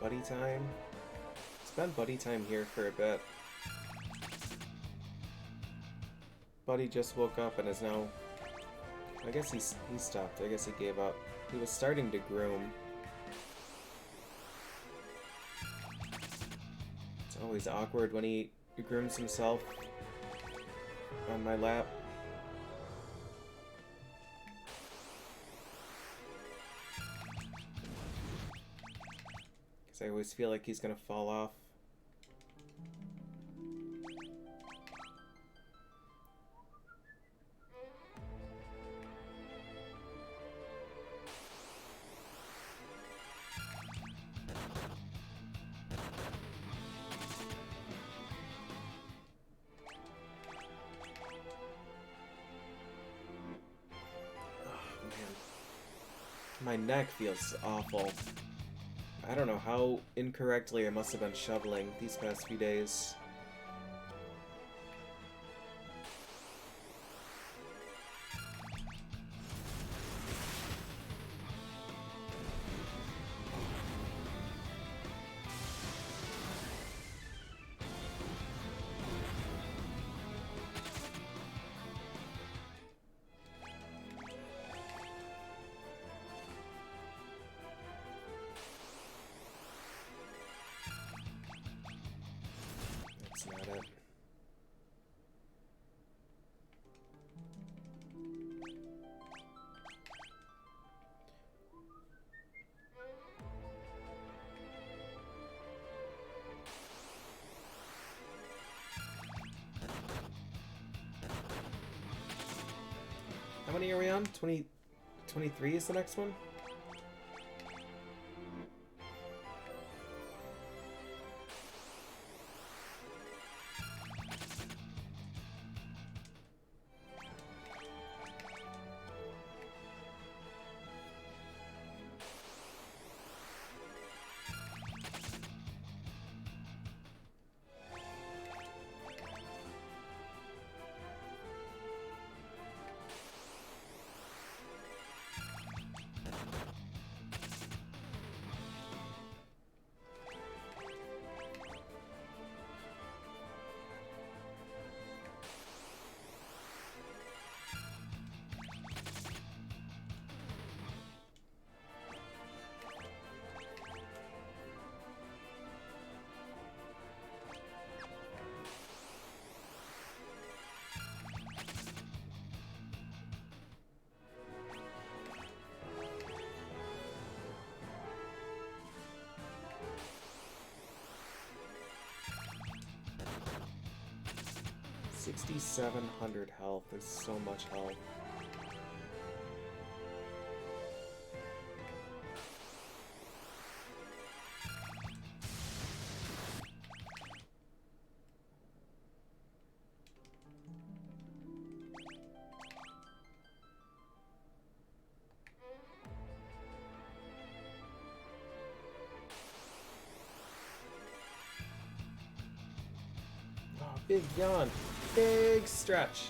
[SPEAKER 1] Buddy time? It's been buddy time here for a bit. Buddy just woke up and is now... I guess he stopped. I guess he gave up. He was starting to groom. It's always awkward when he grooms himself on my lap. I always feel like he's gonna fall off. Oh, man. My neck feels awful. I don't know how incorrectly I must have been shoveling these past few days. That's not it. How many are we on? 23 is the next one? 6,700 health is so much health. Big yawn. Big stretch.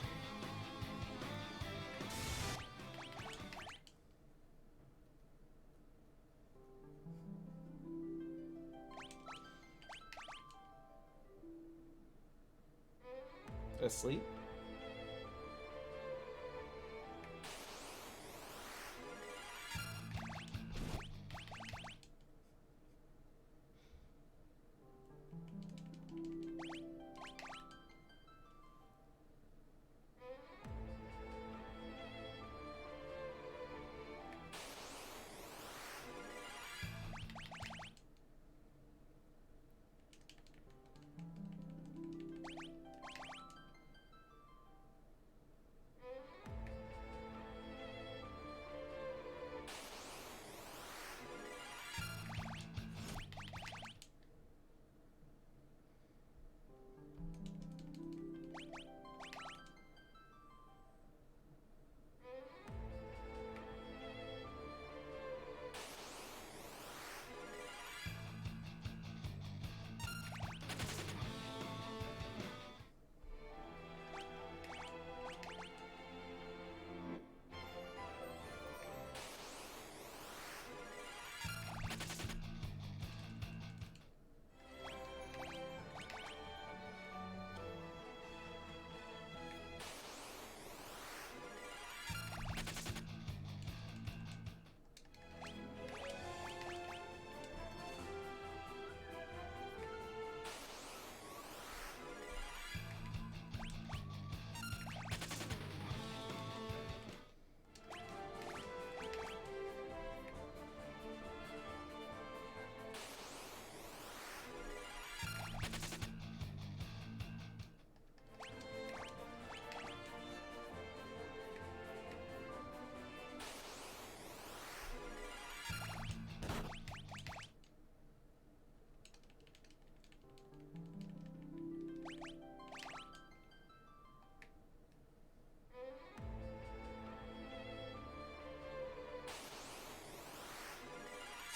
[SPEAKER 1] Asleep?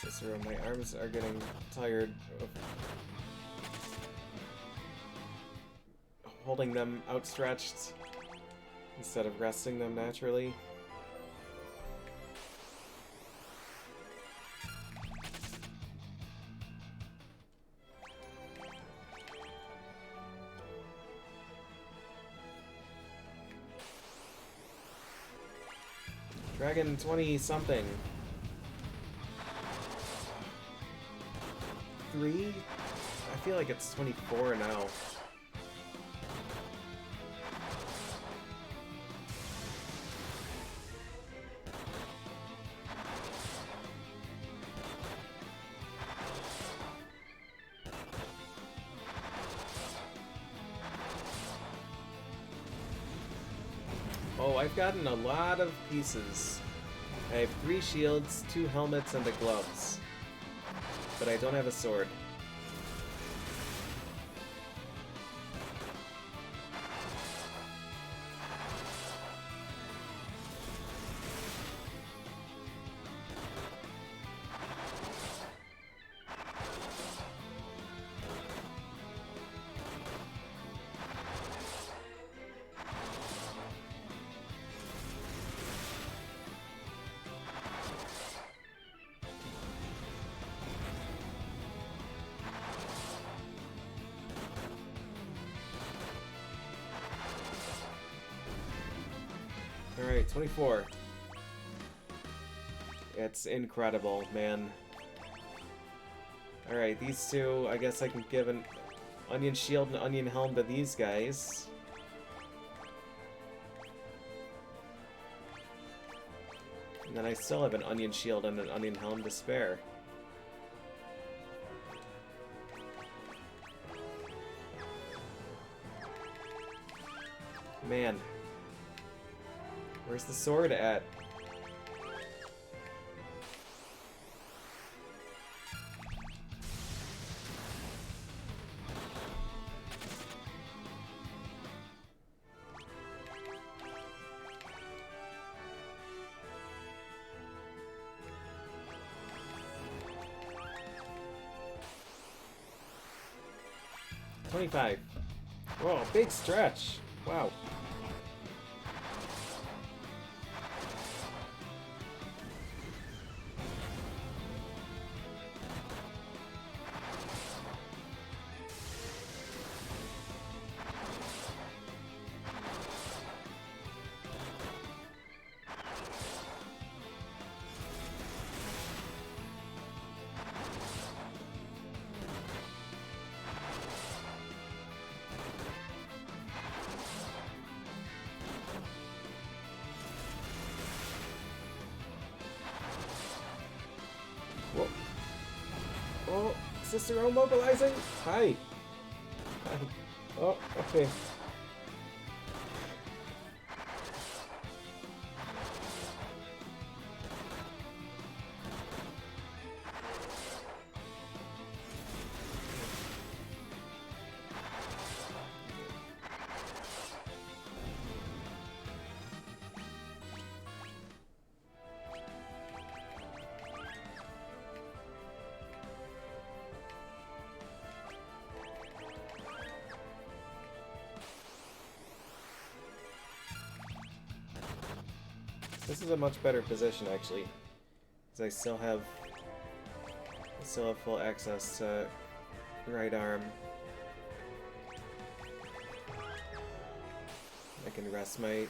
[SPEAKER 1] Cicero, my arms are getting tired of holding them outstretched instead of resting them naturally. Dragon 20 something. 3? I feel like it's 24 now. Oh, I've gotten a lot of pieces. I have 3 shields, 2 helmets, and the gloves. But I don't have a sword. Alright, 24. It's incredible, man. Alright, these two, I guess I can give an onion shield and onion helm to these guys. And then I still have an onion shield and an onion helm to spare. man. Where's the sword at? $25. Whoa, big stretch. Wow. Whoa. Oh, Cicero mobilizing? Hi. Hi. Oh, okay. This is a much better position, actually, because I still have full access to right arm. I can rest my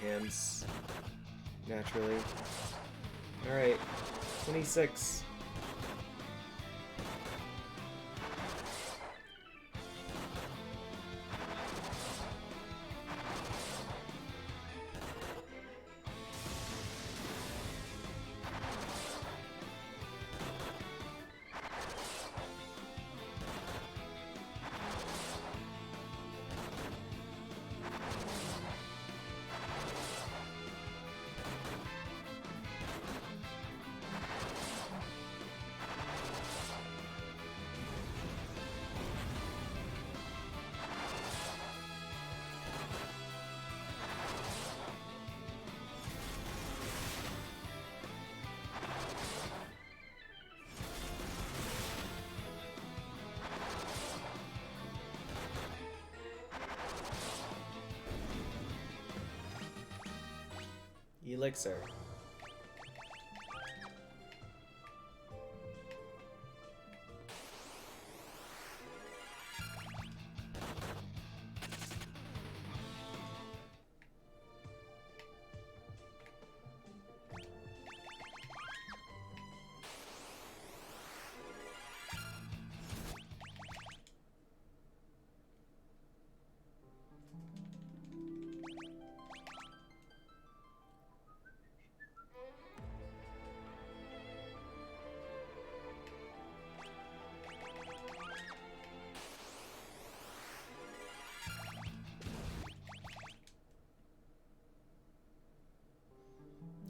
[SPEAKER 1] hands naturally. All right, 26. Elixir.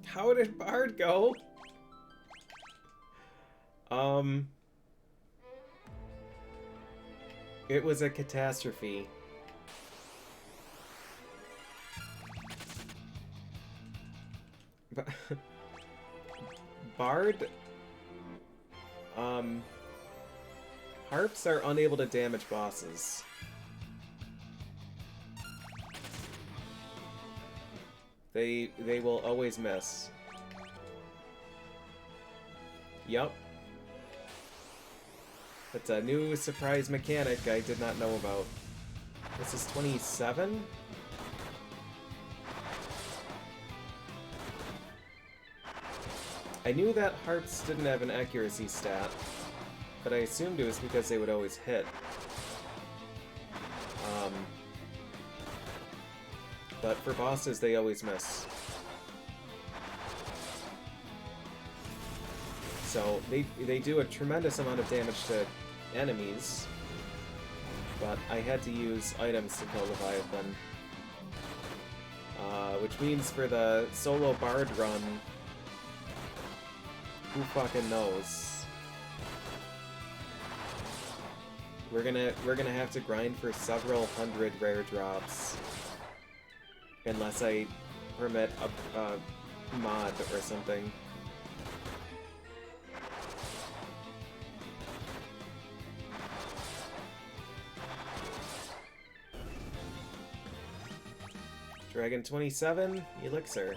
[SPEAKER 1] How did Bard go? It was a catastrophe. Bard, harps are unable to damage bosses. They will always miss. Yup. That's a new surprise mechanic I did not know about. This is 27? I knew that harps didn't have an accuracy stat, but I assumed it was because they would always hit. But for bosses, they always miss. So they do a tremendous amount of damage to enemies, but I had to use items to kill Leviathan. Which means for the solo bard run, who fucking knows? We're gonna have to grind for several hundred rare drops, unless I permit a mod or something. Dragon 27, Elixir.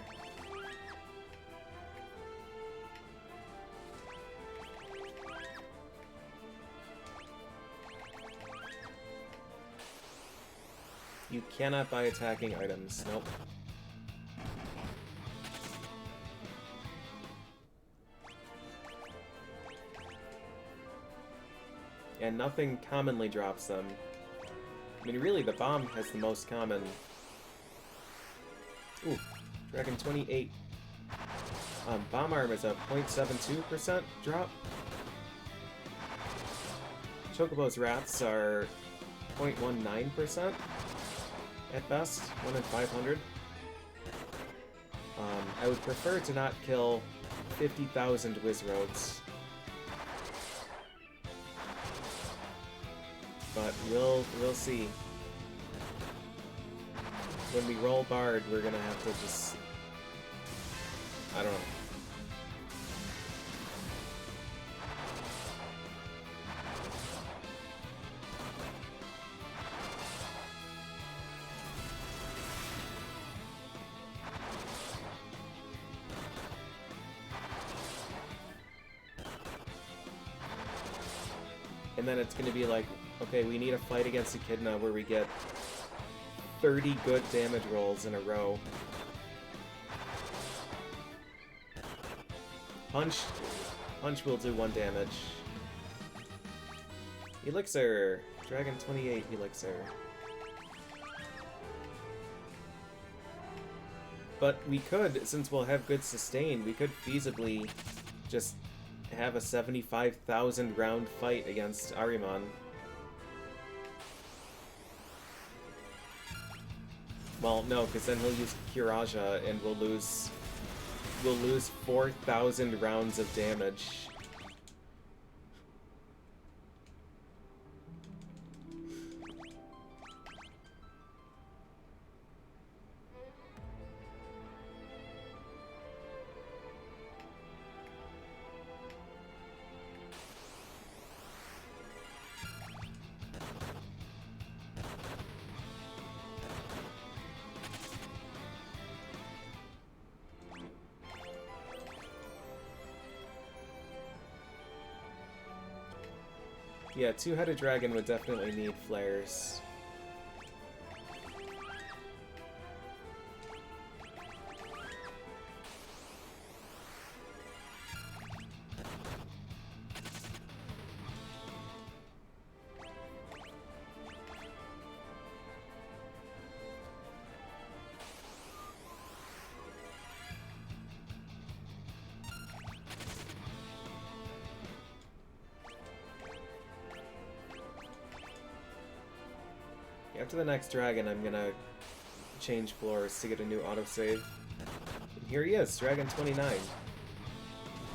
[SPEAKER 1] You cannot buy attacking items. Nope. And nothing commonly drops them. I mean, really, the bomb has the most common. Ooh, Dragon 28. Bomb arm is a 0.72% drop. Chocobo's rats are 0.19% at best, 1 in 500. I would prefer to not kill 50,000 Wizroads. But we'll see. When we roll Bard, we're gonna have to just... I don't know. And then it's gonna be like, okay, we need a fight against Echidna where we get 30 good damage rolls in a row. Punch will do 1 damage. Elixir! Dragon 28 Elixir. But we could, since we'll have good sustain, we could feasibly just have a 75,000 round fight against Ahriman. Well, no, because then he'll use Kiraja and we'll lose 4,000 rounds of damage. Yeah, two-headed dragon would definitely need flares. After the next dragon, I'm gonna change floors to get a new autosave. And here he is, Dragon 29.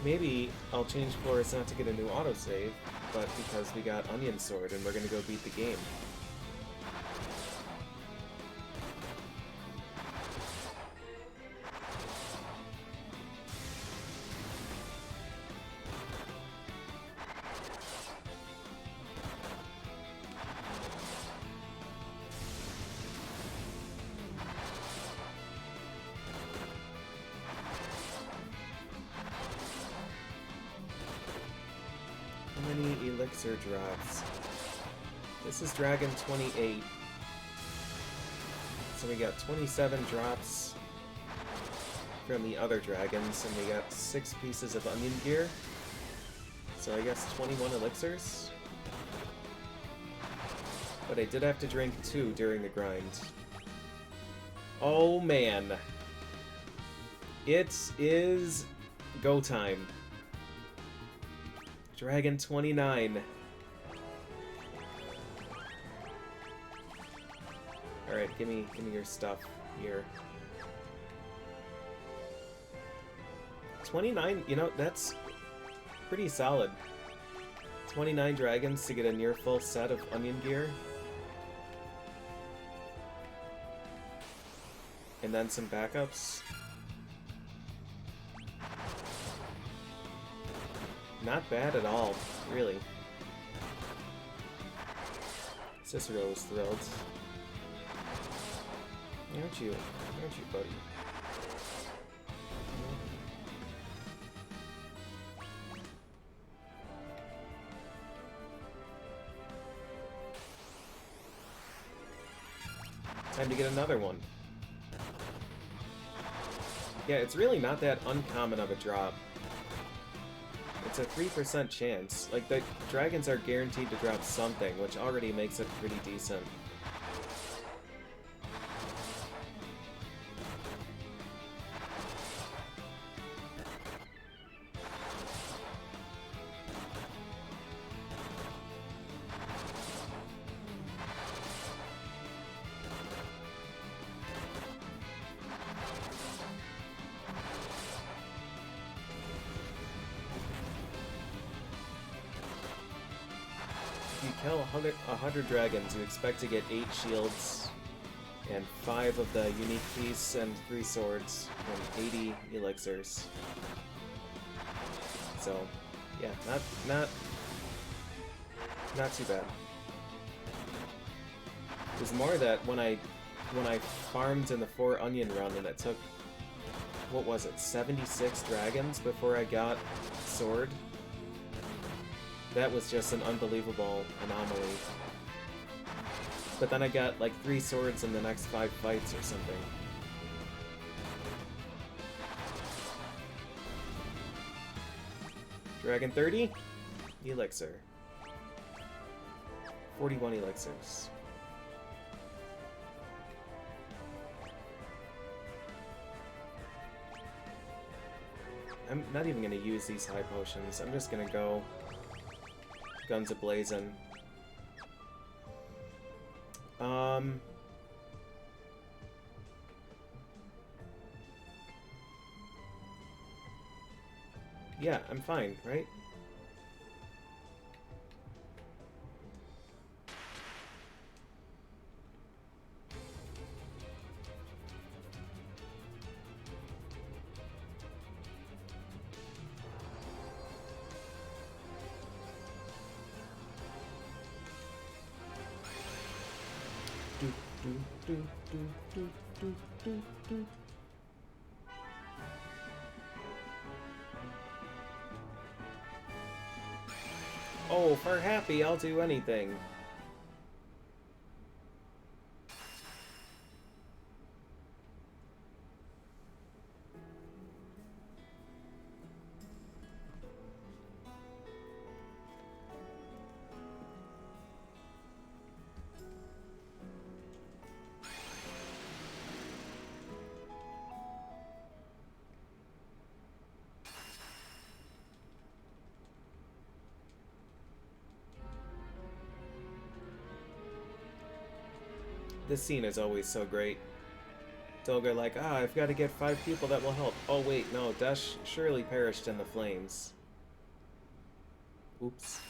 [SPEAKER 1] Maybe I'll change floors not to get a new autosave, but because we got Onion Sword and we're gonna go beat the game. Elixir drops. This is Dragon 28. So we got 27 drops from the other dragons, and we got 6 pieces of onion gear. So I guess 21 elixirs. But I did have to drink 2 during the grind. Oh man. It is go time. Dragon 29. Alright, give me your stuff here. 29, you know, that's pretty solid. 29 dragons to get a near full set of onion gear. And then some backups. Not bad at all, really. Cicero was thrilled. Aren't you, buddy? Time to get another one. Yeah, it's really not that uncommon of a drop. It's a 3% chance. Like, the dragons are guaranteed to drop something, which already makes it pretty decent. If you kill 100 dragons, you expect to get 8 shields, and 5 of the unique piece, and 3 swords, and 80 elixirs. So, yeah, not too bad. It was more that when I farmed in the 4 onion run, and it took, what was it, 76 dragons before I got sword. That was just an unbelievable anomaly. But then I got like 3 swords in the next 5 fights or something. Dragon 30? Elixir. 41 elixirs. I'm not even going to use these high potions. I'm just going to go guns a-blazing. Yeah, I'm fine, right? Oh, for happy, I'll do anything. This scene is always so great. Dolgar like, I've got to get 5 people that will help. Oh wait, no, Dash surely perished in the flames. Oops.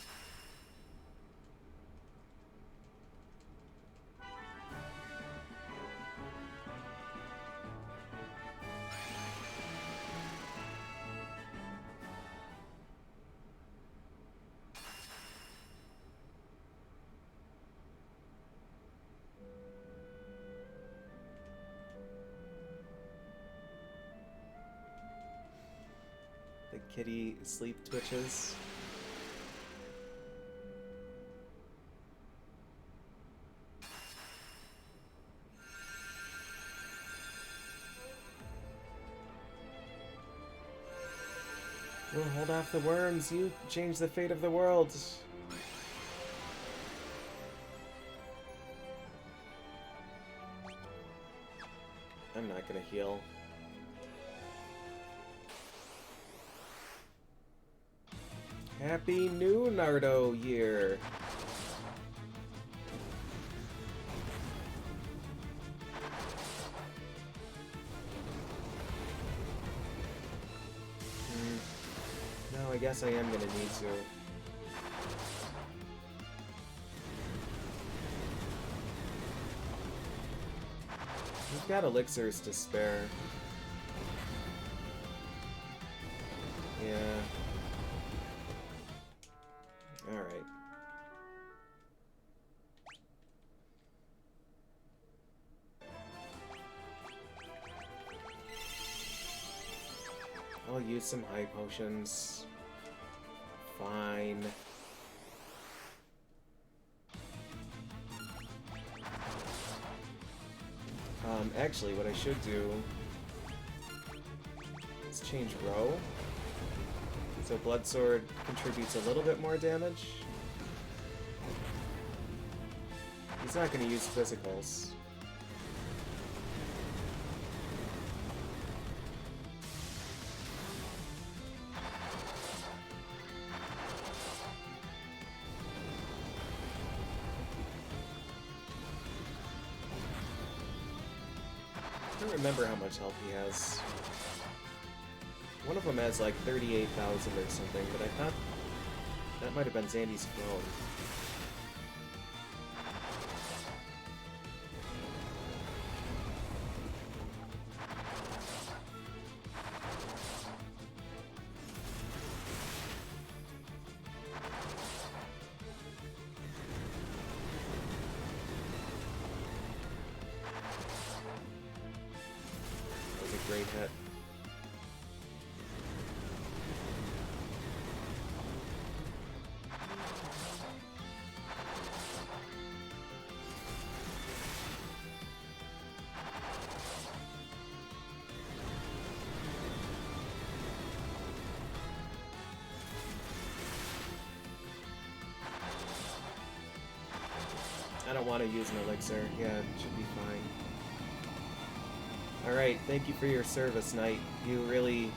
[SPEAKER 1] The kitty sleep twitches. We'll hold off the worms. You change the fate of the world. I'm not gonna heal. Happy New Nardo Year! guess I am gonna need to. We've got elixirs to spare. Yeah. Alright. I'll use some high potions. Fine. Actually, what I should do is change row. So Blood Sword contributes a little bit more damage. He's not going to use physicals. I don't remember how much health he has. One of them has like 38,000 or something, but I thought that might have been Zandy's clone. That was a great hit. I don't want to use an elixir. Yeah, it should be fine. Alright, thank you for your service, Knight. You really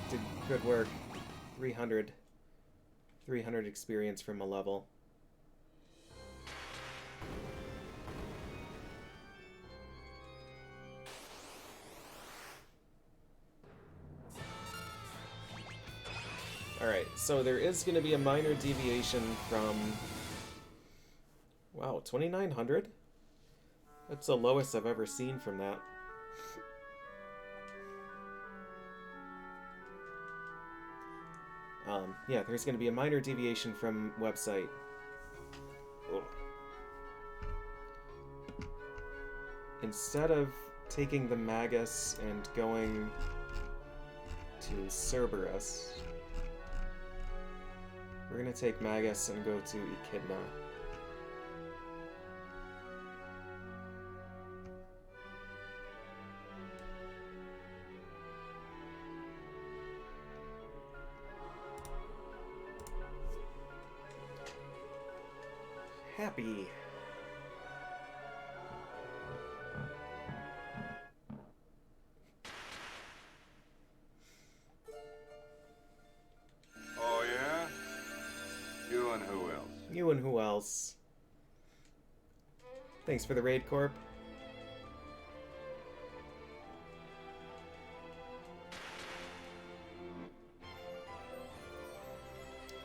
[SPEAKER 1] did good work. 300 experience from a level. Alright, so there is going to be a minor deviation from... Wow, 2,900? That's the lowest I've ever seen from that. Yeah, there's going to be a minor deviation from website. Oh. Instead of taking the Magus and going to Cerberus, we're going to take Magus and go to Echidna. Happy.
[SPEAKER 2] Oh, yeah? You and who else?
[SPEAKER 1] You and who else? Thanks for the raid, Corp.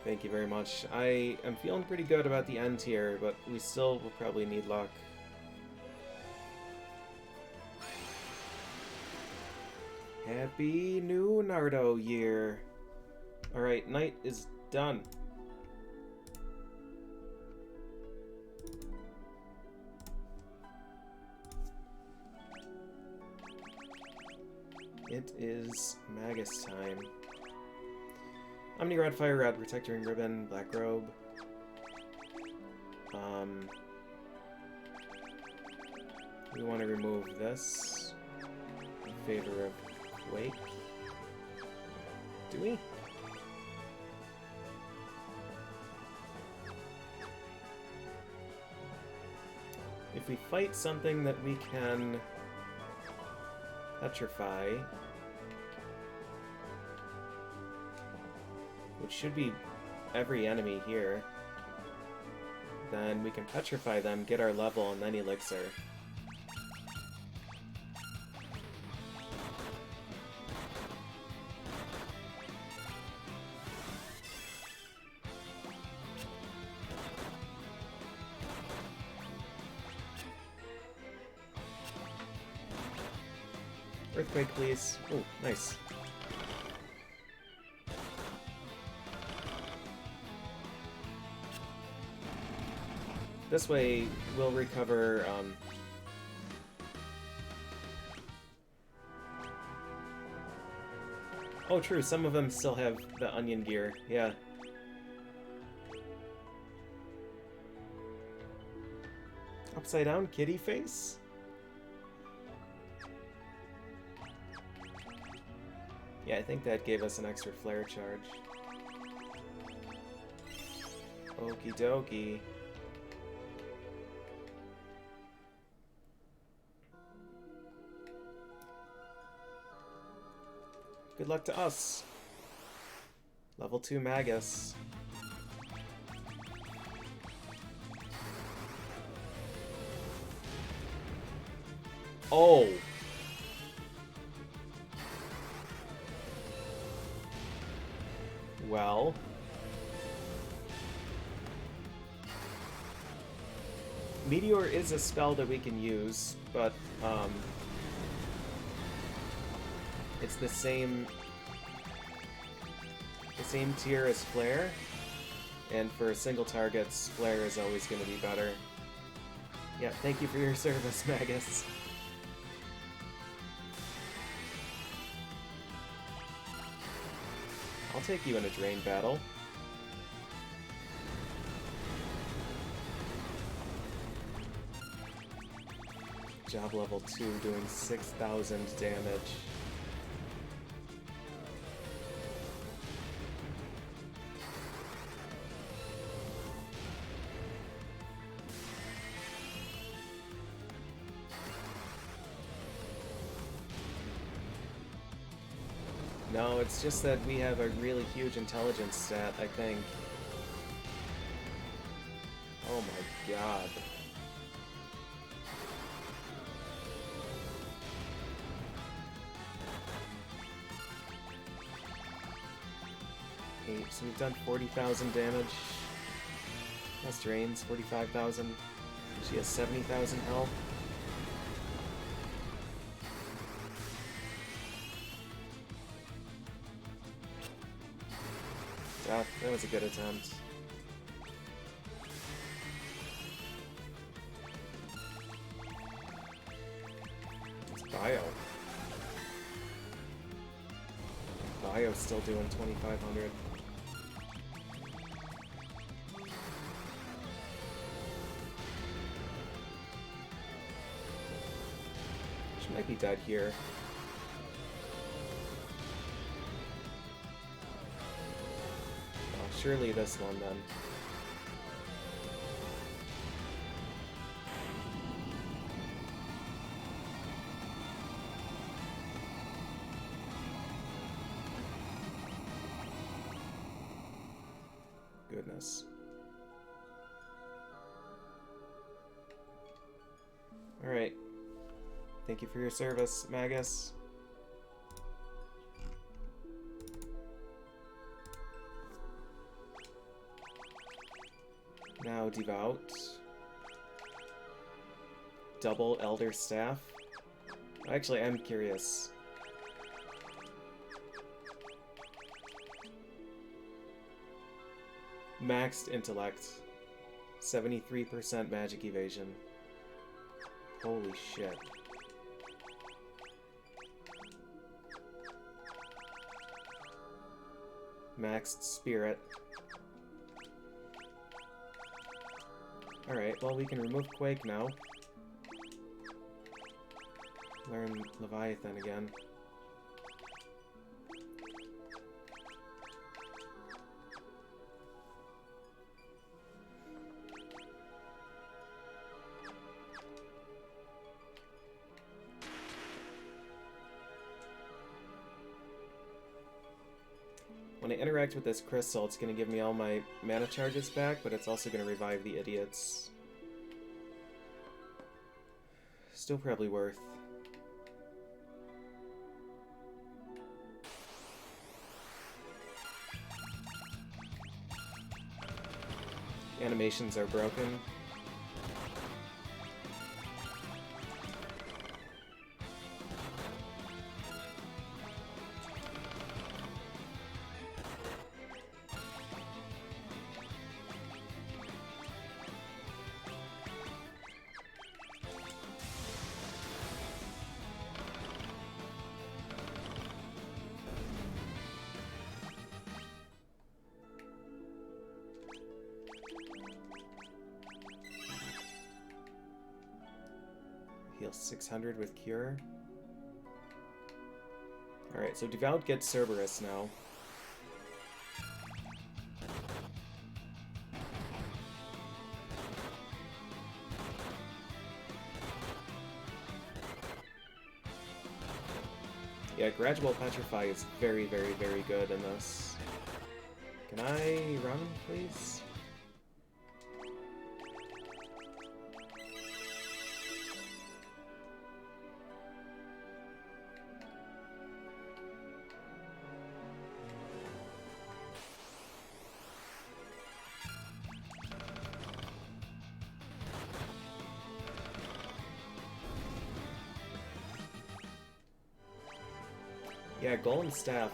[SPEAKER 1] Thank you very much. I am feeling pretty good about the end here, but we still will probably need luck. Happy New Nardo year. Alright, night is done. It is Magus time. Omni Rod, Fire Rod, Protectoring Ribbon, Black Robe. We want to remove this in favor of Quake. Do we? If we fight something that we can petrify, which should be every enemy here, then we can petrify them, get our level, and then elixir. Earthquake, please. Oh, nice. This way, we'll recover, Oh, true, some of them still have the onion gear, yeah. Upside down kitty face? Yeah, I think that gave us an extra flare charge. Okie dokie. Good luck to us. Level 2 Magus. Oh! Well... Meteor is a spell that we can use, but, it's the same tier as Flare, and for single targets, Flare is always going to be better. Yeah, thank you for your service, Magus. I'll take you in a Drain battle. Job level 2 doing 6,000 damage. No, it's just that we have a really huge intelligence stat, I think. Oh my god. Okay, so we've done 40,000 damage. That's drains, 45,000. She has 70,000 health. That was a good attempt. It's Bio. Bio's still doing 2,500. She might be dead here. Surely this one, then. Goodness. Alright. Thank you for your service, Magus. Now Devout. Double Elder Staff. Actually, I'm curious. Maxed Intellect. 73% Magic Evasion. Holy shit. Maxed Spirit. Alright, well we can remove Quake now. Learn Leviathan again. When I interact with this crystal, it's going to give me all my mana charges back, but it's also going to revive the idiots. Still probably worth. Animations are broken. Heal 600 with Cure. Alright, so Devout gets Cerberus now. Yeah, Gradual Petrify is very, very, very good in this. Can I run, please? Yeah, Golem Staff.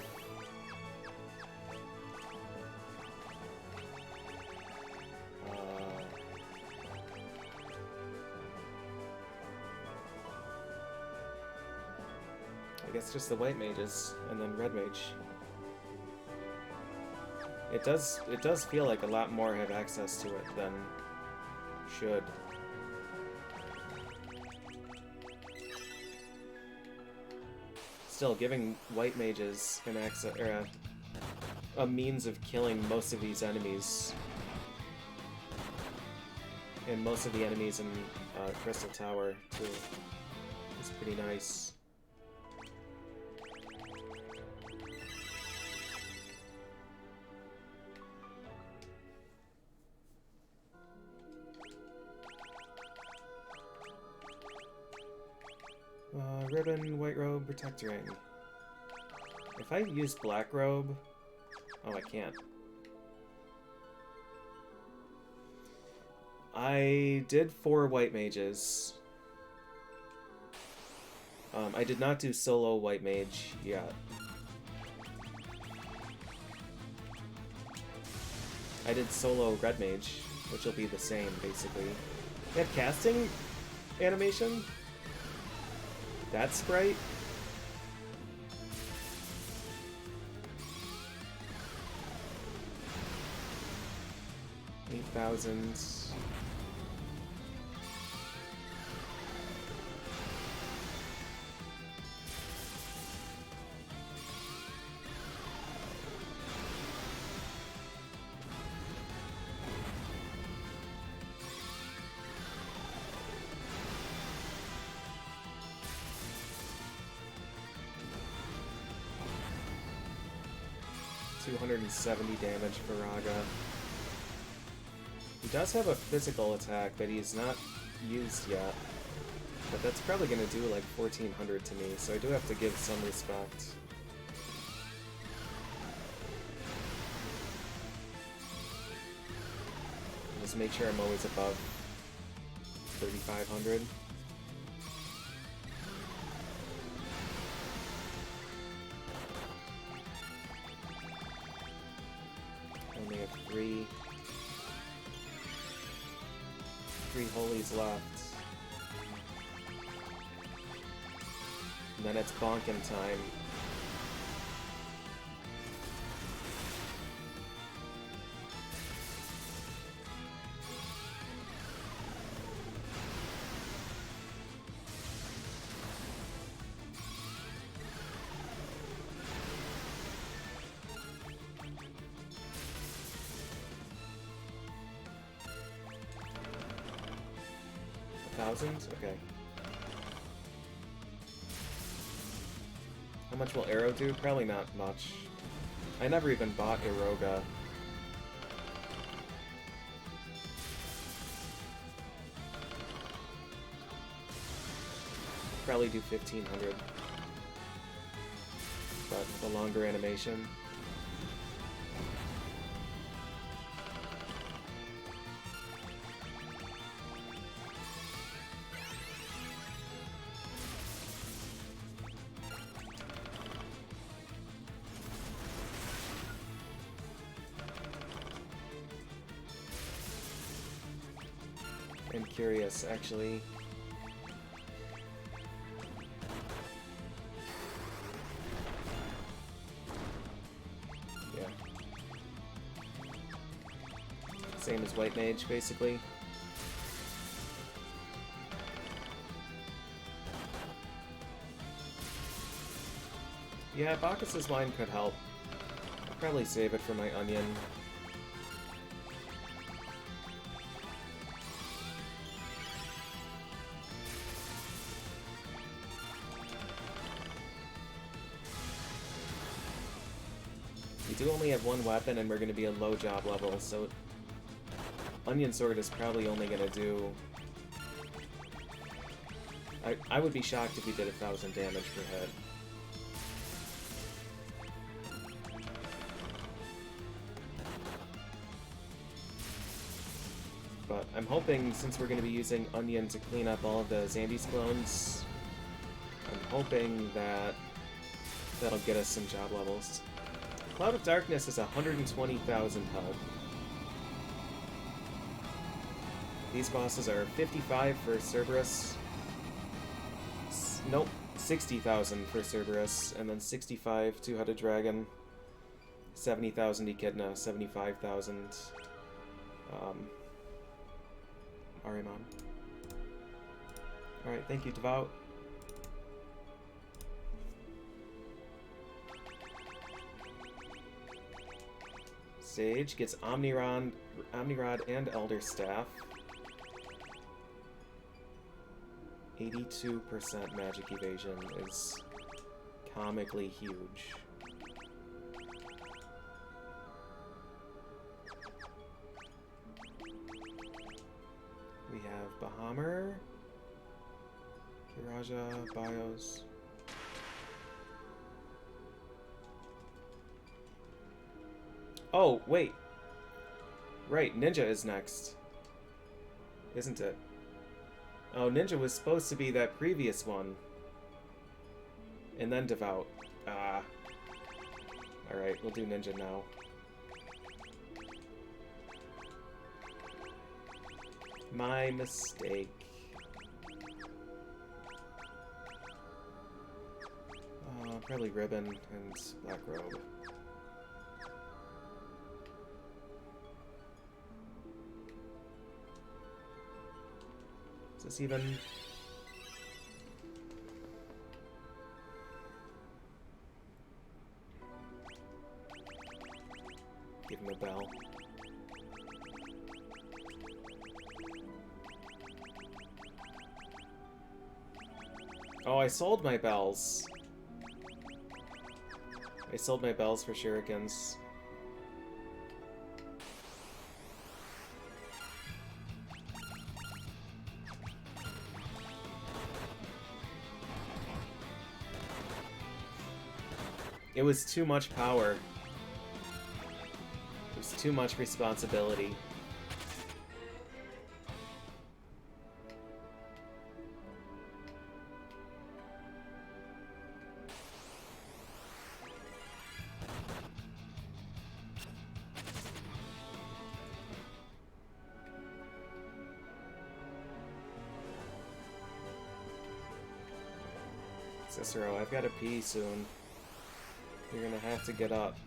[SPEAKER 1] I guess just the white mages and then red mage. It does feel like a lot more have access to it than should. Still, giving white mages an access or a means of killing most of these enemies, and most of the enemies in Crystal Tower too, is pretty nice. Ribbon, white robe, protector ring. If I use black robe... Oh, I can't. I did 4 white mages. I did not do solo white mage yet. I did solo red mage, which will be the same, basically. They have casting animation? That sprite? $8,000. $270 damage for Raga. He does have a physical attack that he's not used yet, but that's probably going to do like 1400 to me, so I do have to give some respect. Just make sure I'm always above 3500. Only have three holies left. And then it's bonkin' time. Okay. How much will Arrow do? Probably not much. I never even bought Eroga. Probably do 1500. But the longer animation. I'm curious, actually. Yeah. Same as White Mage, basically. Yeah, Bacchus's line could help. I'll probably save it for my onion. We do only have one weapon and we're going to be a low job level, so Onion Sword is probably only going to do... I would be shocked if we did 1,000 damage per hit. But I'm hoping, since we're going to be using Onion to clean up all of the Xandes clones, I'm hoping that that'll get us some job levels. Cloud of Darkness is 120,000 health. These bosses are 55 for Cerberus. Nope, 60,000 for Cerberus, and then 65 Two-Headed Dragon, 70,000 Echidna, 75,000 Arimon. Alright, thank you, Devout. Sage gets Omnirod and Elder Staff. 82% magic evasion is comically huge. We have Bahammer, Kiraja, Bios. Oh, wait. Right, Ninja is next. Isn't it? Oh, Ninja was supposed to be that previous one. And then Devout. Ah. Alright, we'll do Ninja now. My mistake. Probably Ribbon and Black Robe. Is this even... Give him a bell. Oh, I sold my bells. I sold my bells for shurikens. It was too much power. It was too much responsibility. Cicero, I've got to pee soon. You're gonna have to get up.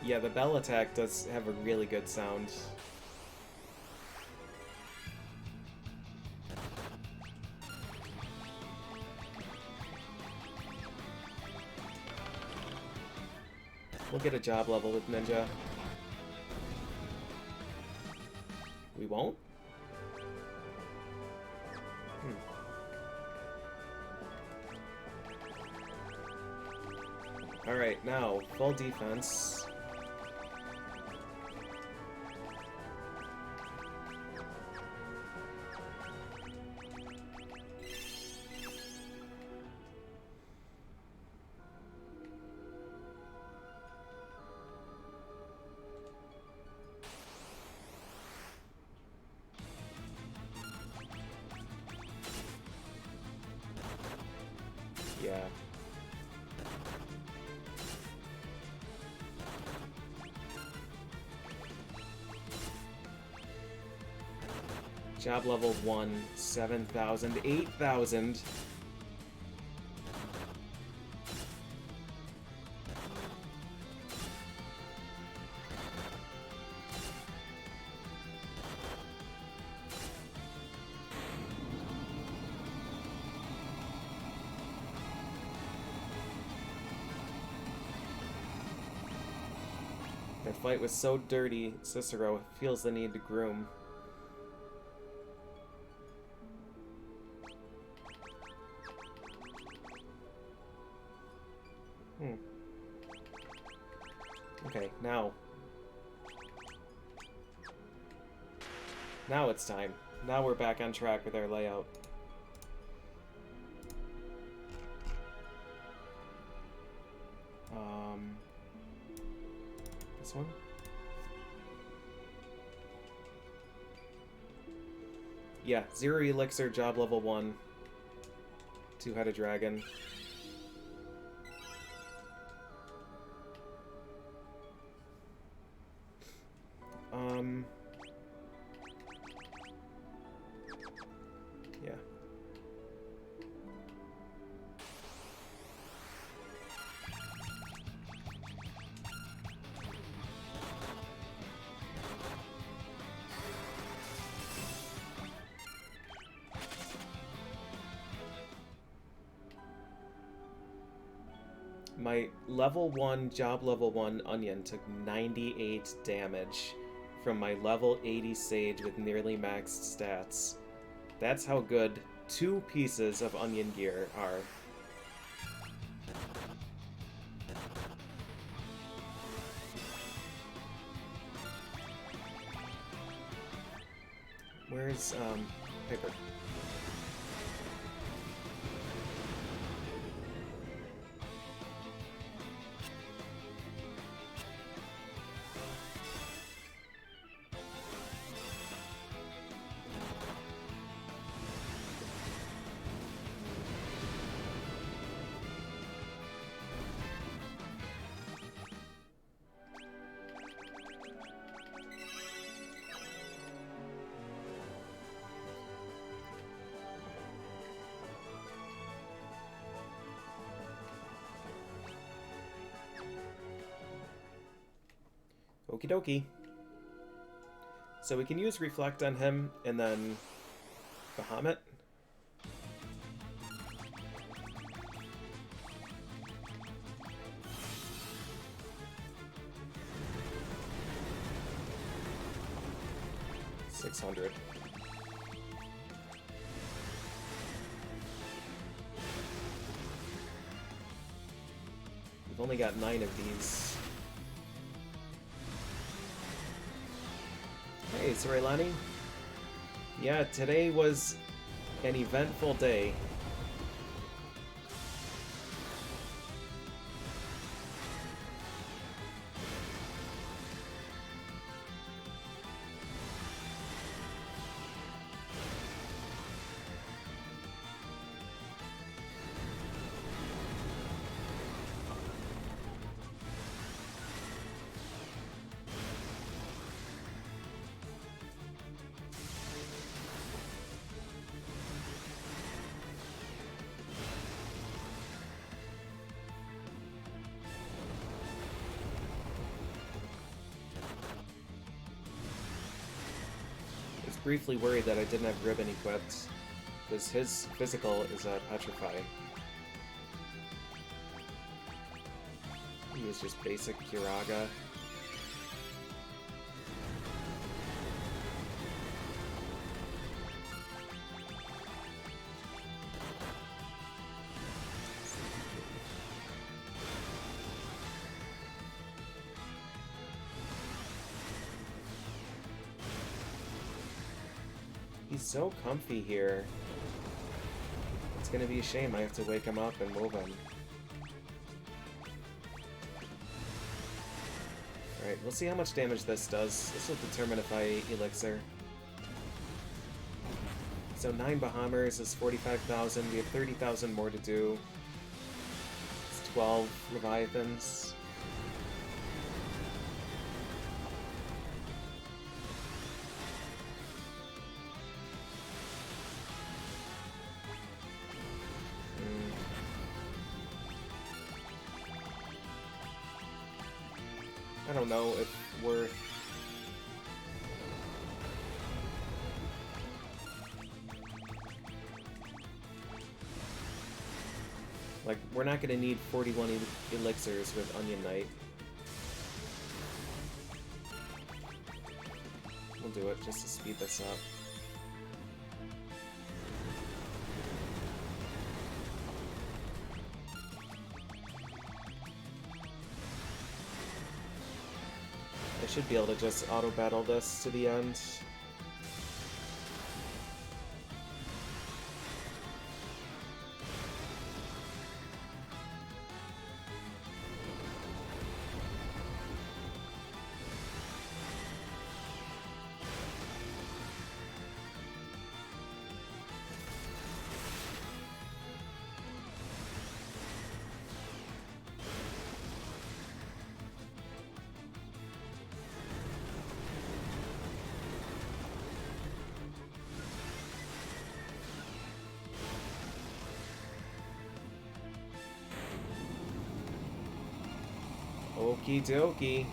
[SPEAKER 1] Yeah, the bell attack does have a really good sound. We'll get a job level with Ninja. We won't? Alright, now, full defense. Yeah. Job level 1, 7,000, 8,000. That fight was so dirty, Cicero feels the need to groom. Okay, now. Now it's time. Now we're back on track with our layout. This one? Yeah, 0 elixir, job level 1. 2-headed dragon. Yeah. My level 1, job level 1 onion took 98 damage from my level 80 sage with nearly maxed stats. That's how good 2 pieces of onion gear are. Where's, Piper? Okie dokie. So we can use Reflect on him, and then Bahamut. $600. We've only got 9 of these. Hey, Sorelani. Yeah, today was an eventful day. Briefly worried that I didn't have Ribbon equipped, because his physical is Petrify. He is just basic Kiraga. He's so comfy here. It's gonna be a shame I have to wake him up and move him. Alright, we'll see how much damage this does. This will determine if I Elixir. So 9 Bahammers is 45,000. We have 30,000 more to do. It's 12 Leviathans. I don't know if we're... Like, we're not going to need 41 elixirs with Onion Knight. We'll do it just to speed this up. I should be able to just auto-battle this to the end. Okie dokie.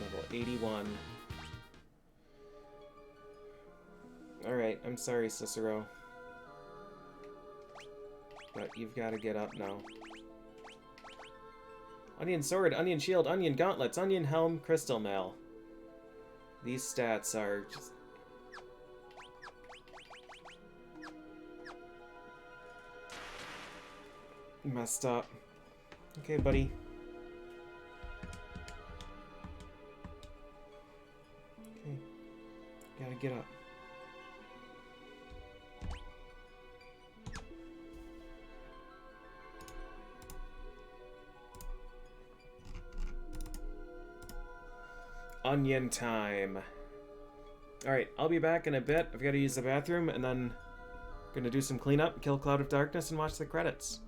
[SPEAKER 1] Level 81. Alright, I'm sorry, Cicero. But you've got to get up now. Onion sword, onion shield, onion gauntlets, onion helm, crystal mail. These stats are just... messed up. Okay, buddy. Okay. Gotta get up. Onion time. Alright, I'll be back in a bit. I've got to use the bathroom, and then gonna do some cleanup, kill Cloud of Darkness, and watch the credits.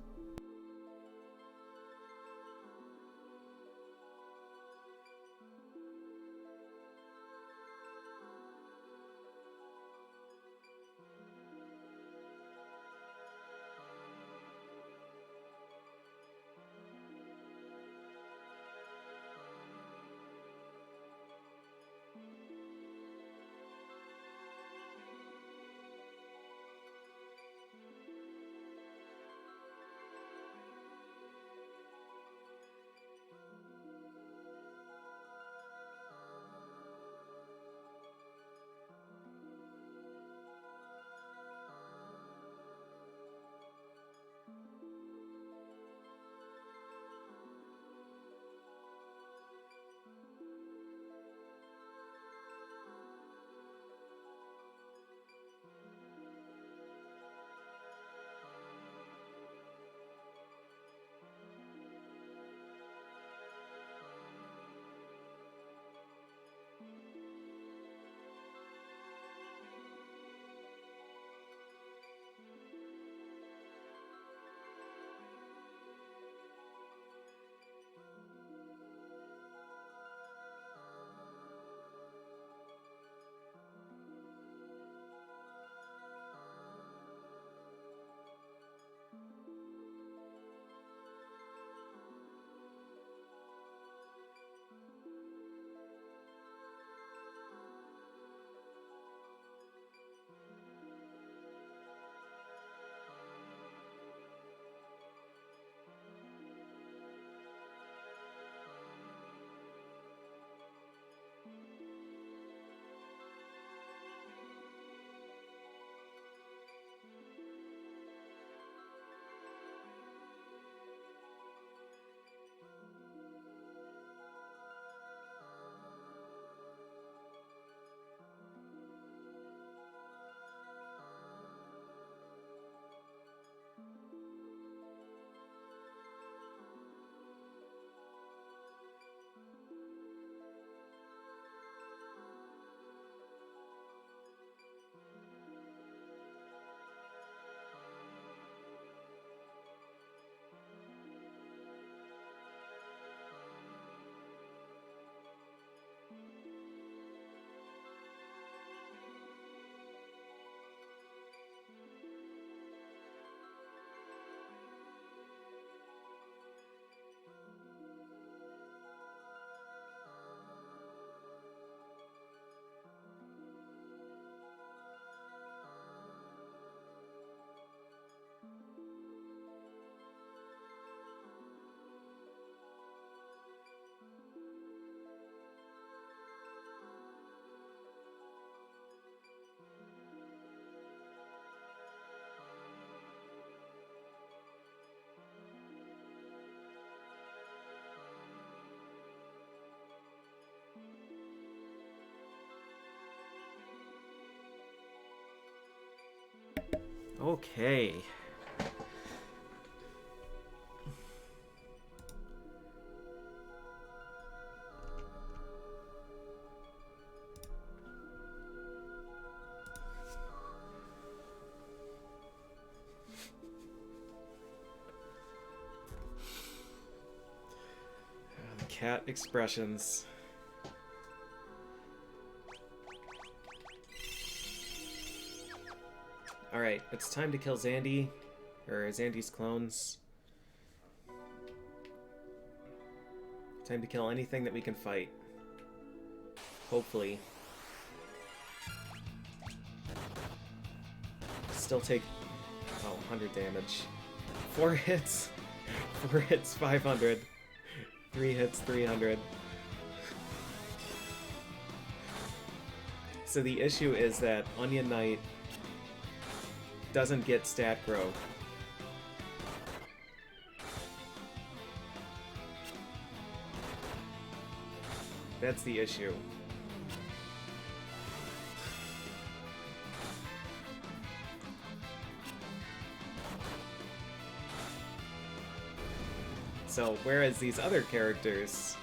[SPEAKER 1] Okay. The cat expressions. Alright, it's time to kill Zandy, or Zandy's clones. Time to kill anything that we can fight. Hopefully. Still take, 100 damage. 4 hits. 4 hits, 500. 3 hits, 300. So the issue is that Onion Knight doesn't get stat growth. That's the issue. So, whereas these other characters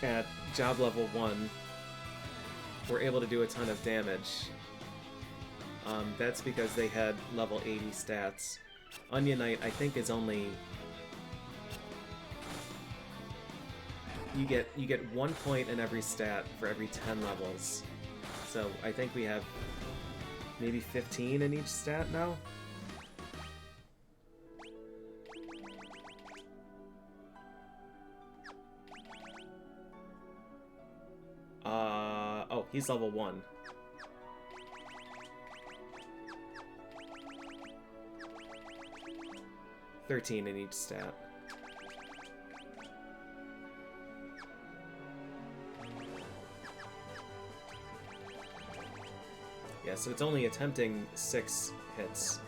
[SPEAKER 1] at job level 1 were able to do a ton of damage, that's because they had level 80 stats. Onion Knight, I think, is only... You get 1 point in every stat for every 10 levels. So I think we have maybe 15 in each stat now? Oh, he's level 1. $13 in each stat. Yeah, so it's only attempting 6 hits.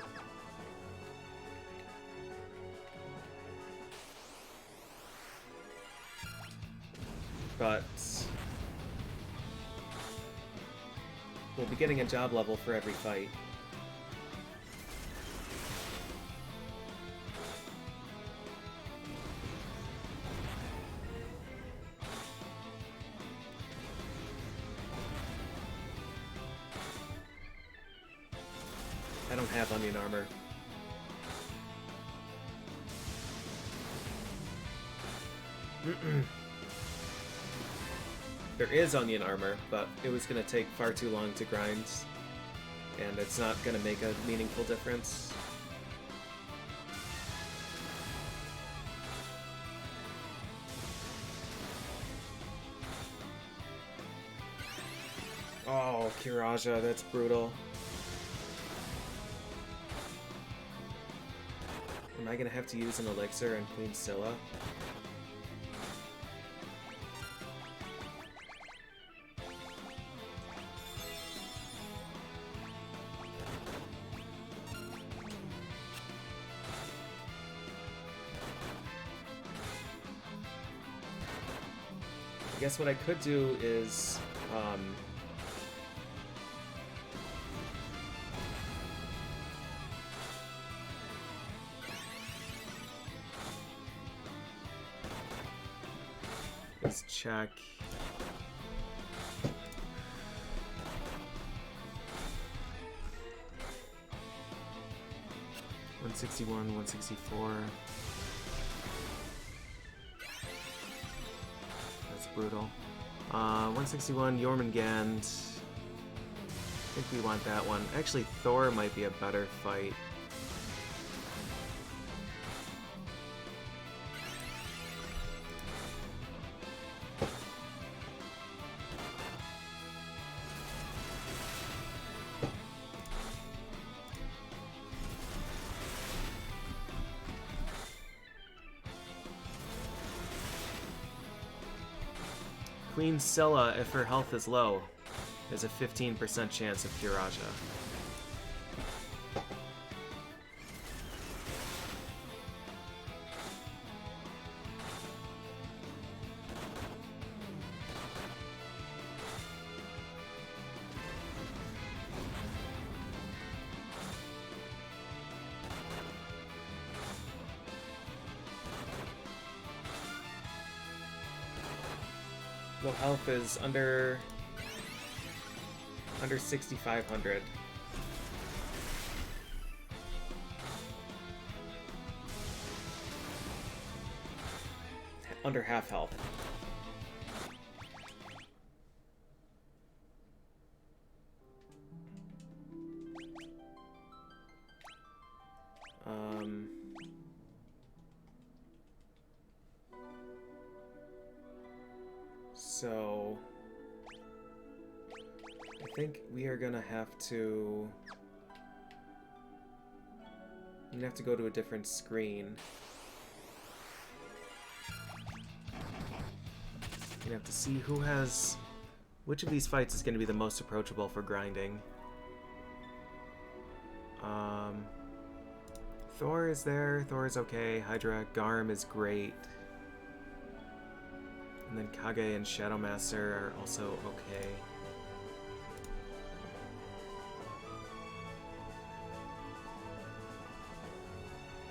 [SPEAKER 1] But we'll be getting a job level for every fight. I don't have onion armor. There is onion armor, but it was going to take far too long to grind, and it's not going to make a meaningful difference. Oh, Kiraja, that's brutal. Am I gonna have to use an elixir and Queen Scylla? I guess what I could do is check. $161, $164. That's brutal. 161, Jormungand. I think we want that one. Actually, Thor might be a better fight. Queen Scylla, if her health is low, has a 15% chance of Kiraja. Low health is under 6,500. Under half health. So I think we are gonna have to go to a different screen. Gonna have to see which of these fights is gonna be the most approachable for grinding. Thor is there. Thor is okay. Hydra, Garm is great. And then Kage and Shadowmaster are also okay.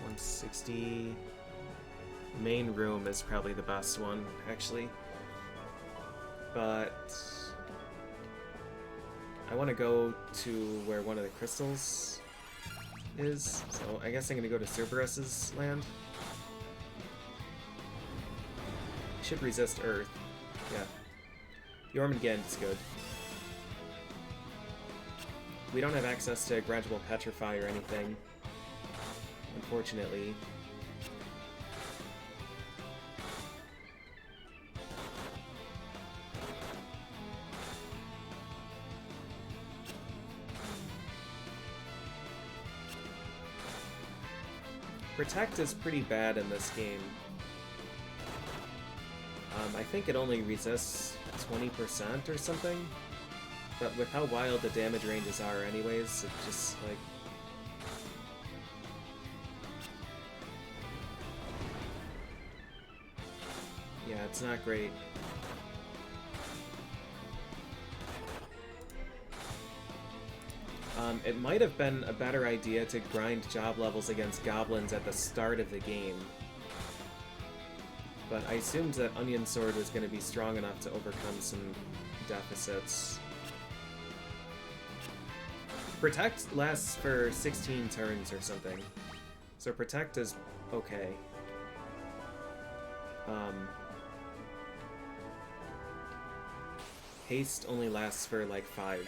[SPEAKER 1] $160. Main room is probably the best one, actually. But I want to go to where one of the crystals is, so I guess I'm going to go to Cerberus's land. Should resist Earth. Yeah. Jormungand is good. We don't have access to Gradual Petrify or anything, unfortunately. Protect is pretty bad in this game. I think it only resists 20% or something, but with how wild the damage ranges are anyways, it just, like... yeah, it's not great. It might have been a better idea to grind job levels against goblins at the start of the game. But I assumed that Onion Sword was going to be strong enough to overcome some deficits. Protect lasts for 16 turns or something. So Protect is okay. Haste only lasts for like 5.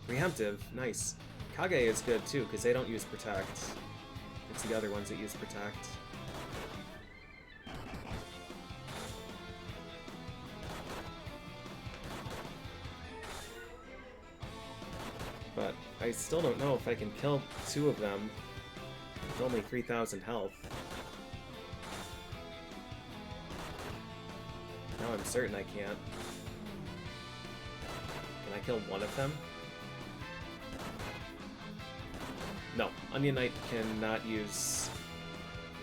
[SPEAKER 1] Preemptive, nice. Kage is good too, because they don't use Protect. It's the other ones that use Protect. But I still don't know if I can kill 2 of them with only 3,000 health. Now I'm certain I can't. Can I kill 1 of them? No, Onion Knight cannot use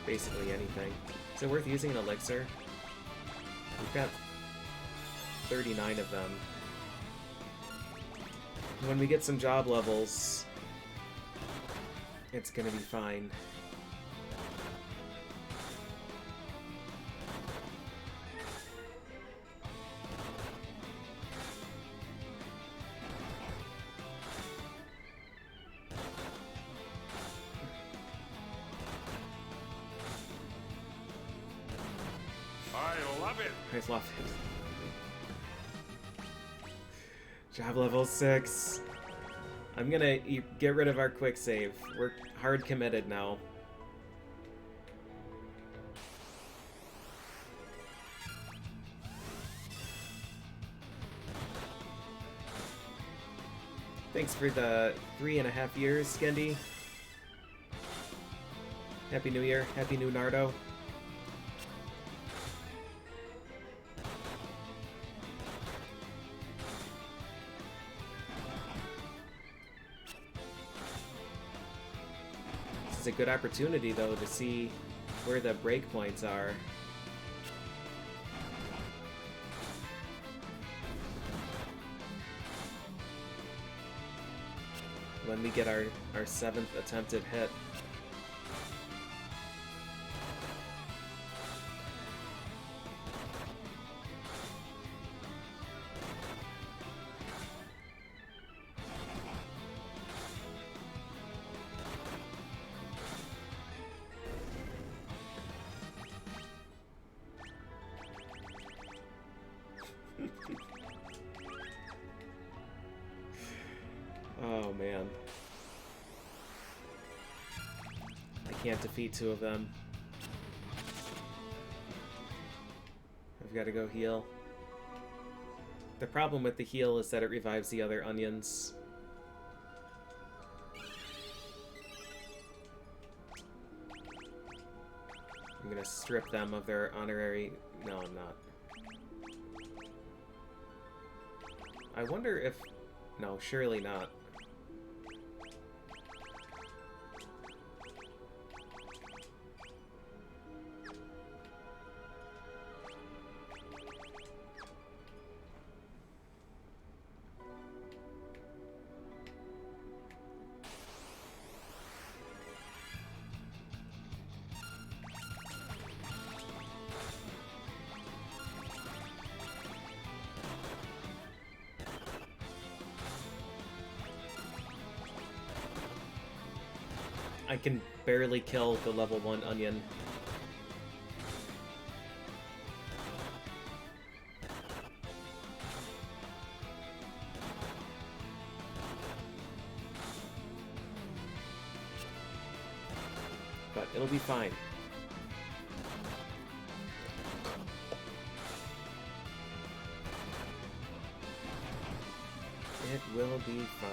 [SPEAKER 1] basically anything. Is it worth using an elixir? We've got 39 of them. When we get some job levels, it's gonna be fine.
[SPEAKER 2] I love it.
[SPEAKER 1] I love it. Job level 6. I'm gonna get rid of our quick save. We're hard committed now. Thanks for the 3.5 years, Skendi. Happy New Year. Happy New Nardo. This is a good opportunity, though, to see where the breakpoints are. When we get our 7th attempted hit. man. I can't defeat two of them. I've got to go heal. The problem with the heal is that it revives the other onions. I'm gonna strip them of their honorary... No, I'm not. I wonder if... No, surely not. I can barely kill the level 1 onion. But it'll be fine. It will be fine.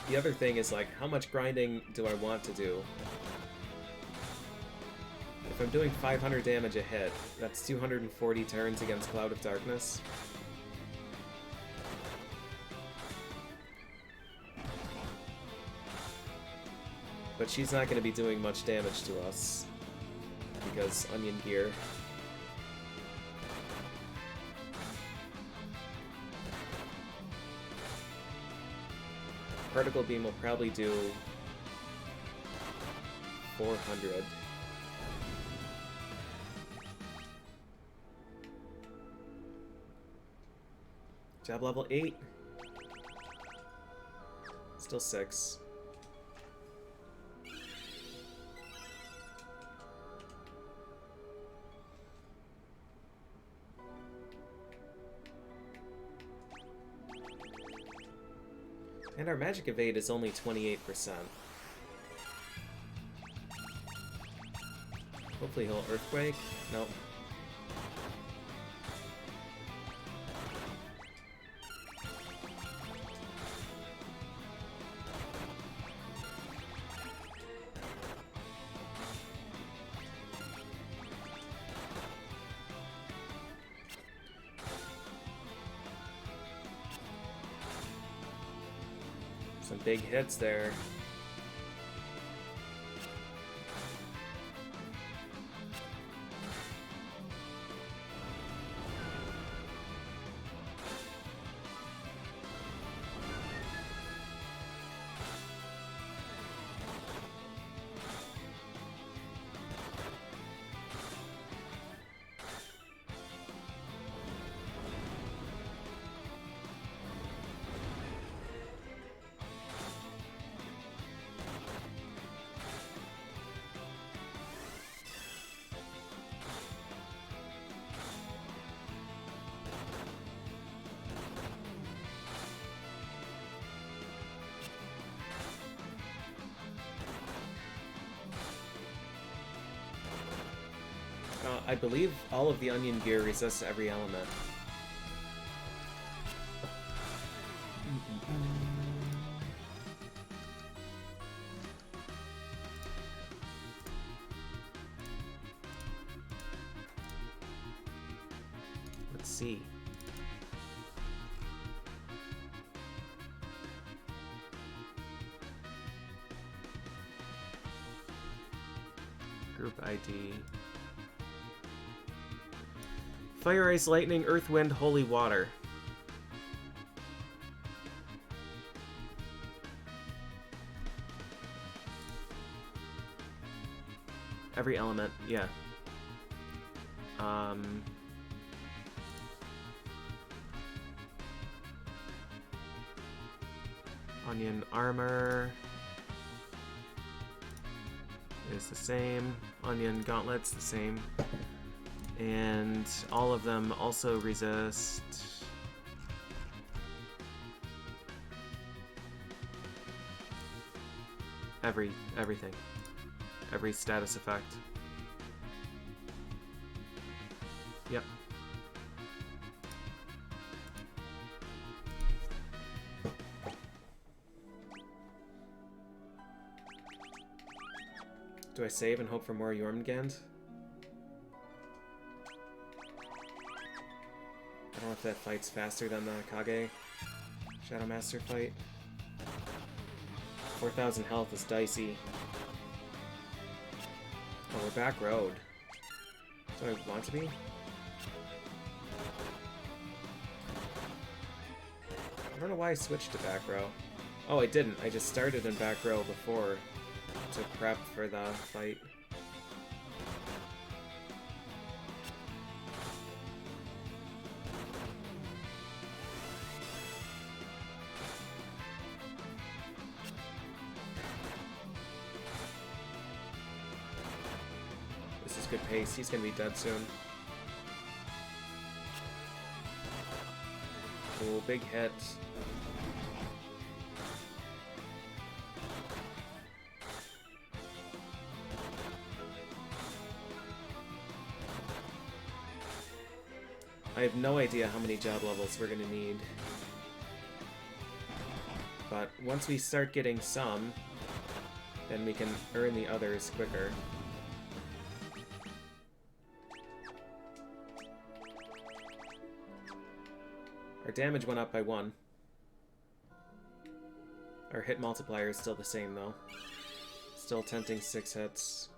[SPEAKER 1] The other thing is, like, how much grinding do I want to do? If I'm doing 500 damage a hit, that's 240 turns against Cloud of Darkness. But she's not going to be doing much damage to us, because Onion Gear. Particle Beam will probably do 400. Job level 8. Still 6. And our magic evade is only 28%. Hopefully he'll earthquake. Nope. Some big hits there. I believe all of the onion gear resists every element. Let's see. Group ID. Fire, Ice, Lightning, Earth, Wind, Holy Water. Every element, yeah. Onion armor is the same. Onion gauntlets the same. And all of them also resist everything. Every status effect. Yep. Do I save and hope for more Jormungand? I don't know if that fight's faster than the Kage Shadow Master fight. 4,000 health is dicey. Oh, we're back road. Do I want to be? I don't know why I switched to back row. Oh, I didn't. I just started in back row before to prep for the fight. This is good pace. He's gonna be dead soon. Oh, big hit. I have no idea how many job levels we're gonna need. But once we start getting some, then we can earn the others quicker. Our damage went up by 1. Our hit multiplier is still the same though. Still tempting 6 hits.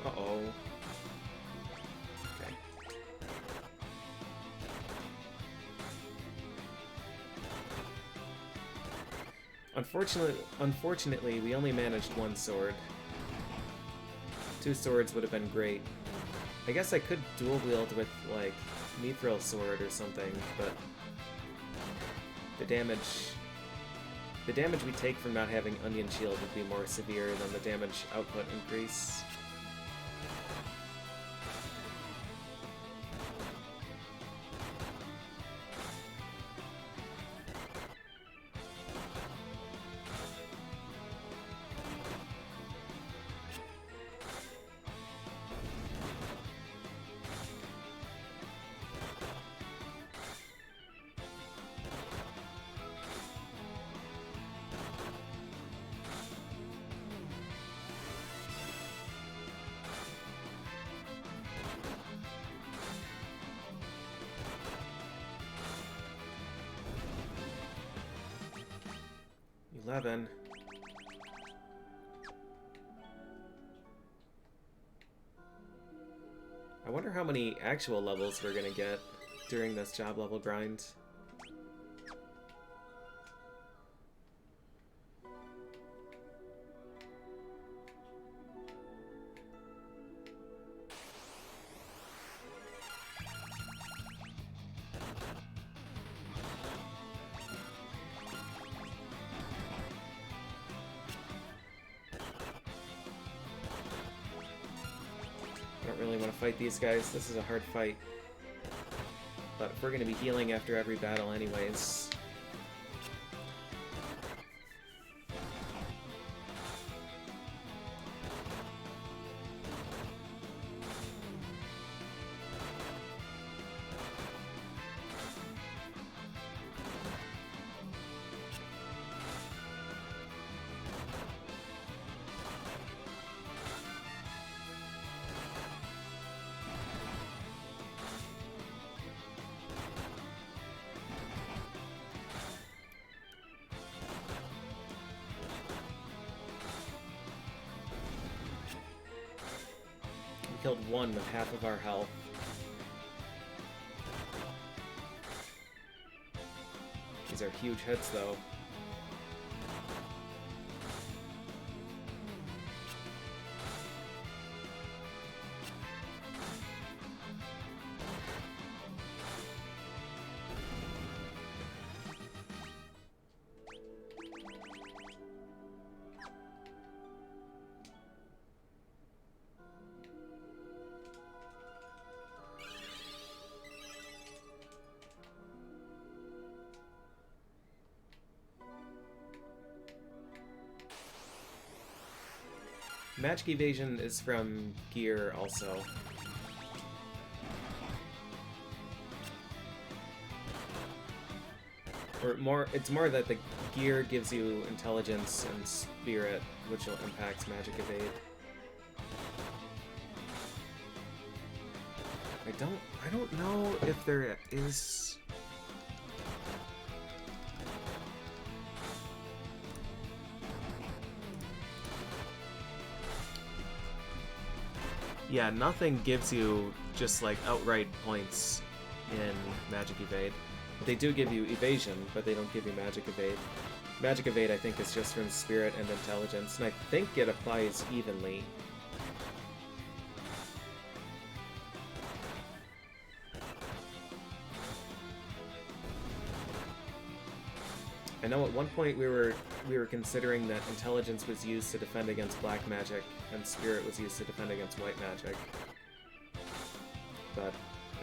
[SPEAKER 1] Uh-oh. Okay. Unfortunately, we only managed 1 sword. 2 swords would have been great. I guess I could dual wield with, like, Mithril sword or something, but the damage we take from not having Onion Shield would be more severe than the damage output increase. I wonder how many actual levels we're gonna get during this job level grind. Fight these guys. This is a hard fight. But we're going to be healing after every battle anyways. Killed 1 with half of our health. These are huge hits, though. Magic evasion is from gear also. Or more, it's more that the gear gives you intelligence and spirit, which will impact magic evade. I don't know if there is. Yeah, nothing gives you just like outright points in magic evade. They do give you evasion, but they don't give you magic evade. Magic evade, I think, is just from spirit and intelligence, and I think it applies evenly. I know at one point we were considering that intelligence was used to defend against black magic, and spirit was used to defend against white magic. But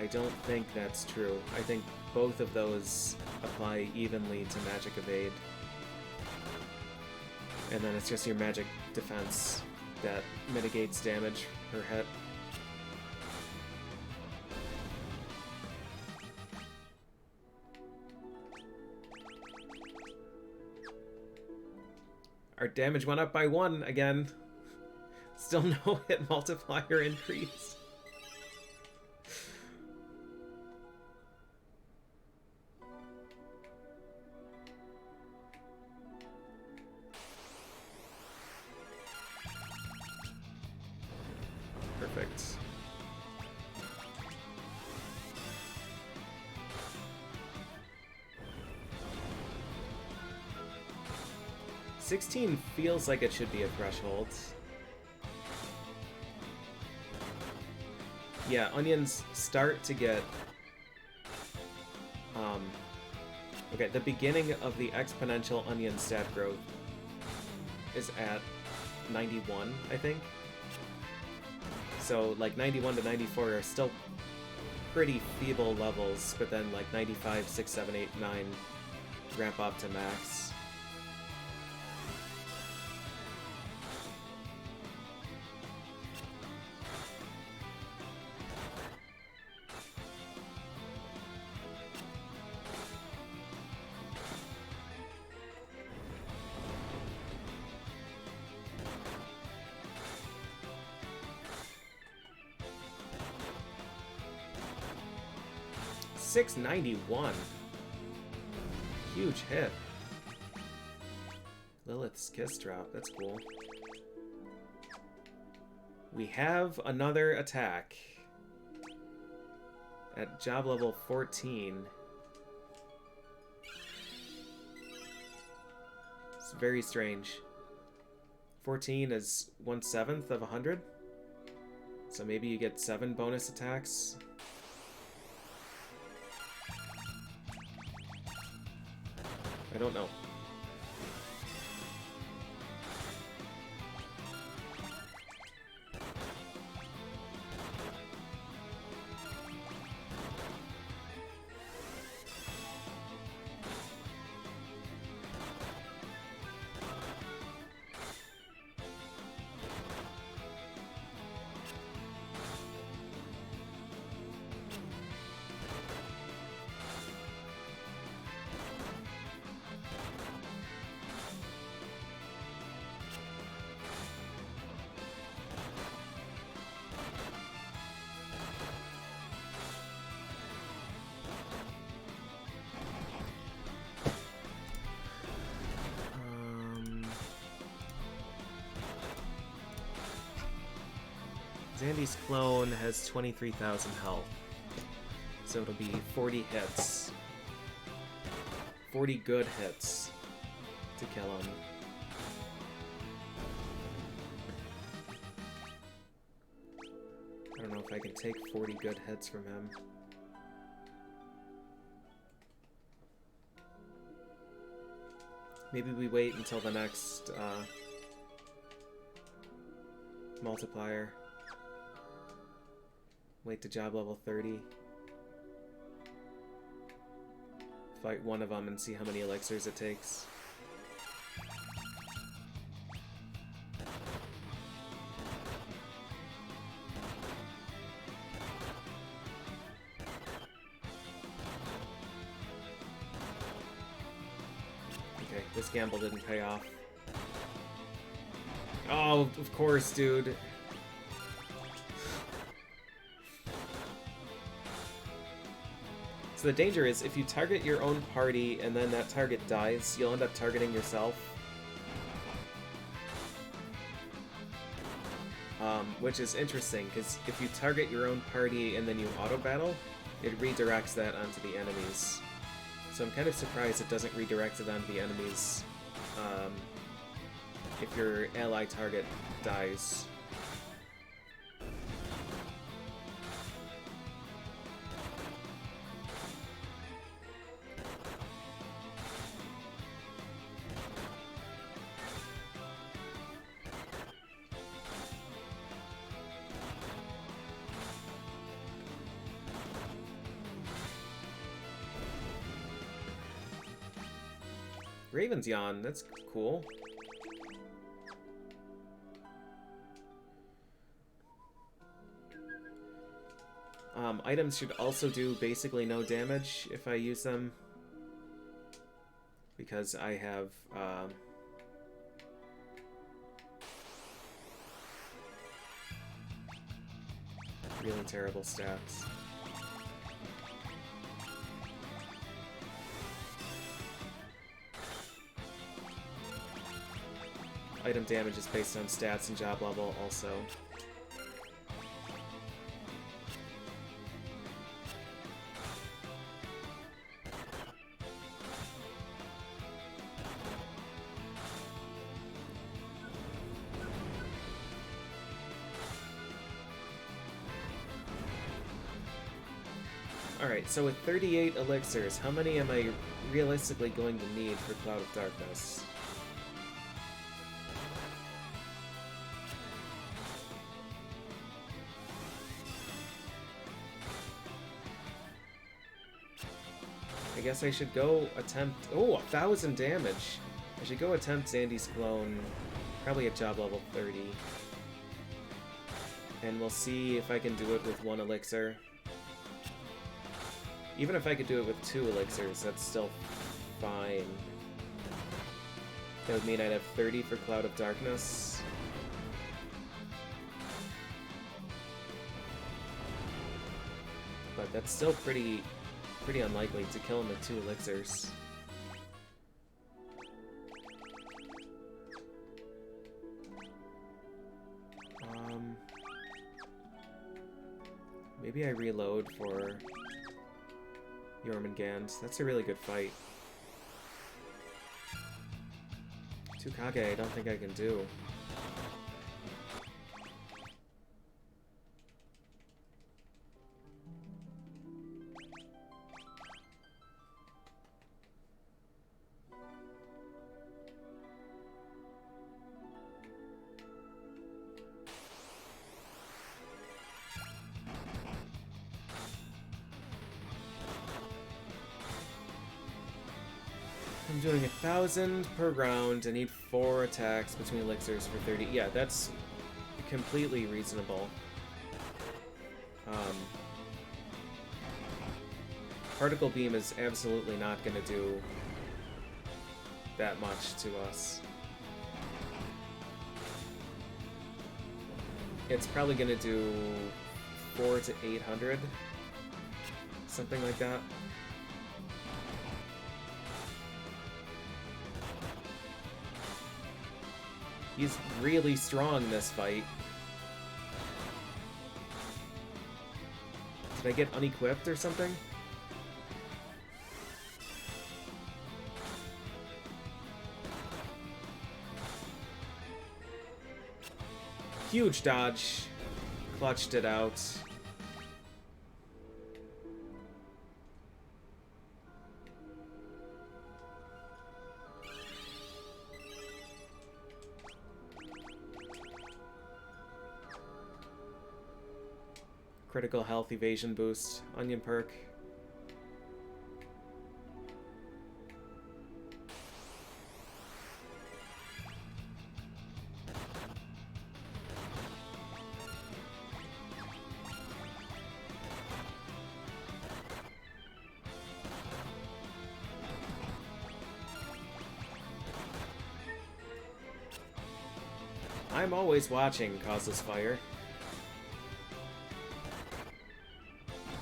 [SPEAKER 1] I don't think that's true. I think both of those apply evenly to magic evade. And then it's just your magic defense that mitigates damage per hit. Our damage went up by 1 again. Still no hit multiplier increase. Perfect. $16 feels like it should be a threshold. Yeah, onions start to get... Okay, the beginning of the exponential onion stat growth is at 91, I think. So, like, 91 to 94 are still pretty feeble levels, but then, like, 95, 6, 7, 8, 9 ramp up to max. $691. Huge hit. Lilith's Kiss drop, that's cool. We have another attack at job level 14. It's very strange. 14 is 1/7 of 100. So maybe you get 7 bonus attacks. I don't know. Zandy's clone has 23,000 health, so it'll be 40 hits. 40 good hits to kill him. I don't know if I can take 40 good hits from him. Maybe we wait until the next multiplier. Wait to job level 30. Fight one of them and see how many elixirs it takes. This gamble didn't pay off. Oh, of course, dude. So the danger is, if you target your own party and then that target dies, you'll end up targeting yourself. Which is interesting, because if you target your own party and then you auto-battle, it redirects that onto the enemies. So I'm kind of surprised it doesn't redirect it onto the enemies if your ally target dies. Raven's Yawn, that's cool. Items should also do basically no damage if I use them, because I have really terrible stats. Item damage is based on stats and job level also. Alright, so with 38 elixirs, how many am I realistically going to need for Cloud of Darkness? I guess I should go attempt... Oh, 1,000 damage! I should go attempt Zandy's clone, probably at job level 30. And we'll see if I can do it with 1 elixir. Even if I could do it with 2 elixirs, that's still fine. That would mean I'd have 30 for Cloud of Darkness. But that's still pretty unlikely to kill him with 2 elixirs. Maybe I reload for Jormungand. That's a really good fight. 2 Kage I don't think I can do. I'm doing 1,000 per round. I need 4 attacks between elixirs for 30. Yeah, that's completely reasonable. Particle Beam is absolutely not going to do that much to us. It's probably going to do 400 to 800, something like that. He's really strong this fight. Did I get unequipped or something? Huge dodge. Clutched it out. Critical health evasion boost. Onion perk. I'm always watching causes fire.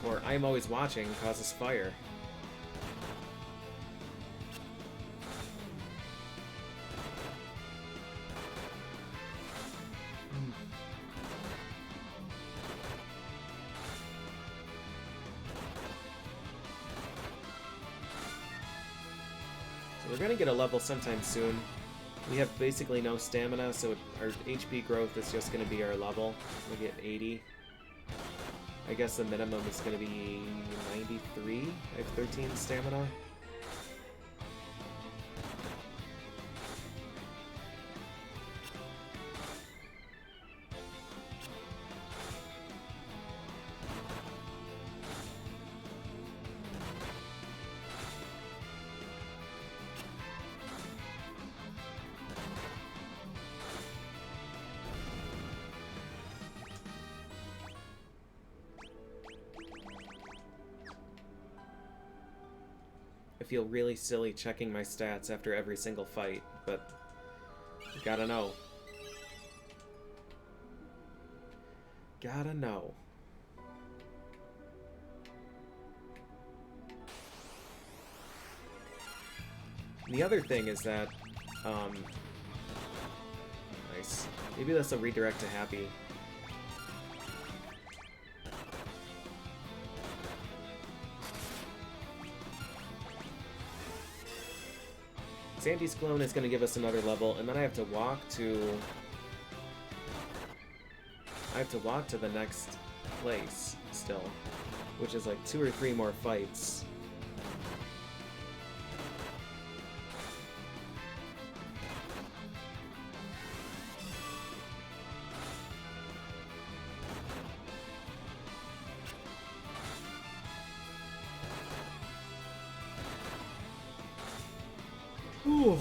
[SPEAKER 1] Or I'm always watching causes fire. So we're gonna get a level sometime soon. We have basically no stamina, so our HP growth is just gonna be our level. We get 80. I guess the minimum is going to be 93. I have 13 stamina. I feel really silly checking my stats after every single fight, but you gotta know. Gotta know. The other thing is that, nice. Maybe this will redirect to Happy. Sandy's clone is going to give us another level, and then I have to walk to... the next place, still. Which is like 2 or 3 more fights. Ooh.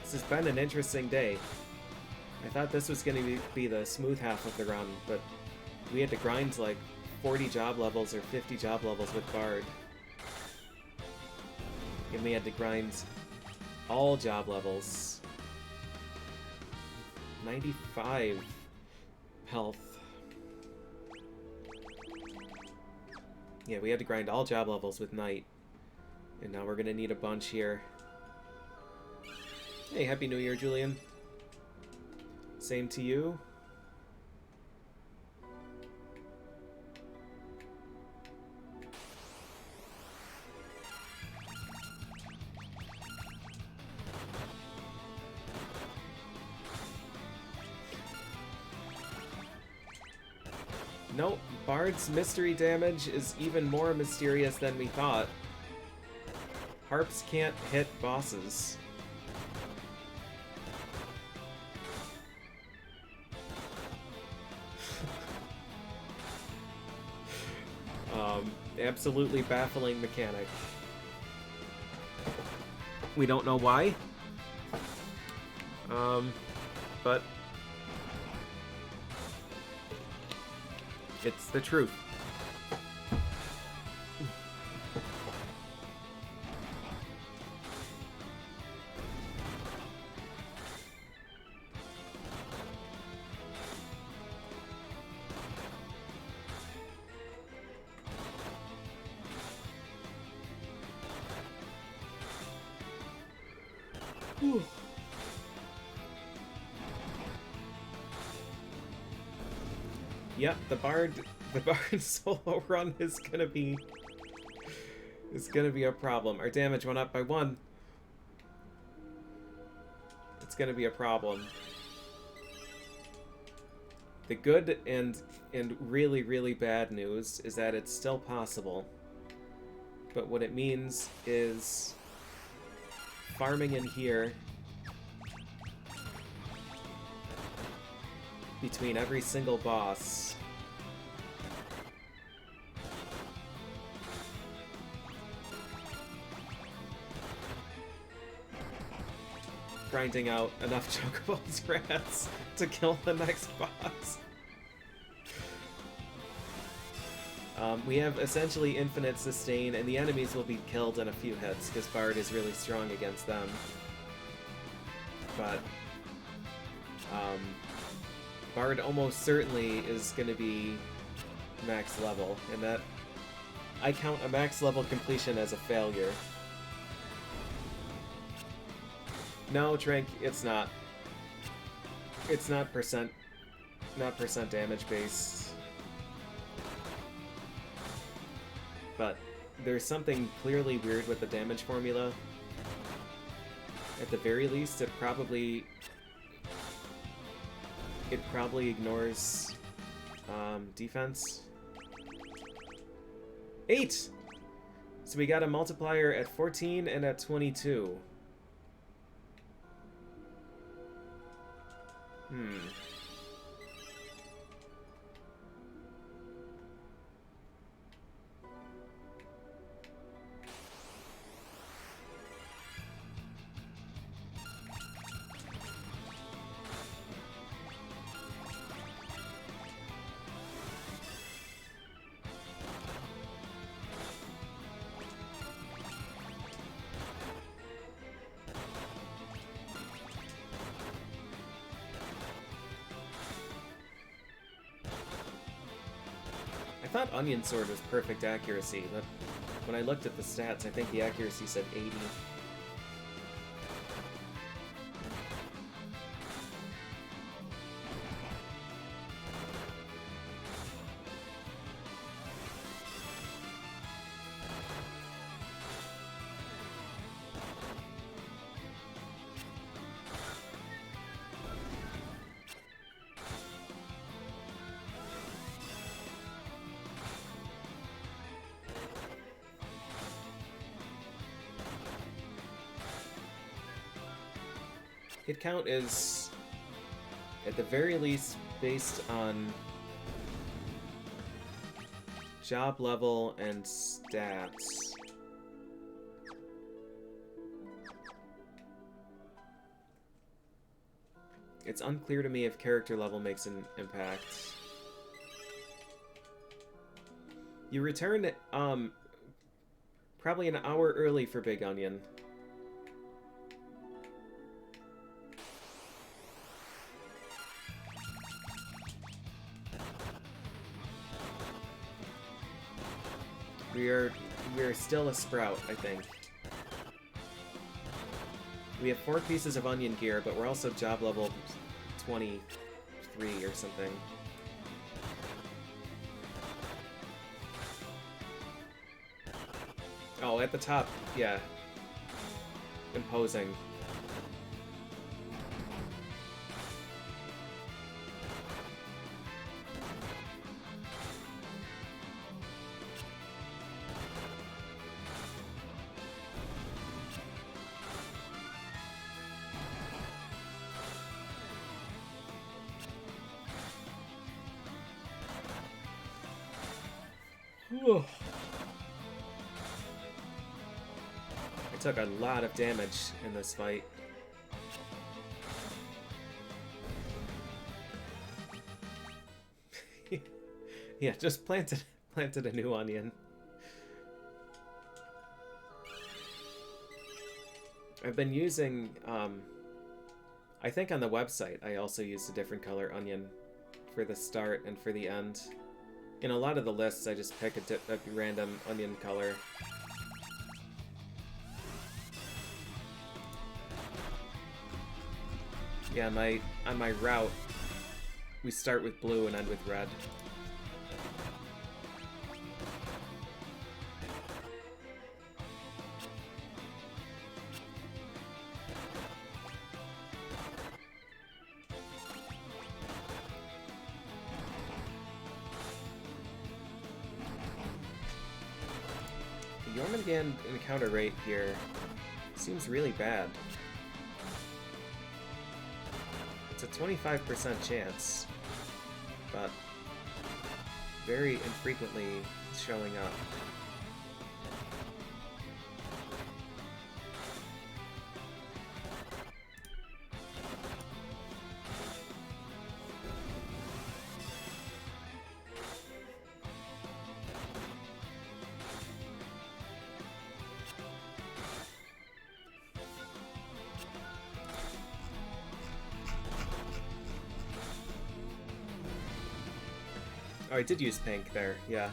[SPEAKER 1] This has been an interesting day. I thought this was going to be the smooth half of the run, but we had to grind like 40 job levels or 50 job levels with Bard. And we had to grind all job levels. 95 health. Yeah, we had to grind all job levels with Knight. And now we're gonna need a bunch here. Hey, Happy New Year, Julian. Same to you. Nope, Bard's mystery damage is even more mysterious than we thought. Harps can't hit bosses. Absolutely baffling mechanic. We don't know why. But it's the truth. Whew. Yep, the Bard solo run is gonna be a problem. Our damage went up by 1. It's gonna be a problem. The good and really, really bad news is that it's still possible. But what it means is farming in here between every single boss grinding out enough Chocobo's rats to kill the next boss. We have essentially infinite sustain, and the enemies will be killed in a few hits, because Bard is really strong against them. But Bard almost certainly is going to be max level, and that I count a max level completion as a failure. No, Trank, it's not. It's not percent damage based. But there's something clearly weird with the damage formula. At the very least, it probably ignores defense. 8! So we got a multiplier at 14 and at 22. I thought Onion Sword was perfect accuracy, but when I looked at the stats, I think the accuracy said 80. Hit count is, at the very least, based on job level and stats. It's unclear to me if character level makes an impact. You return probably an hour early for Big Onion. We're still a sprout, I think. We have 4 pieces of onion gear, but we're also job level 23 or something. Oh, at the top, yeah. Imposing. I took a lot of damage in this fight. Yeah, just planted a new onion. I've been using, I think on the website I also used a different color onion for the start and for the end. In a lot of the lists, I just pick a random onion color. Yeah, on my route, we start with blue and end with red. The Jormungand encounter rate here seems really bad. It's a 25% chance, but very infrequently showing up. Oh, I did use pink there, yeah.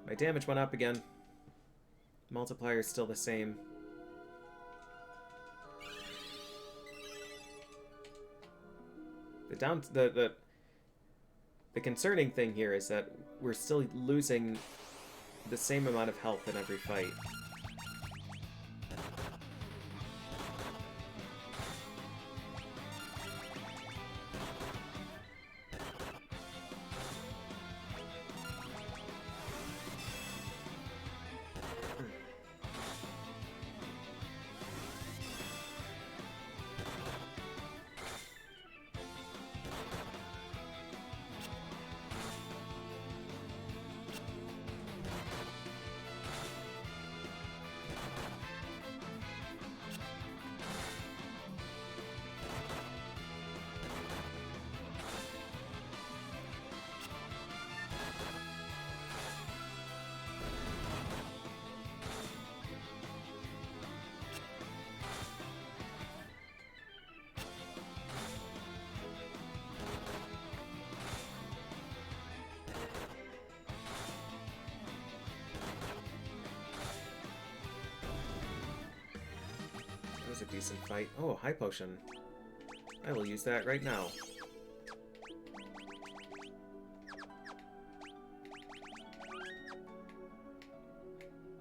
[SPEAKER 1] My damage went up again. Multiplier's still the same. The concerning thing here is that we're still losing the same amount of health in every fight. A decent fight. Oh, high potion. I will use that right now.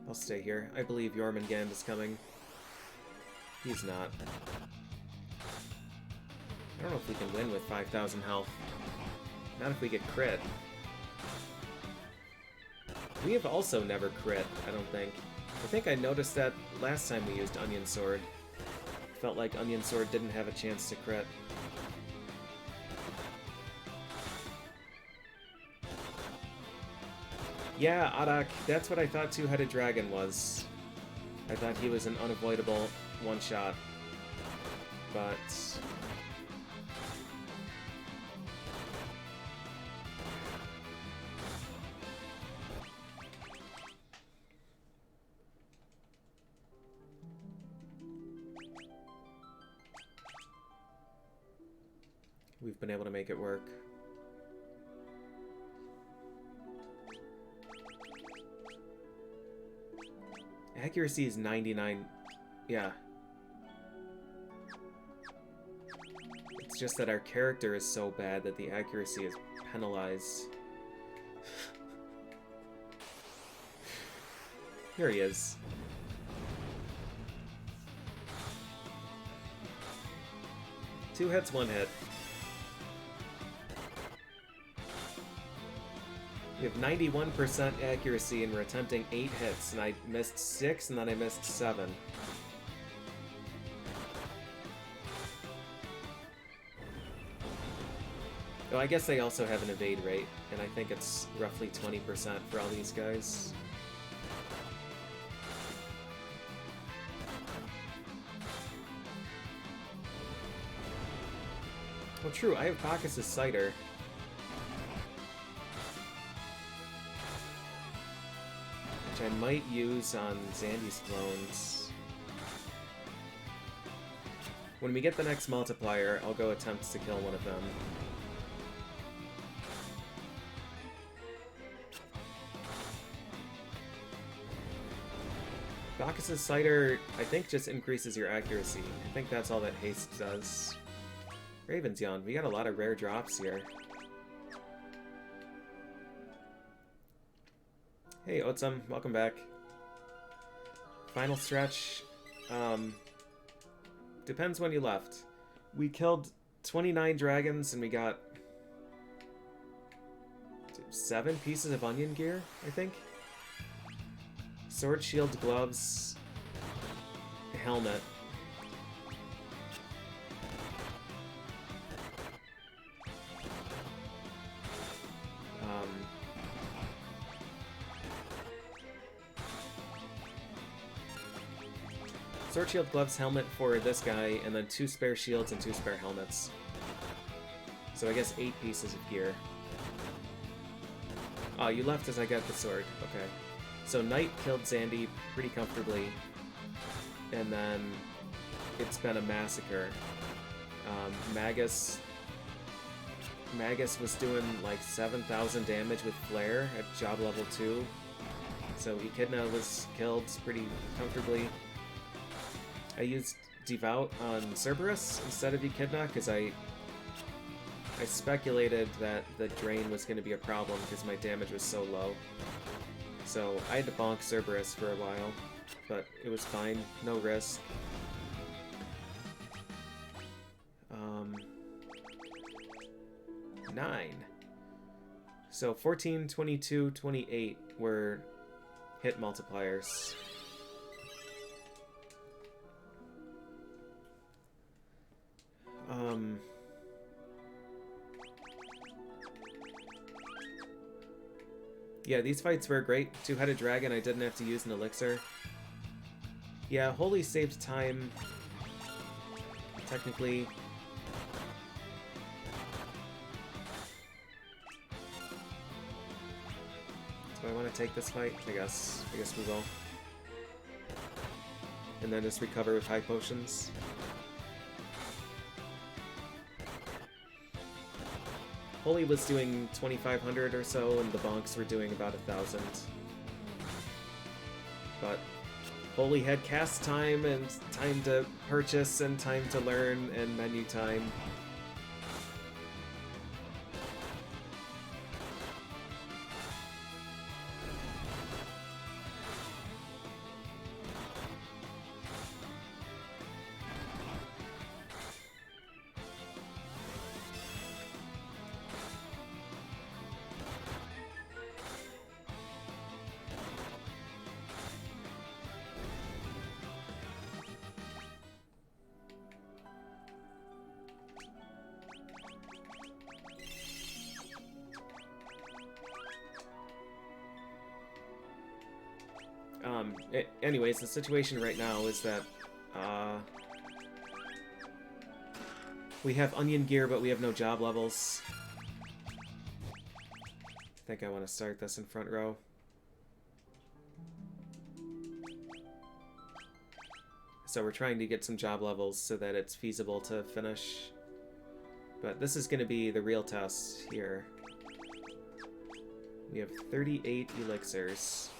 [SPEAKER 1] I'll stay here. I believe Jormungand is coming. He's not. I don't know if we can win with 5,000 health. Not if we get crit. We have also never crit, I don't think. I think I noticed that last time we used Onion Sword. Felt like Onion Sword didn't have a chance to crit. Yeah, Adak, that's what I thought Two-Headed Dragon was. I thought he was an unavoidable one-shot. But... we've been able to make it work. Accuracy is 99. Yeah. It's just that our character is so bad that the accuracy is penalized. Here he is. Two hits, one hit. We have 91% accuracy and we're attempting 8 hits, and I missed 6 and then I missed 7. Oh, I guess they also have an evade rate, and I think it's roughly 20% for all these guys. Well, true, I have Bacchus' Cider. Which I might use on Zandy's clones. When we get the next multiplier, I'll go attempt to kill one of them. Bacchus' Cider, I think, just increases your accuracy. I think that's all that haste does. Raven's Yawn, we got a lot of rare drops here. Hey, Otsum, welcome back. Final stretch. Depends when you left. We killed 29 dragons and we got 7 pieces of onion gear, I think. Sword, shield, gloves, helmet. Sword, shield, gloves, helmet for this guy, and then 2 spare shields and 2 spare helmets. So I guess 8 pieces of gear. Oh, you left as I got the sword. Okay. So Knight killed Zandy pretty comfortably, and then it's been a massacre. Magus was doing like 7,000 damage with Flare at job level 2. So Echidna was killed pretty comfortably. I used Devout on Cerberus instead of Echidna because I speculated that the drain was going to be a problem because my damage was so low. So I had to bonk Cerberus for a while, but it was fine, no risk. 9. So 14, 22, 28 were hit multipliers. Yeah, these fights were great. Two-headed dragon, I didn't have to use an elixir. Yeah, Holy saved time. Technically. Do I want to take this fight? I guess we will. And then just recover with high potions. Holy was doing 2,500 or so, and the bonks were doing about 1,000. But Holy had cast time, and time to purchase, and time to learn, and menu time. Anyways, the situation right now is that we have onion gear, but we have no job levels. I think I want to start this in front row. So we're trying to get some job levels so that it's feasible to finish. But this is going to be the real test here. We have 38 elixirs.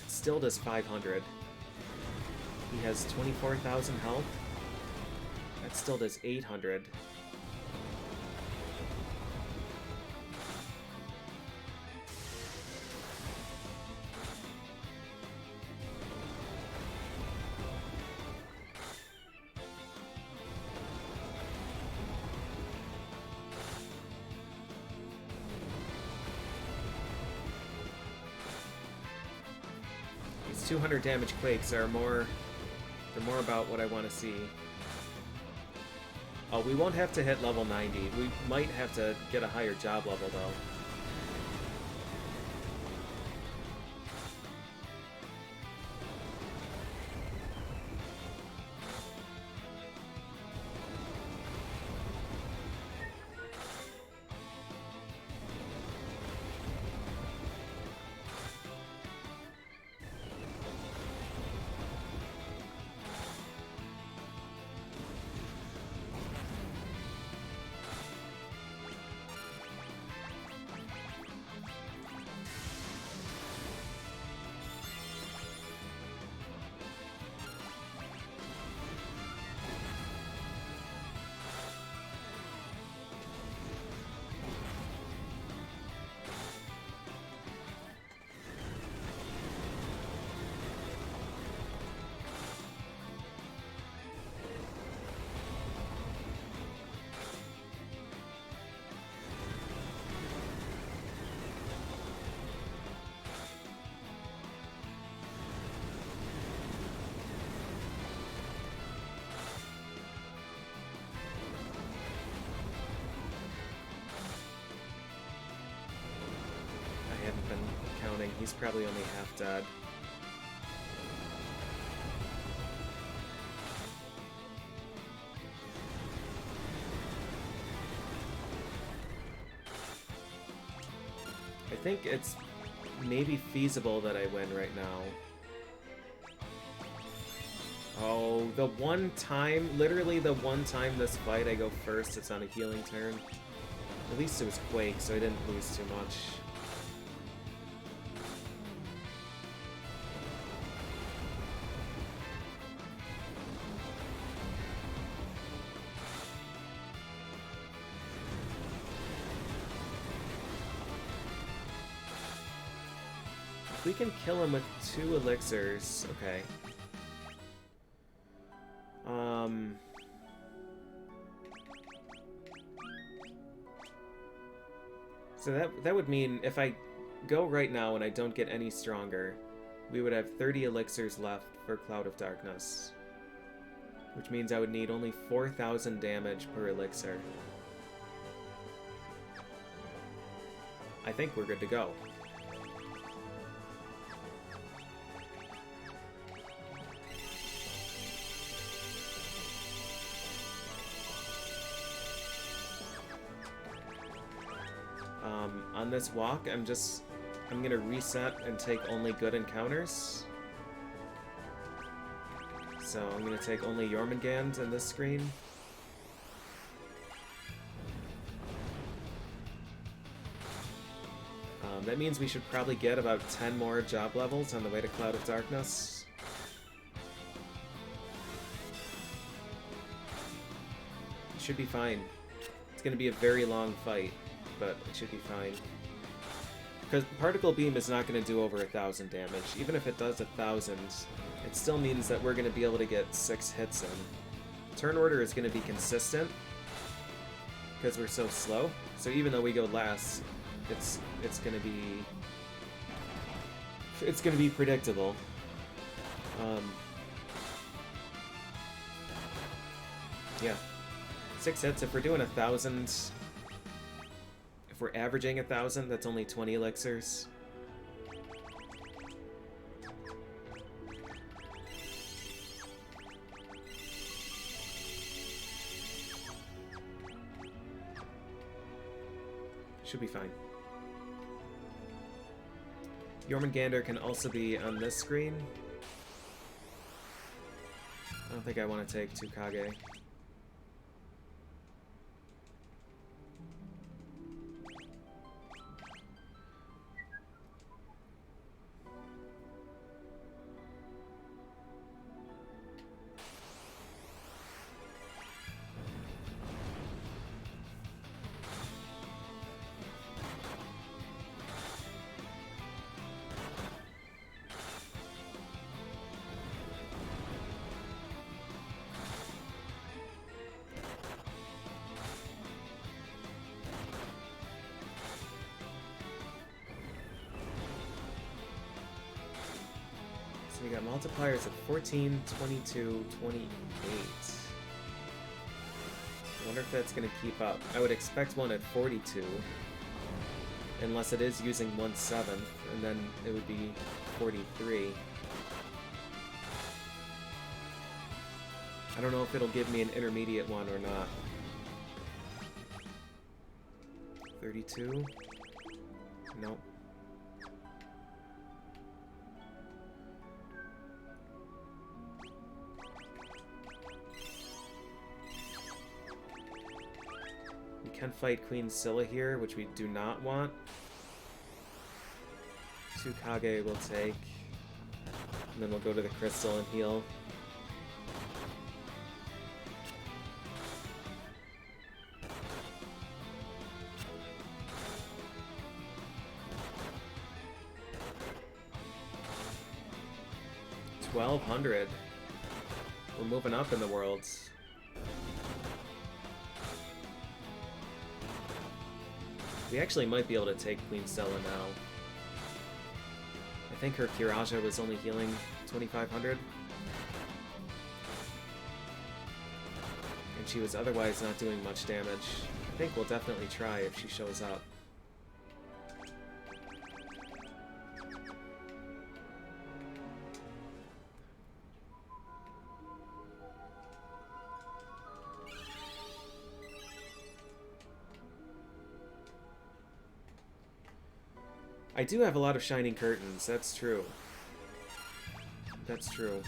[SPEAKER 1] Still does 500. He has 24,000 health. That still does 800. These 200 damage quakes are more about what I want to see. Oh, we won't have to hit level 90. We might have to get a higher job level, though. He's probably only half dead. I think it's maybe feasible that I win right now. Oh, the one time, literally the one time this fight I go first, it's on a healing turn. At least it was Quake, so I didn't lose too much. If we can kill him with 2 elixirs, okay. So that would mean if I go right now and I don't get any stronger, we would have 30 elixirs left for Cloud of Darkness. Which means I would need only 4,000 damage per elixir. I think we're good to go. On this walk, I'm gonna reset and take only good encounters. So I'm gonna take only Jormungand in this screen. That means we should probably get about 10 more job levels on the way to Cloud of Darkness. It should be fine. It's gonna be a very long fight, but it should be fine. Because Particle Beam is not going to do over 1,000 damage. Even if it does 1,000, it still means that we're going to be able to get 6 hits in. Turn order is going to be consistent, because we're so slow. So even though we go last, it's going to be predictable. Yeah. 6 hits, if we're doing 1,000... If we're averaging 1,000, that's only 20 elixirs. Should be fine. Jormungandr can also be on this screen. I don't think I want to take 2 Kage. So we got multipliers of 14, 22, 28. I wonder if that's going to keep up. I would expect one at 42. Unless it is using 1/7, and then it would be 43. I don't know if it'll give me an intermediate one or not. 32? Nope. We can fight Queen Scylla here, which we do not want. 2 Kage we'll take. And then we'll go to the crystal and heal. $1,200. We're moving up in the worlds. We actually might be able to take Queen Stella now. I think her Kiraja was only healing 2,500. And she was otherwise not doing much damage. I think we'll definitely try if she shows up. I do have a lot of shining curtains, that's true. That's true.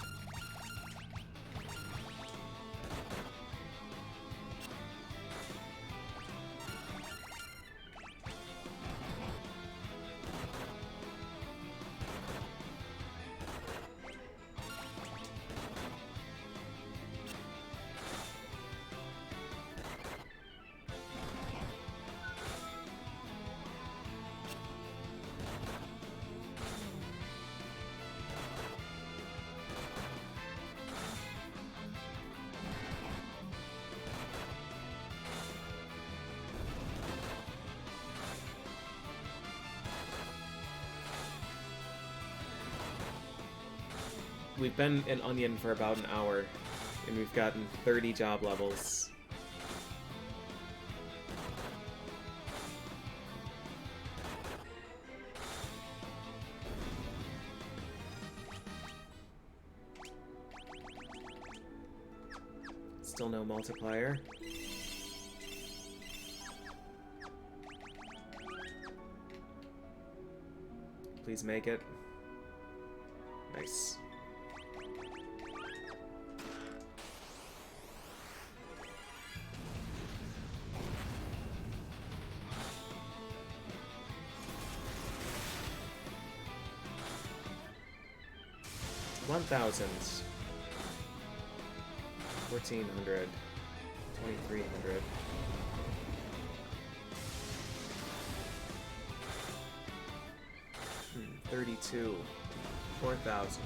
[SPEAKER 1] we've been an onion for about an hour, and we've gotten 30 job levels. Still no multiplier. Please make it. Nice. $1,000. 1,400. 2,300. 32. 4,000.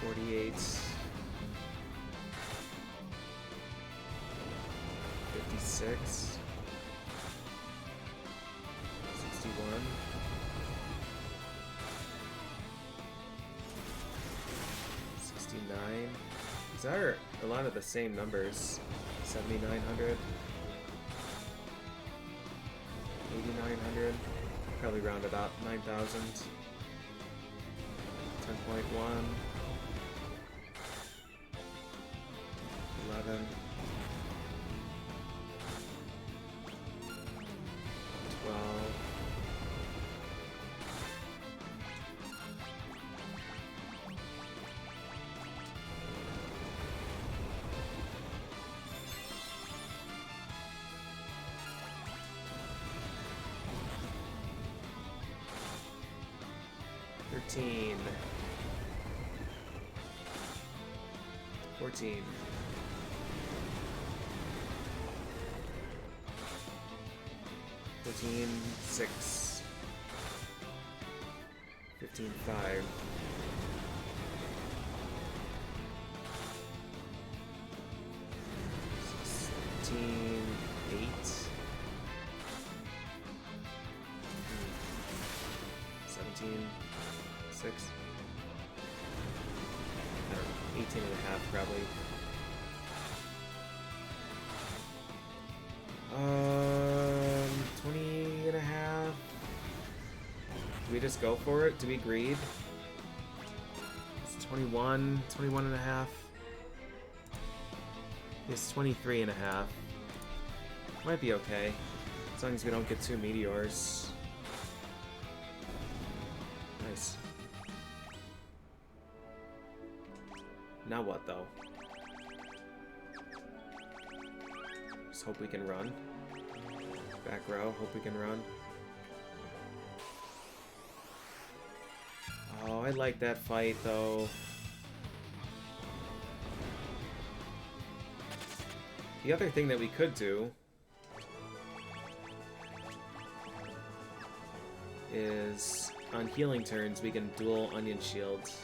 [SPEAKER 1] 48. 56. 61. 69. These are a lot of the same numbers. 7,900. 8,900. Probably round about 9,000. 10.1. 11. 12. 13. 14. 15.6. 15.5. 16.8. 17.6. I don't know, 18 and a half probably. 20 and a half. Do we just go for it? Do we greed? It's 21, 21 and a half. It's 23 and a half. Might be okay, as long as we don't get 2 meteors. Nice. Now what, though? Just hope we can run. Back row, hope we can run. Oh, I like that fight, though. The other thing that we could do is, on healing turns, we can dual onion shields.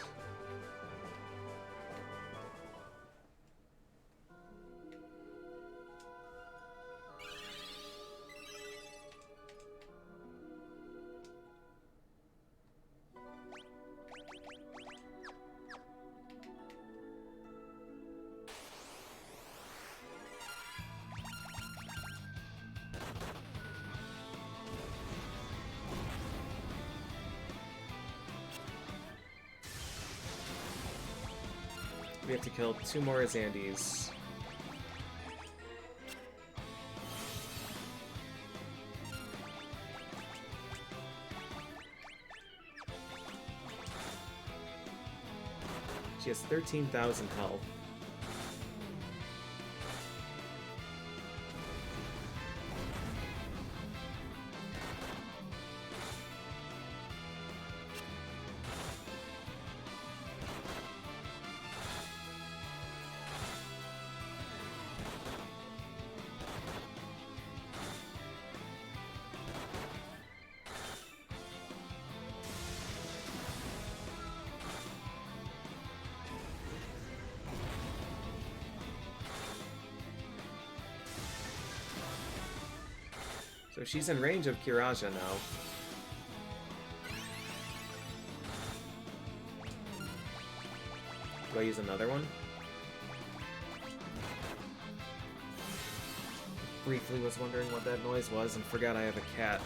[SPEAKER 1] We have to kill 2 more Azandis. She has 13,000 health. So she's in range of Kiraja now. Do I use another one? Briefly was wondering what that noise was and forgot I have a cat.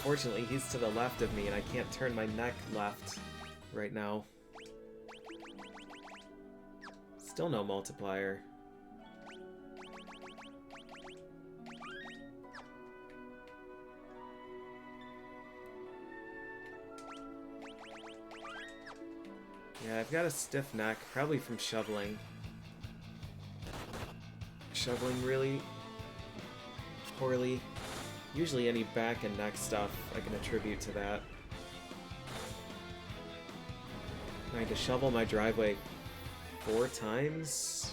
[SPEAKER 1] Fortunately, he's to the left of me and I can't turn my neck left right now. Still no multiplier. Yeah, I've got a stiff neck, probably from shoveling. Shoveling really poorly. Usually any back and neck stuff I can attribute to that. I had to shovel my driveway 4 times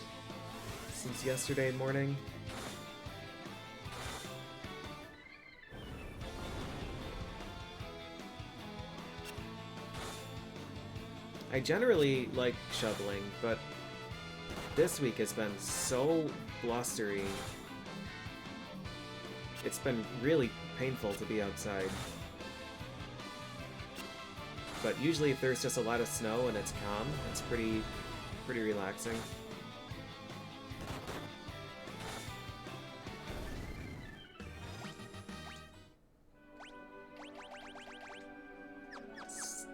[SPEAKER 1] since yesterday morning. I generally like shoveling, but this week has been so blustery. It's been really painful to be outside. But usually if there's just a lot of snow and it's calm, it's pretty relaxing.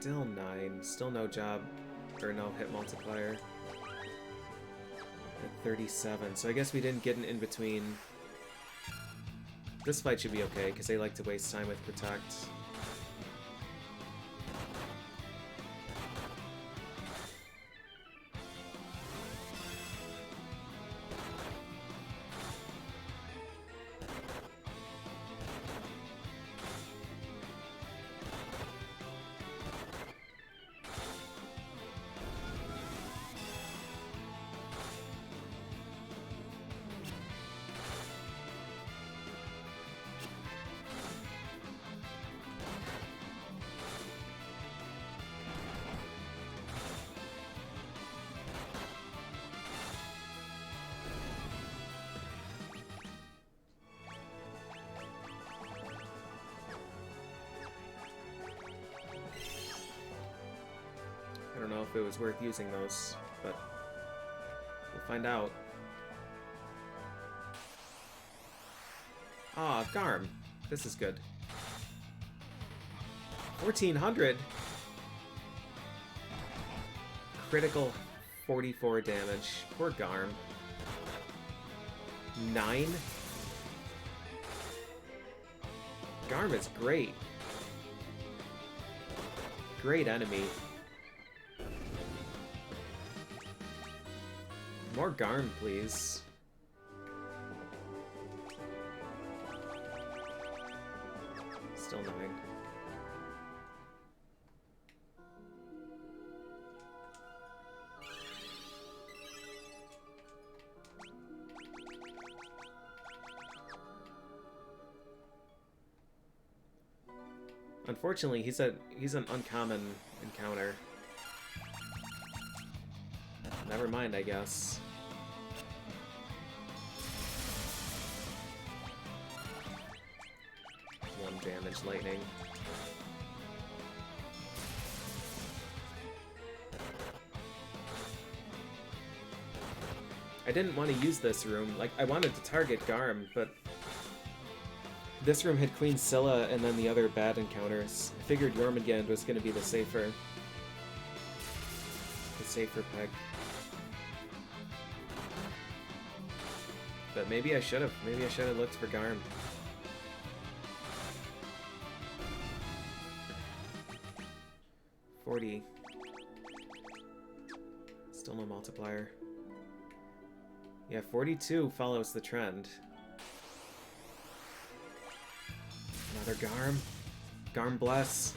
[SPEAKER 1] Still 9. Still no job, or no hit multiplier. At 37, so I guess we didn't get an in-between. This fight should be okay, because they like to waste time with Protect. I don't know if it was worth using those, but we'll find out. Ah, Garm. This is good. 1400! Critical 44 damage. Poor Garm. 9? Garm is great. Great enemy. More Garm, please. Still 9. Unfortunately, he's an uncommon encounter. Never mind, I guess. Damage lightning. I didn't want to use this room. Like, I wanted to target Garm, but this room had Queen Scylla and then the other bad encounters. I figured Jormungand was going to be the safer pick. But maybe I should have. Maybe I should have looked for Garm. Still no multiplier. Yeah, 42 follows the trend. Another Garm. Garm bless.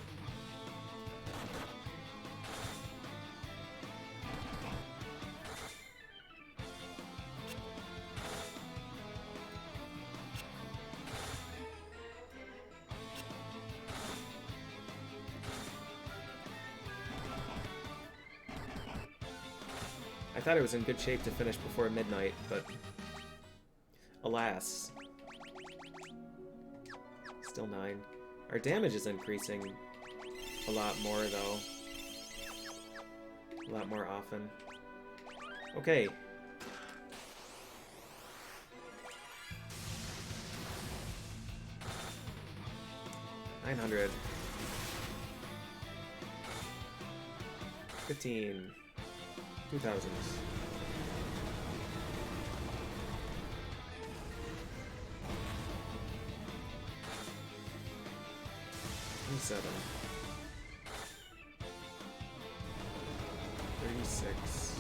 [SPEAKER 1] I I thought it was in good shape to finish before midnight, but alas. Still 9. Our damage is increasing a lot more, though. A lot more often. Okay. $900. 15. 2000s. 27. 36.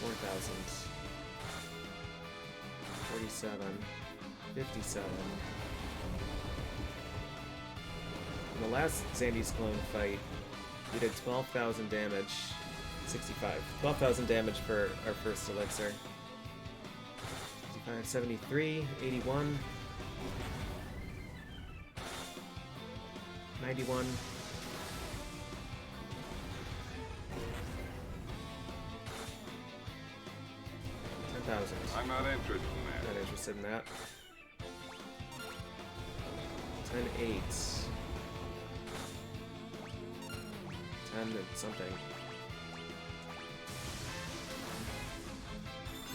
[SPEAKER 1] 4000s. 47. 57. In the last Zandy's clone fight, we did 12,000 damage. 65. 12,000 damage for our first elixir. 65, 73, 81. 91. 10,000.
[SPEAKER 2] I'm not interested in that.
[SPEAKER 1] Not interested in that. 10, 8. 10 and something.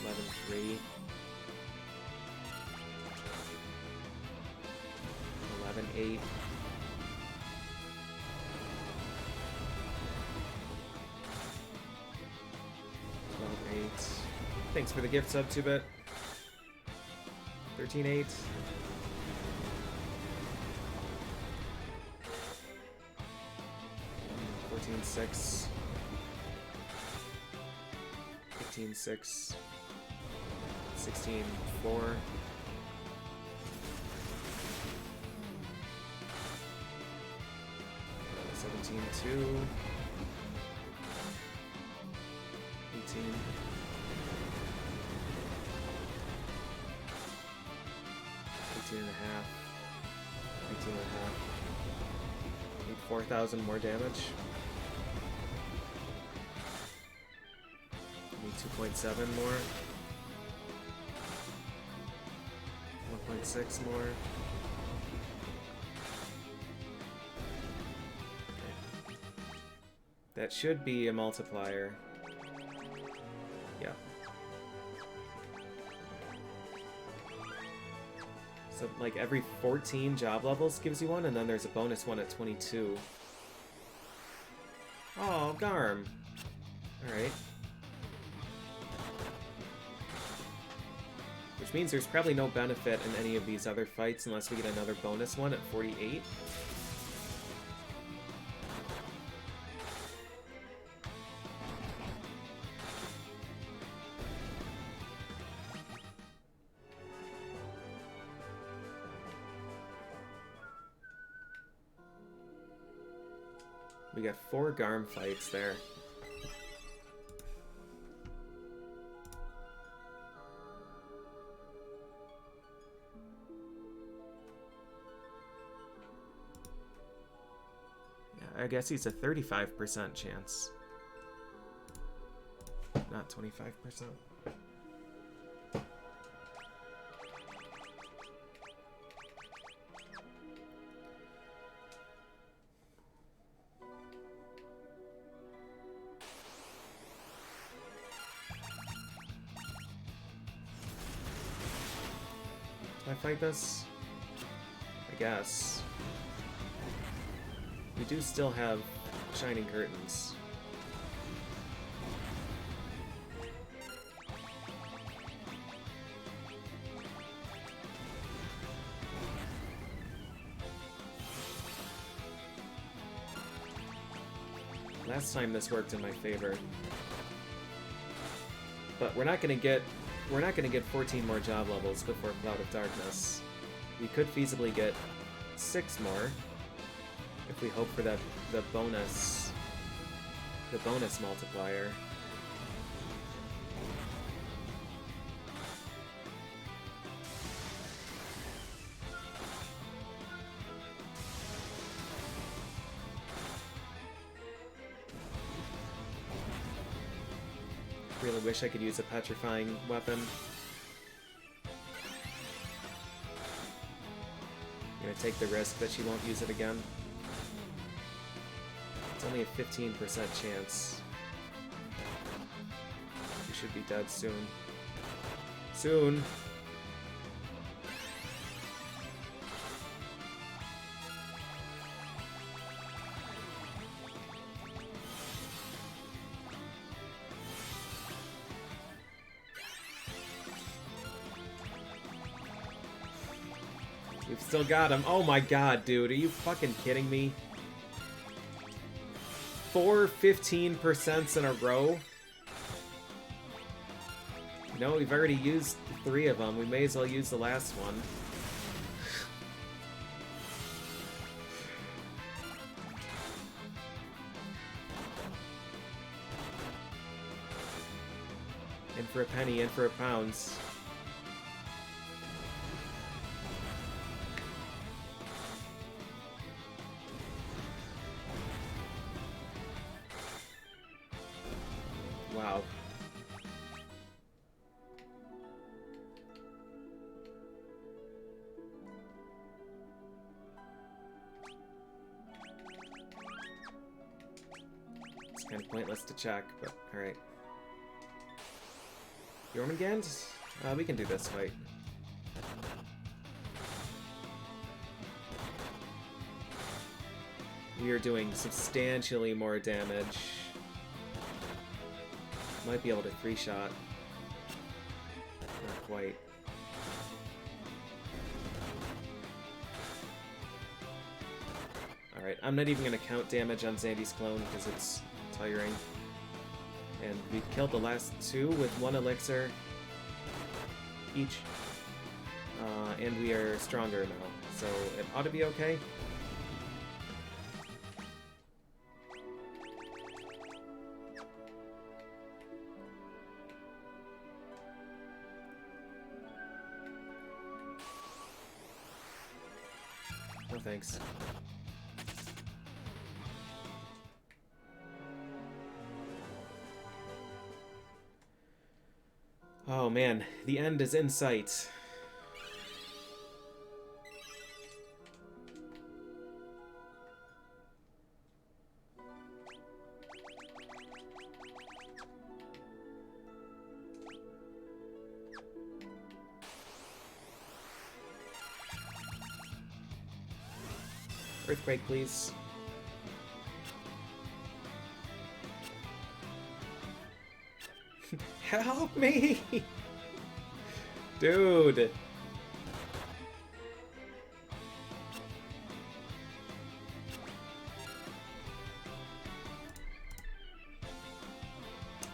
[SPEAKER 1] 11, 3. 11, 8. 12, 8. Thanks for the gift sub, 2-bit. 13, 8. 14, 6. 15, 6. 16, 4. 17, 2. 18. 18 and a half. 19 and a half. Need 4,000 more damage. Need 2.7 more. 1.6 more. Okay. That should be a multiplier. Yeah. So, like, every 14 job levels gives you one, and then there's a bonus one at 22. Oh, Garm. Alright. Which means there's probably no benefit in any of these other fights unless we get another bonus one at 48. We got 4 Garm fights there. Yeah, I guess he's a 35% chance. Not 25%. I fight this? I guess. We do still have shining curtains. Last time this worked in my favor. But we're not gonna get 14 more job levels before Cloud of Darkness. We could feasibly get 6 more if we hope for the bonus multiplier. really wish I could use a petrifying weapon. I'm gonna take the risk that she won't use it again. It's only a 15% chance. She should be dead soon. Soon! We've still got him. Oh my god, dude. Are you fucking kidding me? 4 15% in a row? No, we've already used 3 of them. We may as well use the last one. In for a penny, in for a pound. Wow. It's kind of pointless to check, but alright. Jormungand? We can do this fight. We are doing substantially more damage. Might be able to 3-shot. Not quite. Alright, I'm not even going to count damage on Zandy's clone because it's tiring. And we killed the last 2 with 1 elixir each. And we are stronger now, so it ought to be okay. No thanks. Oh man, the end is in sight. Earthquake, please. Help me! Dude!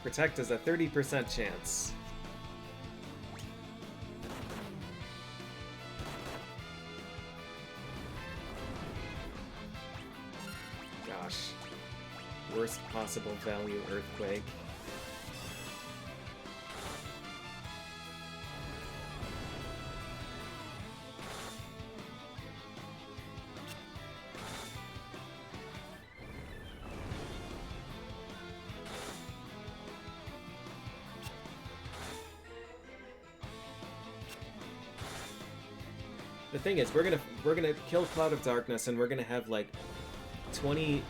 [SPEAKER 1] Protect is a 30% chance. Gosh. Worst possible value earthquake. The thing is, we're gonna kill Cloud of Darkness, and we're gonna have like 20,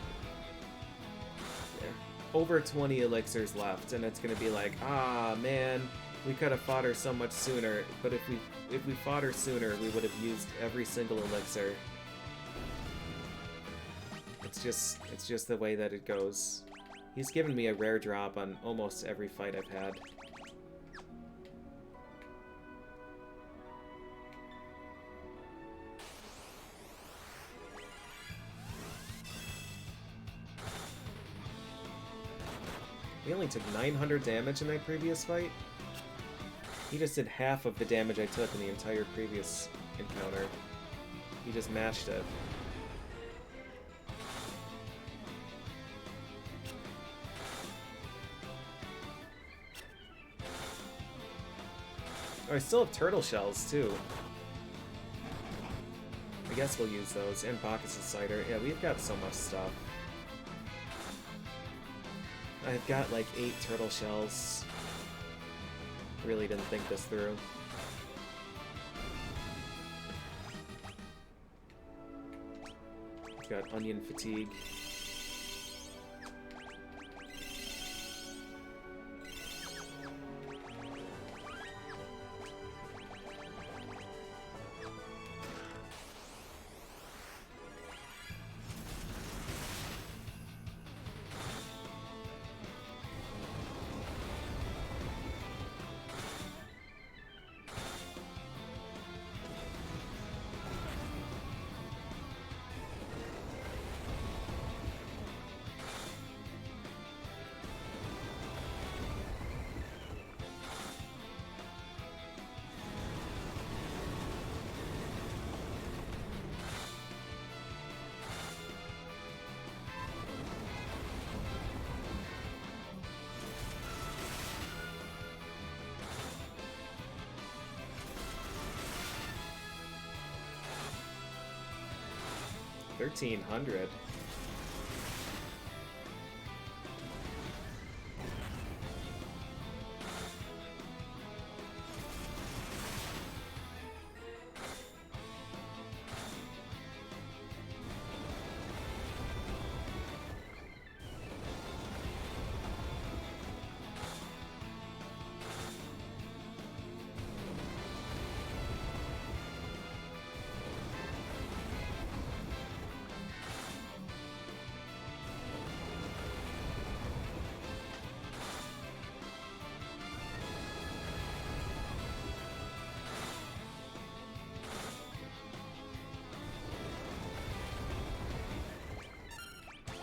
[SPEAKER 1] over 20 elixirs left, and it's gonna be like, ah man, we could have fought her so much sooner. But if we fought her sooner, we would have used every single elixir. It's just the way that it goes. He's given me a rare drop on almost every fight I've had. We only took 900 damage in that previous fight. He just did half of the damage I took in the entire previous encounter. He just matched it. Oh, I still have turtle shells, too. I guess we'll use those. And Bacchus' cider. Yeah, we've got so much stuff. I've got like 8 turtle shells. Really didn't think this through. Got onion fatigue. $1,300.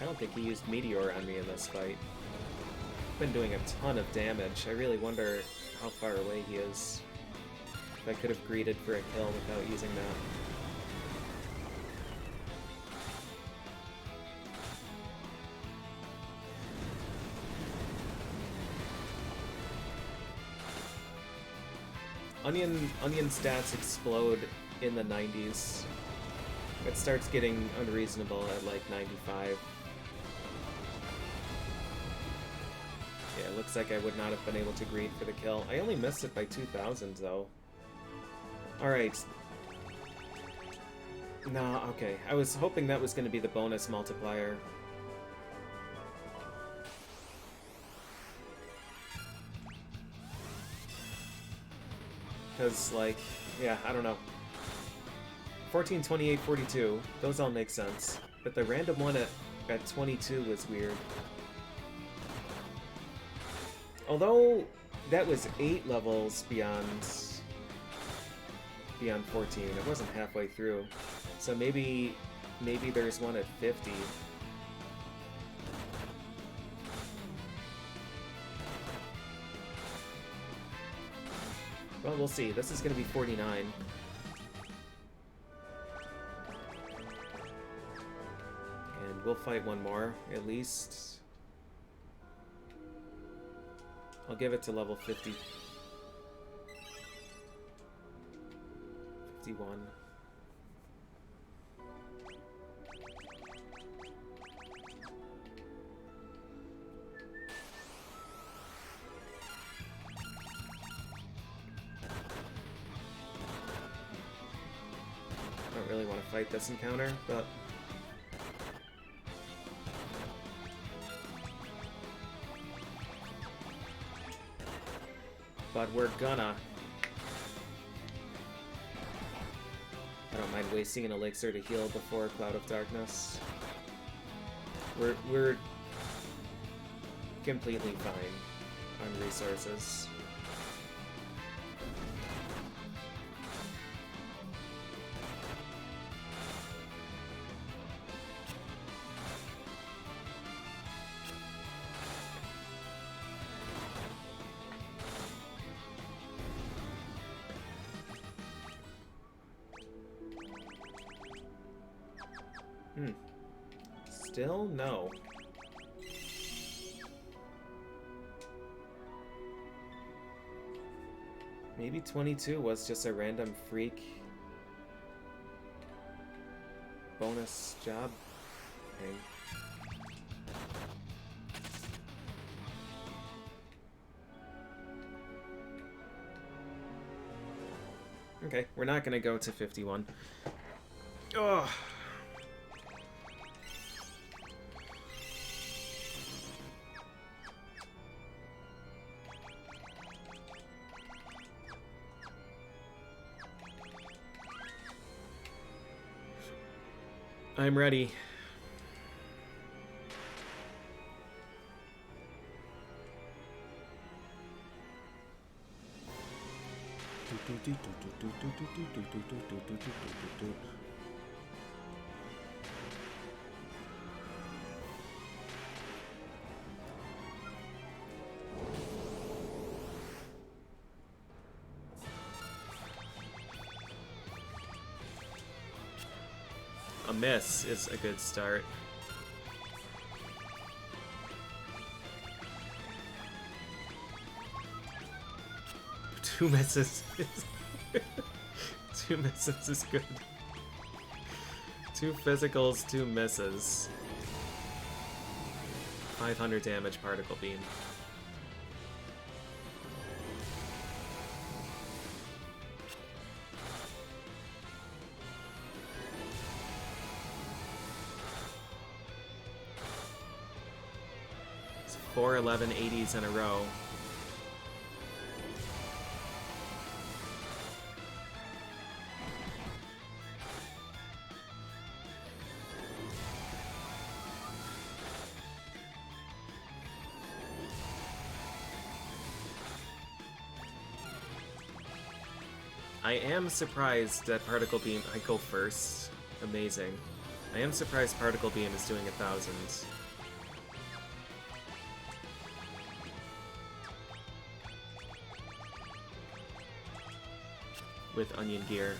[SPEAKER 1] I don't think he used Meteor on me in this fight. Been doing a ton of damage. I really wonder how far away he is. If I could have greeted for a kill without using that. Onion stats explode in the 90s. It starts getting unreasonable at like 95. Yeah, it looks like I would not have been able to greet for the kill. I only missed it by 2,000 though. Alright. Nah, okay. I was hoping that was going to be the bonus multiplier. Because, like, yeah, I don't know. 14, 28, 42. Those all make sense. But the random one at 22 was weird. Although, that was 8 levels beyond 14. It wasn't halfway through. So maybe there's one at 50. Well, we'll see. This is going to be 49. And we'll fight one more, at least. I'll give it to level 50. 51. I don't really want to fight this encounter, but we're gonna. I don't mind wasting an elixir to heal before Cloud of Darkness. We're completely fine on resources. Still no. Maybe 22 was just a random freak bonus job thing. Okay, we're not gonna go to 51. Ugh. I'm ready. A miss is a good start. Two misses. Two misses is good. Two physicals, two misses. 500 damage particle beam. It's 4 1180s in a row. I am surprised that Particle Beam... I go first. Amazing. I am surprised Particle Beam is doing 1,000. With Onion Gear.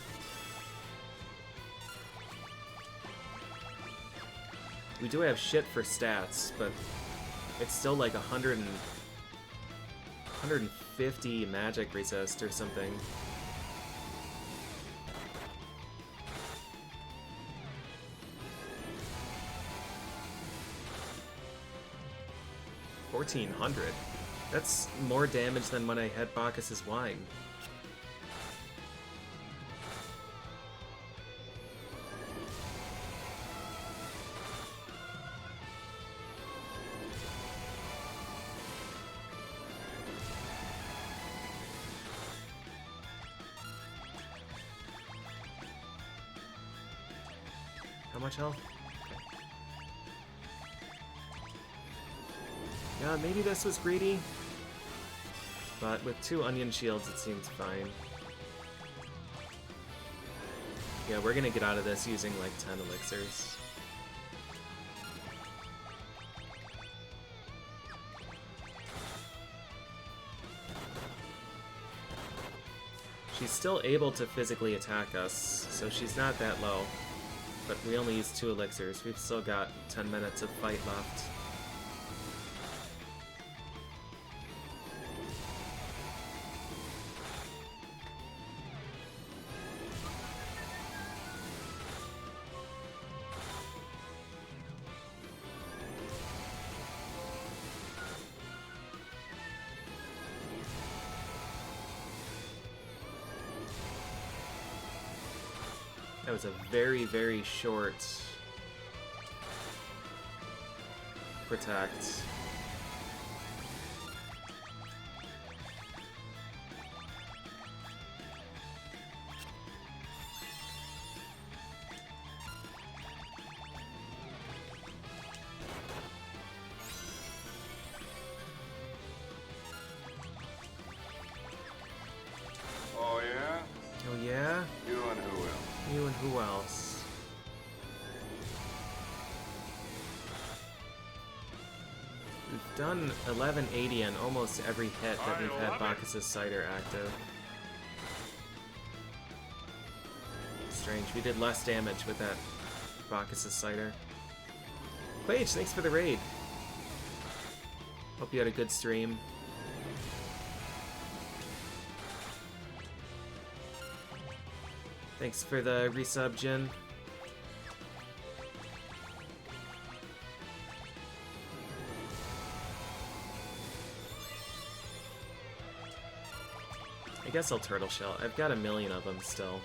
[SPEAKER 1] We do have shit for stats, but it's still like 150 magic resist or something. $1,400. That's more damage than when I had Bacchus's Wine. How much health? Yeah, maybe this was greedy, but with 2 onion shields it seems fine. Yeah, we're gonna get out of this using like 10 elixirs. She's still able to physically attack us, so she's not that low, but we only used 2 elixirs. We've still got 10 minutes of fight left. That was a very, very short protect.
[SPEAKER 2] Oh, yeah?
[SPEAKER 1] Oh yeah?
[SPEAKER 2] You and who else?
[SPEAKER 1] You and who else? We've done 1180 on almost every hit that we've had Bacchus's Cider active. Strange, we did less damage with that Bacchus's Cider. Quage, thanks for the raid. Hope you had a good stream. Thanks for the resub, Jin. I guess I'll turtle shell. I've got a million of them still.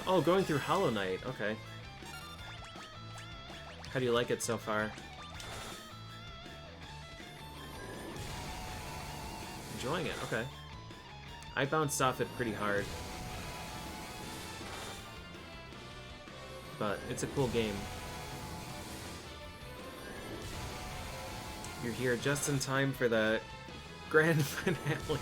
[SPEAKER 1] Oh, going through Hollow Knight. Okay. How do you like it so far? Enjoying it. Okay. I bounced off it pretty hard. But it's a cool game. You're here just in time for the grand finale.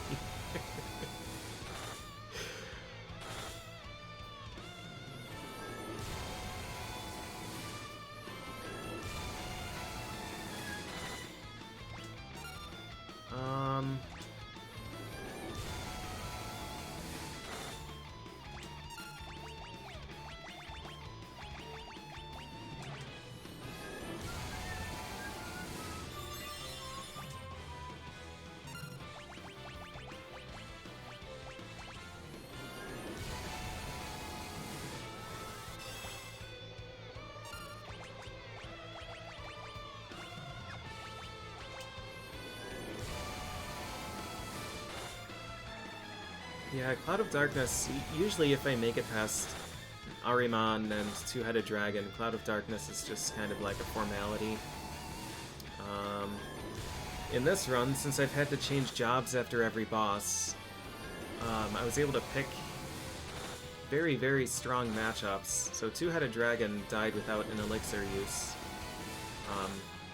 [SPEAKER 1] Yeah, Cloud of Darkness, usually if I make it past Ahriman and Two-Headed Dragon, Cloud of Darkness is just kind of like a formality. In this run, since I've had to change jobs after every boss, I was able to pick very, very strong matchups. So Two-Headed Dragon died without an elixir use.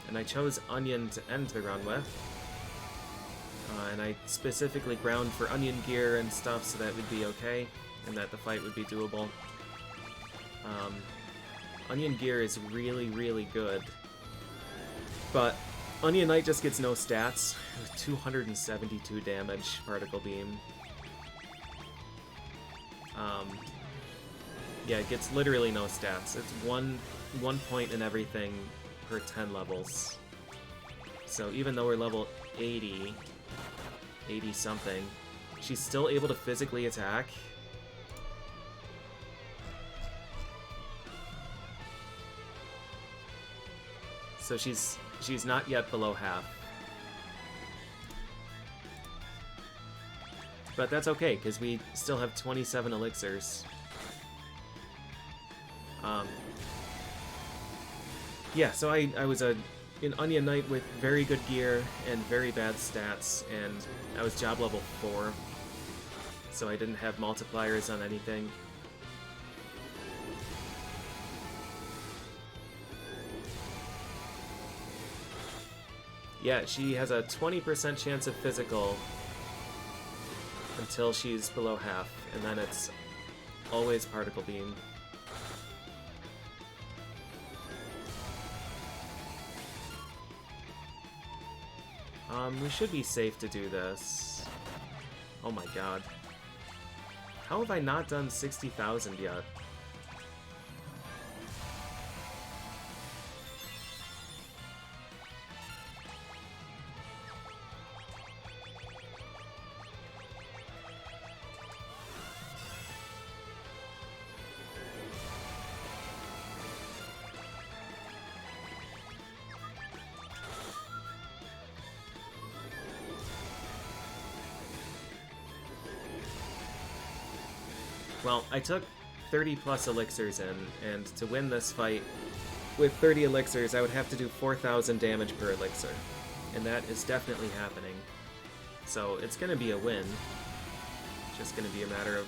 [SPEAKER 1] And I chose Onion to end the run with. And I specifically ground for onion gear and stuff so that it would be okay, and that the fight would be doable. Onion gear is really, really good. But Onion Knight just gets no stats, with 272 damage, Particle Beam. Yeah, it gets literally no stats. It's one point in everything per 10 levels. So even though we're level 80 something, she's still able to physically attack. So she's not yet below half. But that's okay, because we still have 27 elixirs. Yeah, so I was an Onion Knight with very good gear and very bad stats, and I was job level 4, so I didn't have multipliers on anything. Yeah, she has a 20% chance of physical until she's below half, and then it's always Particle Beam. We should be safe to do this. Oh my god. How have I not done 60,000 yet? Well, I took 30 plus elixirs in, and to win this fight with 30 elixirs, I would have to do 4,000 damage per elixir. And that is definitely happening. So it's going to be a win. It's just going to be a matter of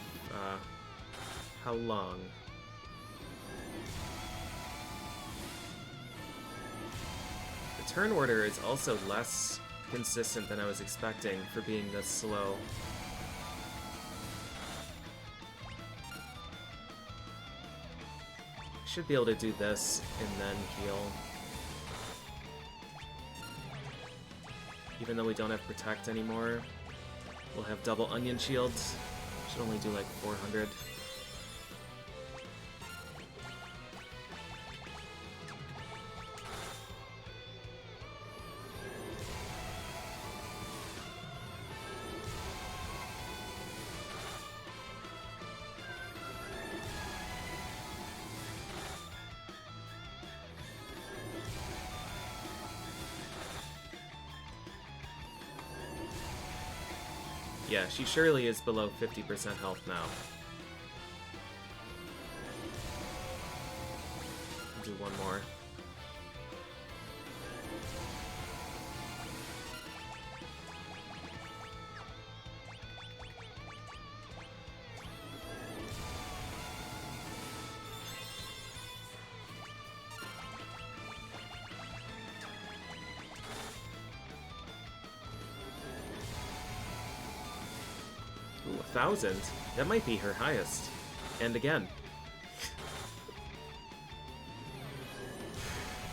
[SPEAKER 1] how long. The turn order is also less consistent than I was expecting for being this slow. Should be able to do this and then heal. Even though we don't have Protect anymore, we'll have double Onion Shields. Should only do like 400. Yeah, she surely is below 50% health now. Do one more. Ooh, 1,000? That might be her highest. And again.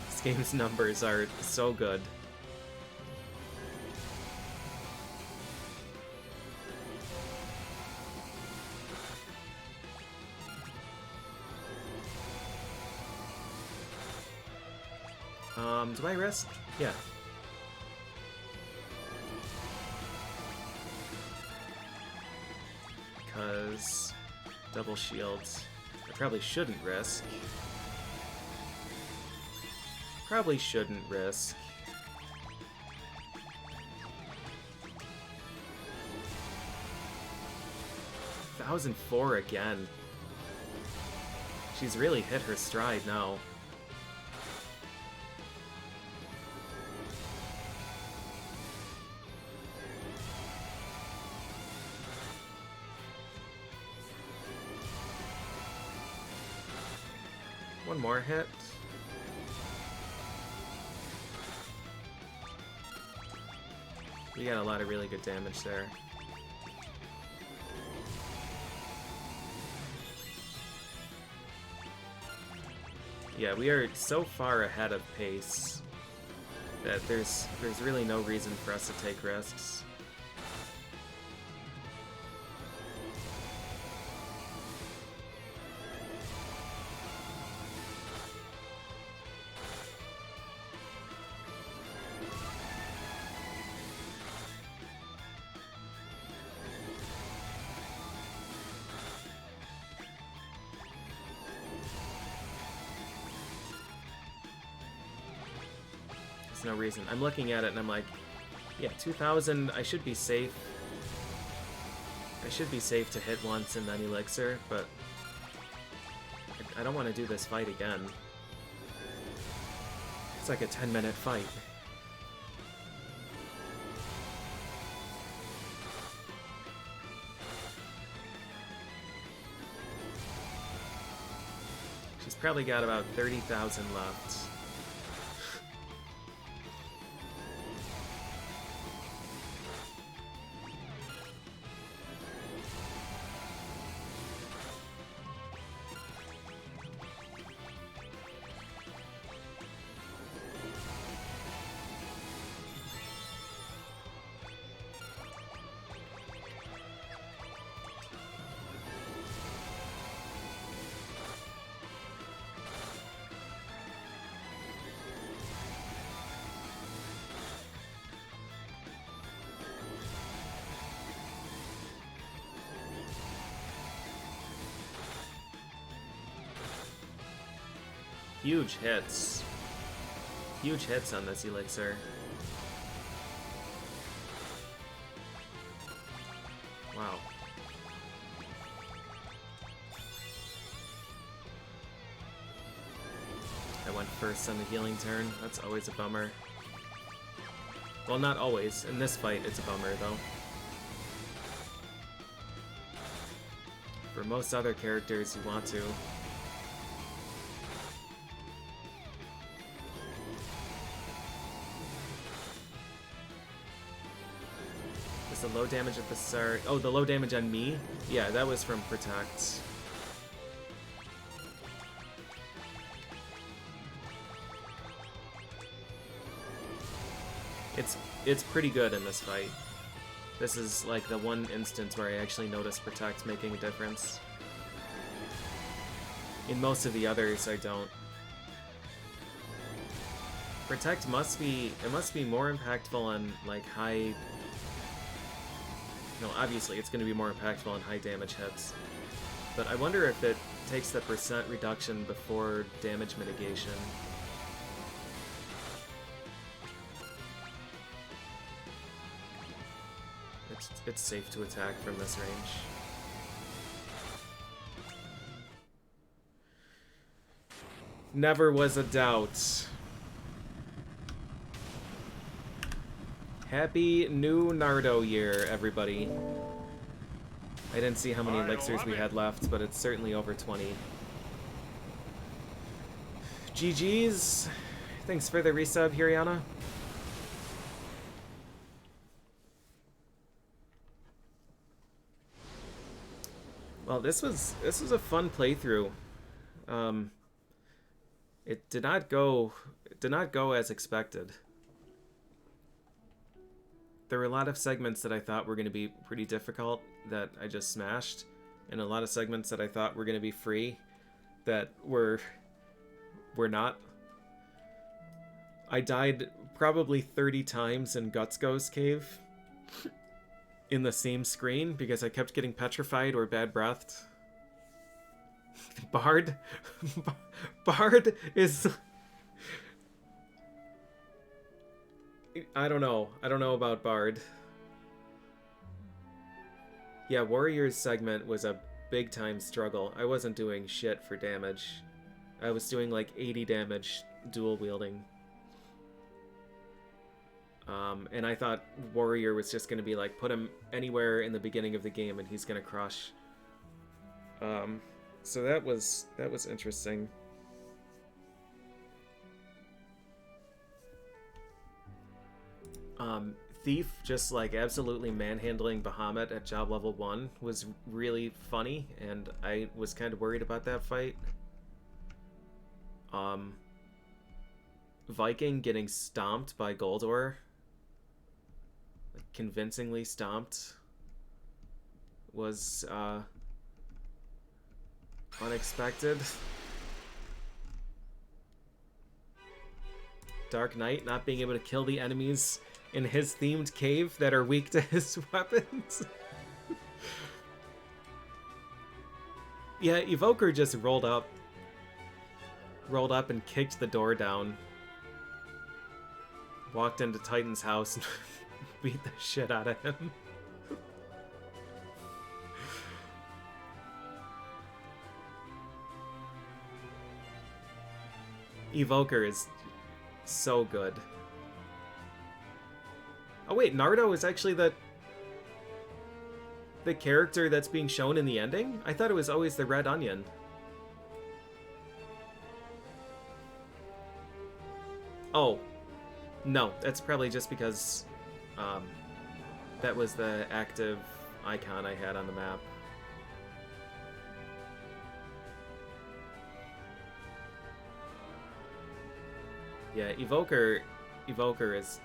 [SPEAKER 1] This game's numbers are so good. Do I risk? Yeah. Because double shields. I probably shouldn't risk. Probably shouldn't risk. $1,004 again. She's really hit her stride now. One more hit. We got a lot of really good damage there. Yeah, we are so far ahead of pace that there's really no reason for us to take risks. No reason. I'm looking at it and I'm like, yeah, 2,000, I should be safe. I should be safe to hit once and then elixir, but I don't want to do this fight again. It's like a 10-minute fight. She's probably got about 30,000 left. Huge hits. Huge hits on this elixir. Wow. I went first on the healing turn. That's always a bummer. Well, not always. In this fight, it's a bummer, though. For most other characters, you want to. The low damage at the start. Oh, the low damage on me? Yeah, that was from Protect. It's pretty good in this fight. This is like the one instance where I actually noticed Protect making a difference. In most of the others, I don't. Protect must be more impactful on like high. No, obviously it's going to be more impactful on high damage hits. But I wonder if it takes the percent reduction before damage mitigation. It's safe to attack from this range. Never was a doubt. Happy new Nardo year, everybody. I didn't see how many elixirs we had left, but it's certainly over 20. GG's. Thanks for the resub, Hiriana. Well, this was a fun playthrough. It did not go as expected. There were a lot of segments that I thought were going to be pretty difficult that I just smashed, and a lot of segments that I thought were going to be free that were not. I died probably 30 times in Gutsgo's cave in the same screen because I kept getting petrified or bad breathed. Bard is... I don't know about Bard. Yeah, Warrior's segment was a big time struggle. I wasn't doing shit for damage. I was doing like 80 damage dual wielding. And I thought Warrior was just going to be like, put him anywhere in the beginning of the game and he's going to crush. So that was interesting. Thief just like absolutely manhandling Bahamut at job level 1 was really funny, and I was kind of worried about that fight. Viking getting stomped by Goldor, like convincingly stomped, was unexpected. Dark Knight not being able to kill the enemies in his themed cave that are weak to his weapons. Yeah, Evoker just rolled up and kicked the door down. Walked into Titan's house and beat the shit out of him. Evoker is so good. Oh wait, Nardo is actually the character that's being shown in the ending? I thought it was always the Red Onion. Oh. No, that's probably just because that was the active icon I had on the map. Yeah, Evoker is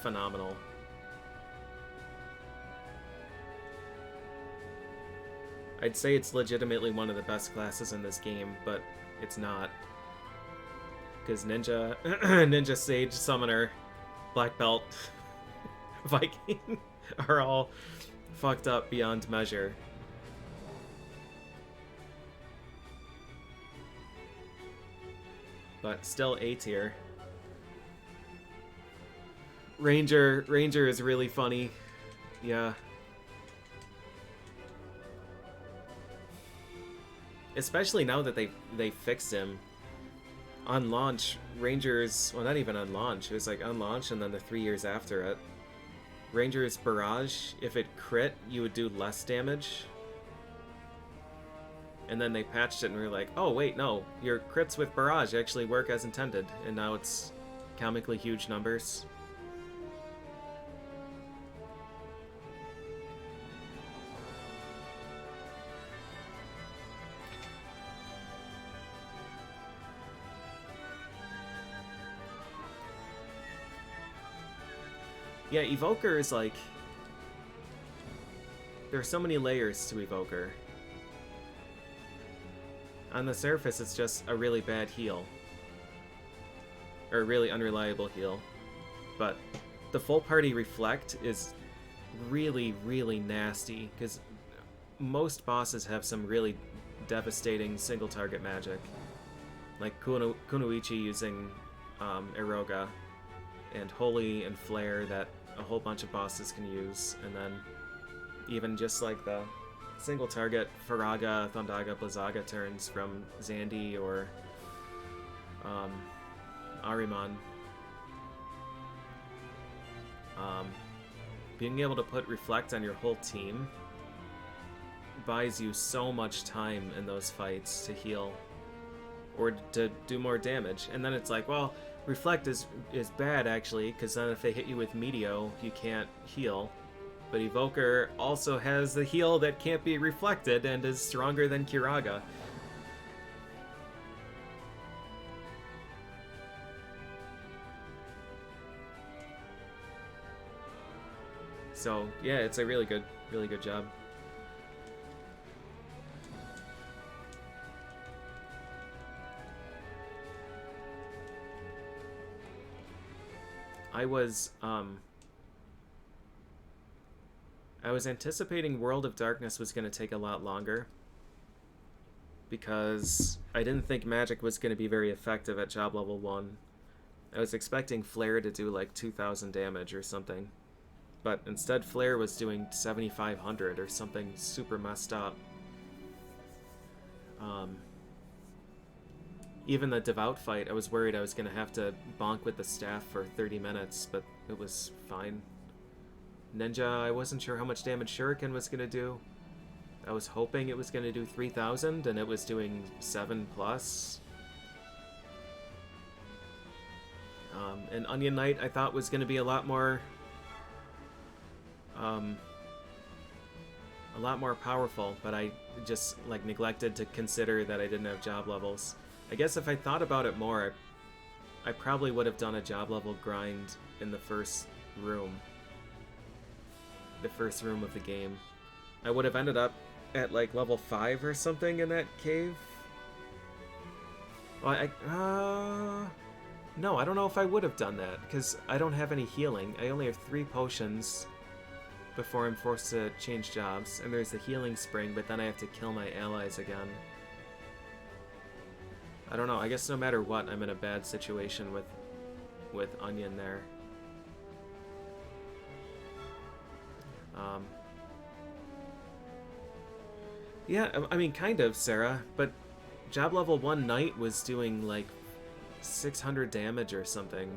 [SPEAKER 1] phenomenal. I'd say it's legitimately one of the best classes in this game, but it's not. Because Ninja, Ninja Sage, Summoner, Black Belt, Viking are all fucked up beyond measure. But still A tier. Ranger is really funny. Yeah. Especially now that they fixed him. On launch, Rangers, well, not even on launch, it was like on launch and then the 3 years after it. Ranger's Barrage, if it crit, you would do less damage. And then they patched it and we were like, oh wait, no, your crits with Barrage actually work as intended, and now it's comically huge numbers. Yeah, Evoker is like... There are so many layers to Evoker. On the surface, it's just a really bad heal. Or a really unreliable heal. But the full party Reflect is really, really nasty, because most bosses have some really devastating single target magic. Like Kunoichi using Eroga, and Holy and Flare that a whole bunch of bosses can use, and then even just like the single target Faraga, Thundaga, Blizzaga turns from Zandy or Ahriman. Being able to put Reflect on your whole team buys you so much time in those fights to heal or to do more damage. And then it's like, well, Reflect is bad actually, because then if they hit you with Meteo, you can't heal. But Evoker also has the heal that can't be reflected and is stronger than Kiraga. So yeah, it's a really good job. I was anticipating World of Darkness was going to take a lot longer because I didn't think magic was going to be very effective at job level 1. I was expecting Flare to do like 2,000 damage or something, but instead Flare was doing 7,500 or something super messed up. Even the Devout fight, I was worried I was going to have to bonk with the staff for 30 minutes, but it was fine. Ninja, I wasn't sure how much damage Shuriken was going to do. I was hoping it was going to do 3,000, and it was doing 7 plus. And Onion Knight I thought was going to be a lot more powerful, but I just like neglected to consider that I didn't have job levels. I guess if I thought about it more, I probably would have done a job level grind in the first room. The first room of the game. I would have ended up at like level 5 or something in that cave. Well, no, I don't know if I would have done that, because I don't have any healing. I only have 3 potions before I'm forced to change jobs, and there's the healing spring, but then I have to kill my allies again. I don't know, I guess no matter what, I'm in a bad situation with Onion there. Yeah, I mean, kind of, Sarah, but job level 1 Knight was doing like 600 damage or something.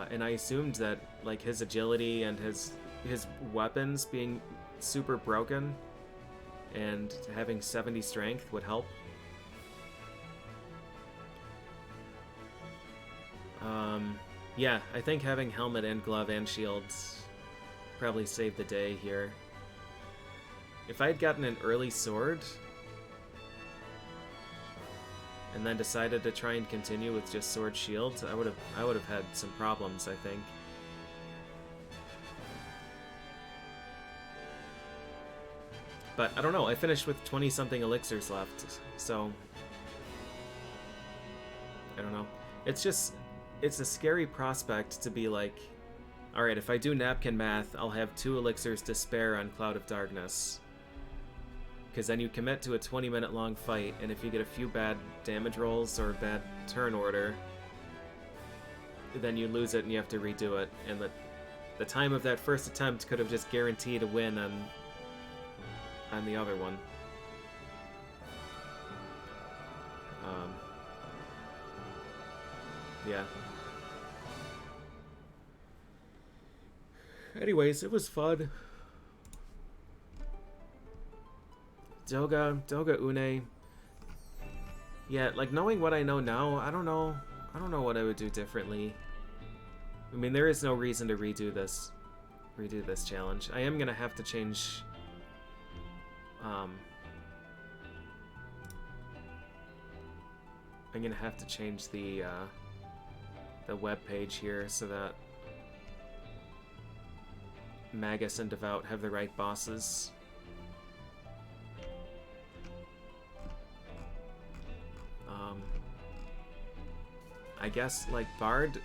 [SPEAKER 1] And I assumed that like his agility and his weapons being super broken and having 70 strength would help. Yeah, I think having helmet and glove and shields probably saved the day here. If I had gotten an early sword and then decided to try and continue with just sword shields, I would have had some problems, I think. But I don't know, I finished with 20-something elixirs left, so I don't know. It's a scary prospect to be like, alright, if I do napkin math, I'll have 2 elixirs to spare on Cloud of Darkness. Because then you commit to a 20-minute long fight, and if you get a few bad damage rolls or bad turn order, then you lose it and you have to redo it. And the time of that first attempt could have just guaranteed a win on the other one. Yeah. Anyways, it was fun. Doga Une. Yeah, like knowing what I know now, I don't know what I would do differently. I mean, there is no reason to redo this challenge. I am gonna have to change I'm gonna have to change the web page here so that Magus and Devout have the right bosses. I guess like Bard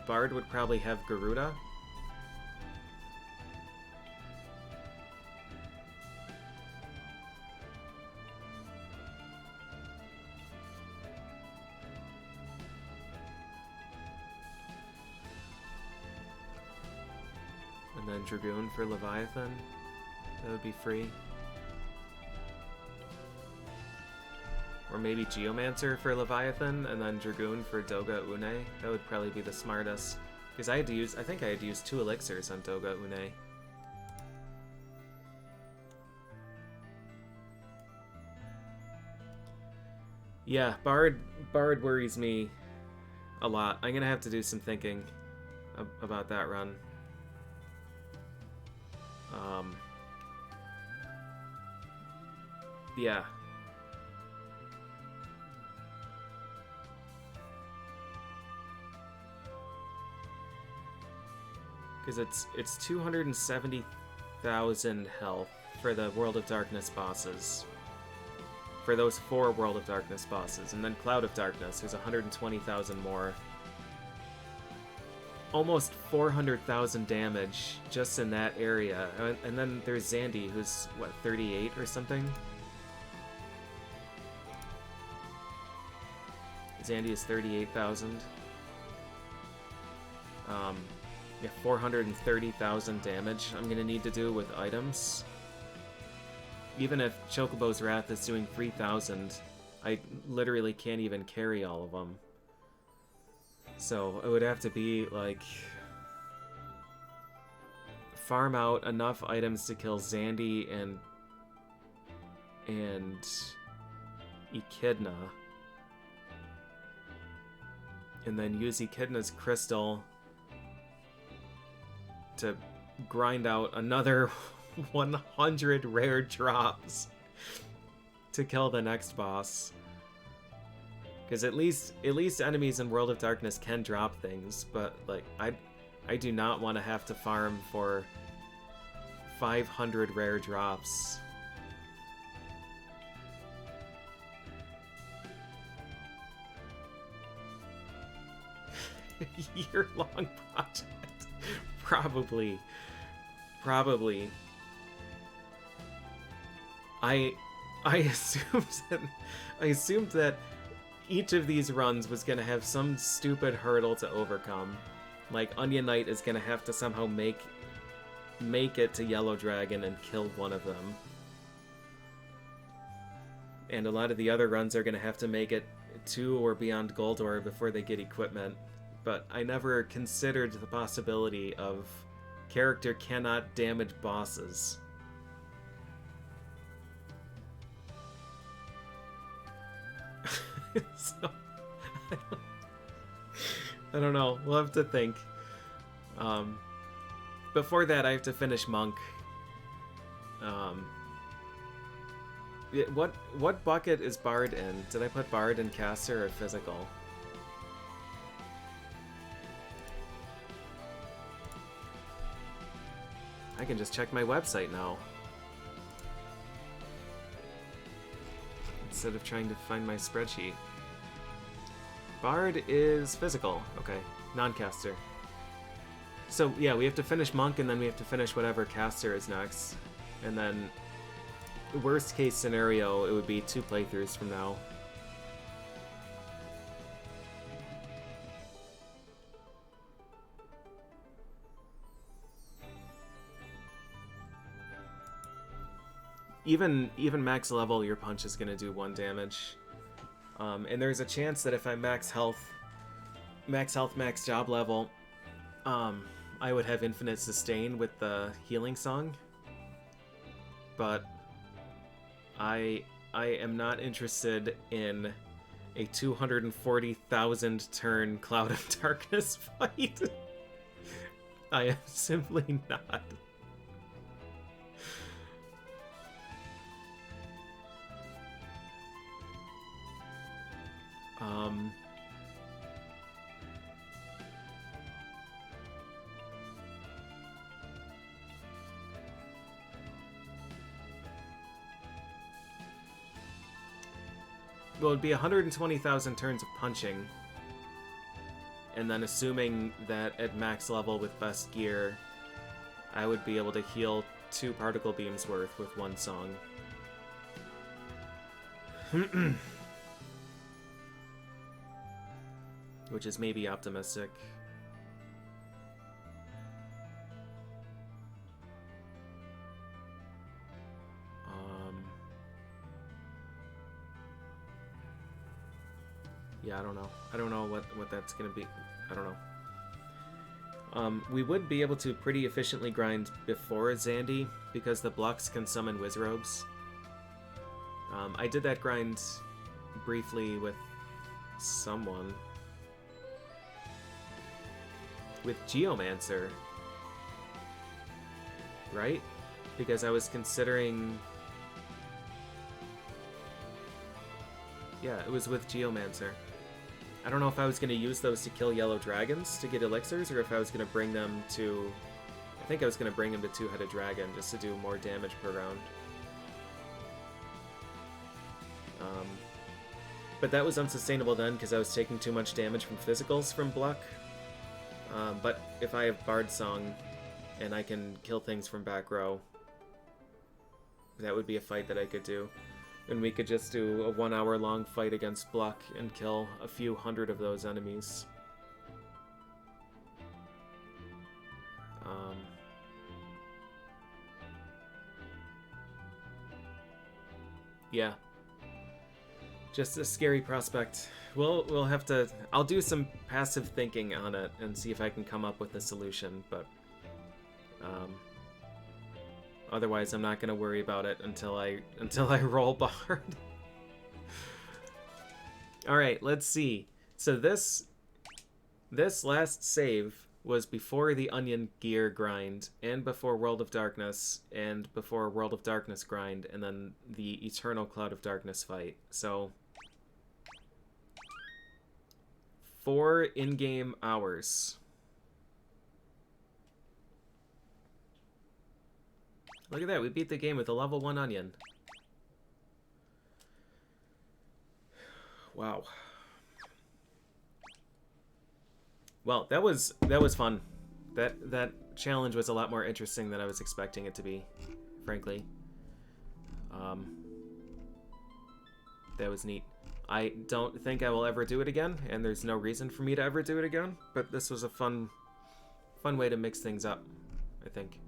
[SPEAKER 1] would probably have Garuda. And then Dragoon for Leviathan. That would be free. Or maybe Geomancer for Leviathan, and then Dragoon for Doga Une. That would probably be the smartest. Because I think I had to use 2 elixirs on Doga Une. Yeah, Bard worries me a lot. I'm gonna have to do some thinking about that run. Yeah. Because it's 270,000 health for the World of Darkness bosses. For those 4 World of Darkness bosses. And then Cloud of Darkness, there's 120,000 more. Almost 400,000 damage just in that area. And then there's Zandy, who's, what, 38 or something? Zandy is 38,000. Yeah, 430,000 damage I'm gonna need to do with items. Even if Chocobo's Wrath is doing 3,000, I literally can't even carry all of them. So it would have to be, like, farm out enough items to kill Zandy and Echidna. And then use Echidna's crystal to grind out another 100 rare drops to kill the next boss. Because at least enemies in World of Darkness can drop things, but like I do not want to have to farm for 500 rare drops. Year-long project. Probably. I assumed that each of these runs was gonna have some stupid hurdle to overcome. Like Onion Knight is gonna have to somehow make it to Yellow Dragon and kill one of them. And a lot of the other runs are gonna have to make it to or beyond Goldor before they get equipment. But I never considered the possibility of character cannot damage bosses. So, I don't know. We'll have to think. Before that, I have to finish Monk. What bucket is Bard in? Did I put Bard in caster or physical? I can just check my website now. Instead of trying to find my spreadsheet. Bard is physical. Okay, non-caster. So yeah, we have to finish Monk and then we have to finish whatever caster is next. And then, worst case scenario, it would be 2 playthroughs from now. Even max level, your punch is gonna do 1 damage. And there's a chance that if I max health, max job level, I would have infinite sustain with the healing song. But I am not interested in a 240,000 turn Cloud of Darkness fight. I am simply not. Well, it'd be 120,000 turns of punching. And then assuming that at max level with best gear, I would be able to heal 2 particle beams worth with 1 song. Which is maybe optimistic. Yeah, I don't know. I don't know what that's gonna be. I don't know. We would be able to pretty efficiently grind before Zandy, because the blocks can summon Wizrobes. I did that grind briefly with someone. With Geomancer. Right? Because I was considering... Yeah, it was with Geomancer. I don't know if I was going to use those to kill yellow dragons to get elixirs, or if I was going to bring them to... I think I was going to bring them to Two-Headed Dragon, just to do more damage per round. But that was unsustainable then, because I was taking too much damage from physicals from Bluck. But if I have Bard Song, and I can kill things from back row, that would be a fight that I could do. And we could just do a 1 hour long fight against Bluck and kill a few hundred of those enemies. Yeah. Just a scary prospect. We'll have to... I'll do some passive thinking on it and see if I can come up with a solution, but... otherwise, I'm not going to worry about it until I roll Bard. Alright, let's see. So this last save was before the Onion Gear grind, and before World of Darkness, and before World of Darkness grind, and then the Eternal Cloud of Darkness fight. So... 4 in-game hours. Look at that, we beat the game with a level 1 Onion. Wow. Well, that was fun. That challenge was a lot more interesting than I was expecting it to be, frankly. That was neat. I don't think I will ever do it again, and there's no reason for me to ever do it again, but this was a fun way to mix things up, I think.